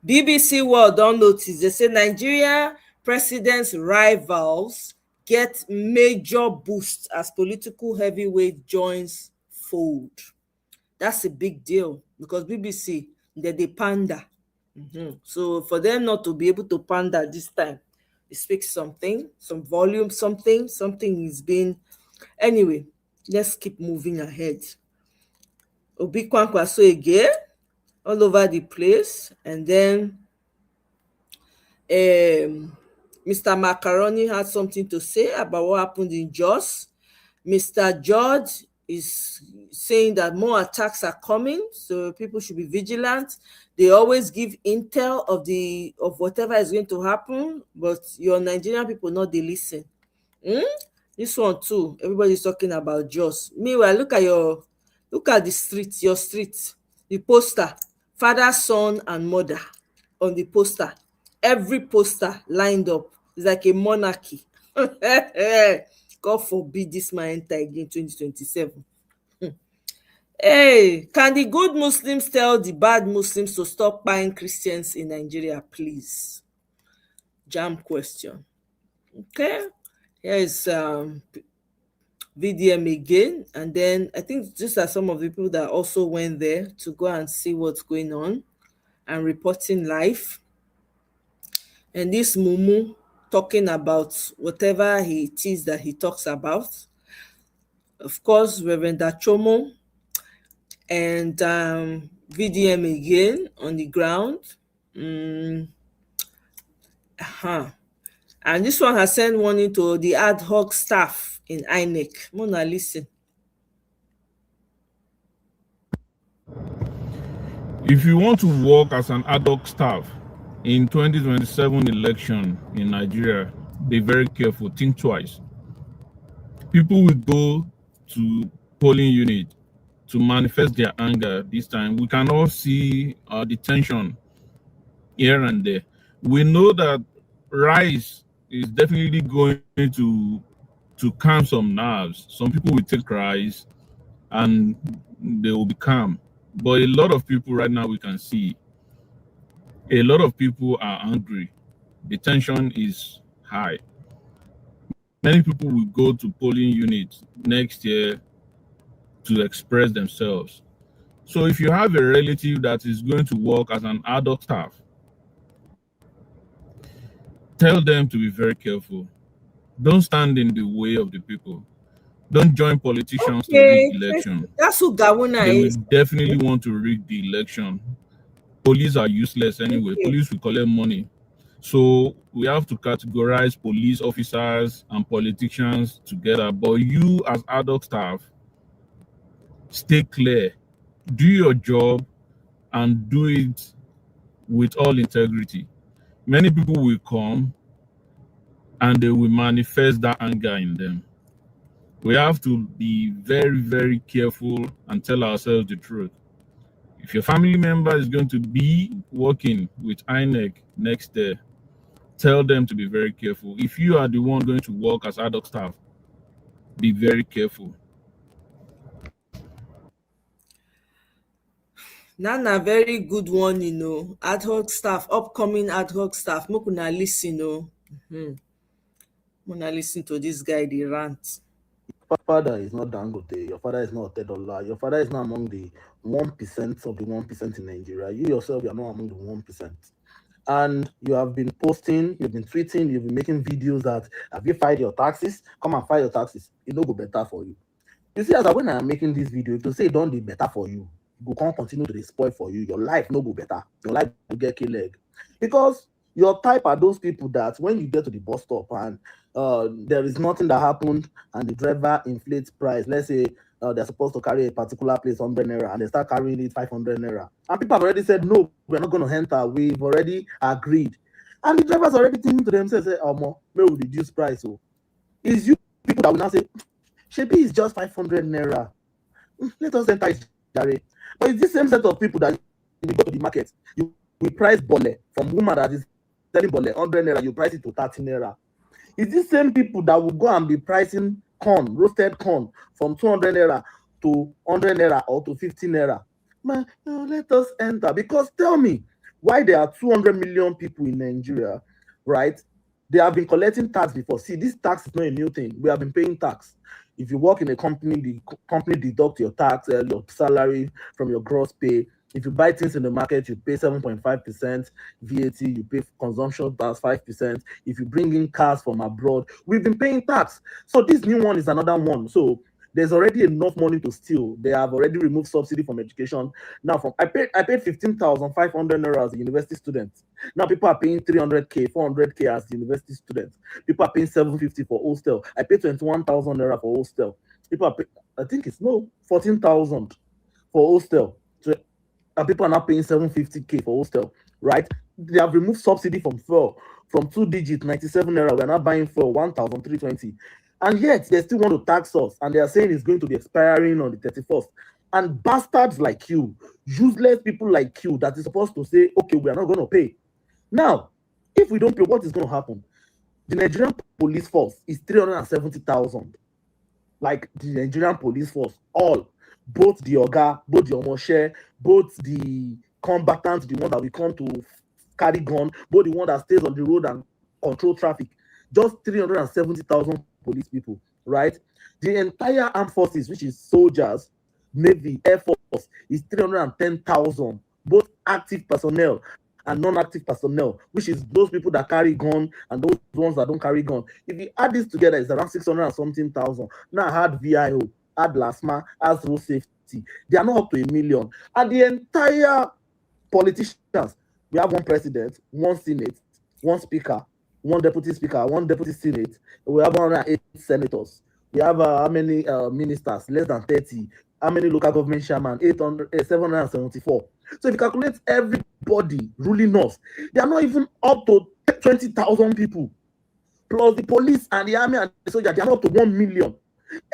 BBC World don't notice, they say Nigeria president's rivals get major boost as political heavyweight joins fold. That's a big deal because BBC, they pander. So for them not to be able to pander this time, it speaks something, some volume, something is being. Anyway, let's keep moving ahead. ObiKwan again, all over the place, and then Mr. Macaroni had something to say about what happened in Jos. Mr. George is saying that more attacks are coming, so people should be vigilant. They always give intel of whatever is going to happen, but your Nigerian people not they listen. This one too, everybody's talking about Jos. Meanwhile, look at the street, your street, the poster, father, son, and mother on the poster. Every poster lined up. It's like a monarchy. God forbid this man enter again 2027. Hey, can the good Muslims tell the bad Muslims to stop buying Christians in Nigeria, please? Jam question. Okay, here is VDM again, and then I think these are some of the people that also went there to go and see what's going on and reporting live. And this Mumu talking about whatever it is that he talks about. Of course, Reverend Achomo and VDM again on the ground. And this one has sent warning to the ad hoc staff in INEC. Mona, listen. If you want to work as an ad hoc staff in 2027 election in Nigeria, be very careful, think twice. People will go to polling unit to manifest their anger this time. We can all see the tension here and there. We know that rice is definitely going to calm some nerves. Some people will take rice and they will be calm. But a lot of people right now, we can see a lot of people are angry. The tension is high. Many people will go to polling units next year to express themselves. So if you have a relative that is going to work as an ad hoc staff, tell them to be very careful. Don't stand in the way of the people. Don't join politicians to rig election. That's who Gawuna They will is. definitely want to rig the election. Police are useless anyway. Police will collect money. So we have to categorize police officers and politicians together. But you as ad hoc staff, stay clear. Do your job and do it with all integrity. Many people will come and they will manifest that anger in them. We have to be very, very careful and tell ourselves the truth. If your family member is going to be working with INEC next year, tell them to be very careful. If you are the one going to work as ad hoc staff, be very careful. Na very good one, ad hoc staff, upcoming ad hoc staff. Make una listen, Una listen to this guy, the rant. Your father is not Dangote, your father is not Tedola, your father is not among the 1% of the 1% in Nigeria. You yourself, you are not among the 1%. And you have been posting, you've been tweeting, you've been making videos that have you filed your taxes? Come and file your taxes. It will go better for you. You see, as when I am making this video, to say it don't be better for you, go can't continue to spoil for you. Your life no go better. Your life will get killed leg. Because your type are those people that when you get to the bus stop and there is nothing that happened and the driver inflates price. Let's say they're supposed to carry a particular place 100 naira and they start carrying it 500 naira. And people have already said, no, we're not going to enter. We've already agreed. And the drivers are already thinking to themselves, say, may we reduce price. So it's you people that will now say, Shebi is just 500 naira. Let us enter it, Jare. But it's the same set of people that you go to the market. You price bole from woman that is selling bole 100 naira, you price it to 30 naira. It's the same people that will go and be pricing corn, roasted corn, from 200 naira to 100 naira or to 50 naira. Man, let us enter. Because tell me, why there are 200 million people in Nigeria, right? They have been collecting tax before. See, this tax is not a new thing. We have been paying tax. If you work in a company, the company deduct your tax, your salary from your gross pay. If you buy things in the market, you pay 7.5% VAT, you pay consumption tax 5%. If you bring in cars from abroad, we've been paying tax. So this new one is another one. So there's already enough money to steal. They have already removed subsidy from education. Now, I paid 15,500 naira as a university student. Now people are paying 300k, 400k as university students. People are paying 750 for hostel. I paid 21,000 naira for hostel. People are I think it's 14,000 for hostel. So, people are now paying 750k for hostel, right? They have removed subsidy from fuel from 2 digits, 97 naira. We're now buying fuel 1,320. And yet they still want to tax us, and they are saying it's going to be expiring on the 31st. And bastards like you, useless people like you, that is supposed to say, okay, we are not going to pay. Now, if we don't pay, what is going to happen? The Nigerian police force is 370,000. Like the Nigerian police force, all, both the Oga, both the Omoshe, both the combatants, the one that we come to carry gun, both the one that stays on the road and control traffic, just 370,000 police people, right? The entire armed forces, which is soldiers, Navy, Air Force, is 310,000, both active personnel and non-active personnel, which is those people that carry gun and those ones that don't carry gun. If you add this together, it's around 600 and something thousand. Now add VIO, add LASMA, add road safety. They are not up to 1 million. And the entire politicians, we have one president, one senate, one speaker, one deputy speaker, one deputy senate. We have 108 senators. We have how many ministers? Less than 30. How many local government chairman? 774. So if you calculate everybody ruling us, they are not even up to 20,000 people. Plus the police and the army and the soldier, they are not up to 1 million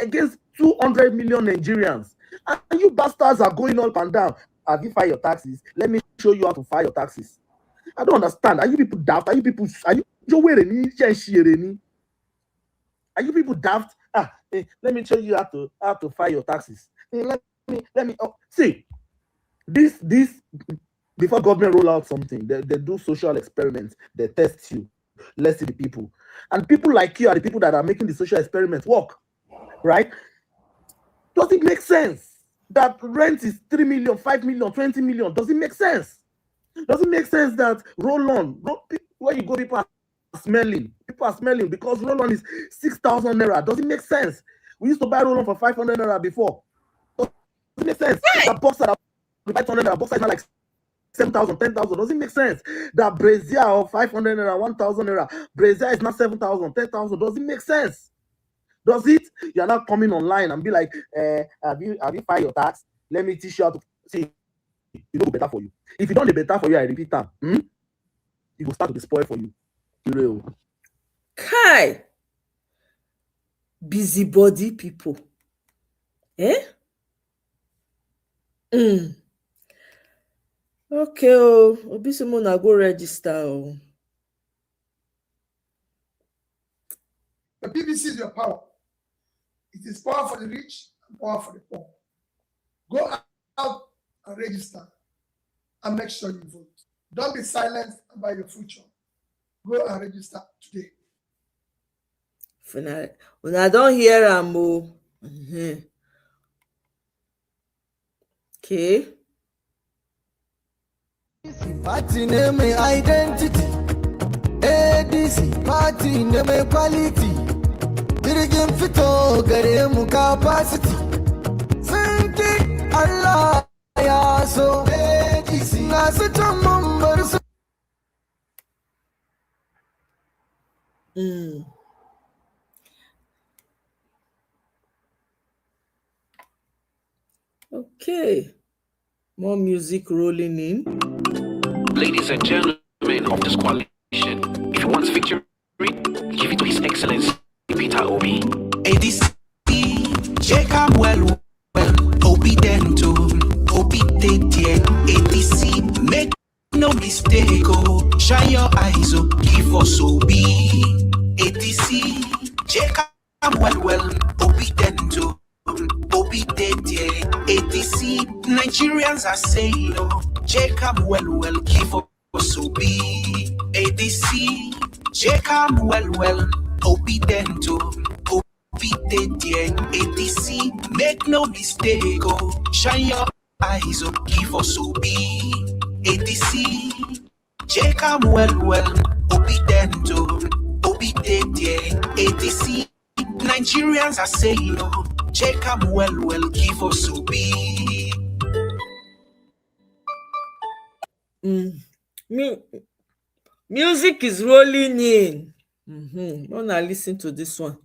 against 200 million Nigerians. And you bastards are going up and down. Have you filed your taxes? Let me show you how to file your taxes. I don't understand. Are you people daft? Are you people daft? Let me show you how to file your taxes. Let me see this before government roll out something, they do social experiments, they test you. Let's see the people. And people like you are the people that are making the social experiments work, right? Does it make sense that rent is 3 million, 5 million, 20 million? Does it make sense? Does it make sense that roll-on, where you go, people are smelling? People are smelling because roll-on is 6,000 naira. Does it make sense? We used to buy roll-on for 500 naira before. Does it make sense? That boxer that we buy 200 naira, boxer is not like 7,000, 10,000. Does it make sense that brazier of 500 naira, 1,000 naira, brazier is not 7,000, 10,000? Does it make sense? Does it? You are not coming online and be like, have you filed your tax? Let me teach you how to see. It will be better for you. If you don't be better for you, I repeat that. It will start to be spoiled for you. Real. Kai, busybody people. Okay, Obisimo na go register. The BBC is your power. It is power for the rich and power for the poor. Go out and register and make sure you vote. Don't be silent about your future. Go and register today. When I don't hear am, okay. Party name identity. ADC party name quality. Birgin fito gare mu capacity. Sanki Allah ya so. ADC na su tambar su. Okay. More music rolling in. Ladies and gentlemen of this coalition, if you want victory, give it to His Excellency Peter Obi. ADC, Jacob well, obedient to obedient. ADC, make no mistake, shine your eyes, give us Obi. ADC, Jacob well, obedient to obedient. ADC, Nigerians are saying, Jacob well, give us Obi. ADC, Jacob well, obedient to obedient. ADC, make no mistake, shine your eyes, give us Obi. ADC, Jacob well, obedient to obedient. ADC, Nigerians are saying, Jacob well, give us Obi. Music is rolling in. Wanna listen to this one?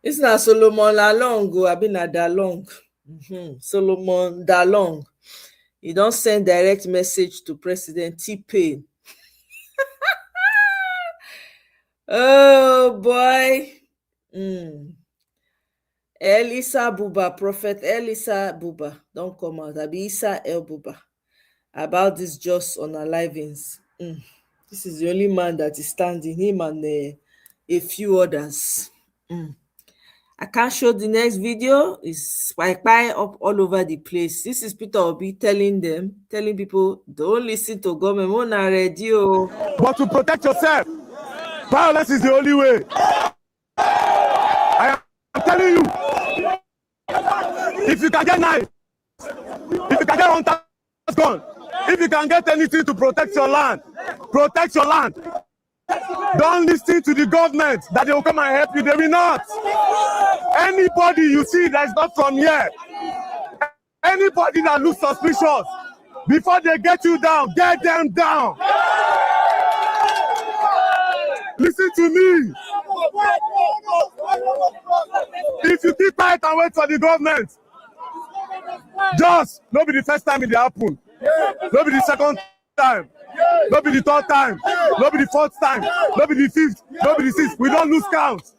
It's not Solomon Lalong, I've been at Dalong. Solomon Dalong. He don't send direct message to President T-Pain. Oh boy. Elisa Buba, Prophet Elisa Buba, don't come out. Abi Isa El Buba about this just unalivings. This is the only man that is standing, him and a few others. I can't show the next video. It's spy up all over the place. This is Peter Obi telling people, don't listen to government. Mona radio. But to protect yourself, violence is the only way. I am telling you, if you can get knife, if you can get 1,000 gun, if you can get anything to protect your land, protect your land. Don't listen to the government that they will come and help you. They will not. Anybody you see that is not from here, anybody that looks suspicious, before they get you down, get them down. Listen to me. If you keep quiet and wait for the government, just no be the first time it happen, no be the second time, no be the third time, no be the fourth time, no be the fifth, no be the sixth. We don't lose count.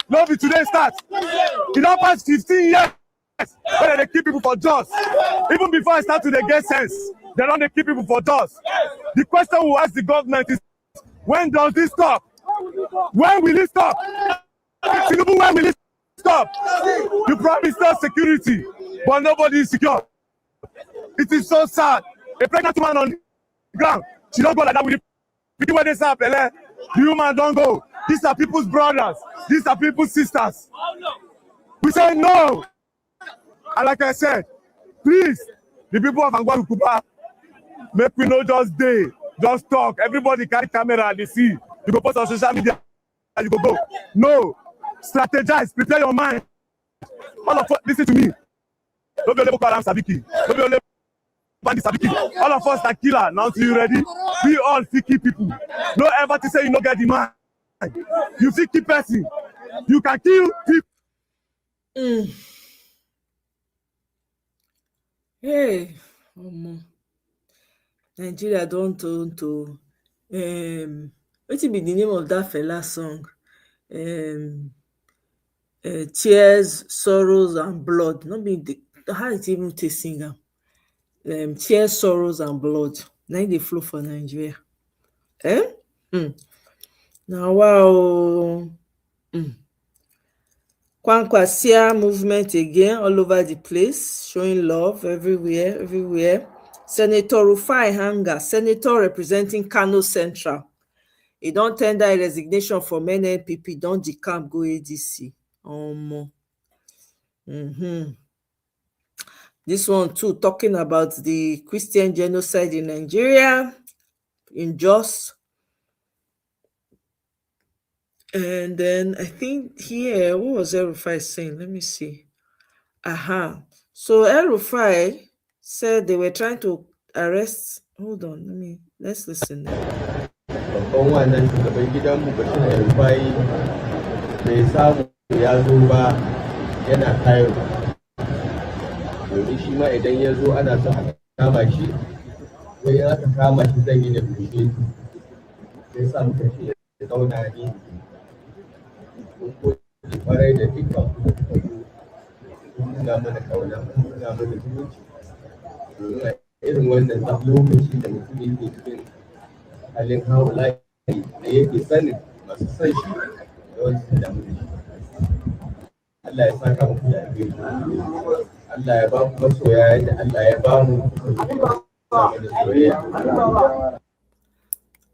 No be today start. It don't pass 15 years when they keep people for just. Even before I start to get sense, they don't keep people for just. The question we ask the government is, when does this stop? When will it stop? Tinubu, when will it stop? You promised us security, but nobody is secure. It is so sad. A pregnant woman on the ground, she don't go like that with the people where they say, the human don't go. These are people's brothers. These are people's sisters. We say no. And like I said, please, the people of Angwa, make we know just day, just talk. Everybody carry camera and they see. You go post on social media and you go. No. Strategize. Prepare your mind. All of us, listen to me. Don't be able to Sabiki. Don't be able to all of us are killer. Now until you ready, we all fiki people. No ever to say you don't get the man. You fiki person. You can kill people. Hey, Nigeria don't turn to what will be the name of that fella song? Tears, sorrows, and blood. Not be the how it even to sing. Tears, sorrows, and blood. Now they flow for Nigeria. Now wow. Kwankwasia movement again all over the place, showing love everywhere. Senator Rufai Hanga, senator representing Kano Central. He don't tender a resignation from NNPP, don't decamp go ADC. This one too, talking about the Christian genocide in Nigeria, in Jos. And then I think here, what was El-Rufai saying? Let me see. So El-Rufai said they were trying to arrest. Hold on, let's listen. Babban wannan shugaban gidanmu Bashir El-Rufai bai samu ya zo ba yana Cairo. Domin shi ma idan ya zo ana son a kama shi, wai in aka kama shi zan yi da bushe. Sai sa muka ce ya zauna ne. Kun gode kwarai da dukkan kuma nuna mana kauna, nuna mana zumunci. Domin a irin wannan lokaci da mutum yake cikin halin haulayi da yake sanin masu san shi da wasu damu da shi. Allah ya saka muku da alheri. Allah ya ba mu masoya yadda Allah ya ba mu soyayya.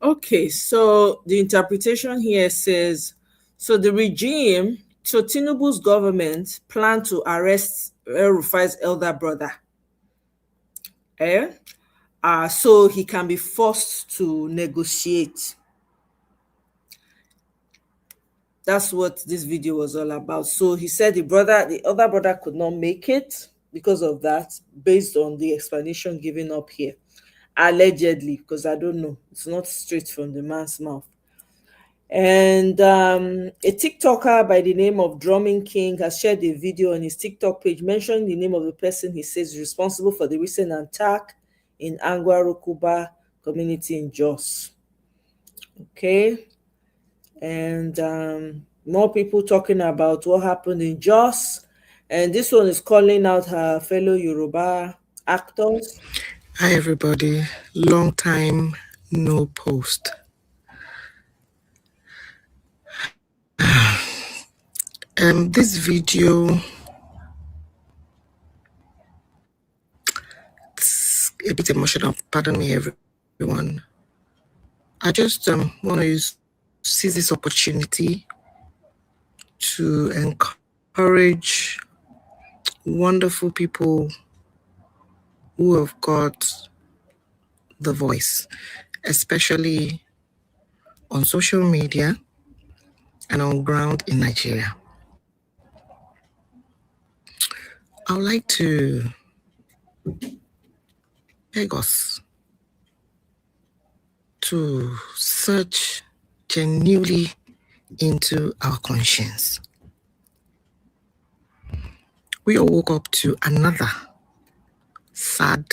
Okay, so the interpretation here says, so the regime, so Tinubu's government planned to arrest El-Rufai's elder brother. So he can be forced to negotiate. That's what this video was all about. So he said the other brother could not make it because of that, based on the explanation given up here. Allegedly, because I don't know. It's not straight from the man's mouth. And a TikToker by the name of Drumming King has shared a video on his TikTok page mentioning the name of the person he says is responsible for the recent attack in Angwa-Rokuba community in Jos. Okay. And more people talking about what happened in Jos. And this one is calling out her fellow Yoruba actors. Hi, everybody. Long time no post. This video, it's a bit emotional. Pardon me, everyone. I just want to seize this opportunity to encourage wonderful people who have got the voice, especially on social media and on ground in Nigeria. I would like to beg us to search genuinely into our conscience. We all woke up to another sad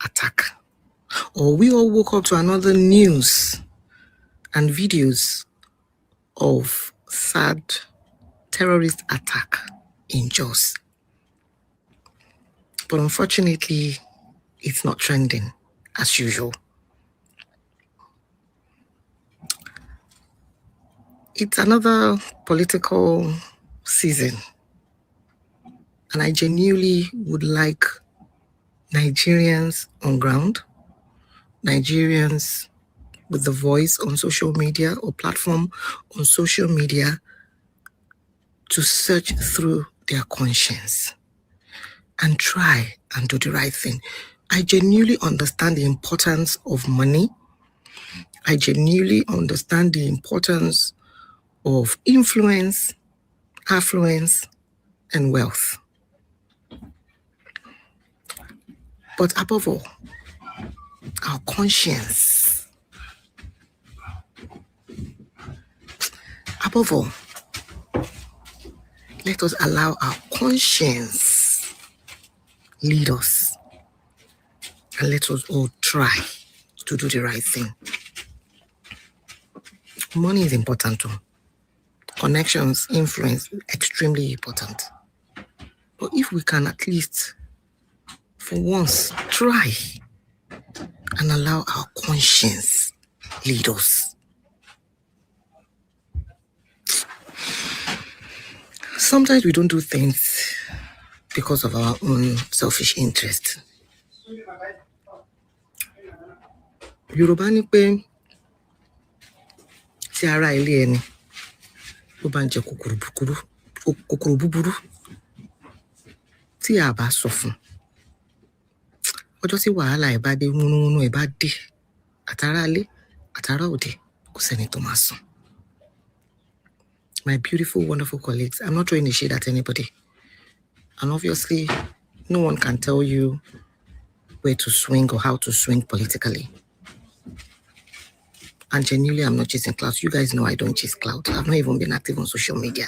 attack, or we all woke up to another news and videos of sad terrorist attack in Jos. But unfortunately, it's not trending as usual. It's another political season, and I genuinely would like Nigerians on ground, Nigerians with the voice on social media or platform on social media to search through their conscience and try and do the right thing. I genuinely understand the importance of money. I genuinely understand the importance of influence, affluence, and wealth. But above all, our conscience. Above all, let us allow our conscience lead us. And let us all try to do the right thing. Money is important too. Connections, influence, extremely important. But if we can at least, for once, try and allow our conscience lead us. Sometimes we don't do things because of our own selfish interest. Yorùbá ní pé tí ara ilé ẹni ló bá ń jẹ kòkòrò búburú tí a bá sọ fún. Ọjọ́ tí wàhálà ẹ̀ bá dé, múnúmúnú ẹ̀ bá dé, àtàrà ilé, àtàrà òde, kò sẹ́ni tó máa sùn. My beautiful, wonderful colleagues, I'm not throwing a shade at anybody. And obviously, no one can tell you where to swing or how to swing politically. And genuinely, I'm not chasing clout. You guys know I don't chase clout. I've not even been active on social media.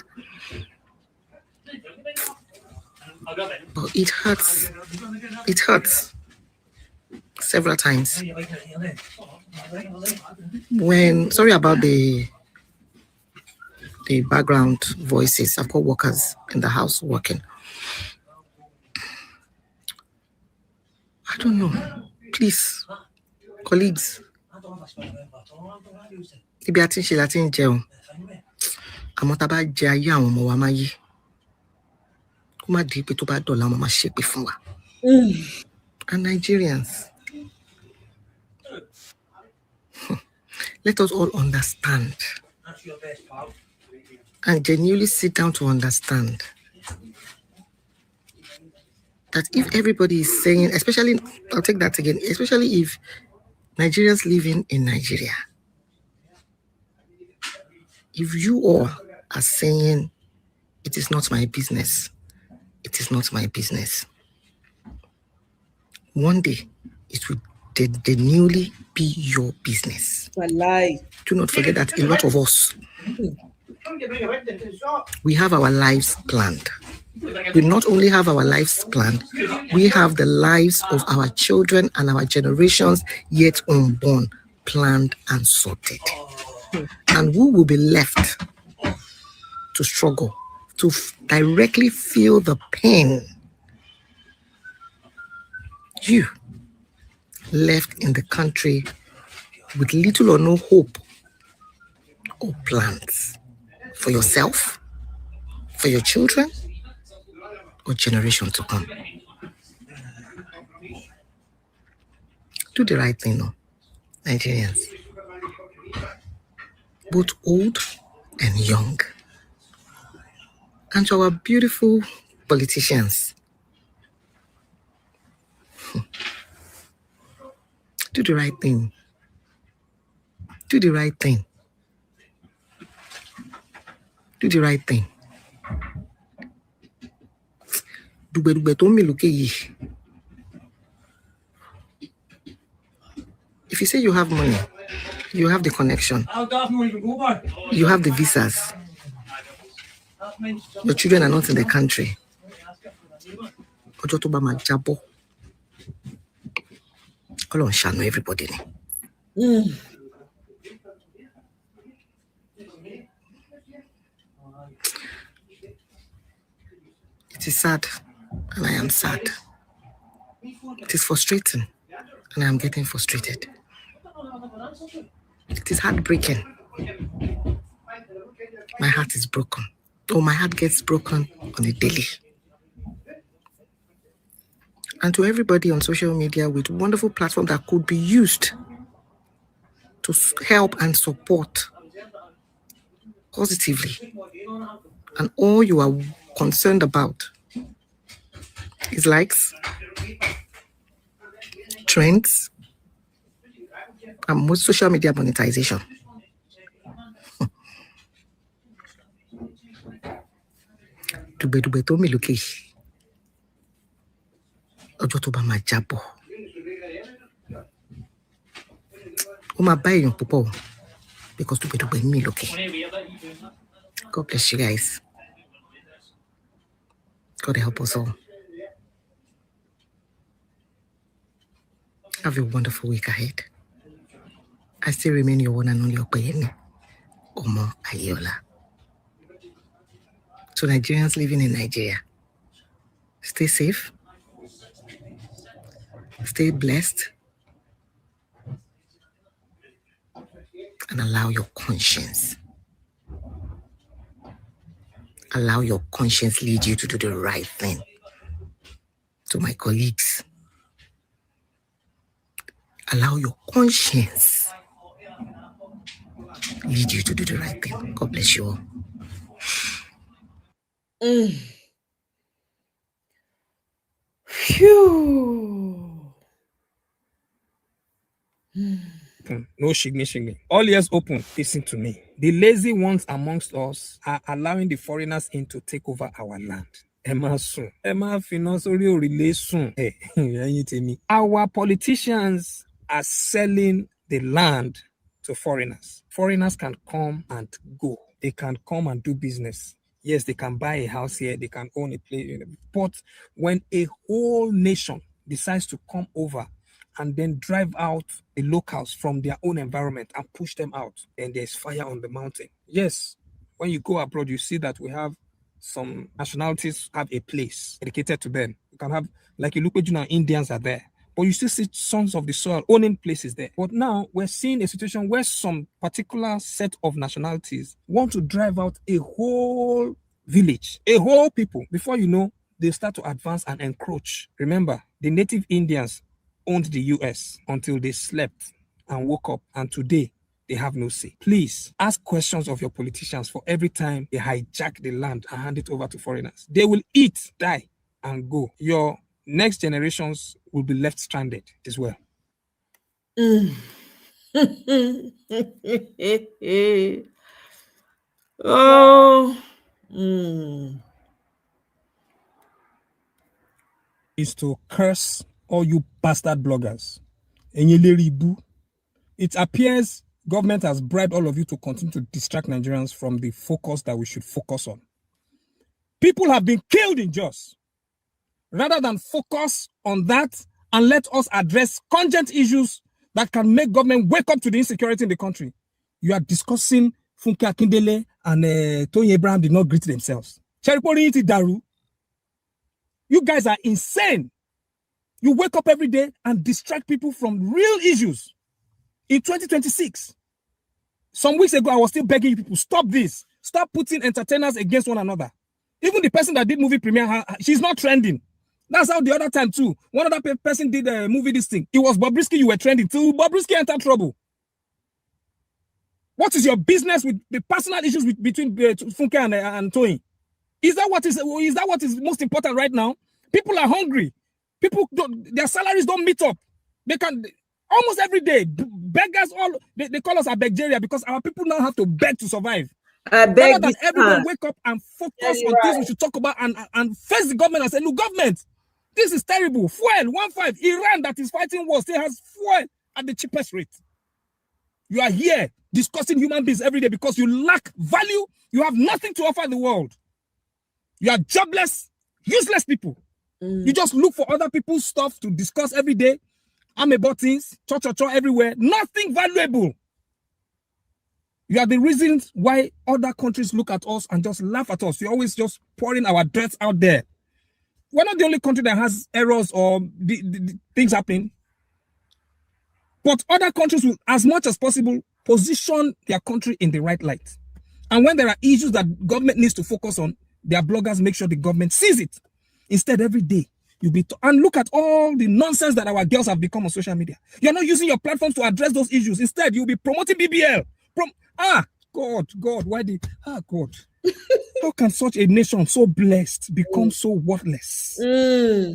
But it hurts. It hurts several times. Sorry about the background voices. I've got workers in the house working. I don't know. Please, colleagues. Ibi àti ṣe láti ń jẹun. Àmọ́ tá bá jẹ ayé àwọn ọmọ wa máa yí. Kó má di pé tó bá dọ̀la ọmọ máa ṣépè fún wa. And Nigerians, let us all understand and genuinely sit down to understand that if everybody is saying, especially, I'll take that again, especially if Nigerians living in Nigeria, if you all are saying, it is not my business, it is not my business, one day it will genuinely be your business. Do not forget that a lot of us, we have our lives planned. We not only have our lives planned, we have the lives of our children and our generations yet unborn planned and sorted. And who will be left to struggle, to directly feel the pain? You, left in the country with little or no hope or plans for yourself, for your children or generation to come. Do the right thing, no, Nigerians. Both old and young. And to our beautiful politicians. Do the right thing. Do the right thing. Do the right thing. If you say you have money, you have the connection, you have the visas, your children are not in the country. Call on Shano, everybody. It is sad, and I am sad. It is frustrating, and I am getting frustrated. It is heartbreaking. My heart is broken. Oh, my heart gets broken on a daily. And to everybody on social media with wonderful platform that could be used to help and support positively. And all you are concerned about is likes, trends, and most social media monetization. Because God bless you guys. God help us all. Have a wonderful week ahead. I still remain your one and only Opeyemi Omo Ayola. To Nigerians living in Nigeria, stay safe, stay blessed, and allow your conscience lead you to do the right thing. To my colleagues, allow your conscience lead you to do the right thing. God bless you all. Phew. No shigmy. All ears open, listen to me. The lazy ones amongst us are allowing the foreigners in to take over our land. Our politicians are selling the land to foreigners. Foreigners can come and go. They can come and do business. Yes, they can buy a house here, they can own a place. But when a whole nation decides to come over and then drive out the locals from their own environment and push them out, then there's fire on the mountain. Yes, when you go abroad, you see that we have some nationalities have a place dedicated to them. You can have, like you look at now, Indians are there. But you still see sons of the soil owning places there. But now we're seeing a situation where some particular set of nationalities want to drive out a whole village, a whole people. Before you know, they start to advance and encroach. Remember, the native Indians owned the US until they slept and woke up, and today they have no say. Please ask questions of your politicians for every time they hijack the land and hand it over to foreigners. They will eat, die, and go. Your next generations will be left stranded as well. Is to curse all you bastard bloggers. It appears government has bribed all of you to continue to distract Nigerians from the focus that we should focus on. People have been killed in Jos. Rather than focus on that and let us address content issues that can make government wake up to the insecurity in the country, you are discussing Funke Akindele and Tony Abraham did not greet themselves. You guys are insane. You wake up every day and distract people from real issues. In 2026, some weeks ago, I was still begging you people, stop this. Stop putting entertainers against one another. Even the person that did movie premiere, she's not trending. That's how the other time too. One other person did a movie this thing. It was Bobrisky, you were trending till Bobrisky entered trouble. What is your business with the personal issues between Funke and Toyin? Is that what is most important right now? People are hungry. People their salaries don't meet up. They can almost every day beggars they call us a Beggeria because our people now have to beg to survive. I beg that everyone wake up and focus on things we should talk about and face the government and say, look, government, this is terrible. Fuel 1.5. Iran that is fighting war still has fuel at the cheapest rate. You are here discussing human beings every day because you lack value. You have nothing to offer the world. You are jobless, useless people. You just look for other people's stuff to discuss every day. I'm about things, everywhere. Nothing valuable. You are the reasons why other countries look at us and just laugh at us. You're always just pouring our dirt out there. We're not the only country that has errors or the things happening. But other countries will, as much as possible, position their country in the right light. And when there are issues that government needs to focus on, their bloggers make sure the government sees it. Instead, every day, and look at all the nonsense that our girls have become on social media. You're not using your platforms to address those issues. Instead, you'll be promoting BBL. God, why did, God. How can such a nation so blessed become so worthless?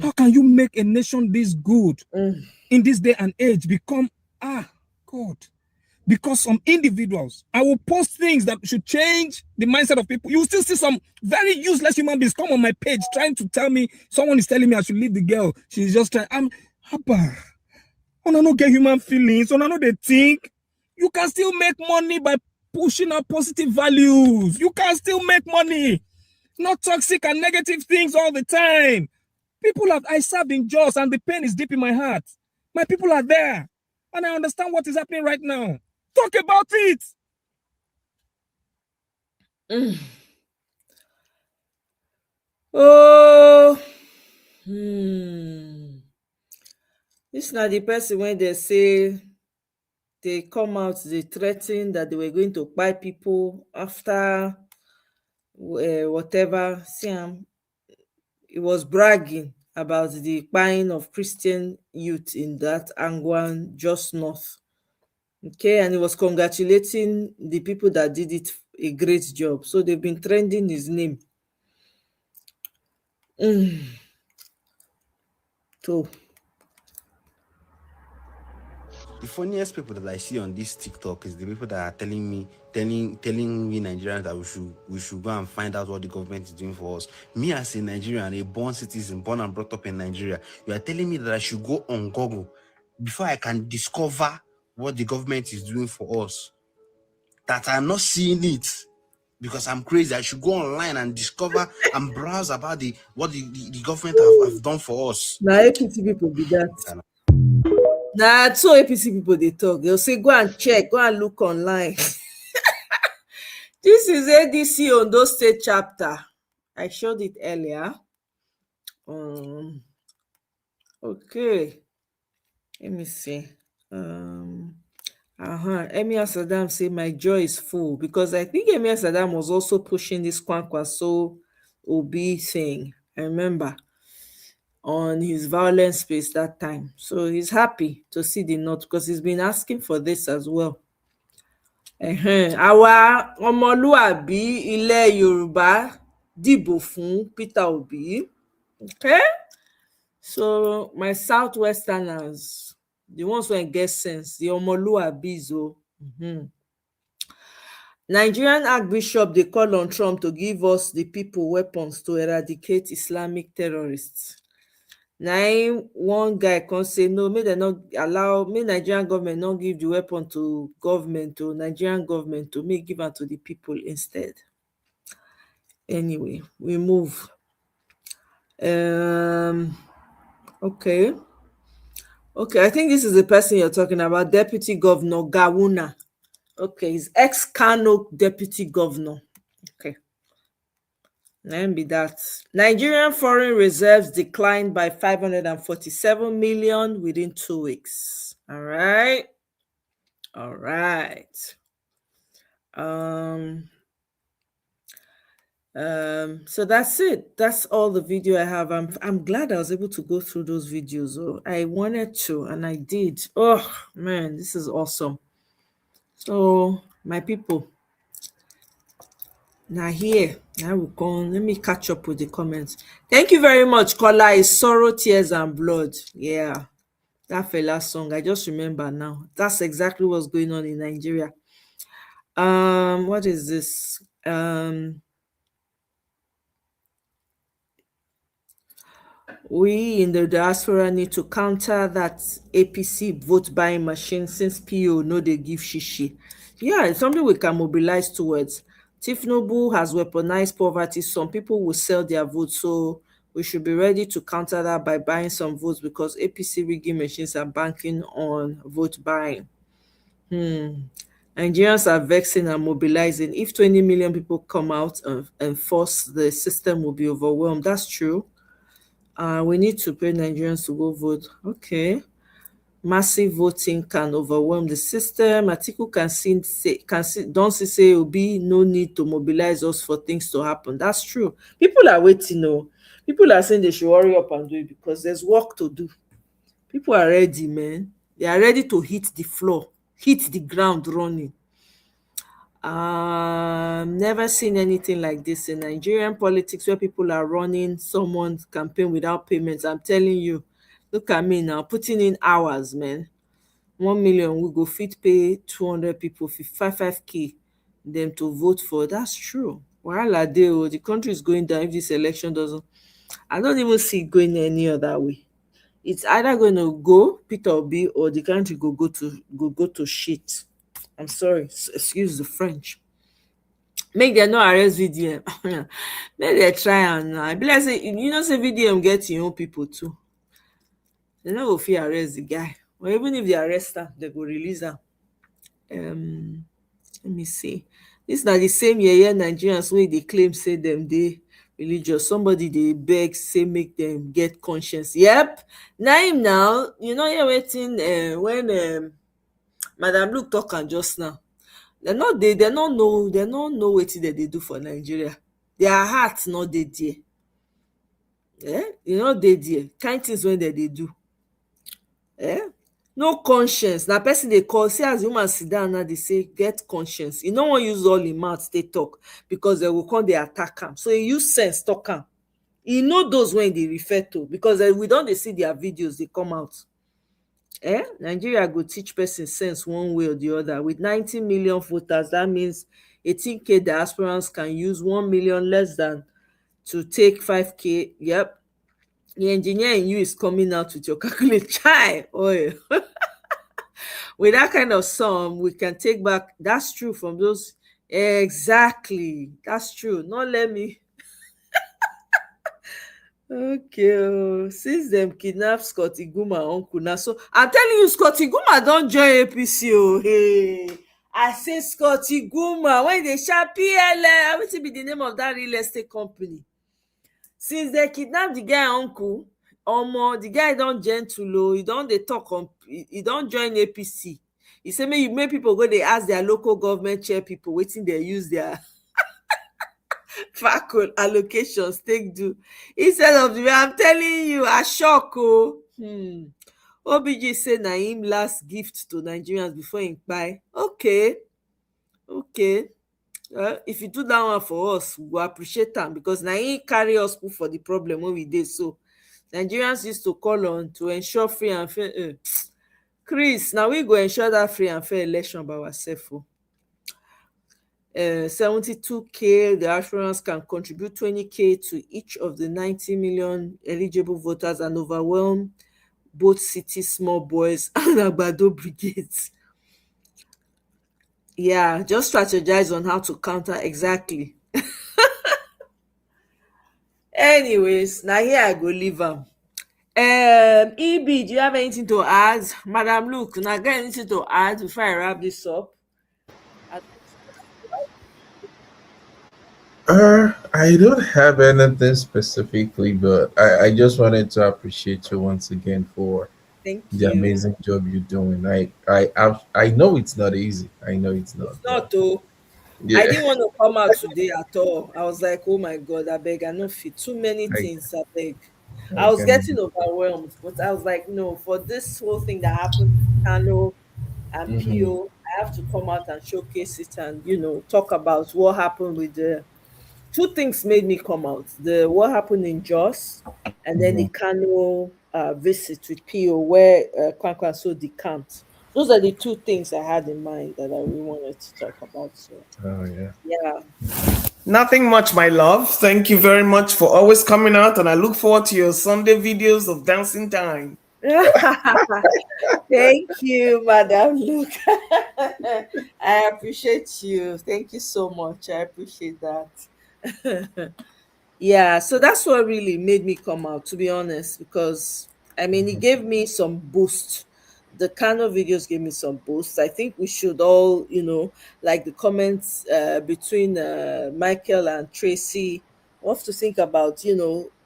How can you make a nation this good in this day and age become, God? Because some individuals, I will post things that should change the mindset of people. You will still see some very useless human beings come on my page trying to tell me, someone is telling me I should leave the girl. She's just trying, I don't get human feelings. I know they think. You can still make money by pushing out positive values. You can still make money. Not toxic and negative things all the time. I served in Jaws and the pain is deep in my heart. My people are there. And I understand what is happening right now. Talk about it. This is not the person when they say they come out, they threaten that they were going to buy people after whatever. See, it was bragging about the buying of Christian youth in that Angwan just north. Okay, and he was congratulating the people that did it a great job. So they've been trending his name. So the funniest people that I see on this TikTok is the people that are telling me Nigerians that we should go and find out what the government is doing for us. Me as a Nigerian, a born citizen, born and brought up in Nigeria, you are telling me that I should go on Google before I can discover what the government is doing for us. That I'm not seeing it because I'm crazy. I should go online and discover and browse about what the government have done for us. Now APC people be that. Nah, so APC people they talk. They'll say go and check, go and look online. This is ADC Ondo State chapter. I showed it earlier. Okay. Let me see. Emir Saddam say my joy is full because I think Emir Saddam was also pushing this KwankwaSo Obi thing. I remember on his violence space that time. So he's happy to see the note because he's been asking for this as well. Àwa ọmọlúàbí ilẹ̀ Yorùbá dìbò fún Peter Obi. Okay? So my Southwesterners, the ones who get sense, the ọmọlúàbís o. Nigerian Archbishop, they call on Trump to give us the people weapons to eradicate Islamic terrorists. Now, one guy can say, no, may they not allow, may Nigerian government not give the weapon to Nigerian government to make give it to the people instead. Anyway, we move. Okay, I think this is the person you're talking about, Deputy Governor Gawuna. Okay, he's ex-Kano Deputy Governor. Okay. Let be that. Nigerian foreign reserves declined by 547 million within 2 weeks. All right. So that's it. That's all the video I have. I'm glad I was able to go through those videos. Oh, I wanted to, and I did. Oh man, this is awesome. So my people, now here, now we go on. Let me catch up with the comments. Thank you very much, Kola. It's Sorrow, Tears, and Blood. Yeah, that fella song. I just remember now. That's exactly what's going on in Nigeria. What is this? We in the diaspora need to counter that APC vote buying machine since PO no they give shishi. Yeah, it's something we can mobilize towards. Tinubu has weaponized poverty. Some people will sell their votes, so we should be ready to counter that by buying some votes because APC rigging machines are banking on vote buying. Nigerians are vexing and mobilizing. If 20 million people come out and force, the system will be overwhelmed. That's true. We need to pay Nigerians to go vote. Okay. Massive voting can overwhelm the system. Atiku don't say Obi no need to mobilize us for things to happen. That's true. People are waiting. No, people are saying they should hurry up and do it because there's work to do. People are ready, man. They are ready to hit the floor, hit the ground running. Never seen anything like this in Nigerian politics where people are running someone's campaign without payments. I'm telling you, look at me now, putting in hours, man. 1 million, we go fit pay 200 people 5k them to vote for. That's true. Wahala dey o, the country is going down if this election doesn't. I don't even see it going any other way. It's either going to go Peter Obi or the country go to shit. I'm sorry, excuse the French. Make them no arrest VDM. Make they try and I be like say say VDM get your own people too. They no go fit arrest the guy. Or even if they arrest him, they go release him. Let me see. This na the same year Nigerians wey dey claim say them dey religious. Somebody dey beg say make them get conscience. Yep. Now you're waiting when Madam Luke talk am just now. They don't know wetin they do for Nigeria. Their hearts not dey there. Dey there. Kind things when they do. No conscience. Now person they call, see as the woman sit down now, they say get conscience. You no wan use all im mouth they talk because they will come they attack am. So he use sense talk am. You know those when they refer to because we don't they see their videos they come out. Nigeria go teach person sense one way or the other. With 90 million voters, that means 18k diasporans can use 1 million less than to take 5k. Yep. The engineer in you is coming out with your calculator. Chai, oil. With that kind of sum, we can take back. That's true from those. Exactly. That's true. Not let me. Okay, since them kidnap Scotty Guma uncle now, so I'm telling you, Scotty Guma don't join APC. Oh, hey, I say Scotty Guma when they shout PLN. What will be the name of that real estate company? Since they kidnap the guy uncle, the guy don't gentle. He don't they talk on. He don't join APC. He say make people go. They ask their local government chair people waiting. They use their faculty allocations take do instead of the way I'm telling you. I shock. OBG say na him last gift to Nigerians before him buy. Okay. If you do that one for us, we will appreciate them because na him carry us put for the problem when we did. So Nigerians used to call on to ensure free and fair. Chris, now we go ensure that free and fair election by ourselves. 72k, the Ashburans can contribute 20k to each of the 90 million eligible voters and overwhelm both city small boys and Agbado brigades. Yeah, just strategize on how to counter exactly. Anyways, now here I go leave them. EB, do you have anything to add? Madam Luke, now got anything to add before I wrap this up? I don't have anything specifically, but I just wanted to appreciate you once again for the amazing job you're doing. I know it's not easy. I know it's not. It's not though. I didn't want to come out today at all. I was like, oh my God, I beg, I no fit. Too many I, things, I beg. I I was can. getting overwhelmed, but I was like, no, for this whole thing that happened to Kano and Mhm. PO, I have to come out and showcase it and, talk about what happened with the two things made me come out. The what happened in Jos and then the Mhm. Kano visit with PO where Kwankwan so decamped. Those are the two things I had in mind that I really wanted to talk about. So Oh yeah. yeah. Nothing much, my love. Thank you very much for always coming out, and I look forward to your Sunday videos of dancing time. Thank you, Madam Luke. I appreciate you. Thank you so much. I appreciate that. Yeah, so that's what really made me come out, to be honest, because I mean, it gave me some boost. The kind of videos gave me some boost. I think we should all, like the comments between Michael and Tracy, we have to think about,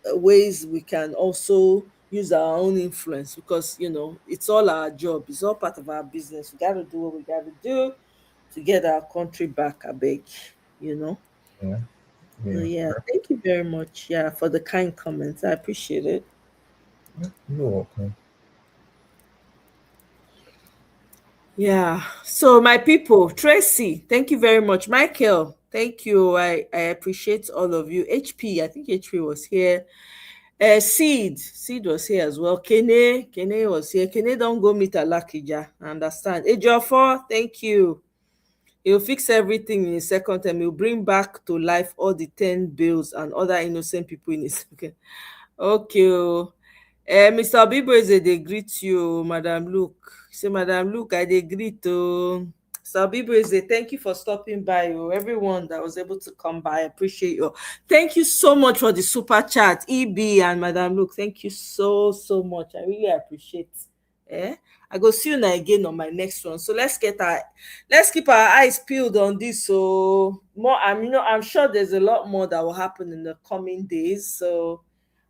ways we can also use our own influence because, it's all our job. It's all part of our business. We got to do what we got to do to get our country back, I beg, you know. Yeah. So Yeah. yeah, thank you very much. Yeah, for the kind comments. I appreciate it. You're welcome. Yeah. So my people, Tracy, thank you very much. Michael, thank you. I appreciate all of you. HP, I think HP was here. Seed was here as well. Kene was here. Kene don't go meet Alakija. I understand. Ejiofor, thank you. He'll fix everything in a second time. He'll bring back to life all the 10 bills and other innocent people in his okay. Okay. Mr. Obiboeze dey greet you, Madam Luke. Say, Madam Luke, I dey greet oh. Mr. Obiboeze, thank you for stopping by. Oh. Everyone that was able to come by, I appreciate you. Thank you so much for the super chat, EB and Madam Luke. Thank you so much. I really appreciate. I go see you now again on my next one. So let's keep our eyes peeled on this. So more, I'm sure there's a lot more that will happen in the coming days. So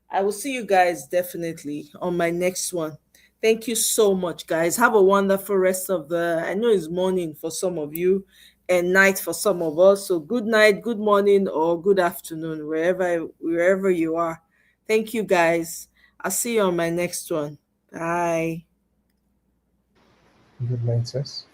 I will see you guys definitely on my next one. Thank you so much, guys. Have a wonderful rest of I know it's morning for some of you and night for some of us. So good night, good morning, or good afternoon, wherever you are. Thank you, guys. I'll see you on my next one. Bye. Good night, sis.